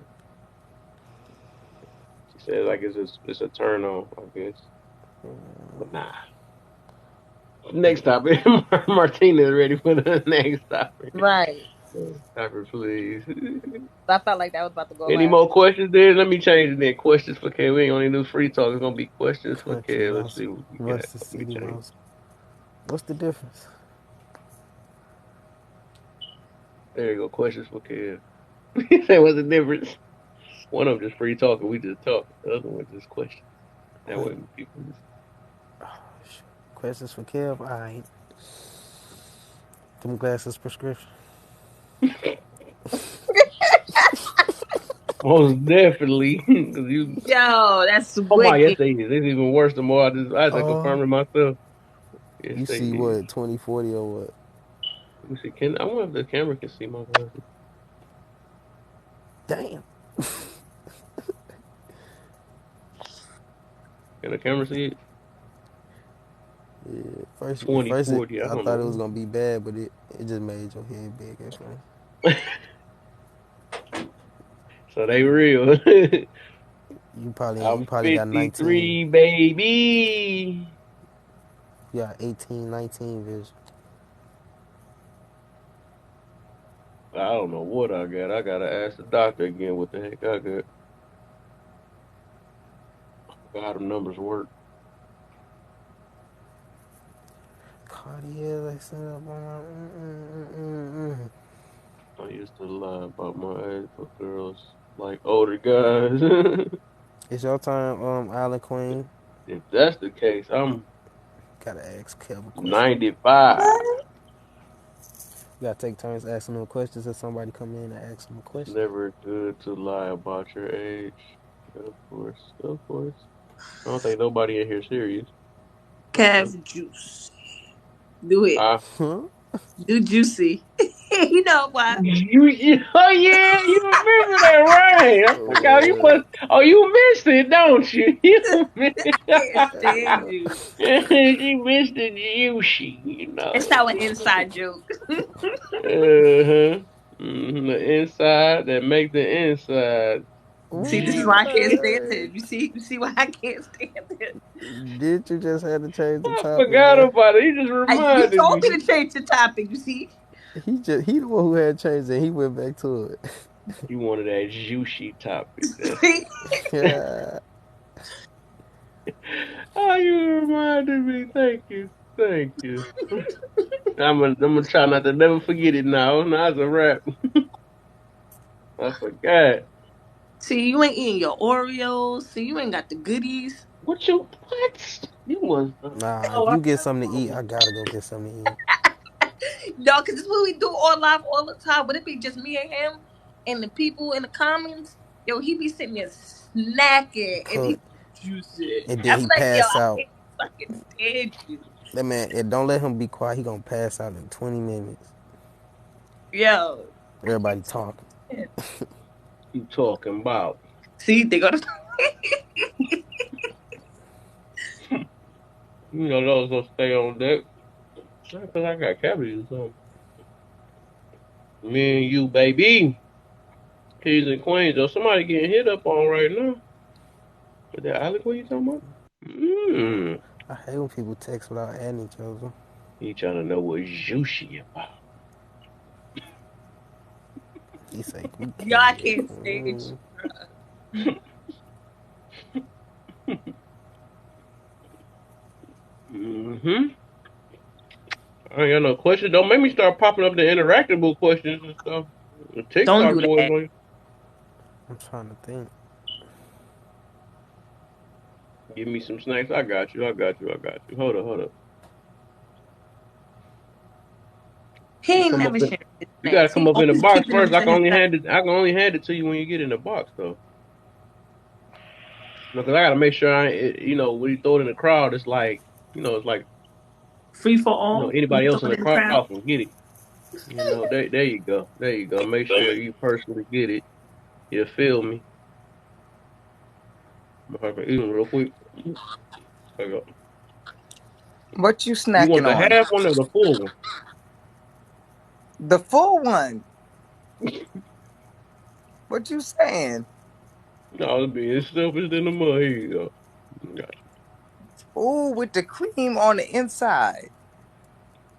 she said like it's a turn on, I guess. But nah. Next topic. Martina's ready for the next topic. Right. Topic, please. I felt like that was about to go Any last. more questions there? Let me change it then. Questions for Kev. We ain't gonna do free talk. It's gonna be questions for Country Kev. Let's mouse see what we got. versus Let me city change. mouse. What's the difference? There you go. Questions for Kev. He said, what's the difference? One of them just free talking. We just talk. The other one just questions. That Wait, way people just. questions for Kev. All right, them glasses prescription. Most definitely. Because you. Yo, that's Oh my, yes wicked. they is. It's even worse the more I had to Oh, confirm it myself. Yes, you they see is. what 2040 or what? Let me see. I wonder if the camera can see my glasses. Damn. Can the camera see it? Yeah. First, 2040. I I don't thought it was know. gonna be bad, but it just made your head big at first. So they real. You I'm probably got 19. 53, baby. You got 18, 19 vision. I don't know what I got. I gotta ask the doctor again what the heck I got. Forgot how the numbers work. Cartier, they set up on my. I used to lie about my age for girls like older guys. It's your time, Island Queen. If that's the case, I'm Gotta ask Kev a question. 95. You gotta take turns asking them questions if somebody come in and ask them a It's question. never good to lie about your age. Of course, of course. I don't think nobody in here serious. Okay. Kev juice. Do it. Ah, Huh? Do juicy. You know what? Oh yeah, you remember that, right? I forgot you Oh, must. Oh, you missed it, don't you? You missed Can't stand you. you missed the juicy, you It's know. our inside joke. Uh-huh. The inside that make the inside. See, this is Juicy. why I can't stand what? him. You see why I can't stand him. Did you just have to change the I topic, forgot man? about it. You just You reminded told me. me to change the topic. You see? He the one who had changed it. He went back to it. You wanted that juicy topic. That's See? it. Yeah. Oh, you reminded me. Thank you. Thank you. I'm gonna try not to never forget it now. Now it's a wrap. I forgot. See, you ain't eating your Oreos. See, you ain't got the goodies. What you what? You was Nah, oh if I you get something to eat, I gotta go get something to eat. No, because it's what we do all live all the time. But it be just me and him and the people in the comments. Yo, he be sitting there snacking and he Cook. juicing. And then I'm he like, yo, pass I out. can't fucking stand you. That man, and don't let him be quiet. He gonna pass out in 20 minutes. Yo, I Everybody can't talking. stand him. you talking about. See, they go to. You know those gonna stay on deck. Because I got cavities or something. Me and you, baby. Kings and queens. Or somebody getting hit up on right now. Is that Alec what you talking about? Mmm. I hate when people text without adding each other. He trying to know what juicy about. He say, we Yo, I king and can't stand you. queen. Mm-hmm. I ain't got no questions. Don't make me start popping up the interactable questions and stuff. The Don't TikTok do boys that. on you. I'm trying to think. Give me some snacks. I got you. I got you. I got you. Hold up. Hold up. He You ain't come up never in. sharing his You gotta snacks. come He up in the always box keeping them first. I to can only himself. hand it. I can only hand it to you when you get in the box, though. Because I gotta make sure when you throw it in the crowd, it's like, it's like, Free for all. You anybody throw else in it the in the crowd. crowd can get it. There you go. There you go. Make sure you personally get it. You feel me? If I can eat them real quick. There you go. What you You want snacking the on? half one or the full one? The full one. What you saying? No, it's being selfish in the mud. Here you go. Got Ooh, with the cream on the inside.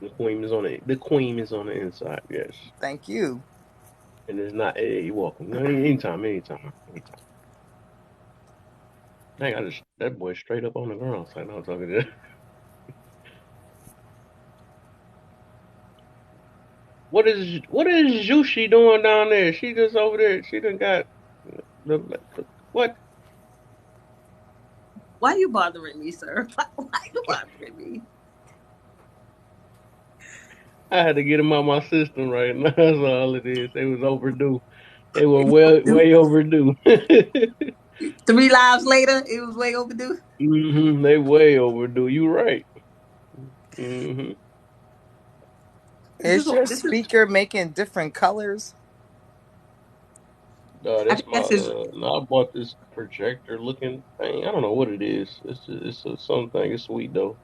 you. The queen is on it. The queen is on the inside. Yes, Thank you. and it's not. Hey, you're welcome. No, anytime, anytime, anytime. Dang, that boy straight up on the ground. So I know I'm talking to. What is Juicy doing down there? She just over there. She done got what? Why you bothering me, sir? Why you bothering me? I had to get them out my system right now. That's all it is. They was overdue. They were well way overdue. 3 lives later, it was way overdue. They way overdue. You right. hmm This is Is your this is. speaker making different colors? I That's think my that's his. no, I bought this projector looking thing. I don't know what it is. It's something. It's sweet though.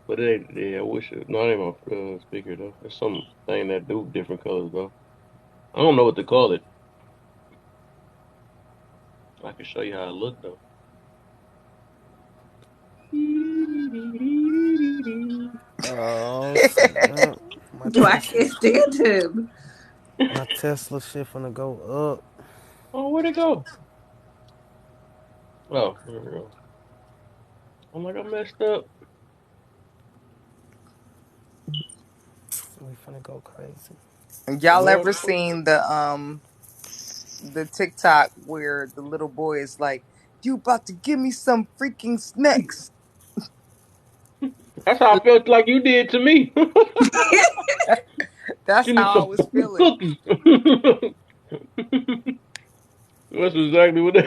But it ain't, yeah, I wish it. No, it ain't my speaker though. It's something that do different colors though. I don't know what to call it. I can show you how it look though. Oh snap! My Yo, I Tesla, can't stand him. my Tesla shit finna go up. Oh, where'd it go? Oh, there we go. I'm like, I messed up. We finna go crazy. Y'all ever Motherfucker. seen the TikTok where the little boy is like, "You about to give me some freaking snacks?" That's how I felt like you did to me. That's Give me how I some was fucking feeling. cookies. That's exactly what that.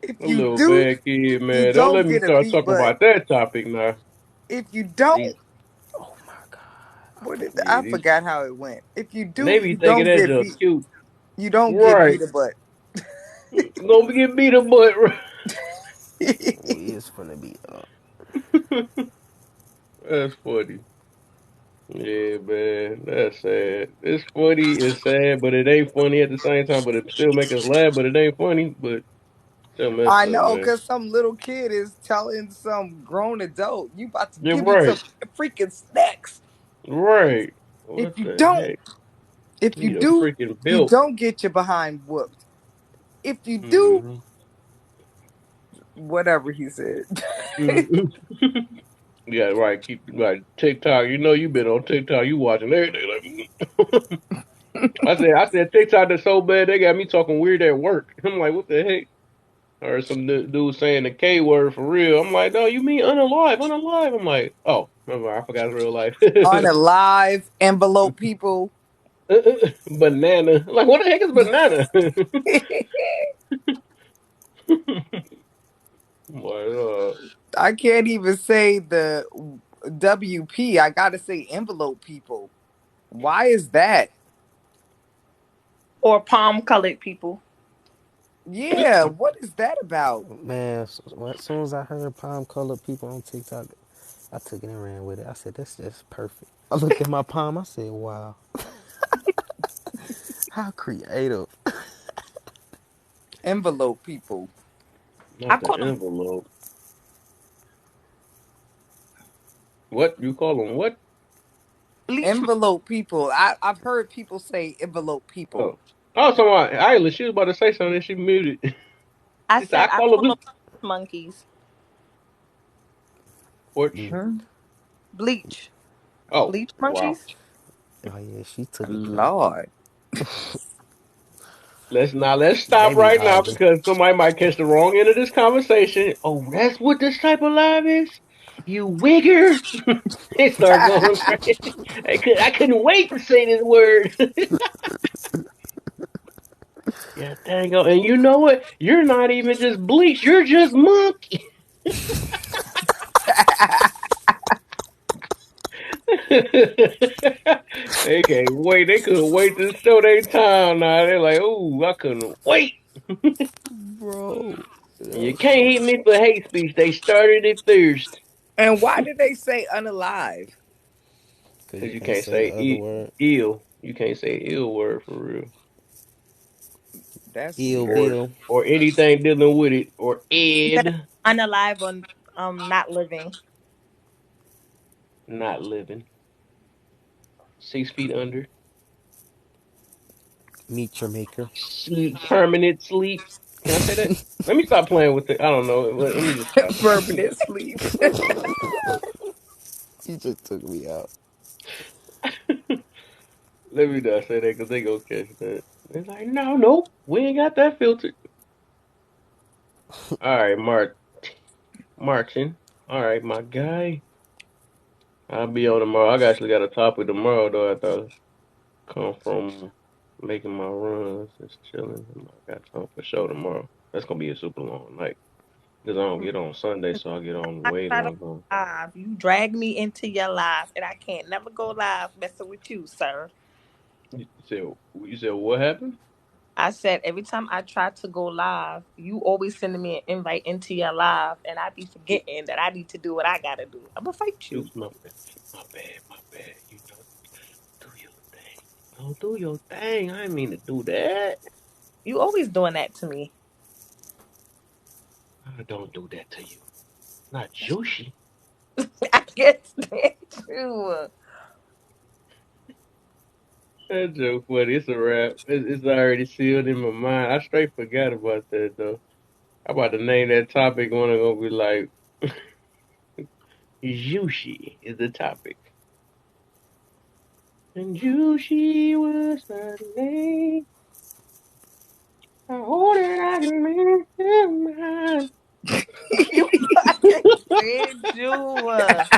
If A you little do, bad kid, you man. Don't let don't me get a start beat talking butt. about that topic now. If you don't, Oh my god! I Yeah, forgot how it went. If you and they do, be you thinking don't that's get just beat. cute. You don't get Right. beat a butt. Gonna get beat up, but We is finna be up. that's funny. Yeah, man, that's sad. It's funny, it's sad, but it ain't funny at the same time. But it still make us laugh, but it ain't funny. But still messed I up, know, man. cause some little kid is telling some grown adult, "You about to You're give me right, some freaking snacks. right. If What you the don't, heck? if you Need a do, freaking you belt. don't get your behind whooped. If you do, Hmm. whatever he said." Hmm. Yeah, right. Keep right. TikTok. You know you been on TikTok. You watching everything. Like, I said TikTok is so bad they got me talking weird at work. I'm like, what the heck? I heard some dude saying the K word for real. I'm like, no, you mean unalive, unalive. I'm like, oh, never mind, I forgot it's real life. Unalive envelope people. Banana. Like, what the heck is banana? I'm like, I can't even say the WP. I gotta say envelope people. Why is that? Or palm colored people. Yeah, what is that about? Man, as soon as I heard palm colored people on TikTok, I took it and ran with it. I said, that's just perfect. I looked at my palm, I said, wow, how creative. Envelope people. I not the call them envelope. What you call them? What? bleach. Envelope people. I've heard people say envelope people. Oh, oh, someone. Isla, she was about to say something. She muted. I She said, I said I call call them them monkeys. porch. Hmm. Bleach. Oh, Bleach wow. monkeys. Oh yeah, she took it there. Lord. Let's They stop be right now arguing. because somebody might catch the wrong end of this conversation. Oh, that's what this type of live is? You wigger. They start going crazy. I couldn't wait to say this word. Yeah, dang. And you know what? You're not even just bleach. You're just monkey. They can't wait. They couldn't wait to show their time now. They're like, ooh, I couldn't wait. Bro, that You was can't so hate me for hate speech. They started it first. And why did they say unalive? because you Because you can't can't say the say other word. ill. You can't say ill word for real. That's Ill weird. Bill. Or anything dealing with it. Or That's Ed unalive on not living. not living. 6 feet under. Meet your maker. Sleep, permanent sleep. Can I say that? Let me stop playing with it. I don't know. Let me just stop. Permanent sleep. You just took me out. Let me not say that because they gonna catch that. They're like, no, nope, we ain't got that filtered. All right, Martin. All right, my guy. I'll be on tomorrow. I actually got a topic tomorrow though. I thought come from making my runs, just chilling. I got time for show tomorrow. That's gonna be a super long night because I don't get on Sunday, so I get on I way try to long. go live. You drag me into your live, and I can't never go live messing with you, sir. You said what happened? I said every time I try to go live, you always sending me an invite into your live, and I be forgetting that I need to do what I gotta do. I'm gonna fight you. Oops, my bad. You know, do your thing. Don't do your thing. I didn't mean to do that. You always doing that to me. I don't do that to you. Not Joshi. I can't stand you. That joke funny. It's a wrap. It's already sealed in my mind. I straight forgot about that though. I'm about to name that topic one. I'm gonna be like, Juicy is the topic. And Juicy was her name. I hold it, I can make it You, I can't stand you. mine.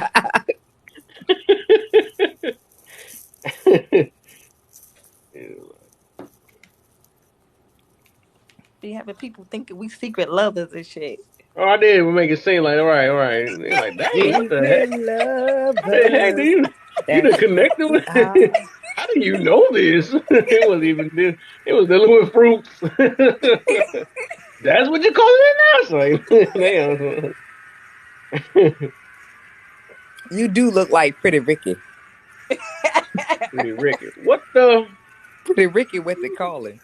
Be having people thinking we secret lovers and shit. Oh, I did. We make it seem like all right. They're like, dang, what the heck? Secret What the heck do lovers. you done That's connected what with? I. How do you know this? It wasn't even this. It was dealing with fruits. That's what you call it now. It's like, damn. You do look like Pretty Ricky. Pretty Ricky. What the? Pretty Ricky, what they calling?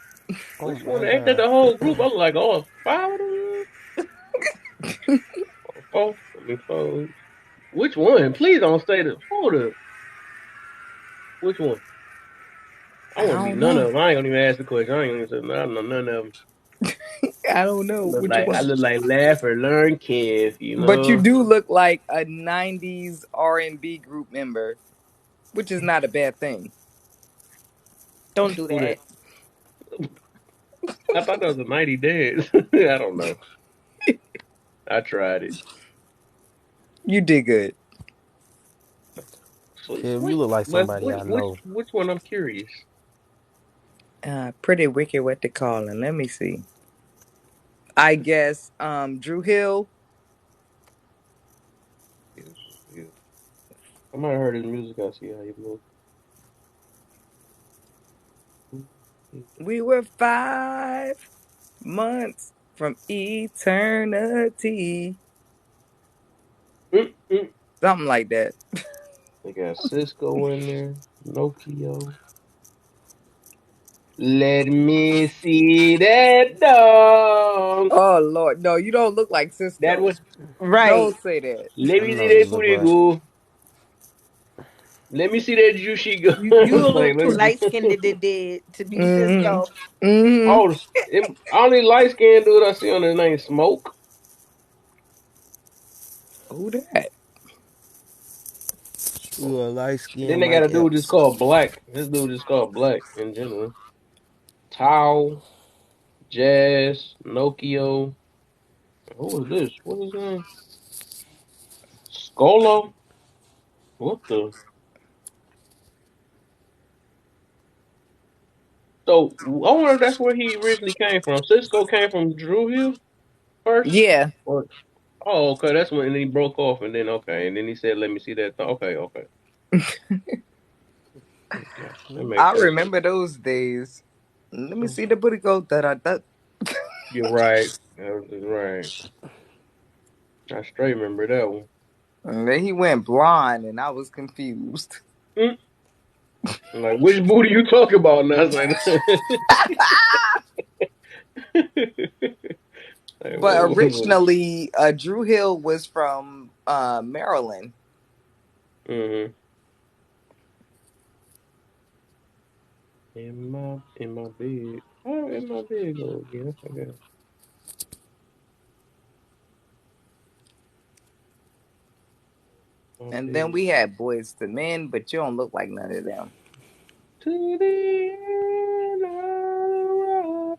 Oh Which one? my Ain't that the god. whole group? I was like, oh, five of them? Or four? I mean, four. Which one? Please don't say the. Hold up. Which one? I I want to be don't none know. of them. I ain't gonna even ask the question. I ain't gonna say no, I don't know none of them. I don't know which I one. look like laugh or learn Kev, you But you know. do look like a '90s R&B group member, which is not a bad thing. Don't do Who that? that. I thought that was a 90 dance. I don't know. I tried it. You did good. So Kev, you what? look like But somebody I know. which one? I'm curious. Pretty Ricky, what they calling? Let me see. I guess Drew Hill. Yes, yes. I might have heard his music. I see how he look. We were 5 months from eternity. Mm-mm. Something like that. They got Cisco in there. Nokia. Let me see that dog. Oh Lord. No, you don't look like That Cisco. was. Right. Don't say that. Let I me see know you that look booty like. go. Let me see that juicy go. You a little Like, too let me. light skinned to be Mm-hmm. Cisco. Mm-hmm. Oh, only light skinned dude I see on his name Smoke. Who that? You a light Then skinned they got a Mike dude just Epps. called Black. This dude just called Black in general. Tao, Jazz, Nokio. Who is this? What is his name? Scolo? What the? So I wonder if that's where he originally came from. Cisco came from Drew Hill first? Yeah. Or oh, okay, that's when he broke off and then okay, and then he said, "Let me see that." Okay, okay, gotcha. That I makes sense. remember those days. Let me So see the booty go da da da. you're right. That was right. I straight remember that one. And then he went blonde, and I was confused. Mm. I'm like, which booty you talking about now? It's like, like, But whoa. originally, Drew Hill was from Maryland. Mm-hmm. In my bed. Oh, in my bed go again. I forgot. My And then bed. we had Boys to Men, but you don't look like none of them. To the end of the road.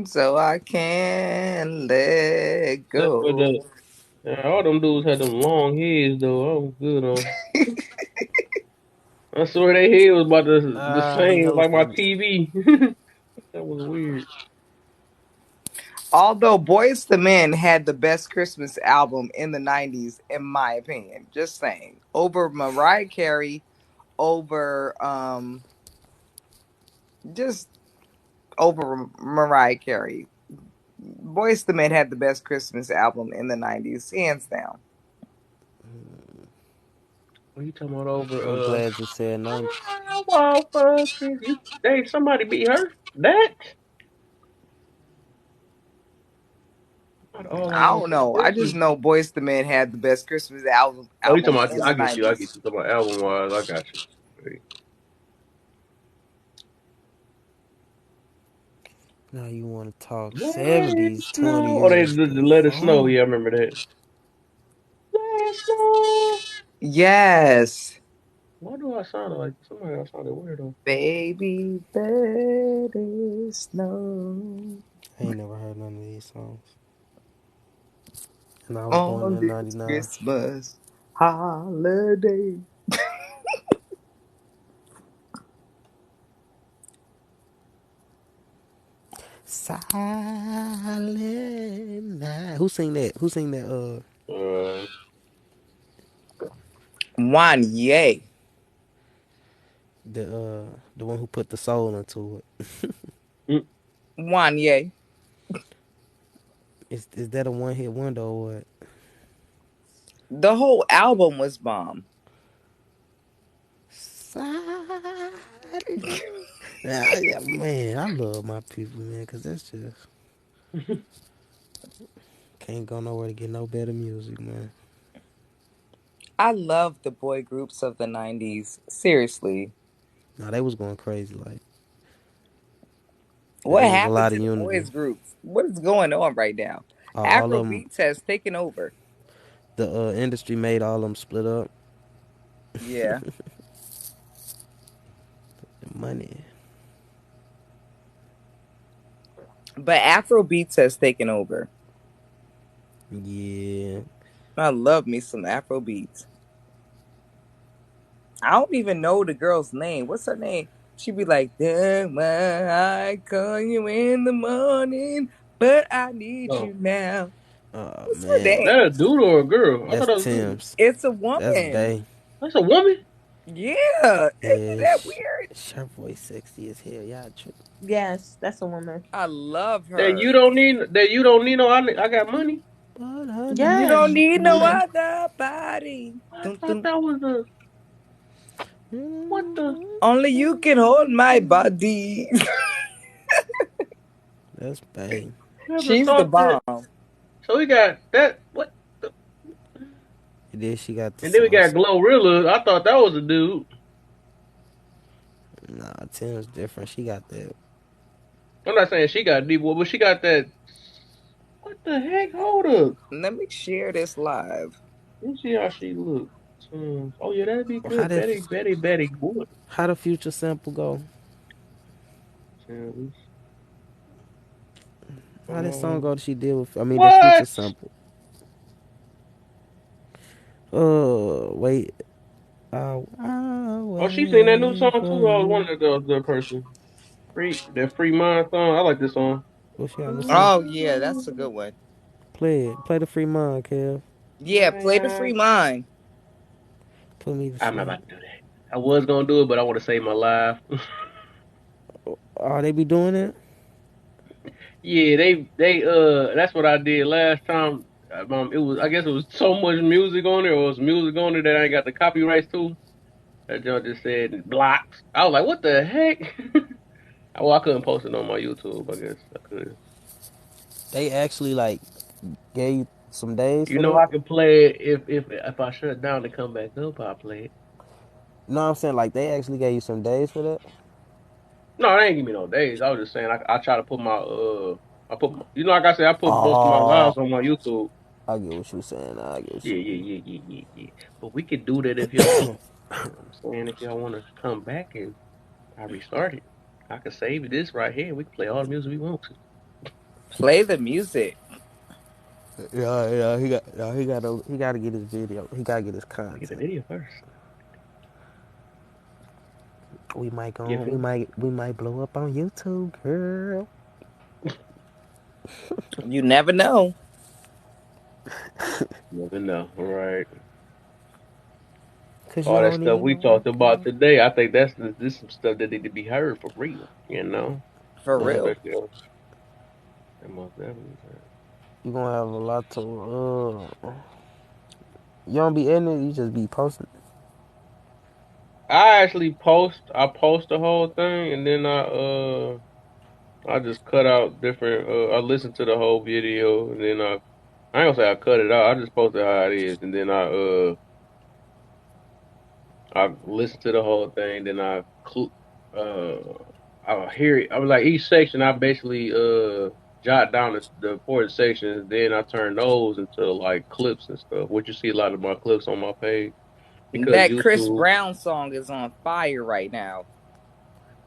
So I can't let Except for go. the all them dudes had them long heads though. I was good on. I swear their head was about the He same like my hosting. TV. That was weird. Although Boys to Men had the best Christmas album in the 90s, in my opinion. Just saying. Over Mariah Carey, over just over Mariah Carey. Boys to Men had the best Christmas album in the 90s, hands down. What are you talking about over I'm glad you said 90s. I walk for Christmas. Hey, somebody beat her? That? Not all I I want don't for know. I just Christmas. know Boys to Men had the best Christmas album Oh, you album talking about? in I the get you. I get 90s. you. Talking about album wise, I got you. Hey. Now you want to talk Let it 70s, 20 snow. Oh, they years the Let It Snow. before. Yeah, I remember that. Let it snow. Yes. Why do I sound like somebody? I sounded weird though. Baby, let it snow I ain't never heard none of these songs. And I was born on in this 99. Christmas holiday. Silent night. Who sing that? Who sing that? Uh, Wanye. The one who put the soul into it. mm, Wanye. Is that a one hit wonder or what? The whole album was bomb. Side. Yeah, man, I love my people, man, cause that's just can't go nowhere to get no better music, man. I love the boy groups of the 90s. Seriously. Nah, they was going crazy, like What it was a happened lot to of the unity. boys groups? What is going on right now? All of them, Afrobeats has taken over. the industry made all of them split up. Yeah. Money, But Afrobeats has taken over. yeah. I love me some Afrobeats. I don't even know the girl's name. What's her name? She be like, "Then when I call you in the morning, but I need oh, you now." Oh What's her is man, that name? a dude or a girl? I thought that's that was a dude. Tim's. It's a That's woman. Day. That's a woman. Yeah. Isn't Yeah, that weird? her voice sexy as hell. Y'all tripping. Yes, that's a woman. I love That her. you don't need. That you don't need. No, I got money. But I You need Yes, don't you need no woman. now. other body. I Dun, thought dun. that was a. What the? Only you can hold my body. That's bang. Never She's the thought that. bomb. So we got that. What? The, And then she got the and then we got sauce. Glorilla. I thought that was a dude. Nah, Tim's different. She got that. I'm not saying she got deep, but she got that. What the heck? Hold up. Let me share this live. Let me see how she look. Oh yeah, that'd be How good. that? Betty Boy. How the future sample go? Sims. How that song go that she did with? I mean, that future What? sample. Wait. I'll Oh, she seen that new wait song for too. I was you. wondering the person. Free mind song. I like this song. What she got a new song? Oh yeah, that's a good one. Play it. Play the free mind, Kev. Yeah, play the free mind. Put me to I'm not sleep. about to do that. I was gonna do it, but I want to save my life. Oh, they be doing it? Yeah, that's what I did last time. It was, I guess it was so much music on there, or it was music on there that I ain't got the copyrights to. That junk just said blocks. I was like, what the heck? Well, I couldn't post it on my YouTube. I guess I could. They actually like gave you some days You for know, that? I can play it if I shut it down and come back up. I'll play it. No, I'm saying like they actually gave you some days for that. No, they ain't give me no days. I was just saying I try to put my like I said, I put most of my Oh, lives on my YouTube. I get what you saying. I get what Yeah, you yeah, mean. yeah, yeah, yeah, yeah. But we could do that if y'all want. You know what I'm saying? If y'all want to come back and I restart it, I can save this right here. We can play all the music we want to. Play the music. Yeah, he got to get his video. He got to get his I get the content. video first. You feel me? We might blow up on YouTube, girl. You never know. Never know. All right. Cause you All that don't stuff need we no talked about other. today, I think this some stuff that need to be heard for real. You know, For Man, real. especially on that most definitely. you gonna have a lot to. You don't be in it. You just be posting. I post the whole thing and then I just cut out different I listened to the whole video and then I ain't gonna say I cut it out. I just posted how it is and then I listen to the whole thing, then uh I hear it. I was like each section I basically jot down the important sections, then I turn those into like clips and stuff. Which you see a lot of my clips on my page because That Chris YouTube. Brown song is on fire right now.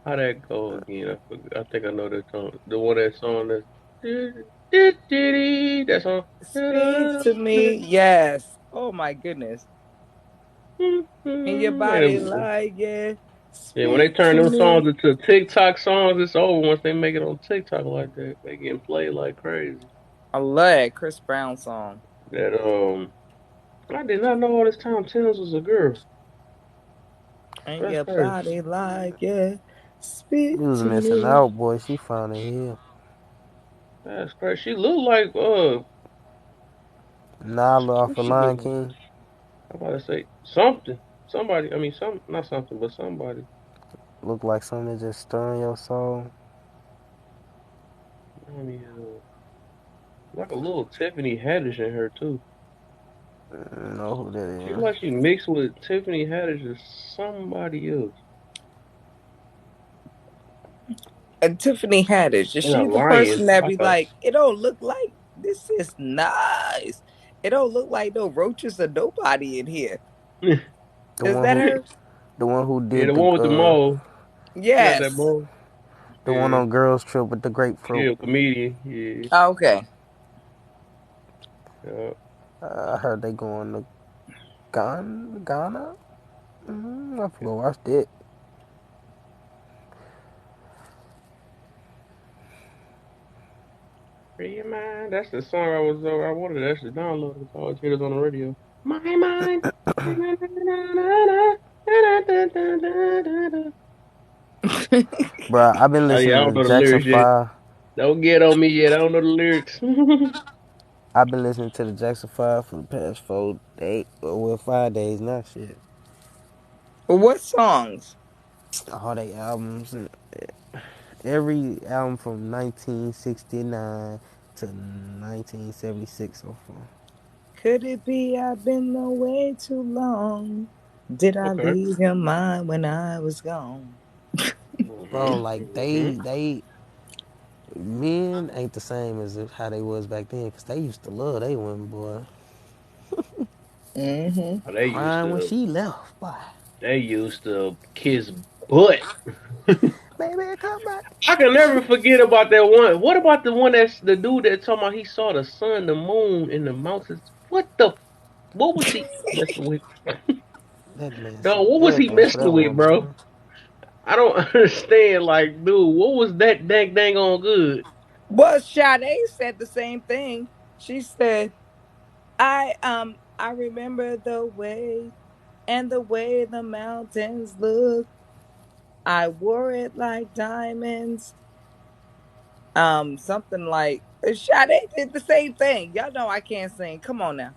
How that go again? I think I know that song. The one that song that that song. Speak to me. Yes. Oh my goodness. And your body like, yeah. Yeah, when they Speak turn to those me. songs into TikTok songs, it's over once they make it on TikTok like that. They getting played like crazy. I love that Chris Brown song. That I did not know all this time Tennis was a girl. And That's your crazy. body like it. Speak You was to missing me. out, boy. She fine as hell. That's crazy. She looked like Nala who off of she look Lion like? King I'm about to say something. Somebody. I mean, some not something, but somebody. look like something that just stirring your soul. I mean, like a little Tiffany Haddish in her too. Know who that She is? like she mixed with Tiffany Haddish or somebody else. And Tiffany Haddish, is In she the person Alliance, that I be thought. like, it don't look like this is nice. It don't look like no roaches or nobody in here. Yeah, The Is one that who, her? the one who did the one with the mole. She got that Yes. mole. the one Yeah, on Girls Trip with the grapefruit. she a comedian. Yeah, Okay. yeah. I heard they going to Ghana. I forgot watch that. Free your mind. That's the song I wanted to actually download because I always hear it on the radio. My mind. Bro, I've been Oh yeah, I don't listening know to the Jackson lyrics yet. 5. Don't get on me yet. I don't know the lyrics. I've been listening to the Jackson 5 for the past 5 days now. Shit, What songs? all they albums, and every album from 1969 to 1976 so far. Could it be I've been away too long? Did I Okay. leave your mind when I was gone? Bro, Mhm. like Mhm. they men ain't the same as how they was back then, cause they used to love they women, boy. Mm-hmm. Oh, Crying when she left, boy. they used to kiss butt. Baby, come back. I can never forget about that one. What about the one that's the dude that talking about he saw the sun, the moon, and the mountains? What was he messing with? That man No, said what was he everything for messing that with, woman, bro? boy. I don't understand. Like, dude, what was that dang on good? Well, Sade said the same thing. She said, I remember the way and the way the mountains look. I wore it like diamonds. Something like Sade did the same thing. Y'all know I can't sing. Come on now.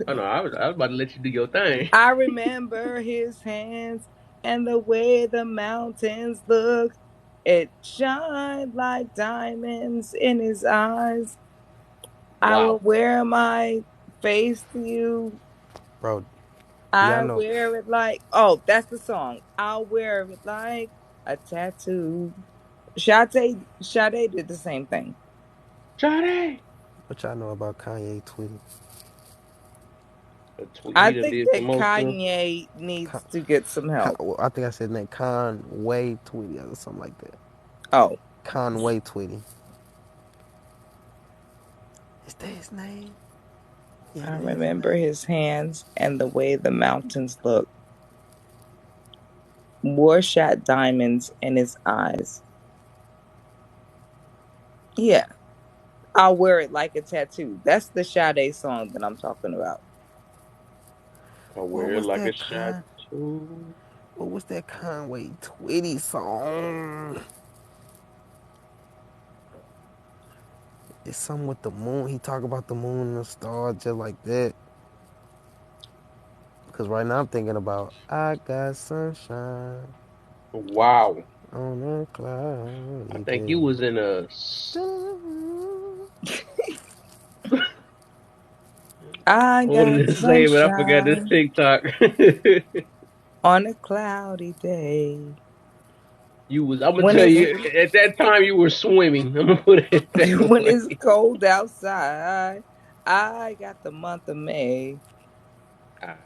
Oh no, I was about to let you do your thing. I remember his hands and the way the mountains look. It shined like diamonds in his eyes. I will Wow. wear my face to you. Bro, do y'all I know? wear it like, oh, that's the song. I'll wear it like a tattoo. Sade did the same thing. Johnny. What y'all know about Kanye tweeting? I He done think did some that more stuff. Kanye needs to get some help. Well, I think I said that Conway tweeting or something like that. Oh, Conway tweeting. Is that his name? Yeah, I that is his remember name. his hands and the way the mountains look. War shot diamonds in his eyes. Yeah, I'll wear it like a tattoo. That's the Sade song that I'm talking about. I What wear it was like a that shot too. What was that Conway Twitty song? It's something with the moon. He talk about the moon and the stars just like that. Because right now I'm thinking about I got sunshine Wow. on a I cloudy think day. you was in a. I I got wanted to say it, but I forgot this sunshine TikTok. on a cloudy day. You was. I'm gonna When tell it's you. At that time, you were swimming. I'm gonna put it that when it's way. cold outside, I got the month of May. I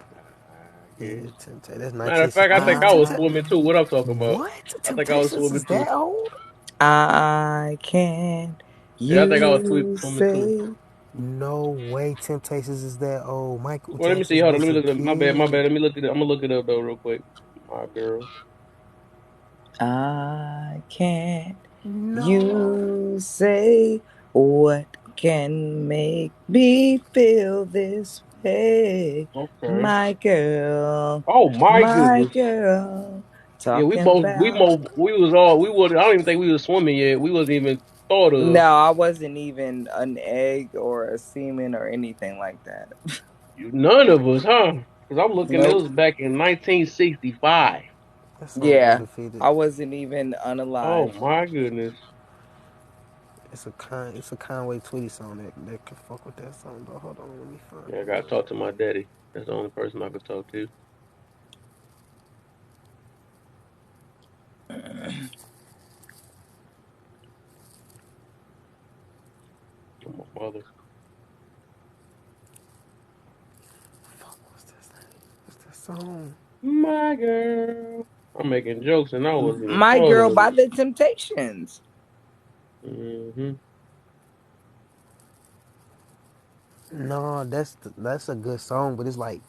Yeah, guess. that's Matter of 1960. fact, I think I was Temptation. swimming too. What I'm talking about? What? I think I was Temptations swimming is too. that old? I can Yeah, I think I was you swimming too. say No way Temptations is that old. Michael Well, let me see. Jackson Hold on. was Let me a look at it. My bad. My kid. bad. Let me look at it. I'm gonna look it up though, real quick. My girl. I can't No. you say what? can make me feel this way. Okay. My girl, Oh my my goodness. girl. Yeah, we Talking both about. we was all we was I don't even think we was swimming yet. We wasn't even thought No, of. I wasn't even an egg or a semen or anything like that. None of us, huh? Because I'm looking, it Nope. was back in 1965. That song Yeah, undefeated. I wasn't even Oh unalive. my goodness. It's a Conway Twitty song that can fuck with that song though. Hold on, let me find Yeah, I it. gotta talk to my daddy. That's the only person I could talk to. Or my mother. Fuck, what's this name? What's that song? My girl. I'm making jokes and I wasn't even My thought Girl of by it. the Temptations. Hmm. No, that's a good song, but it's like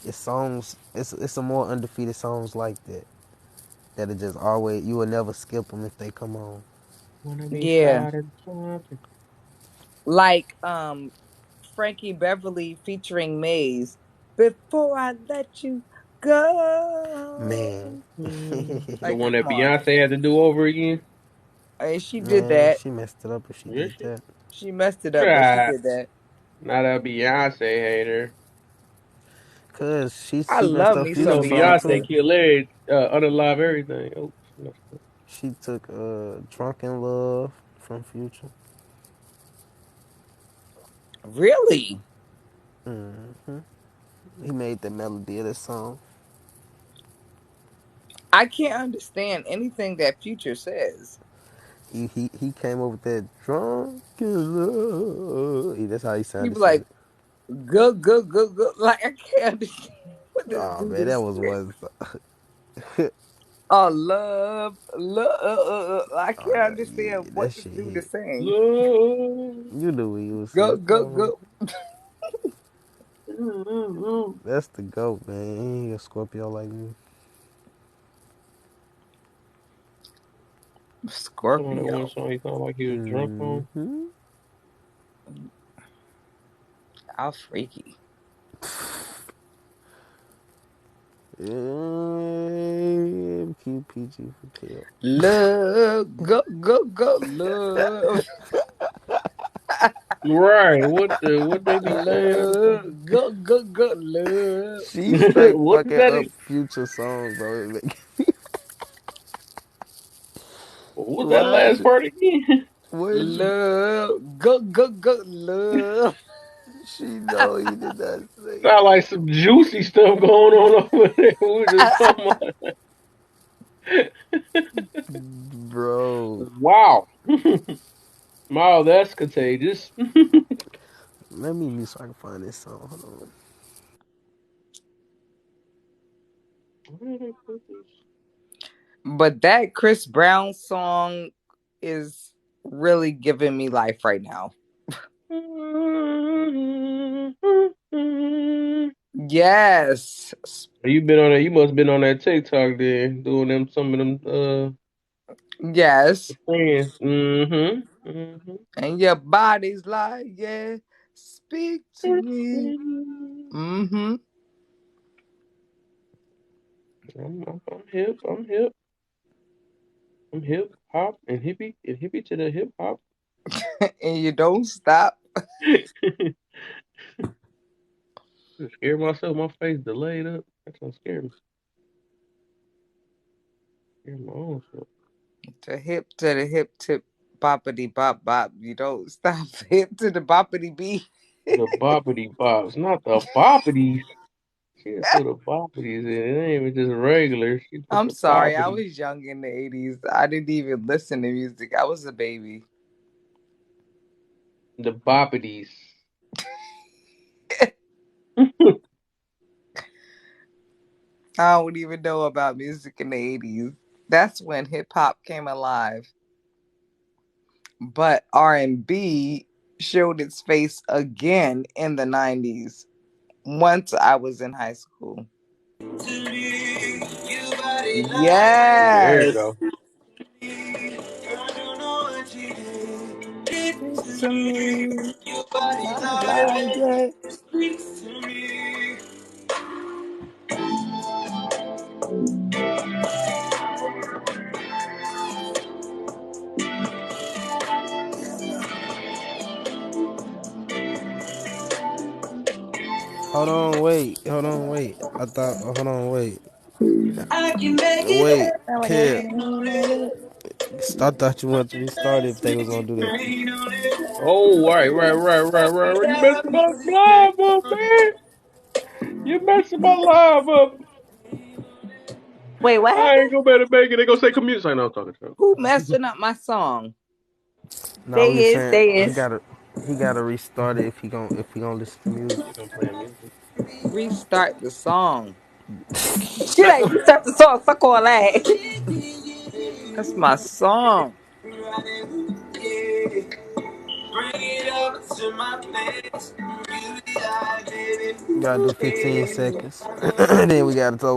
it's songs. It's some more undefeated songs like that that are just always you will never skip them if they come on. Wanna be Yeah. started something. Like Frankie Beverly featuring Maze. Before I let you Man, go. The Like, one come that on. Beyonce had to do over again. And she did man, that. she messed it up if she Is did she? that. She messed it up, but she Ah, did that. not a Beyonce hater. Cause I she messed love up me You some know Future song Beyonce too. Beyonce. killed Larry, unalive everything. Oh, she messed up. She took Drunk in Love from Future. Really? Hmm. He made the melody of the song. I can't understand anything that Future says. He came up with that drunk in love. That's how he He sounded. be like, Said, go, go, go, go. Like, I can't understand what this oh dude man, that is was saying. one. Oh, love, love. I Oh can't no, yeah, understand what that this shit dude hit. is saying. Love. You knew what you was Go, saying. go, Come go. on. That's the goat, man. He ain't a Scorpio like me. Some of that one Scorpio. song he sounded like he was drunk on. Mm-hmm. How freaky. MQPG for kill. Love, go, go, go, love. Right. What they be saying? Love, go, go, go, love. She straight What is fucking that? up Future songs, bro. What was that Why last is it? part again? What you? Love, go, go, go, love. She know he did not say Sound like some juicy stuff going on over there. We were just talking about. bro. Wow. Wow, that's contagious. Let me mute so I can find this song. Hold on. Where did I put this? But that Chris Brown song is really giving me life right now. Yes. You been on that? You must have been on that TikTok then, doing them some of them Yes. friends. Mm-hmm. Mm-hmm. And your body's like, yeah, speak to me. Mm-hmm. I'm hip. I'm hip. I'm hip hop and hippie to the hip hop. And you don't stop. Scare myself. My face delayed up. That's gonna scare me. Scare my own self. To the hip tip boppity bop bop. You don't stop. Hip to the boppity bee. The boppity bops, not the boppities. She done put the boppities in. It ain't even just regular. She put I'm the sorry, I boppity. was young in the 80s. I didn't even listen to music. I was a baby. The boppities. I don't even know about music in the 80s. That's when hip hop came alive. But R&B showed its face again in the 90s once I was in high school. There you Yes. go. to me. Your body I like like it. speaks to me. Hold on, wait. Hold on, wait. I thought. Hold on, wait. I can make Wait, it Kev. It I thought you wanted to restart it if they was gonna do that. rain on it. Oh, right. You messing my live up, man. You messing my live up. Wait, what I ain't happened? gonna better make it. They gonna say commute. Say no, I'm talking to. Who messing up my song? No, we were They is, saying they he is. gotta restart it if he gonna listen to music. You gonna play music? Restart the song. She like restart the song. Fuck all that. That's my song. Bring it up to my place. You lie, baby. You gotta do 15 seconds. Then we gotta throw